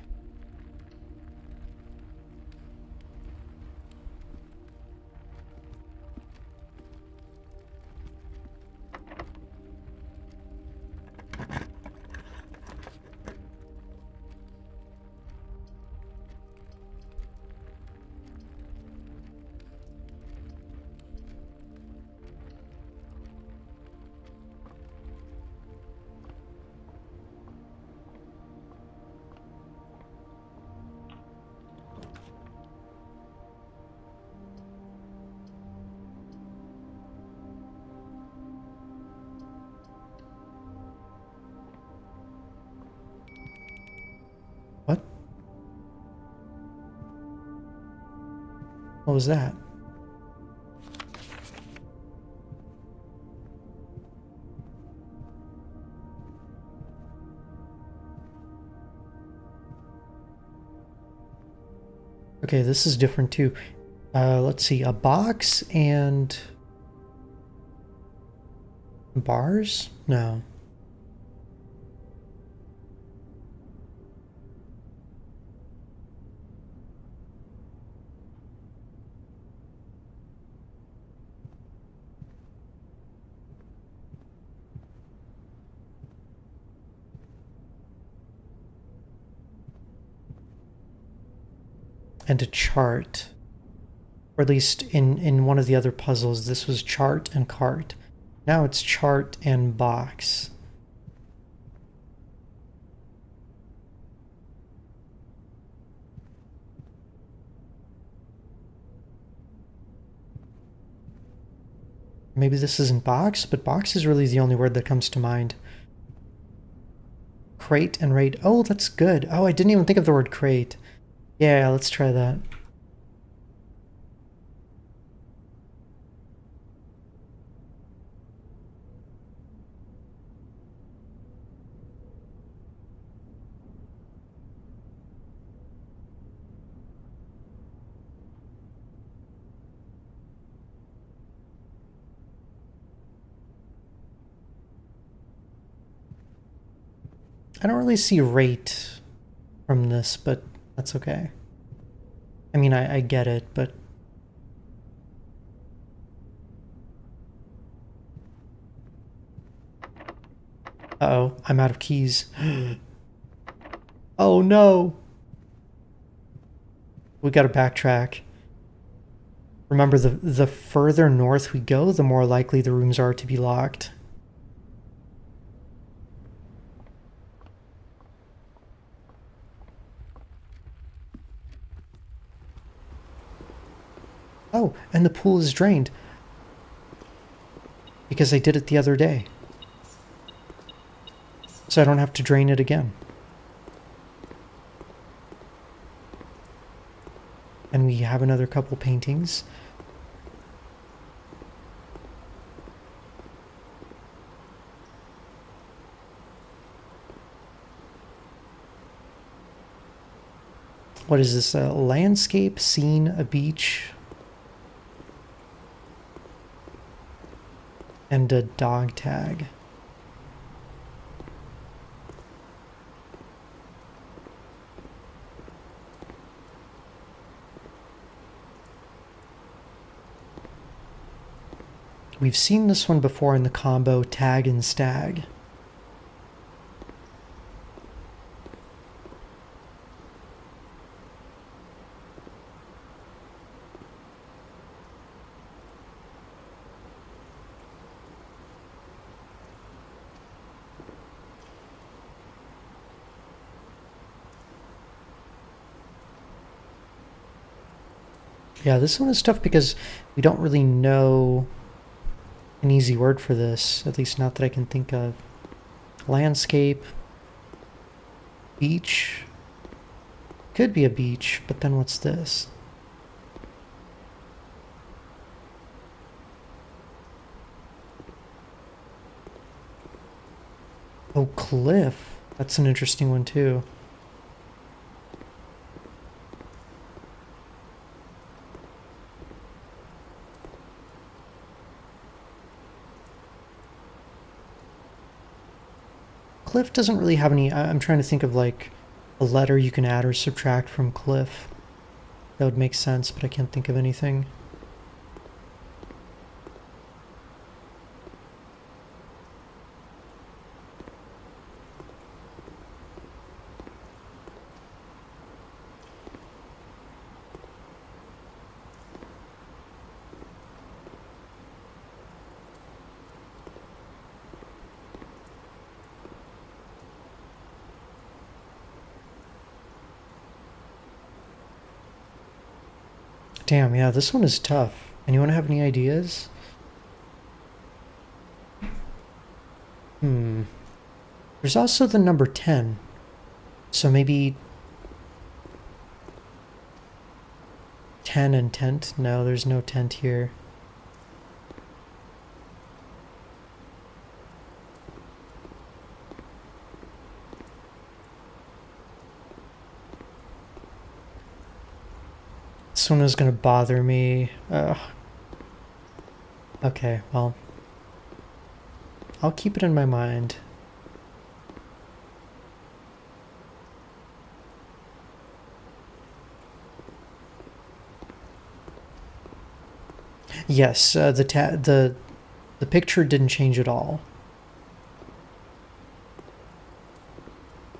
What? What was that? Okay, this is different too. Let's see, a box and bars? No. and a chart. Or at least in one of the other puzzles, this was chart and cart. Now it's chart and box. Maybe this isn't box, but box is really the only word that comes to mind. Crate and raid. Oh, that's good. Oh, I didn't even think of the word crate. Yeah, let's try that. I don't really see rate from this, but that's okay. I mean, I get it, but... Uh-oh, I'm out of keys. Oh no! We gotta backtrack. Remember, the further north we go, the more likely the rooms are to be locked. Oh, and the pool is drained. Because I did it the other day. So I don't have to drain it again. And we have another couple paintings. What is this? A landscape, scene, a beach, and a dog tag. We've seen this one before in the combo tag and stag. Yeah, this one is tough because we don't really know an easy word for this, at least not that I can think of. Landscape. Beach. Could be a beach, but then what's this? Oh, cliff. That's an interesting one too. Cliff doesn't really have any... I'm trying to think of like a letter you can add or subtract from cliff. That would make sense, but I can't think of anything. Damn, yeah, this one is tough. Anyone have any ideas? There's also the number 10. So maybe 10 and tent? No, there's no tent here. This one is gonna bother me. Okay, well, I'll keep it in my mind. Yes, the picture didn't change at all.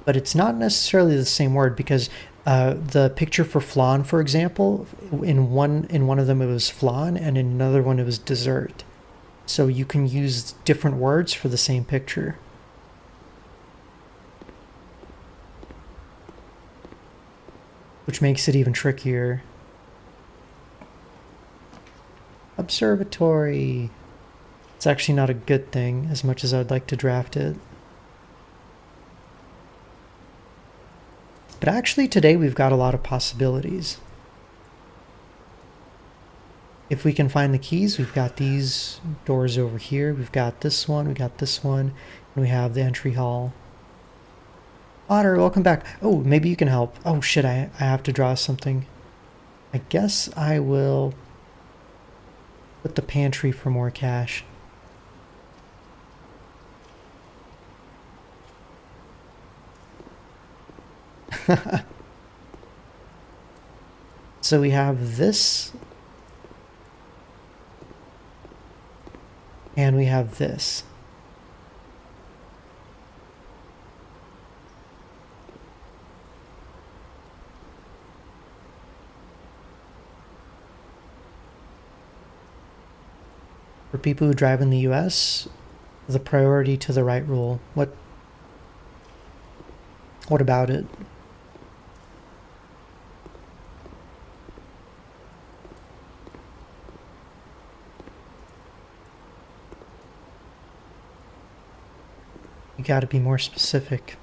But it's not necessarily the same word because The picture for flan, for example, in one of them it was flan, and in another one it was dessert. So you can use different words for the same picture. Which makes it even trickier. Observatory. It's actually not a good thing, as much as I'd like to draft it. But actually today we've got a lot of possibilities. If we can find the keys, we've got these doors over here. We've got this one, we got this one, and we have the entry hall. Otter, welcome back. Oh, maybe you can help. Oh shit, I have to draw something. I guess I will put the pantry for more cash. So we have this, and we have this. For people who drive in the US, the priority to the right rule. What about it? You gotta be more specific.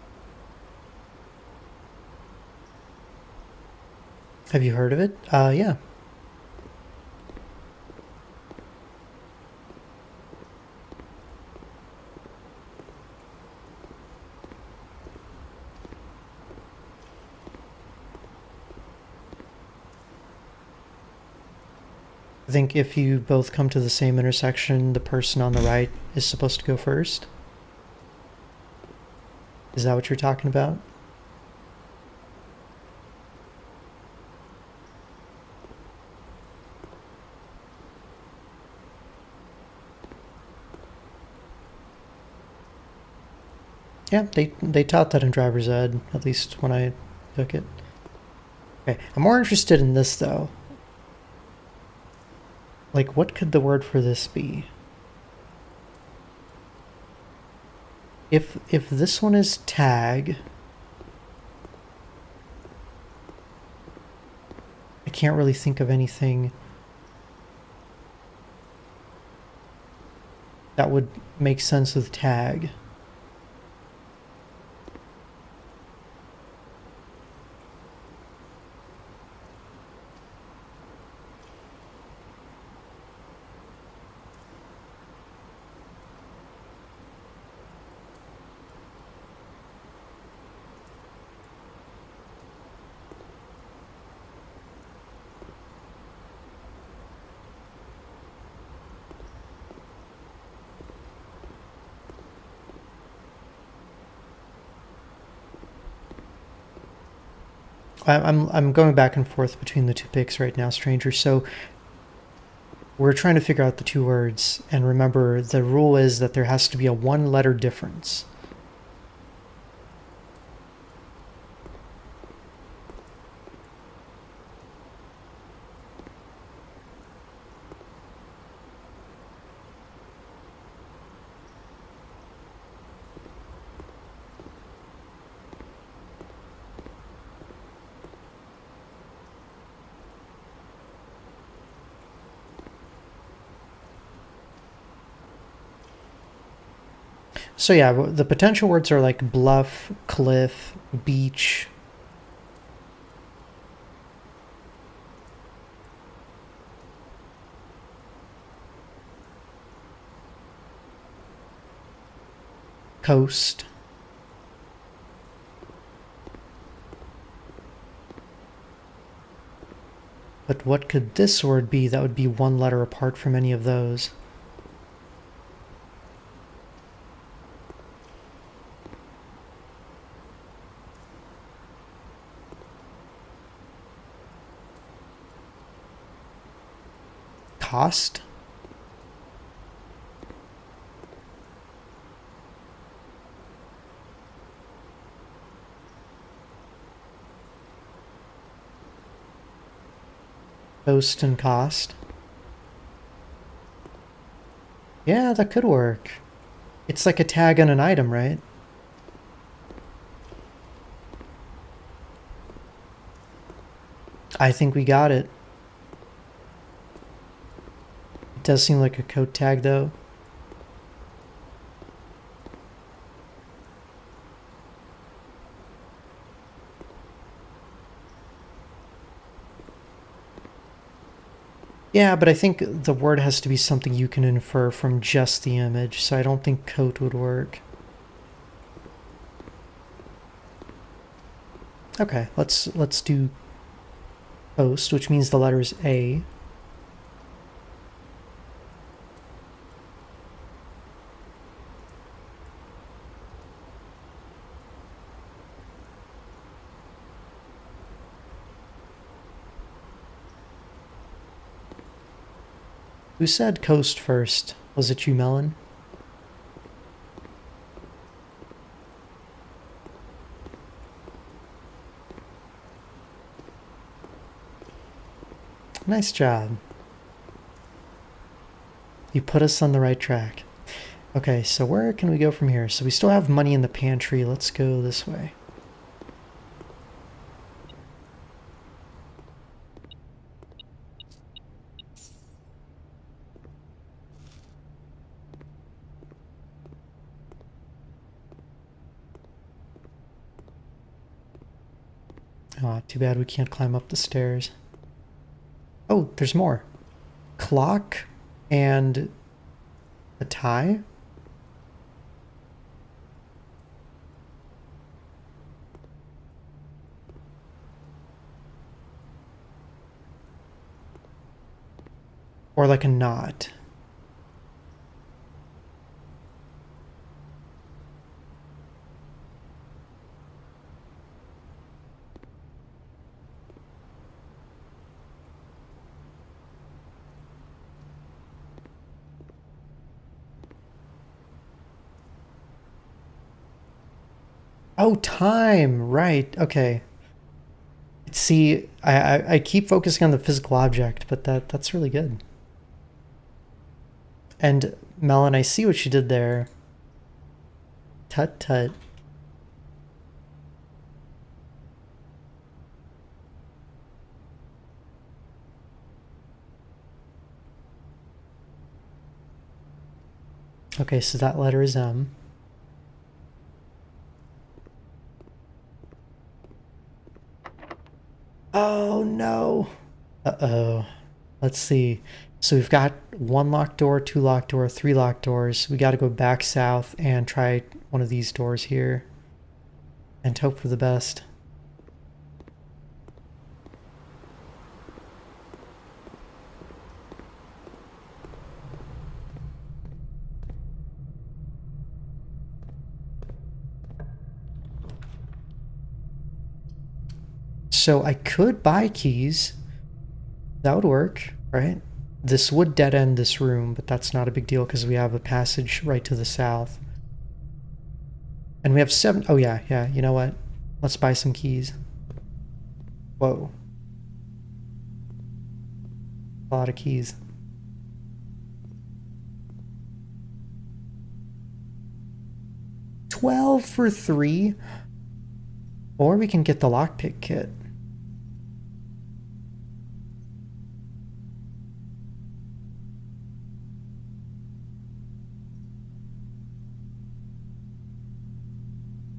Have you heard of it? Yeah. I think if you both come to the same intersection, the person on the right is supposed to go first. Is that what you're talking about? Yeah, they taught that in driver's ed, at least when I took it. Okay, I'm more interested in this though. Like, what could the word for this be? If this one is tag, I can't really think of anything that would make sense with tag. I'm going back and forth between the two picks right now, stranger. So we're trying to figure out the two words, and remember the rule is that there has to be a one-letter difference. So yeah, the potential words are like bluff, cliff, beach. Coast. But what could this word be that would be one letter apart from any of those? Cost? Cost and cost. Yeah, that could work. It's like a tag on an item, right? I think we got it. It does seem like a code tag, though. Yeah, but I think the word has to be something you can infer from just the image, so I don't think coat would work. Okay, let's do post, which means the letter is A. Who said coast first? Was it you, Melon? Nice job. You put us on the right track. Okay, so where can we go from here? So we still have money in the pantry. Let's go this way. Oh, too bad we can't climb up the stairs. Oh, there's more. Clock and a tie? Or like a knot. Oh, time, right, okay. See, I keep focusing on the physical object, but that's really good. And Melon, I see what you did there. Tut tut. Okay, so that letter is M. Oh no. Uh-oh. Let's see. So we've got one locked door, two locked door, three locked doors. We got to go back south and try one of these doors here and hope for the best. So I could buy keys. That would work, right? This would dead end this room, but that's not a big deal because we have a passage right to the south. And we have 7. Oh yeah, you know what? Let's buy some keys. Whoa. A lot of keys. $12 for 3. Or we can get the lockpick kit.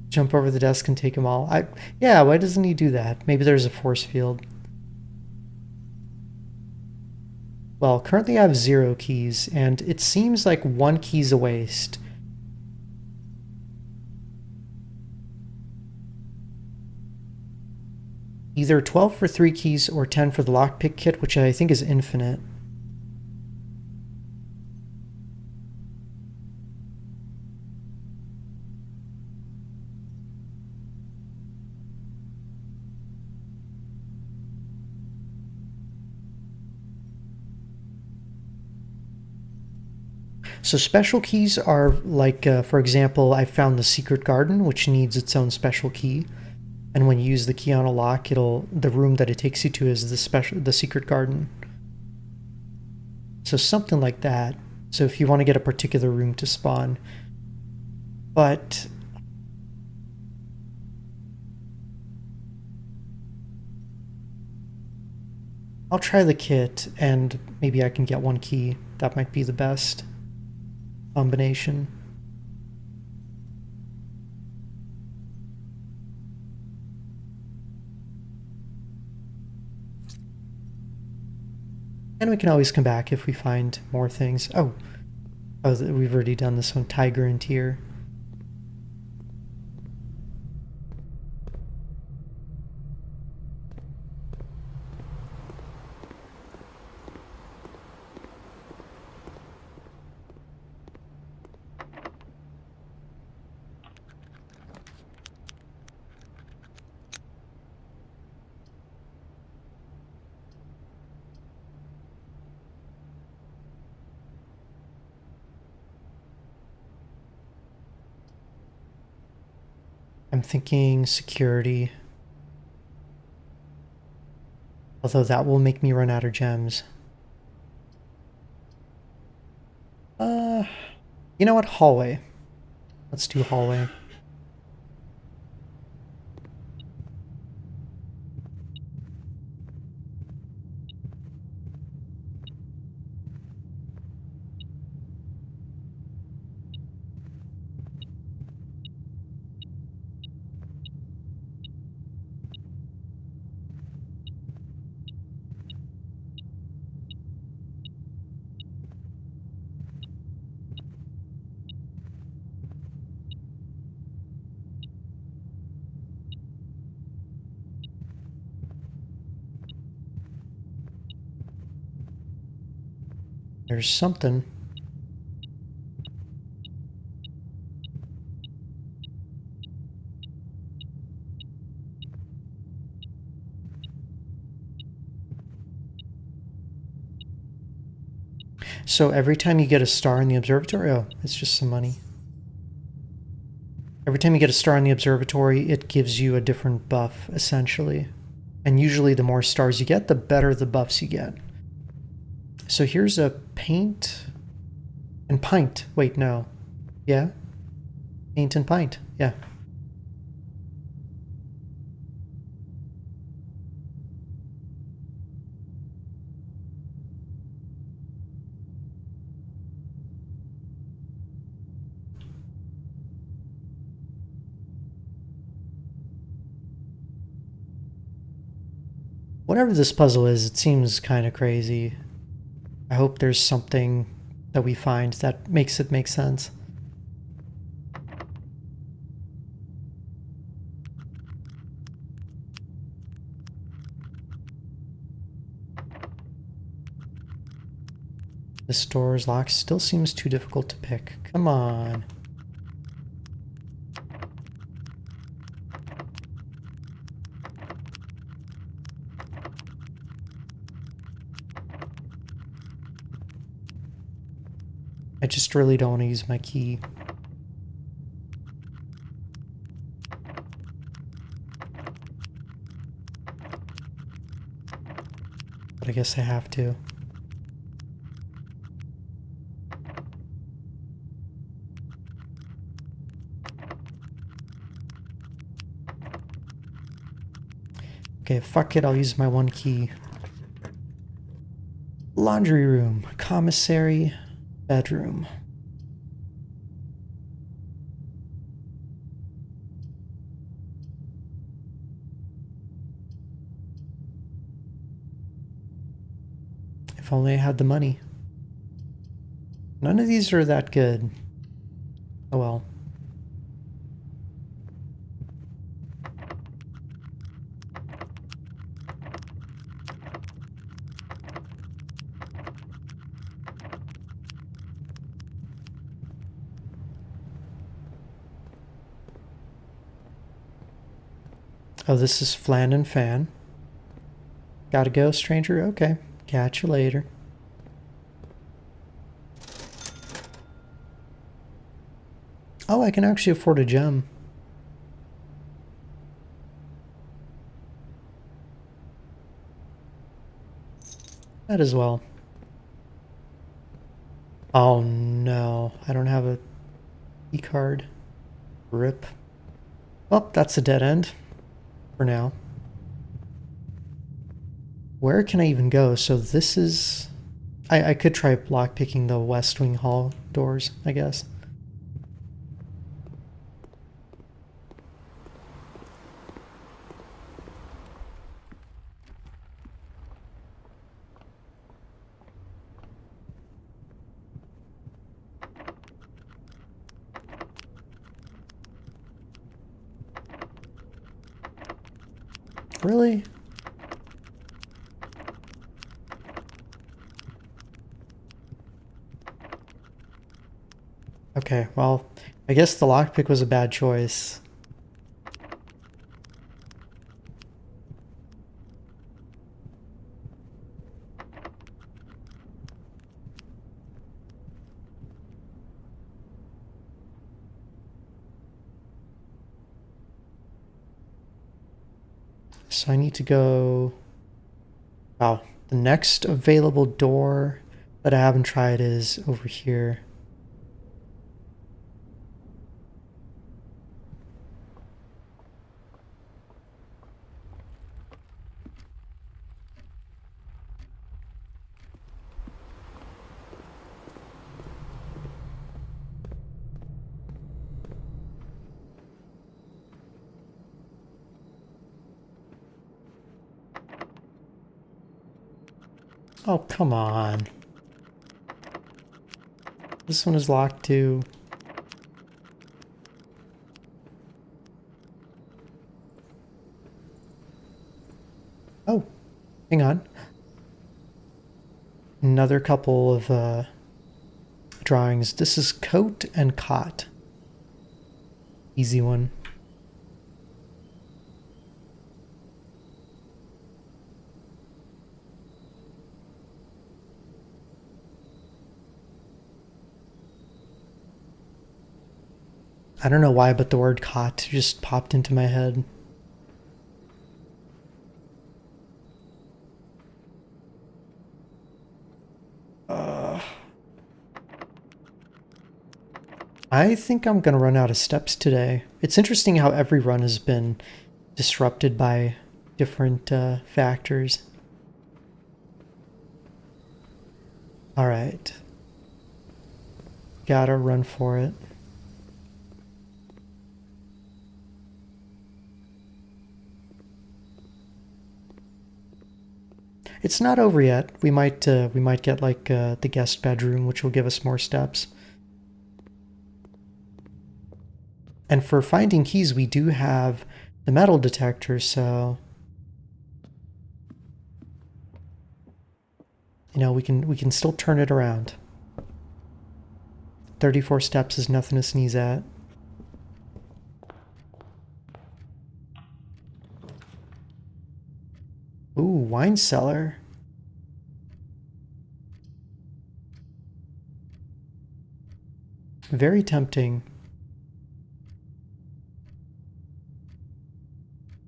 Jump over the desk and take them all. Yeah, why doesn't he do that? Maybe there's a force field. Well, currently I have 0 keys, and it seems like 1 key's a waste. Either 12 for 3 keys or 10 for the lockpick kit, which I think is infinite. So special keys are like, for example, I found the secret garden, which needs its own special key. And when you use the key on a lock, the room that it takes you to is the secret garden. So something like that. So if you want to get a particular room to spawn. But I'll try the kit and maybe I can get one key. That might be the best combination. And we can always come back if we find more things. Oh, we've already done this one. Tiger and Tier. I'm thinking security. Although that will make me run out of gems. You know what? Hallway. Let's do hallway. There's something. So every time you get a star in the observatory, oh, it's just some money. Every time you get a star in the observatory, it gives you a different buff, essentially. And usually the more stars you get, the better the buffs you get. So here's a paint and pint. Wait, no. Yeah? Paint and pint. Yeah. Whatever this puzzle is, it seems kind of crazy. I hope there's something that we find that makes it make sense. This door is locked. Still seems too difficult to pick. Come on. I just really don't want to use my key. But I guess I have to. Okay, fuck it, I'll use my one key. Laundry room, commissary, bedroom. If only I had the money. None of these are that good. Oh well. Oh, this is Flan and Fan. Gotta go, stranger? Okay. Catch you later. Oh, I can actually afford a gem. That as well. Oh no, I don't have a key card. Rip. Well, that's a dead end for now. Where can I even go? So this is... I could try lockpicking the West Wing Hall doors, I guess. Really? Okay, well, I guess the lockpick was a bad choice. So I need to go... Wow, the next available door that I haven't tried is over here. Oh, come on. This one is locked too. Oh, hang on. Another couple of drawings. This is coat and cot. Easy one. I don't know why, but the word cot just popped into my head. I think I'm gonna run out of steps today. It's interesting how every run has been disrupted by different factors. Alright. Gotta run for it. It's not over yet. We might get like the guest bedroom, which will give us more steps. And for finding keys, we do have the metal detector, so you know, we can still turn it around. 34 steps is nothing to sneeze at. Ooh, wine cellar. Very tempting.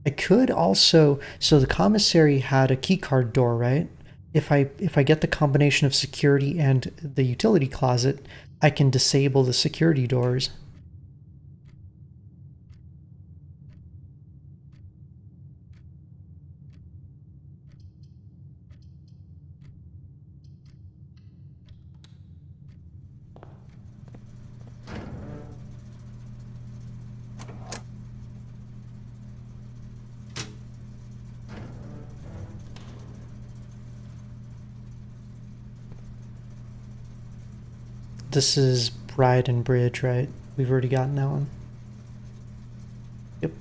I could also, so the commissary had a keycard door, right? If I get the combination of security and the utility closet, I can disable the security doors. This is Bride and Bridge, right? We've already gotten that one. Yep.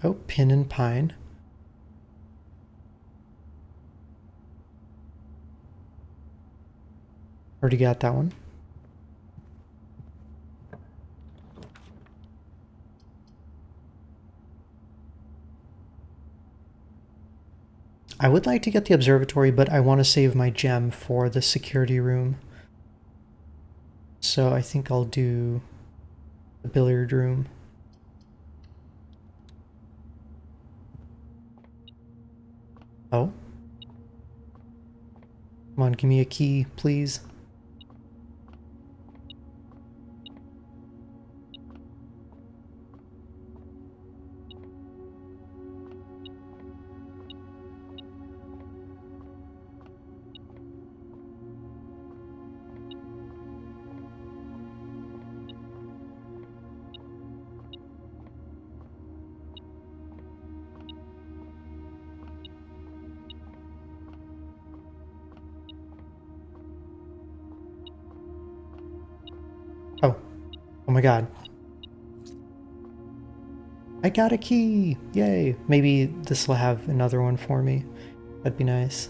Oh, Pin and Pine. Already got that one. I would like to get the observatory, but I want to save my gem for the security room. So I think I'll do the billiard room. Oh. Come on, give me a key, please. Oh. Oh my god. I got a key! Yay! Maybe this will have another one for me. That'd be nice.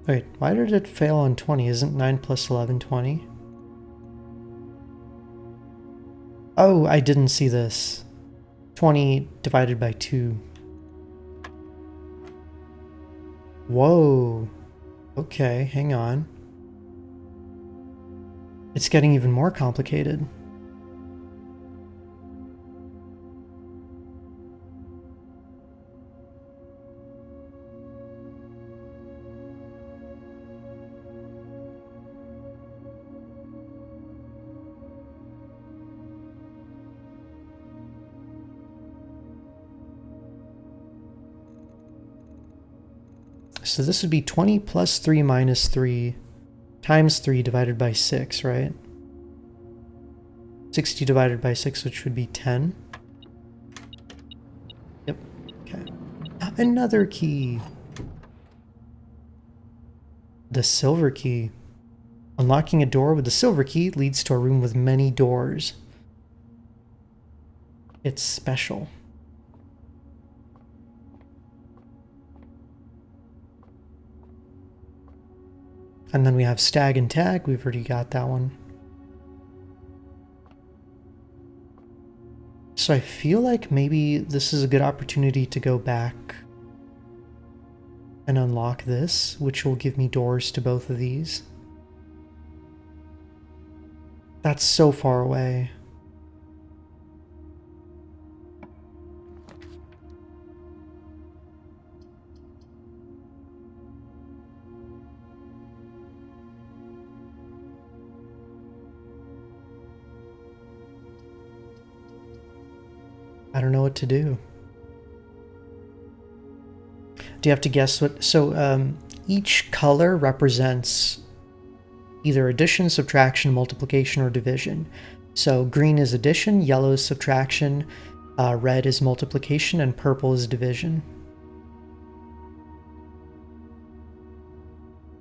Wait, why did it fail on 20? Isn't 9 plus 11 20? Oh, I didn't see this. 20 divided by 2. Whoa. Okay, hang on. It's getting even more complicated. So this would be 20 plus 3 minus 3 times 3 divided by 6, right? 60 divided by 6, which would be 10. Yep, okay. Another key. The silver key. Unlocking a door with the silver key leads to a room with many doors. It's special. And then we have Stag and Tag. We've already got that one. So I feel like maybe this is a good opportunity to go back and unlock this, which will give me doors to both of these. That's so far away. I don't know what to do. Do you have to guess what? So each color represents either addition, subtraction, multiplication, or division. So green is addition, yellow is subtraction, red is multiplication, and purple is division.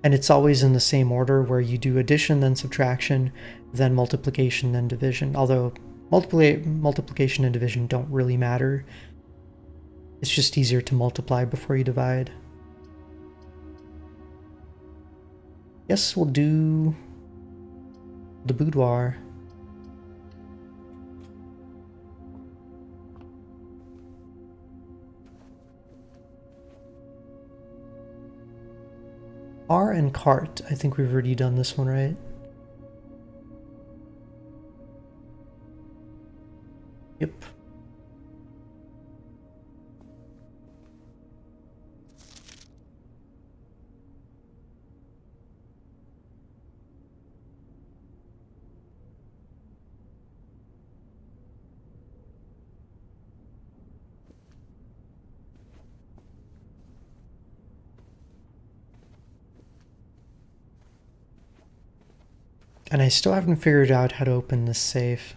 And it's always in the same order where you do addition, then subtraction, then multiplication, then division. Although multiplication and division don't really matter. It's just easier to multiply before you divide. Guess we'll do the boudoir. R and cart. I think we've already done this one, right? Yep. And I still haven't figured out how to open this safe.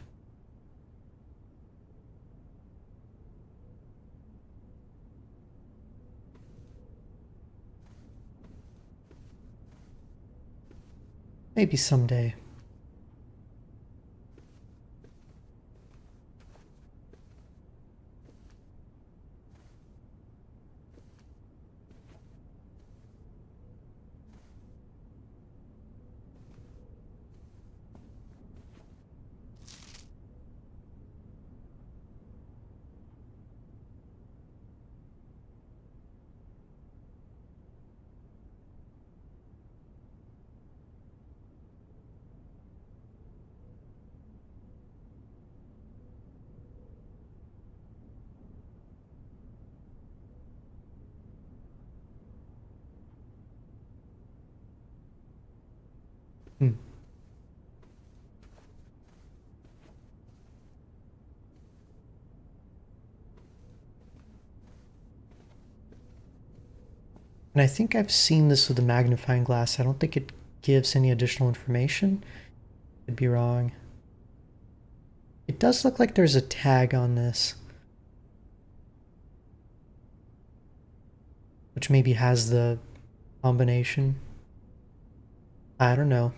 Maybe someday. Hmm. And I think I've seen this with the magnifying glass. I don't think it gives any additional information. Could be wrong. It does look like there's a tag on this, which maybe has the combination. I don't know.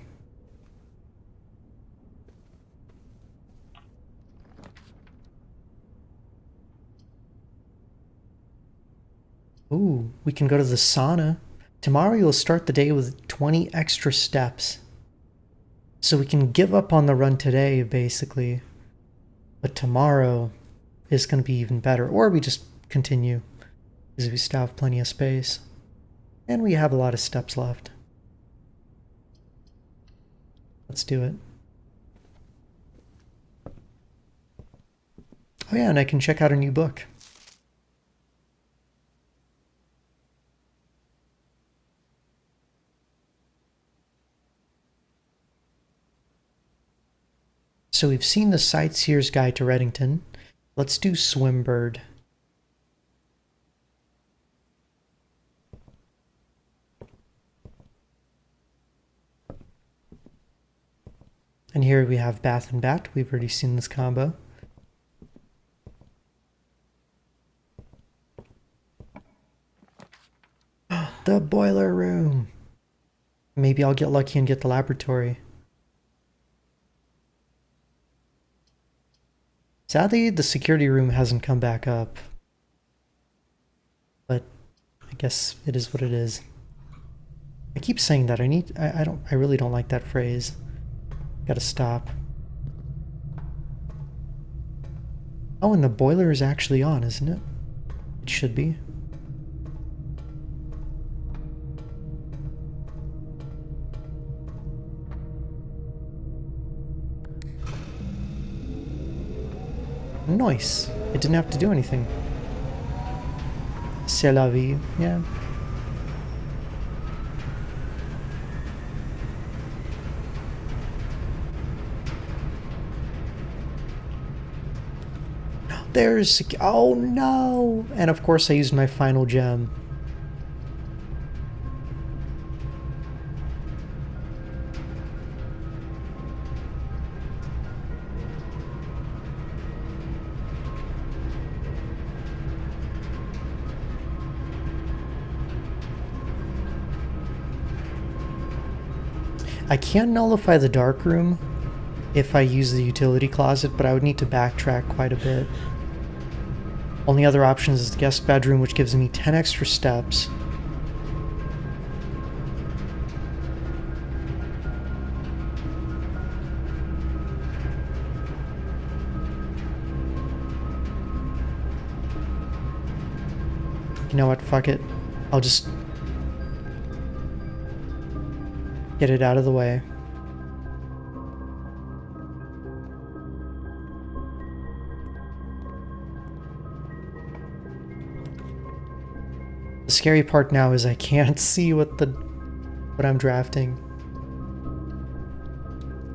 Ooh, we can go to the sauna. Tomorrow you'll start the day with 20 extra steps. So we can give up on the run today, basically. But tomorrow is going to be even better. Or we just continue, because we still have plenty of space. And we have a lot of steps left. Let's do it. Oh yeah, and I can check out a new book. So we've seen the Sightseer's Guide to Reddington. Let's do Swimbird. And here we have Bath and Bat. We've already seen this combo. The boiler room. Maybe I'll get lucky and get the laboratory. Sadly, the security room hasn't come back up. But I guess it is what it is. I keep saying that. I really don't like that phrase. Gotta stop. Oh, and the boiler is actually on, isn't it? It should be. Nice. It didn't have to do anything. C'est la vie, yeah. There's... oh no! And of course I used my final gem. I can nullify the dark room if I use the utility closet, but I would need to backtrack quite a bit. Only other option is the guest bedroom, which gives me 10 extra steps. You know what? Fuck it. I'll just get it out of the way. The scary part now is I can't see what I'm drafting.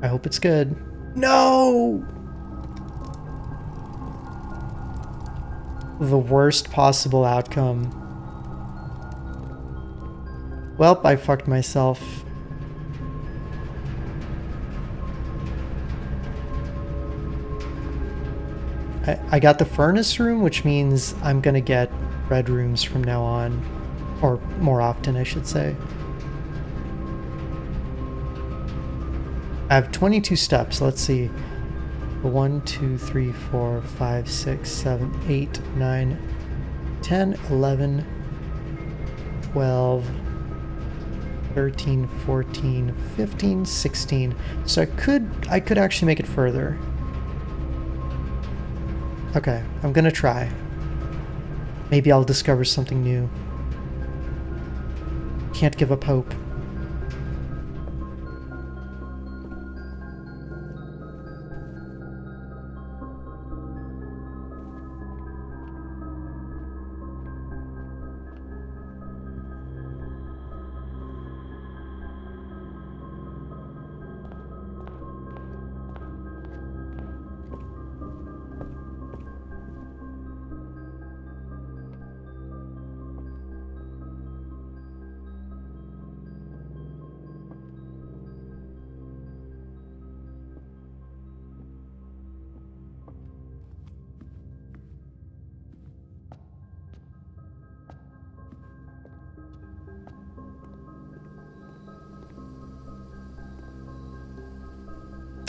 I hope it's good. No! The worst possible outcome. Well, I fucked myself. I got the furnace room, which means I'm gonna get red rooms from now on. Or more often, I should say. I have 22 steps. Let's see. 1, 2, 3, 4, 5, 6, 7, 8, 9, 10, 11, 12, 13, 14, 15, 16. So I could actually make it further. Okay, I'm gonna try. Maybe I'll discover something new. Can't give up hope.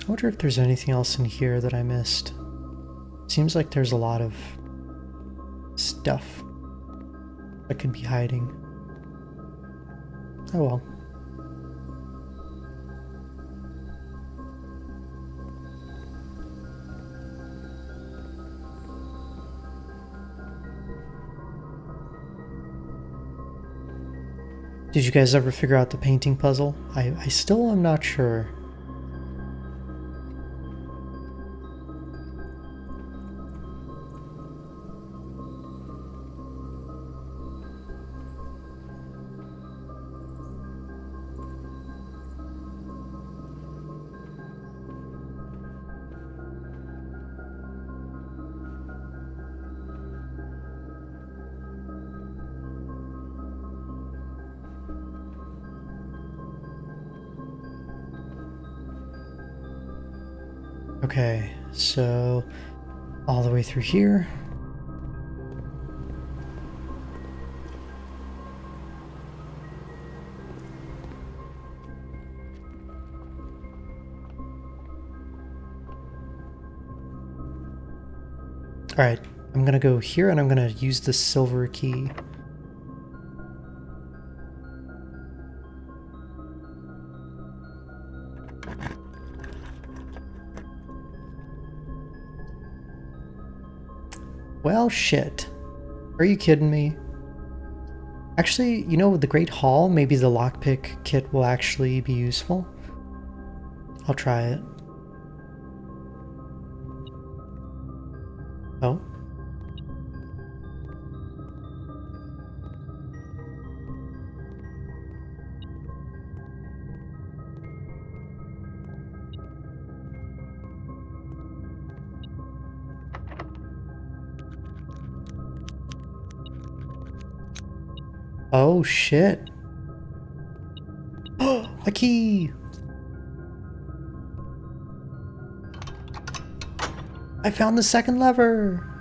I wonder if there's anything else in here that I missed. Seems like there's a lot of stuff that could be hiding. Oh well. Did you guys ever figure out the painting puzzle? I still am not sure. Okay, so all the way through here. All right, I'm gonna go here and I'm gonna use the silver key. Well, shit. Are you kidding me? Actually, you know, with the Great Hall, maybe the lockpick kit will actually be useful. I'll try it. Oh. Oh shit. Oh, a key. I found the second lever.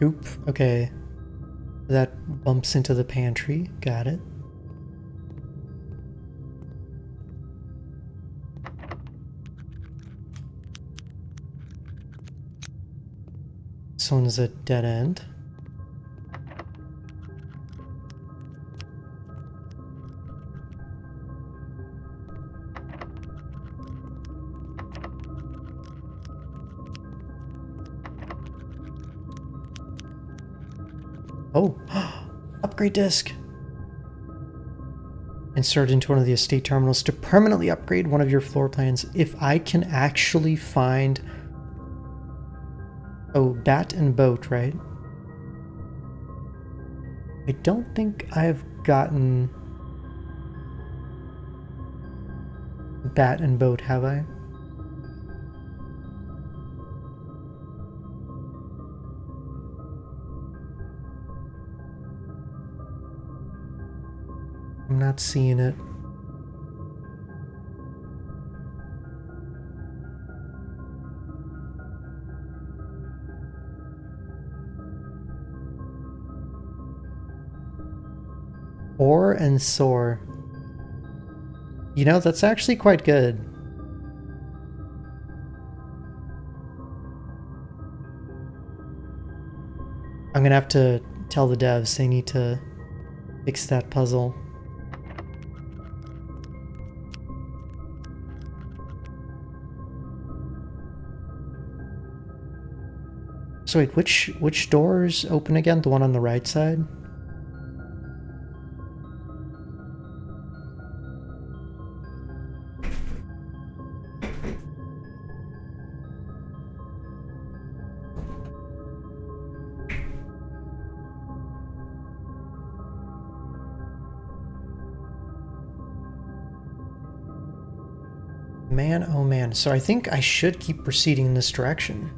Oop, okay. That bumps into the pantry. Got it. This one's a dead end. Oh, upgrade disc. Insert into one of the estate terminals to permanently upgrade one of your floor plans. If I can actually find... Oh, bat and boat, right? I don't think I've gotten bat and boat, have I? I'm not seeing it. Ore and soar. You know, that's actually quite good. I'm gonna have to tell the devs they need to fix that puzzle. So wait, which doors open again? The one on the right side? Man, oh man. So I think I should keep proceeding in this direction.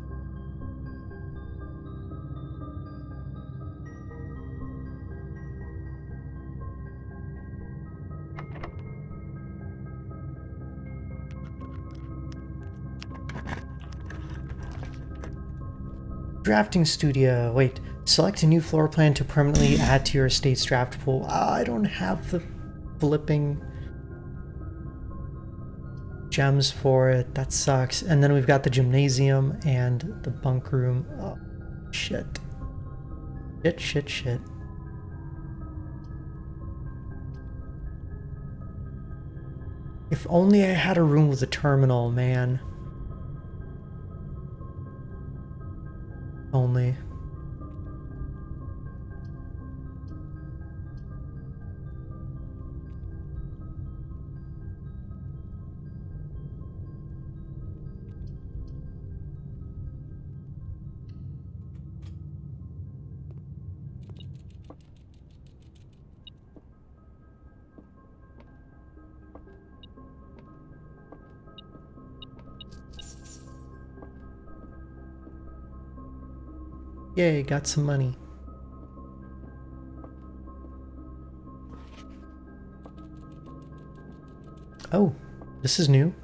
drafting studio. Wait, select a new floor plan to permanently add to your estate's draft pool. I don't have the flipping gems for it. That sucks. And then we've got the gymnasium and the bunk room. Oh, shit. Shit. If only I had a room with a terminal, man. Only. Yay, got some money. Oh, this is new.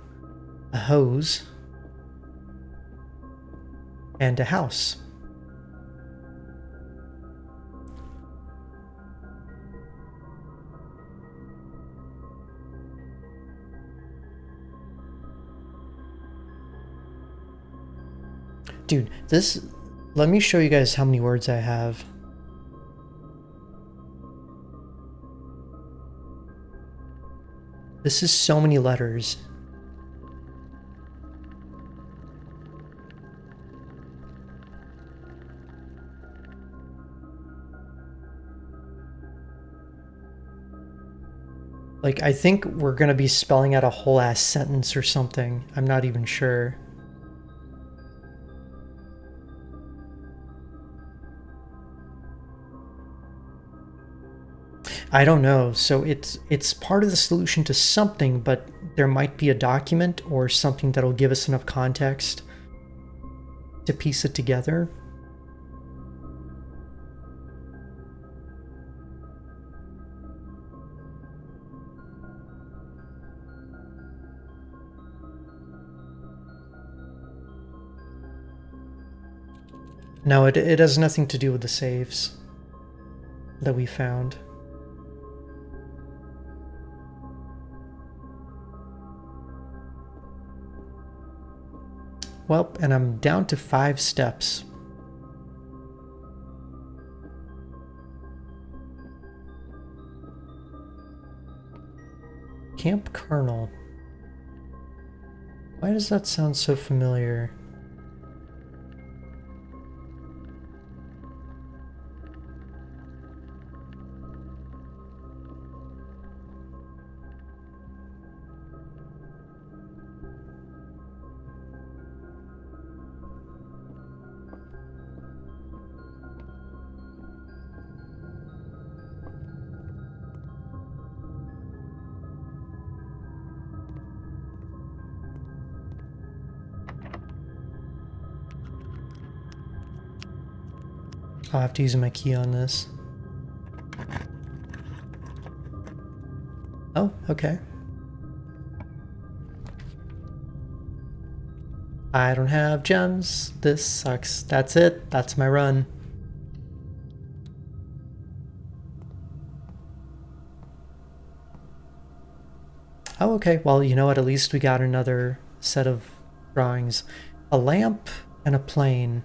A hose. And a house. Dude, this... Let me show you guys how many words I have. This is so many letters. Like, I think we're gonna be spelling out a whole ass sentence or something. I'm not even sure. I don't know. So it's part of the solution to something, but there might be a document or something that'll give us enough context to piece it together. No, it has nothing to do with the saves that we found. Well, and I'm down to 5 steps. Camp Colonel. Why does that sound so familiar? I'll have to use my key on this. Oh, okay. I don't have gems. This sucks. That's it. That's my run. Oh, okay. Well, you know what? At least we got another set of drawings. A lamp and a plane.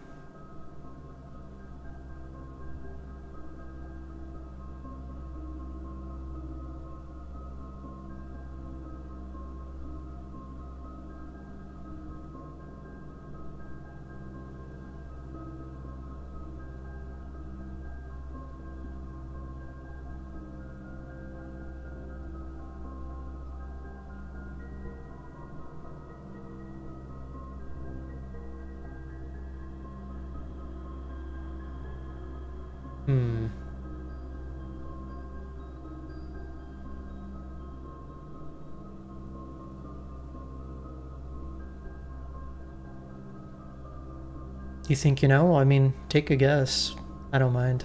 You think you know? I mean, take a guess. I don't mind.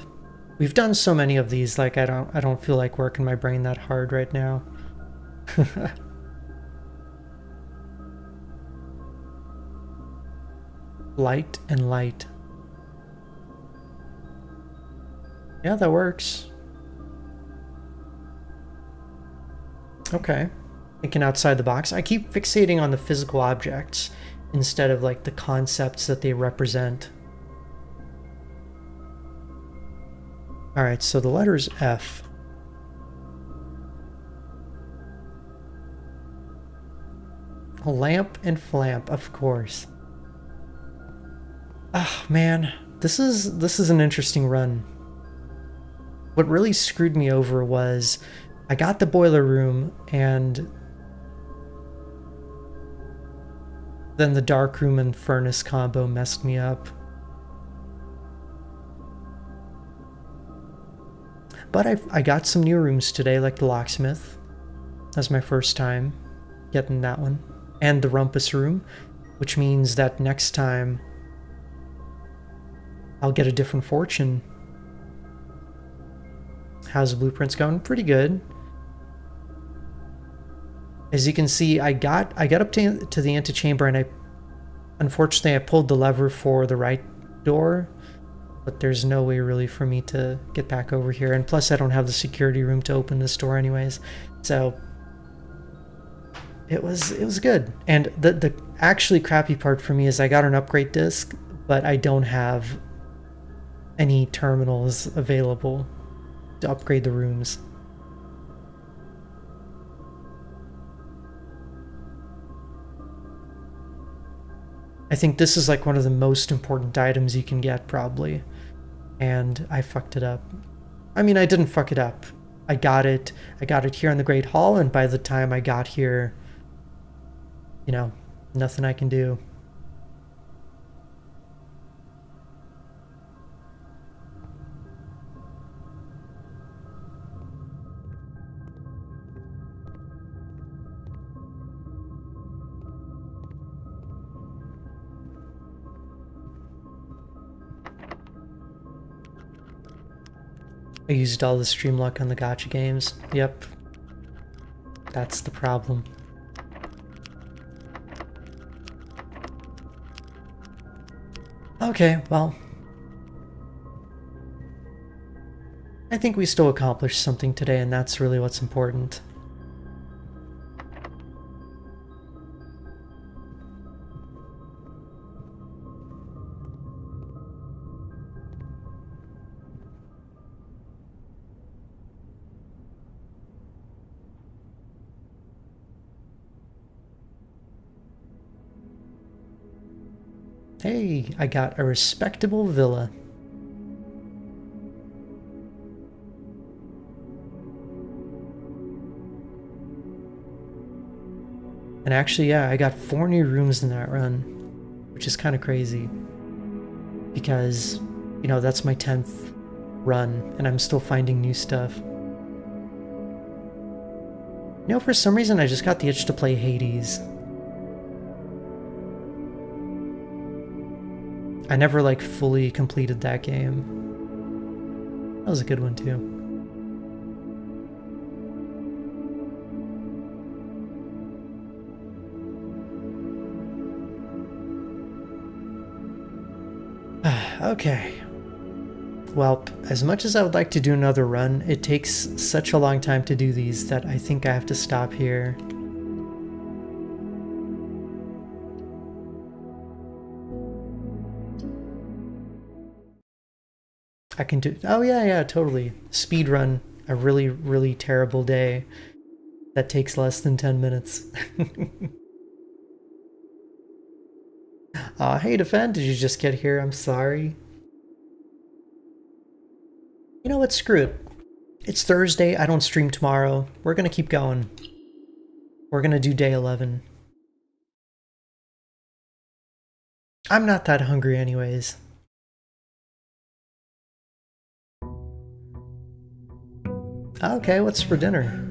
We've done so many of these, like I don't feel like working my brain that hard right now. Light and light. Yeah, that works. Okay. Thinking outside the box. I keep fixating on the physical objects instead of like the concepts that they represent. Alright, so the letter is F. A lamp and flamp, of course. Ah, man. This is an interesting run. What really screwed me over was I got the boiler room and then the dark room and furnace combo messed me up. But I got some new rooms today, like the locksmith. That's my first time getting that one. And the rumpus room, which means that next time I'll get a different fortune. How's the blueprints going? Pretty good. As you can see, I got up to the antechamber and unfortunately I pulled the lever for the right door, but there's no way really for me to get back over here, and plus I don't have the security room to open this door anyways. So it was good. And the actually crappy part for me is I got an upgrade disc, but I don't have any terminals available to upgrade the rooms. I think this is like one of the most important items you can get, probably. And I fucked it up. I mean, I didn't fuck it up. I got it here in the Great Hall, and by the time I got here, you know, nothing I can do. I used all the stream luck on the gacha games. Yep. That's the problem. Okay, well. I think we still accomplished something today, and that's really what's important. Hey, I got a respectable villa. And actually, yeah, I got 4 new rooms in that run, which is kind of crazy. Because, you know, that's my 10th run, and I'm still finding new stuff. You know, for some reason, I just got the itch to play Hades. I never, like, fully completed that game. That was a good one, too. Okay. Well, as much as I would like to do another run, it takes such a long time to do these that I think I have to stop here. I can do... Oh, yeah, totally. Speed run a really, really terrible day that takes less than 10 minutes. Hey, Defend, did you just get here? I'm sorry. You know what? Screw it. It's Thursday. I don't stream tomorrow. We're gonna keep going. We're gonna do day 11. I'm not that hungry anyways. Okay, what's for dinner?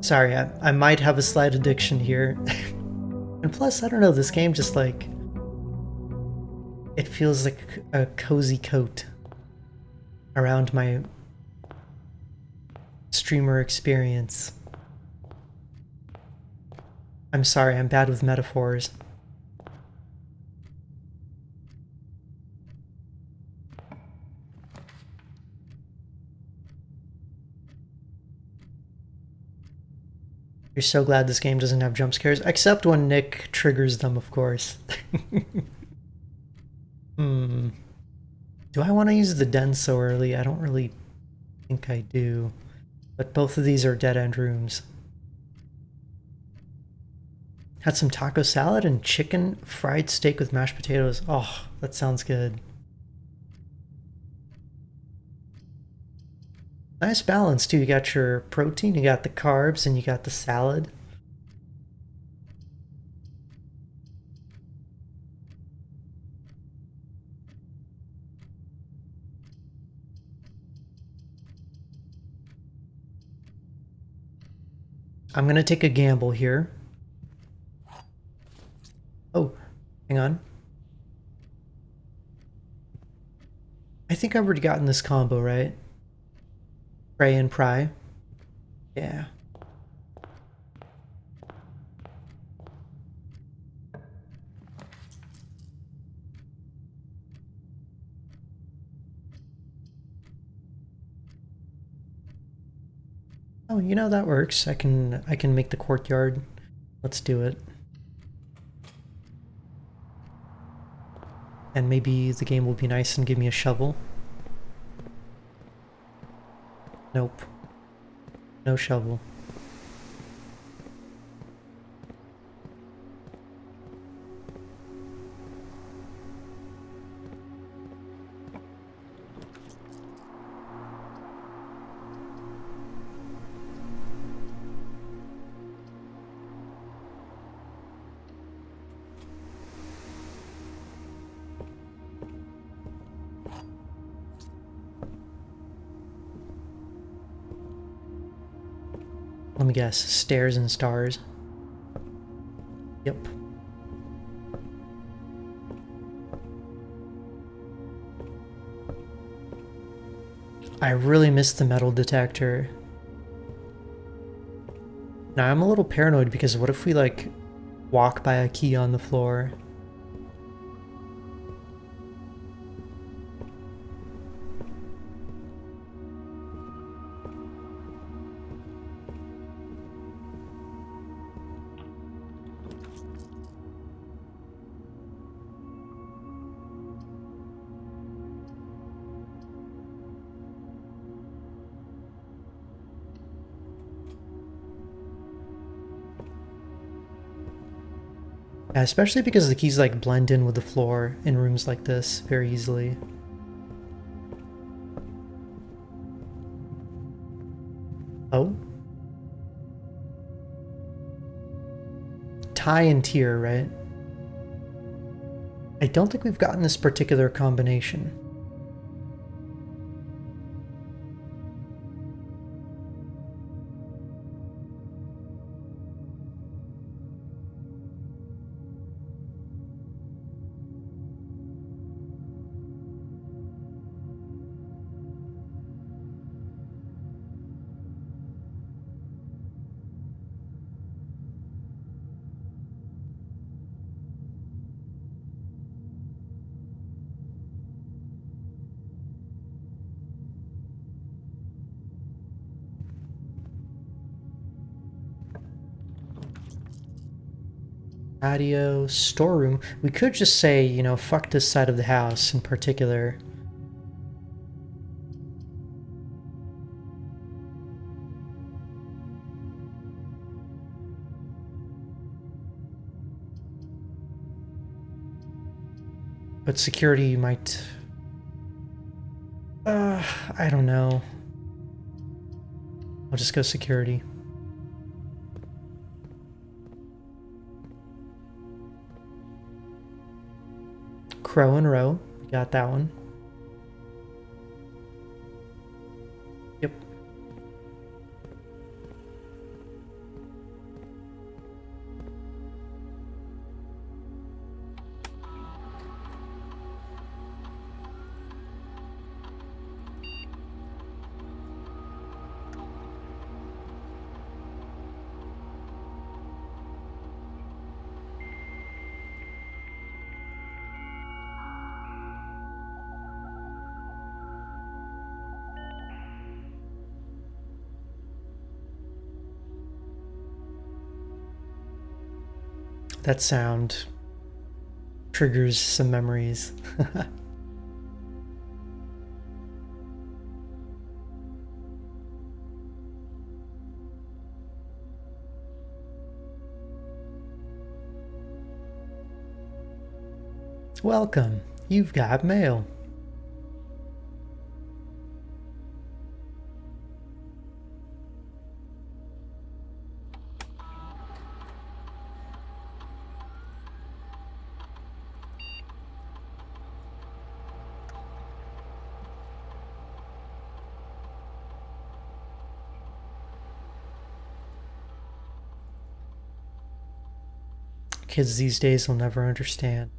Sorry, I might have a slight addiction here. And plus, I don't know, this game just like... It feels like a cozy coat around my streamer experience. I'm sorry, I'm bad with metaphors. You're so glad this game doesn't have jump scares, except when Nick triggers them, of course. Do I want to use the den so early? I don't really think I do. But both of these are dead-end rooms. Had some taco salad and chicken fried steak with mashed potatoes. Oh, that sounds good. Nice balance too. You got your protein, you got the carbs, and you got the salad. I'm gonna take a gamble here. Oh, hang on. I think I've already gotten this combo, right? Pray and pry. Yeah. Oh, you know, that works. I can make the courtyard. Let's do it. And maybe the game will be nice and give me a shovel. Nope. No shovel. Let me guess, stairs and stars. Yep. I really missed the metal detector. Now I'm a little paranoid because what if we like walk by a key on the floor? Yeah, especially because the keys like blend in with the floor in rooms like this very easily. Oh? Tie and tier, right? I don't think we've gotten this particular combination. Patio, storeroom. We could just say, you know, fuck this side of the house in particular. But security might... I don't know. I'll just go security. Crow and row. We got that one. Yep. That sound triggers some memories. Welcome. You've got mail. Kids these days will never understand.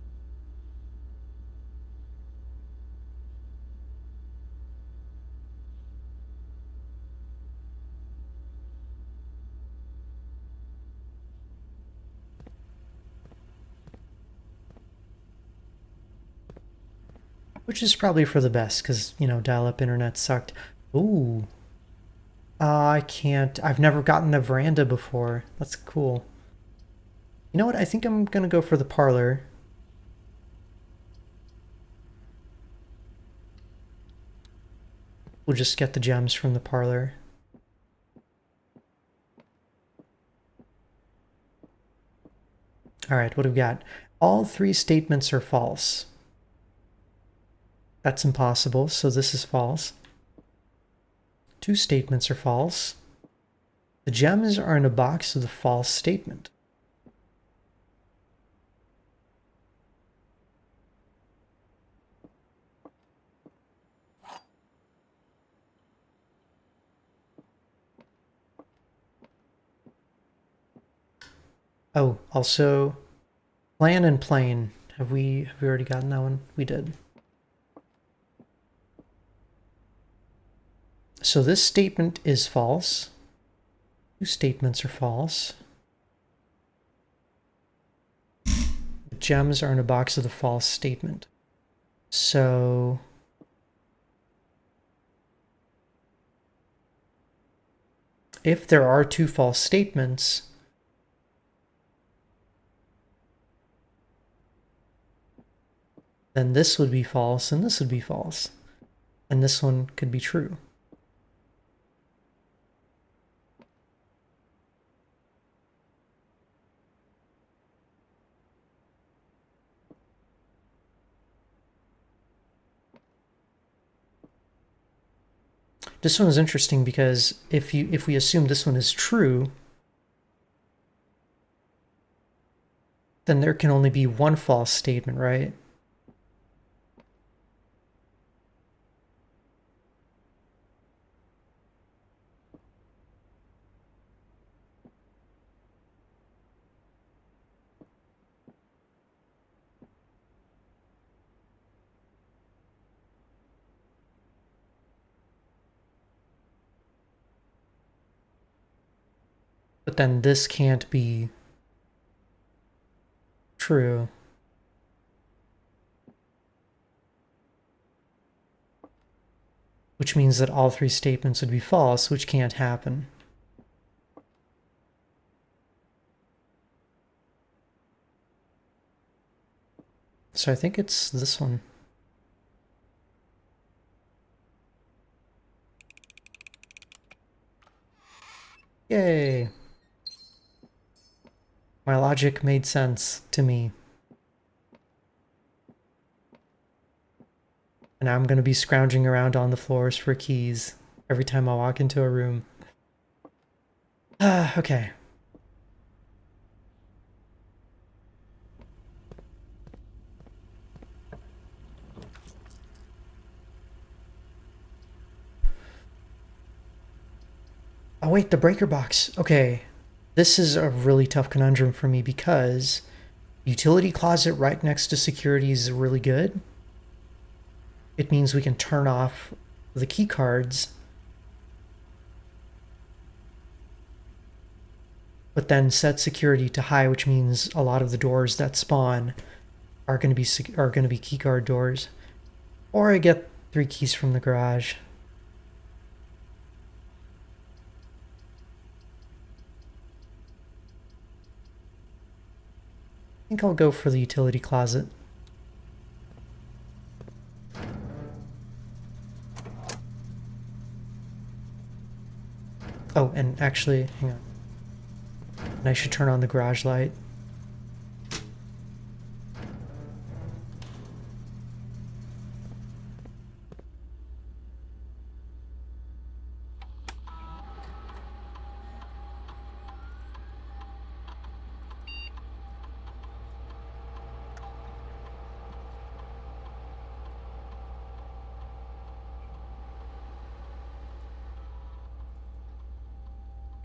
Which is probably for the best, because, you know, dial-up internet sucked. Ooh. I can't... I've never gotten a veranda before. That's cool. You know what? I think I'm gonna go for the parlor. We'll just get the gems from the parlor. Alright, what have we got? All three statements are false. That's impossible, so this is false. Two statements are false. The gems are in a box with a false statement. Oh, also, plan and plane. Have we already gotten that one? We did. So this statement is false. Two statements are false. The gems are in a box with a false statement. So if there are two false statements, then this would be false and this would be false. And this one could be true. This one is interesting because if we assume this one is true, then there can only be one false statement, right? But then this can't be true. Which means that all three statements would be false, which can't happen. So I think it's this one. Yay! My logic made sense to me. And I'm going to be scrounging around on the floors for keys every time I walk into a room. Okay. Oh wait, the breaker box. Okay. This is a really tough conundrum for me because utility closet right next to security is really good. It means we can turn off the key cards, but then set security to high, which means a lot of the doors that spawn are going to be key card doors. Or I get 3 keys from the garage. think I'll go for the utility closet. Oh, and actually, hang on. And I should turn on the garage light.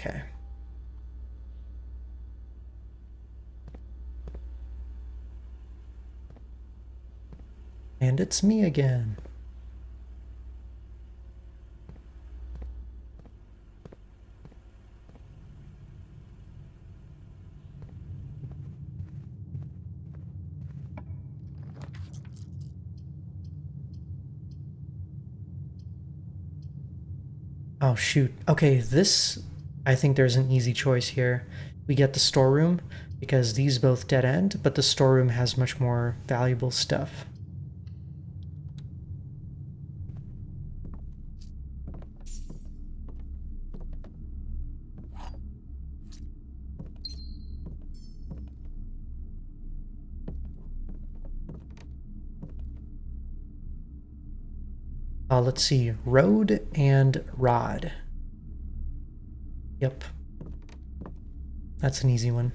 Okay. And it's me again. Oh shoot. Okay, this, I think there's an easy choice here. We get the storeroom because these both dead end, but the storeroom has much more valuable stuff. Let's see, road and rod. Yep. That's an easy one.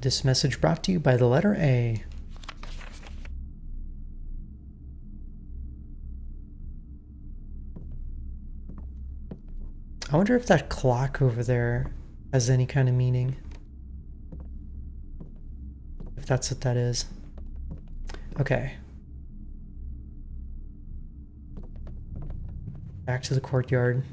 This message brought to you by the letter A. I wonder if that clock over there has any kind of meaning. If that's what that is. Okay. Back to the courtyard.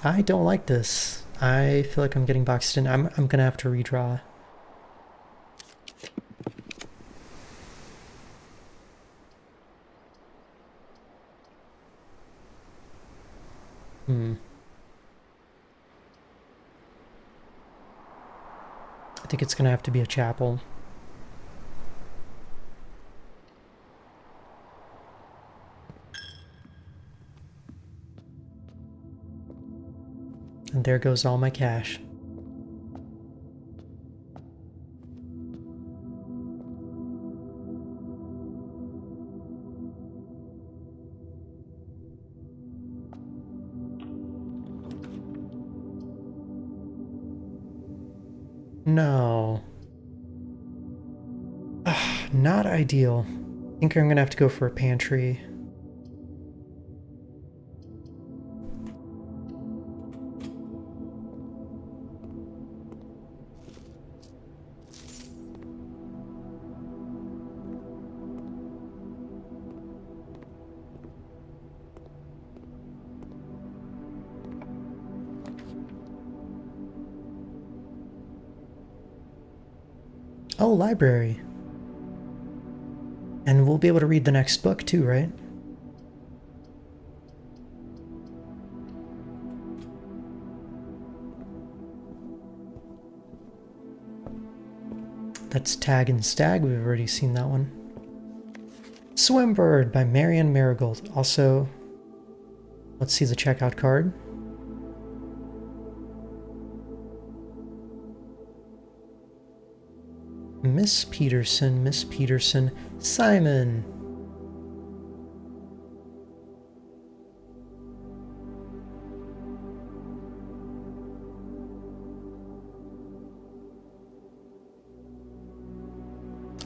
I don't like this. I feel like I'm getting boxed in. I'm gonna have to redraw. I think it's gonna have to be a chapel. And there goes all my cash. No. Ugh, not ideal. I think I'm gonna have to go for a pantry. Oh, library. And we'll be able to read the next book too, right? That's Tag and Stag. We've already seen that one. Swimbird by Marian Marigold. Also, let's see the checkout card. Miss Peterson, Simon.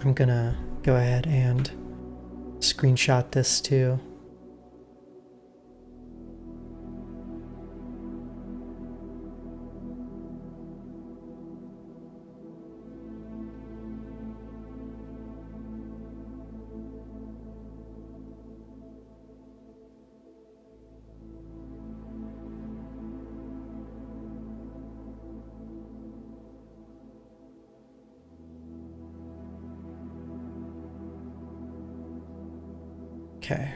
I'm gonna go ahead and screenshot this too. Okay.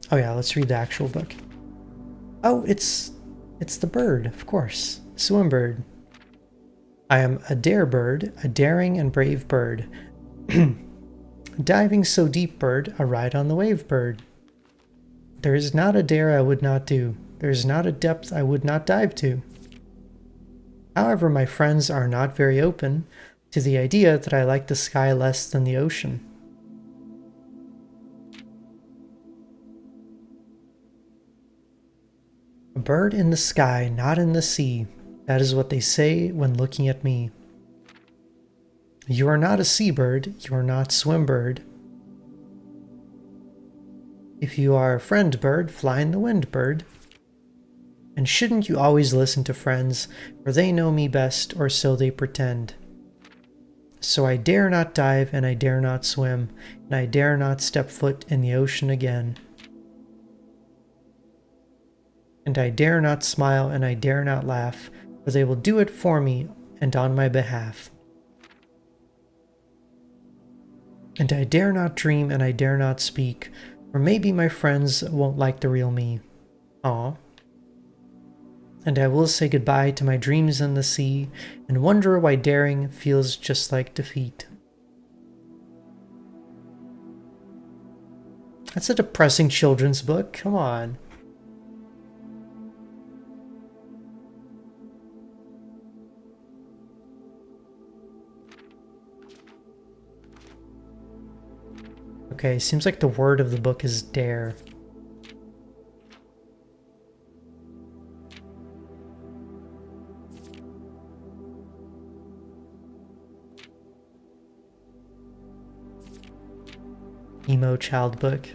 Oh yeah, let's read the actual book. Oh, it's the bird, of course. Swim bird. I am a dare bird, a daring and brave bird. Diving so deep bird, a ride on the wave bird. There is not a dare I would not do. There is not a depth I would not dive to. However, my friends are not very open to the idea that I like the sky less than the ocean. A bird in the sky, not in the sea. That is what they say when looking at me. You are not a seabird, you are not swim bird. If you are a friend bird, fly in the wind bird. And shouldn't you always listen to friends, for they know me best, or so they pretend. So I dare not dive, and I dare not swim, and I dare not step foot in the ocean again. And I dare not smile, and I dare not laugh, for they will do it for me and on my behalf. And I dare not dream, and I dare not speak, or maybe my friends won't like the real me. Aw. And I will say goodbye to my dreams in the sea, and wonder why daring feels just like defeat. That's a depressing children's book, come on. Okay, seems like the word of the book is dare. Emo child book.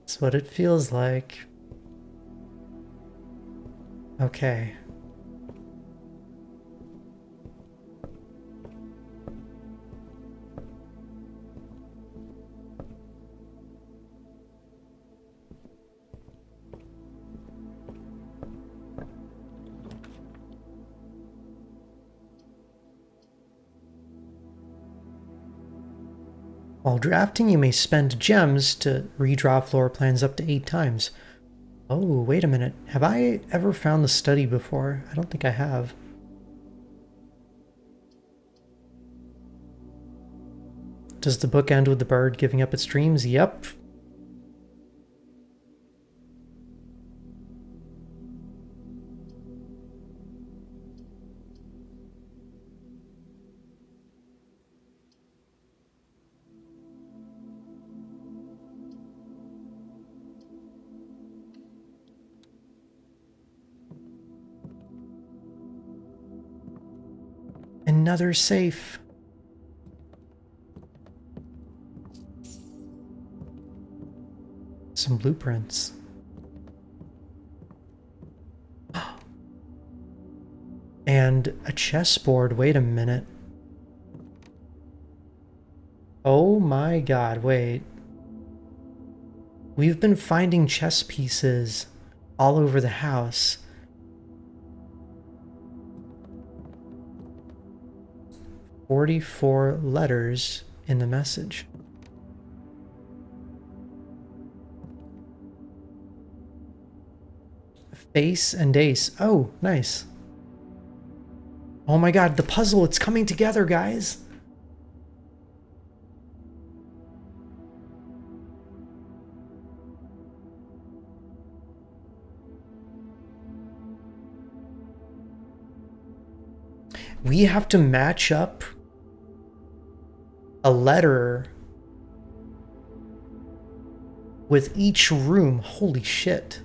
That's what it feels like. Okay. While drafting, you may spend gems to redraw floor plans up to 8 times. Oh, wait a minute. Have I ever found the study before? I don't think I have. Does the book end with the bird giving up its dreams? Yep. Another safe. Some blueprints. And a chessboard. Wait a minute. Oh my god, wait. We've been finding chess pieces all over the house. "44 letters in the message." Face and ace. Oh, nice. Oh my god, the puzzle, it's coming together, guys. We have to match up a letter with each room. Holy shit.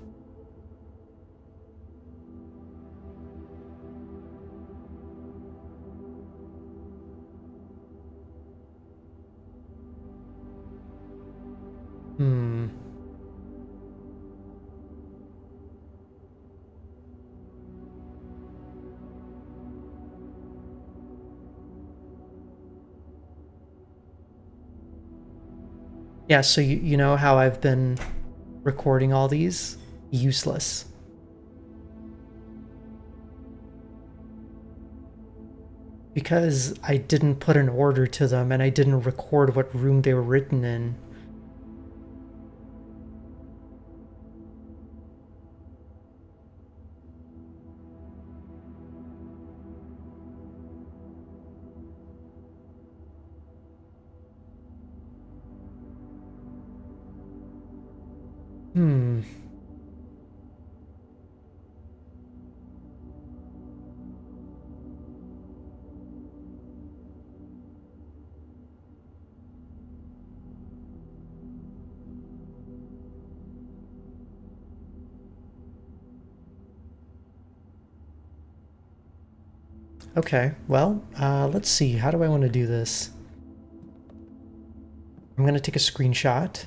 Yeah, so you know how I've been recording all these? Useless. Because I didn't put an order to them and I didn't record what room they were written in. Okay, well, let's see. How do I want to do this? I'm going to take a screenshot.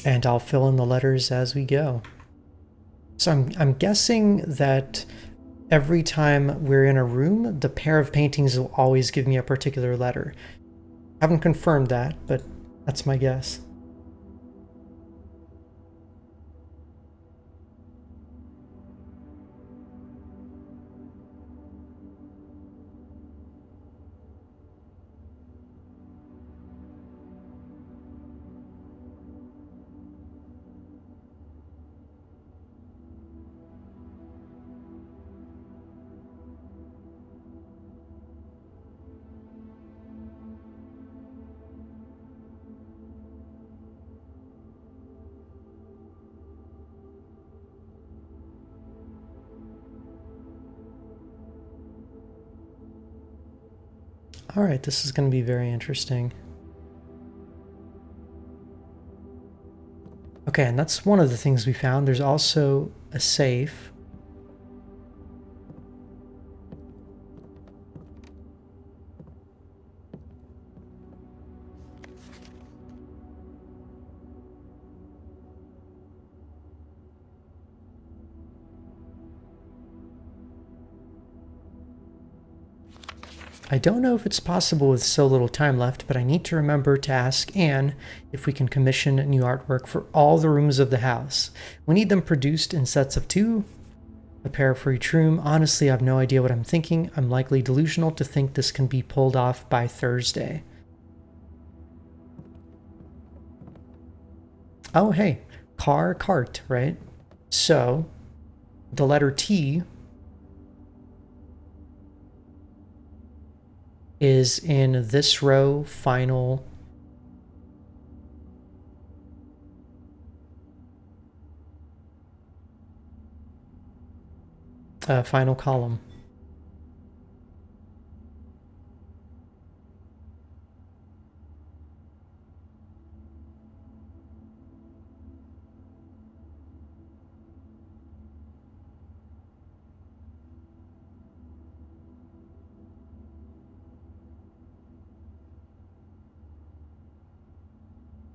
And I'll fill in the letters as we go. So I'm guessing that every time we're in a room, the pair of paintings will always give me a particular letter. I haven't confirmed that, but that's my guess. All right, this is going to be very interesting. Okay, and that's one of the things we found. There's also a safe. I don't know if it's possible with so little time left, but I need to remember to ask Anne if we can commission new artwork for all the rooms of the house. We need them produced in sets of 2, a pair for each room. Honestly, I have no idea what I'm thinking. I'm likely delusional to think this can be pulled off by Thursday. Oh, hey, cart, right? So, the letter T is in this row, final column.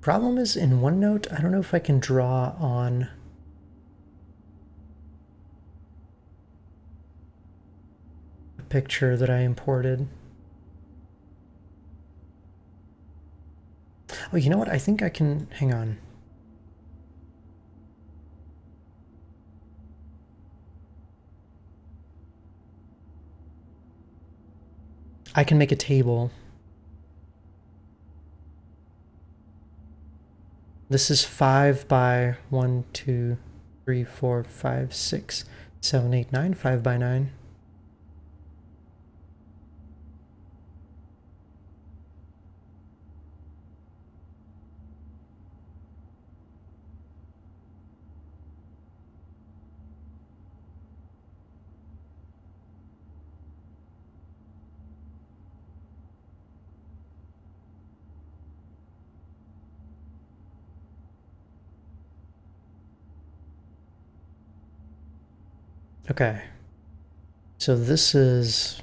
Problem is, in OneNote, I don't know if I can draw on a picture that I imported. Oh, you know what? I think I can, hang on. I can make a table. This is 5 by 1, 2, 3, 4, 5, 6, 7, 8, 9, 5 by 9. Okay, so this is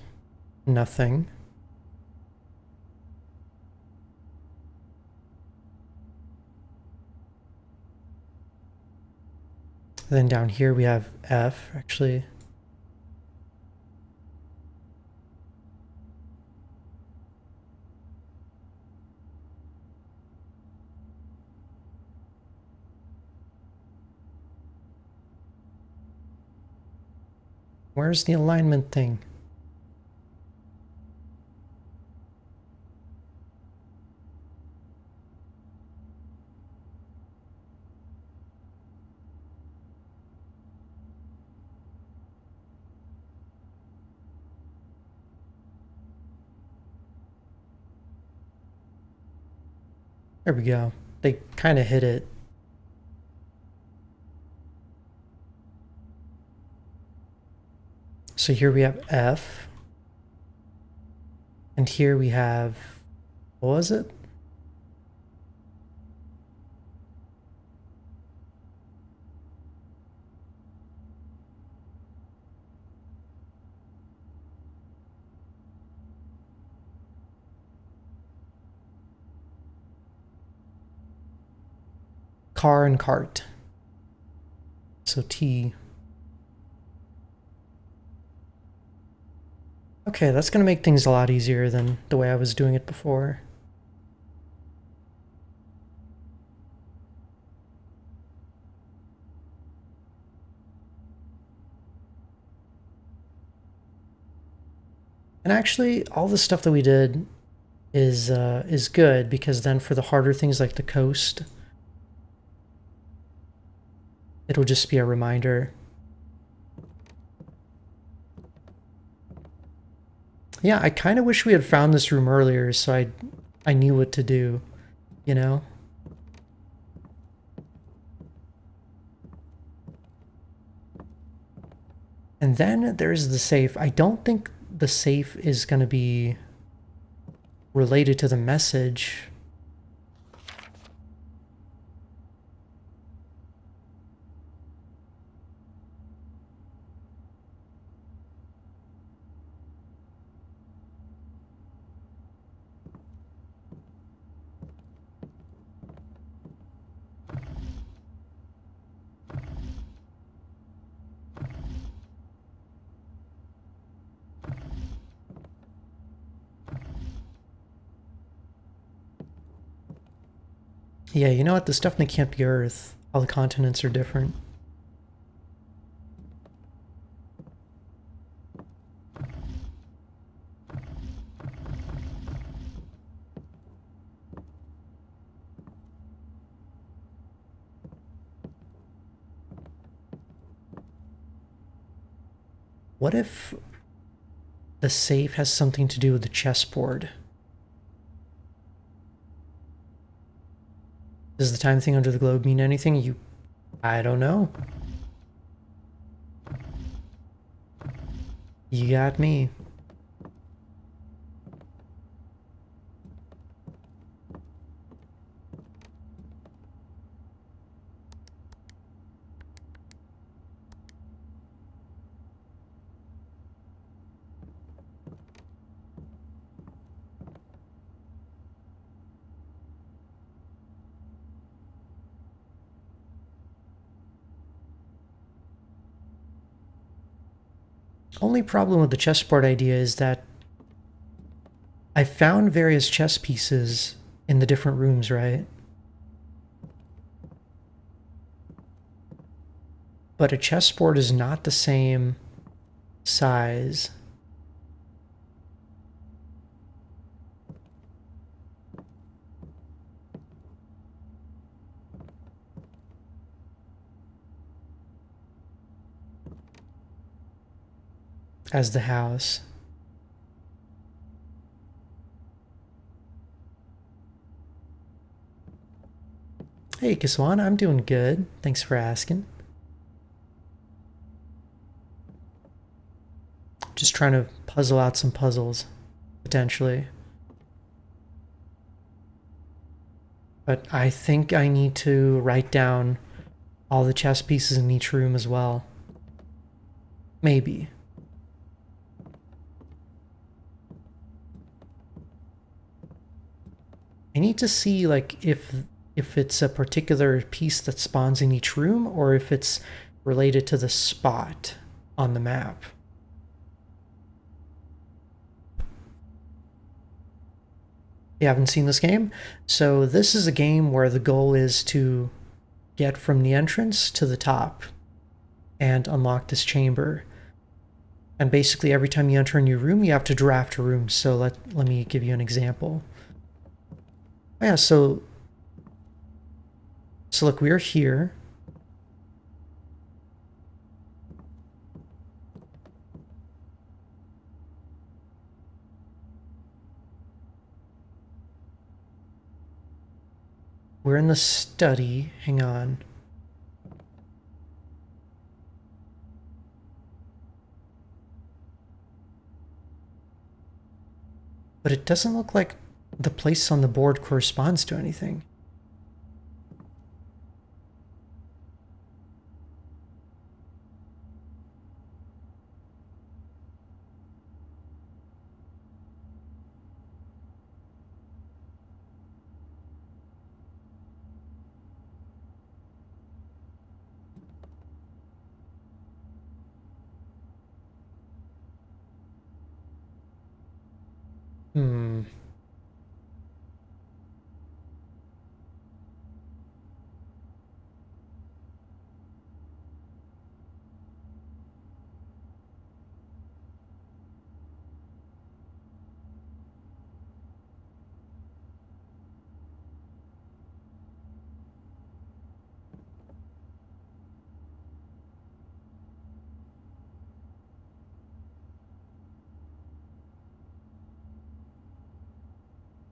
nothing. then down here we have F, actually. Where's the alignment thing? There we go. They kind of hit it. So here we have F. And here we have, what was it? Car and cart. So T. Okay, that's going to make things a lot easier than the way I was doing it before. And actually, all the stuff that we did is good, because then for the harder things like the coast, it'll just be a reminder. Yeah, I kind of wish we had found this room earlier so I knew what to do, you know? And then there's the safe. I don't think the safe is going to be related to the message. Yeah, you know what? This definitely can't be Earth. All the continents are different. What if the safe has something to do with the chessboard? Does the time thing under the globe mean anything? I don't know. You got me. Only problem with the chessboard idea is that I found various chess pieces in the different rooms, right? But a chessboard is not the same size as the house. Hey, Kiswan, I'm doing good. Thanks for asking. Just trying to puzzle out some puzzles, potentially. But I think I need to write down all the chess pieces in each room as well. Maybe. I need to see, like, if it's a particular piece that spawns in each room, or if it's related to the spot on the map. You haven't seen this game? So this is a game where the goal is to get from the entrance to the top and unlock this chamber. And basically every time you enter a new room, you have to draft a room. So let me give you an example. Yeah, so look, we're here. We're in the study. Hang on. But it doesn't look like the place on the board corresponds to anything.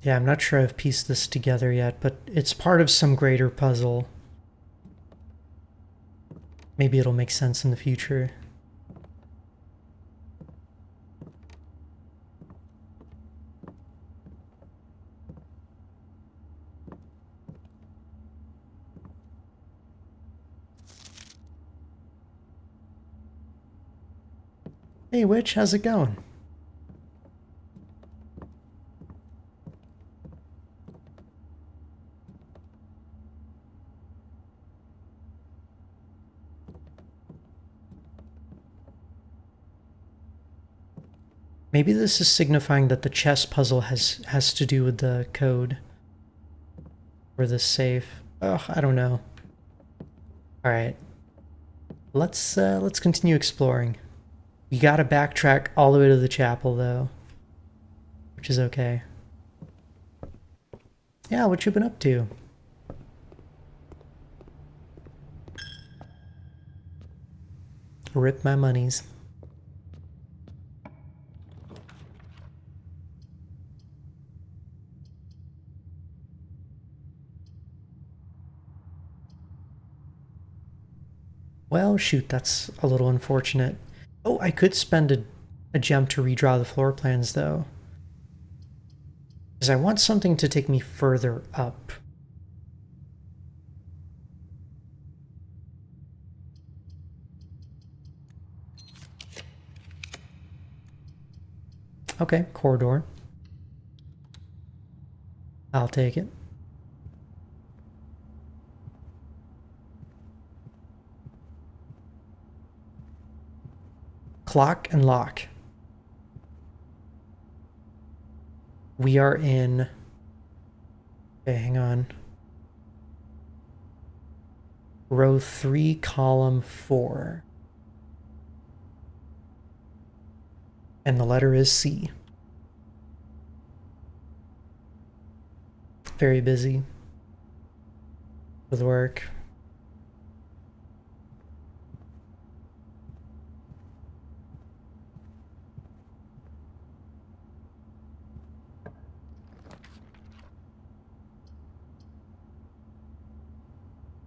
Yeah, I'm not sure I've pieced this together yet, but it's part of some greater puzzle. Maybe it'll make sense in the future. Hey, Witch, how's it going? Maybe this is signifying that the chess puzzle has to do with the code for this safe. Oh, I don't know. All right, let's continue exploring. You gotta backtrack all the way to the chapel though, which is okay. Yeah, what you been up to? Rip my monies. Well, shoot, that's a little unfortunate. Oh, I could spend a gem to redraw the floor plans, though. Because I want something to take me further up. Okay, corridor. I'll take it. Clock and lock. We are in... Okay, hang on. Row 3, column 4. And the letter is C. Very busy with work.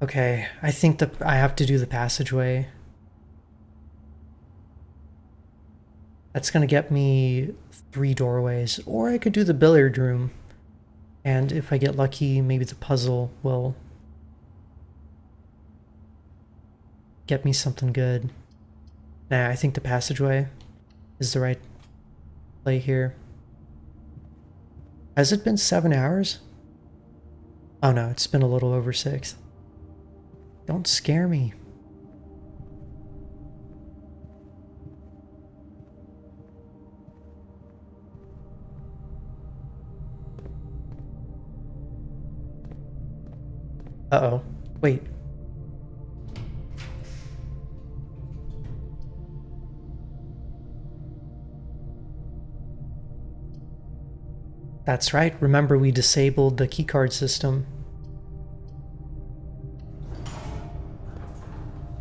Okay, I think that I have to do the passageway. That's gonna get me 3 doorways, or I could do the billiard room. And if I get lucky, maybe the puzzle will get me something good. Nah, I think the passageway is the right play here. Has it been 7 hours? Oh no, it's been a little over 6. Don't scare me. Uh-oh. Wait. That's right. Remember, we disabled the keycard system.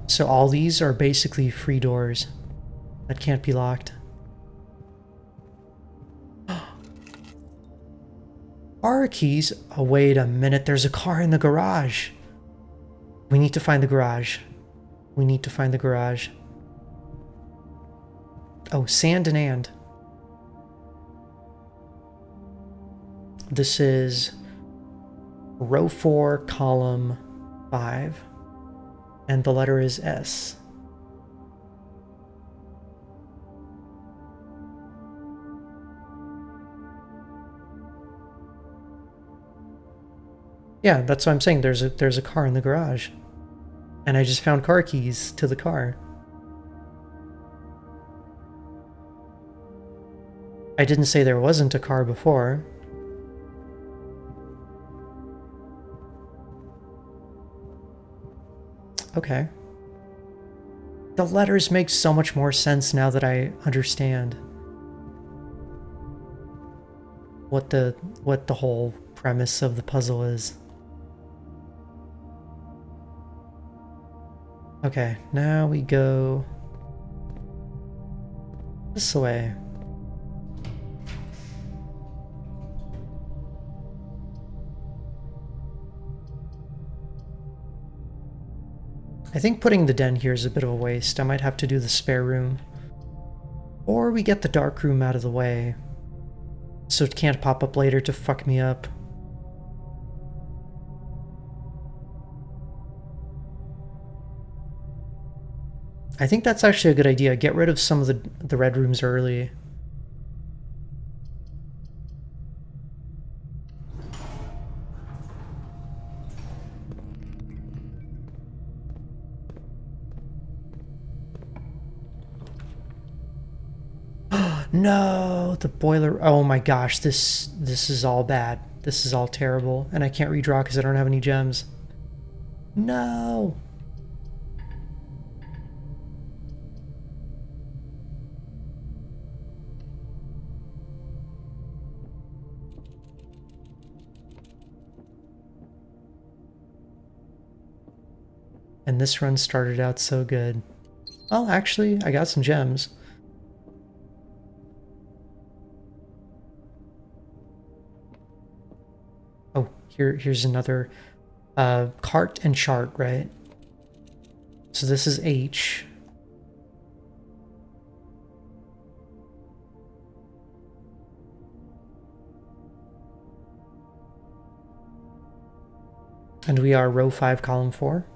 So all these are basically free doors that can't be locked. Car keys? Oh, wait a minute. There's a car in the garage. We need to find the garage. We need to find the garage. Oh, sand and. This is row 4, column 5. And the letter is S. Yeah, that's what I'm saying. There's a car in the garage. And I just found car keys to the car. I didn't say there wasn't a car before. Okay. The letters make so much more sense now that I understand what the whole premise of the puzzle is. Okay, now we go this way. I think putting the den here is a bit of a waste. I might have to do the spare room. Or we get the dark room out of the way, so it can't pop up later to fuck me up. I think that's actually a good idea. Get rid of some of the red rooms early. No, the boiler. Oh my gosh, this is all bad. This is all terrible, and I can't redraw because I don't have any gems. No. And this run started out so good. Well, actually, I got some gems. Oh, here's another cart and chart, right? So this is H. And we are row 5, column 4.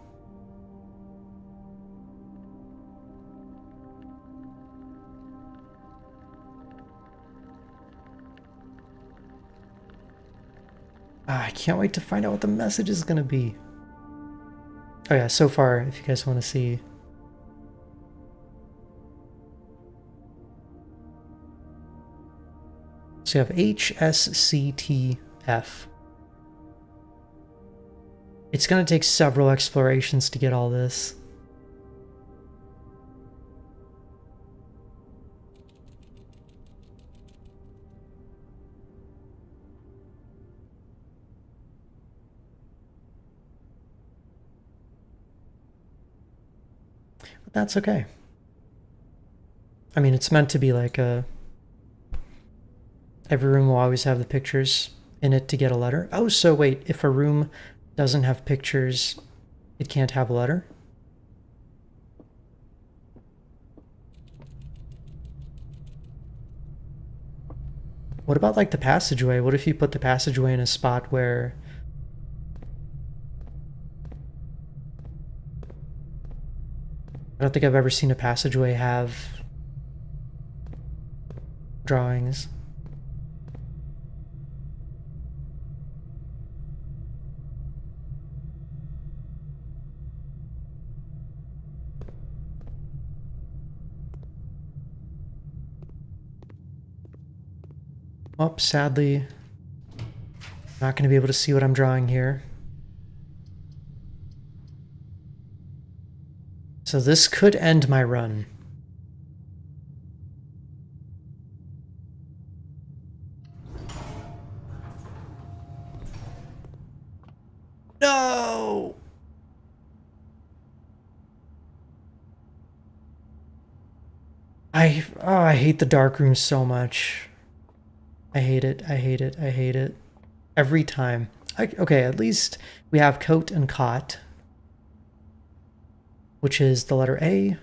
I can't wait to find out what the message is going to be. Oh yeah, so far, if you guys want to see. So you have H, S, C, T, F. It's going to take several explorations to get all this. But that's okay. I mean, it's meant to be like a... Every room will always have the pictures in it to get a letter. Oh, so wait, if a room doesn't have pictures, it can't have a letter? What about like the passageway? What if you put the passageway in a spot where... I don't think I've ever seen a passageway have drawings. Oh, sadly, not going to be able to see what I'm drawing here. So this could end my run. No! I hate the dark room so much. I hate it. I hate it. I hate it. Every time. Okay, at least we have coat and cot, which is the letter A.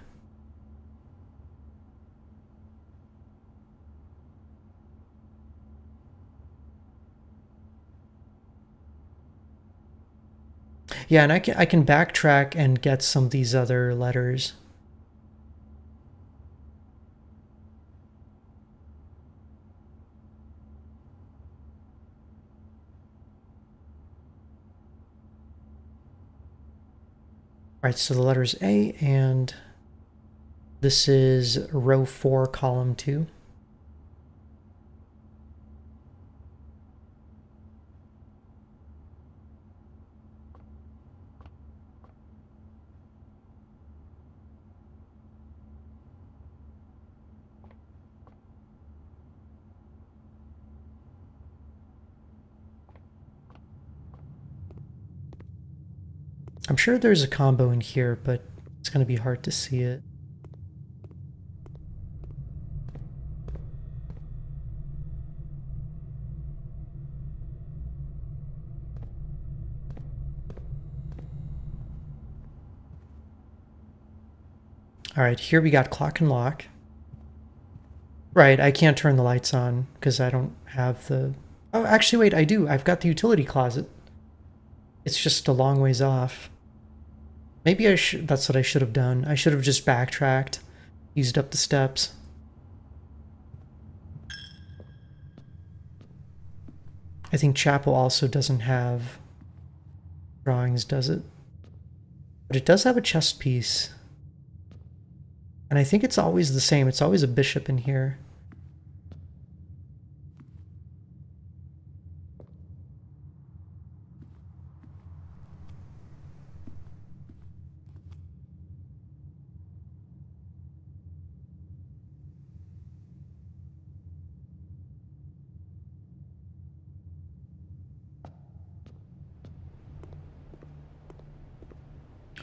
Yeah, and I can backtrack and get some of these other letters. Right, so the letters A, and this is row 4, column 2. I'm sure there's a combo in here, but it's going to be hard to see it. All right, here we got clock and lock. Right, I can't turn the lights on because I don't have the... Oh, actually, wait, I do. I've got the utility closet. It's just a long ways off. Maybe that's what I should have done. I should have just backtracked, used up the steps. I think chapel also doesn't have drawings, does it? But it does have a chest piece. And I think it's always the same. It's always a bishop in here.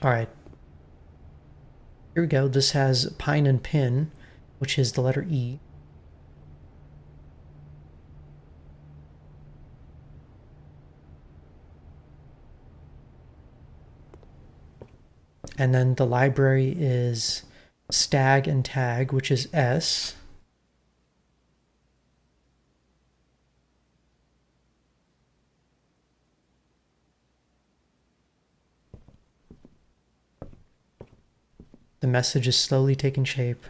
All right. Here we go. This has pine and pin, which is the letter E. And then the library is stag and tag, which is S. The message is slowly taking shape.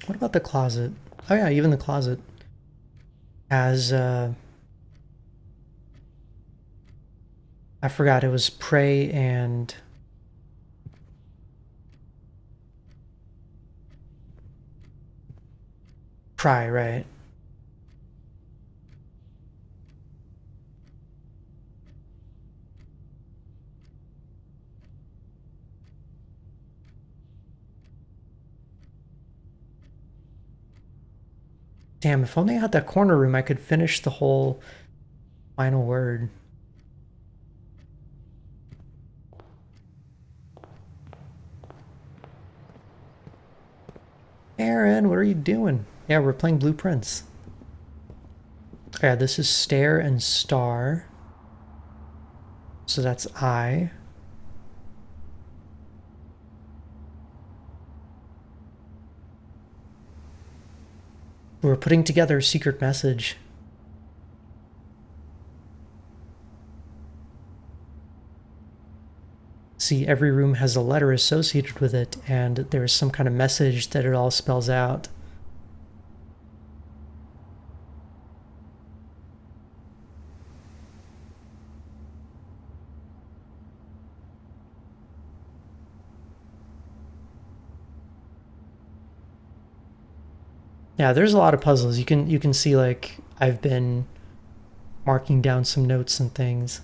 What about the closet? Oh yeah, even the closet has, I forgot, it was pray and... Pry, right? Damn, if only I had that corner room, I could finish the whole final word. Aaron, what are you doing? Yeah, we're playing Blueprints. Yeah, this is stare and star. So that's I. We're putting together a secret message. See, every room has a letter associated with it, and there's some kind of message that it all spells out. Yeah, there's a lot of puzzles. You can see like I've been marking down some notes and things.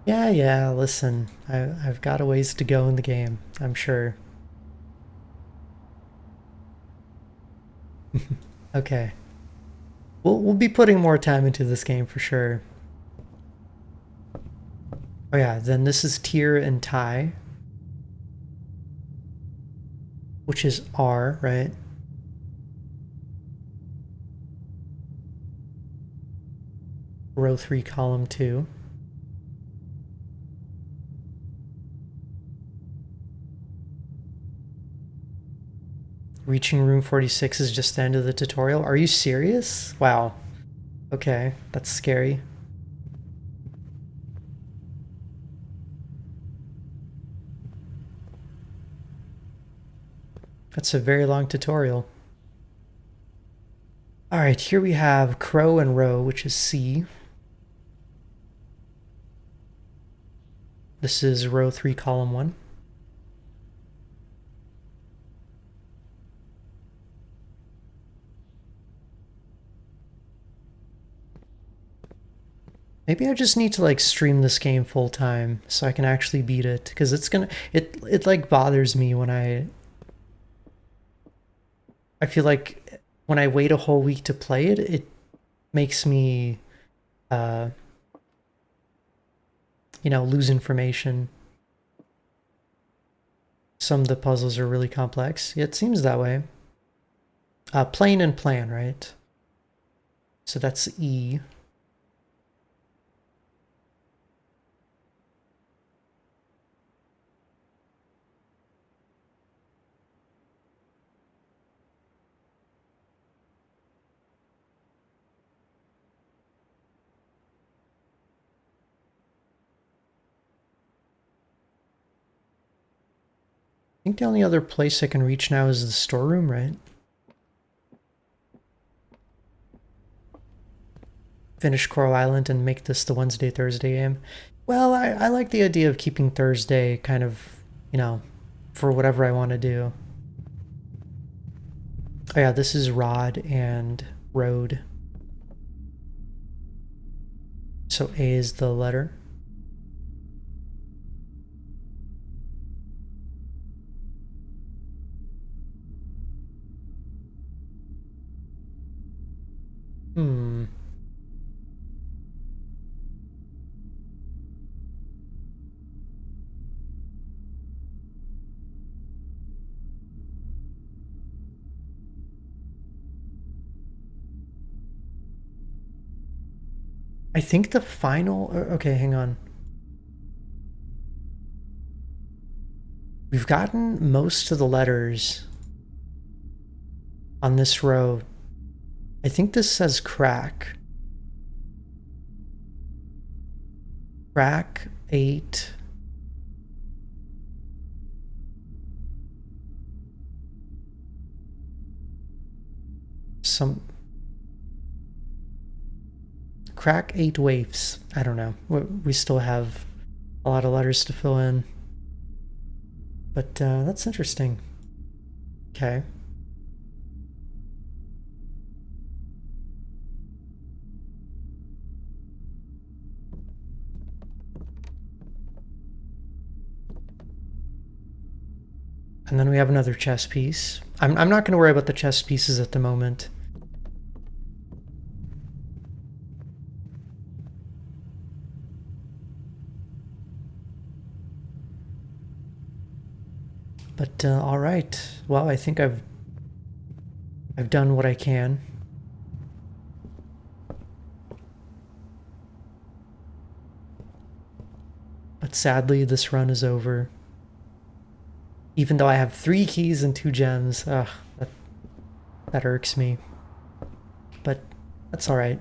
Yeah, listen, I've got a ways to go in the game, I'm sure. Okay. We'll be putting more time into this game for sure. Oh yeah, then this is Tyr and Tai, which is R, right? Row 3, column 2. Reaching room 46 is just the end of the tutorial. Are you serious? Wow. Okay, that's scary. That's a very long tutorial. Alright, here we have Crow and Row, which is C. This is row 3, column 1. Maybe I just need to like stream this game full time so I can actually beat it, because it like bothers me when I feel like when I wait a whole week to play it, it makes me lose information. Some of the puzzles are really complex. Yeah, it seems that way. Plane and plan, right? So that's E. I think the only other place I can reach now is the storeroom, right? Finish Coral Island and make this the Wednesday, Thursday game. Well, I like the idea of keeping Thursday kind of, for whatever I want to do. Oh yeah, this is Rod and Road. So A is the letter. I think the final... Okay, hang on. We've gotten most of the letters on this row. I think this says crack. Crack 8. Crack 8 waves. I don't know. We still have a lot of letters to fill in. But that's interesting. Okay. And then we have another chess piece. I'm not going to worry about the chess pieces at the moment. But all right. Well, I think I've done what I can. But sadly, this run is over. Even though I have 3 keys and 2 gems, that irks me. But that's all right.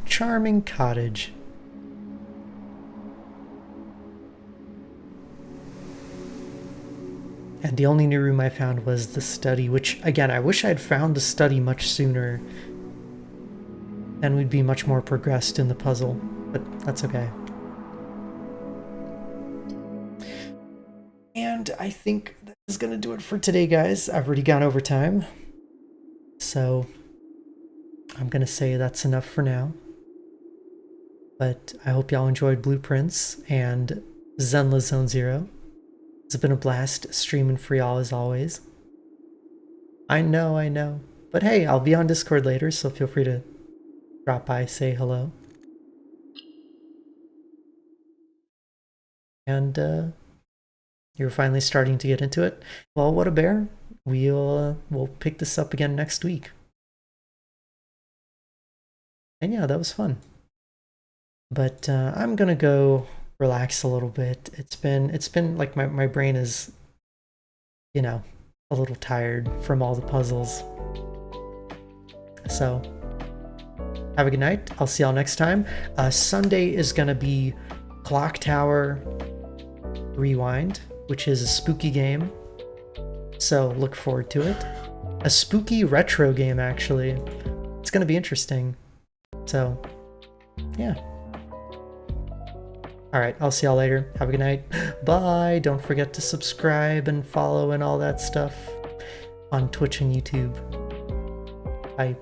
Charming cottage. And the only new room I found was the study, which, again, I wish I'd found the study much sooner. Then we'd be much more progressed in the puzzle, but that's okay. And I think that is going to do it for today, guys. I've already gone over time. So I'm going to say that's enough for now. But I hope y'all enjoyed Blueprints and Zenless Zone Zero. It's been a blast streaming for y'all as always. I know. But hey, I'll be on Discord later, so feel free to drop by, say hello. And you're finally starting to get into it. Well, what a bear. We'll pick this up again next week. And yeah, that was fun. But I'm gonna go relax a little bit. It's been like my brain is, you know, a little tired from all the puzzles. So have a good night. I'll see y'all next time. Sunday is gonna be Clock Tower Rewind, which is a spooky game. So look forward to it. A spooky retro game, actually. It's gonna be interesting. So yeah. Alright, I'll see y'all later. Have a good night. Bye! Don't forget to subscribe and follow and all that stuff on Twitch and YouTube. Bye.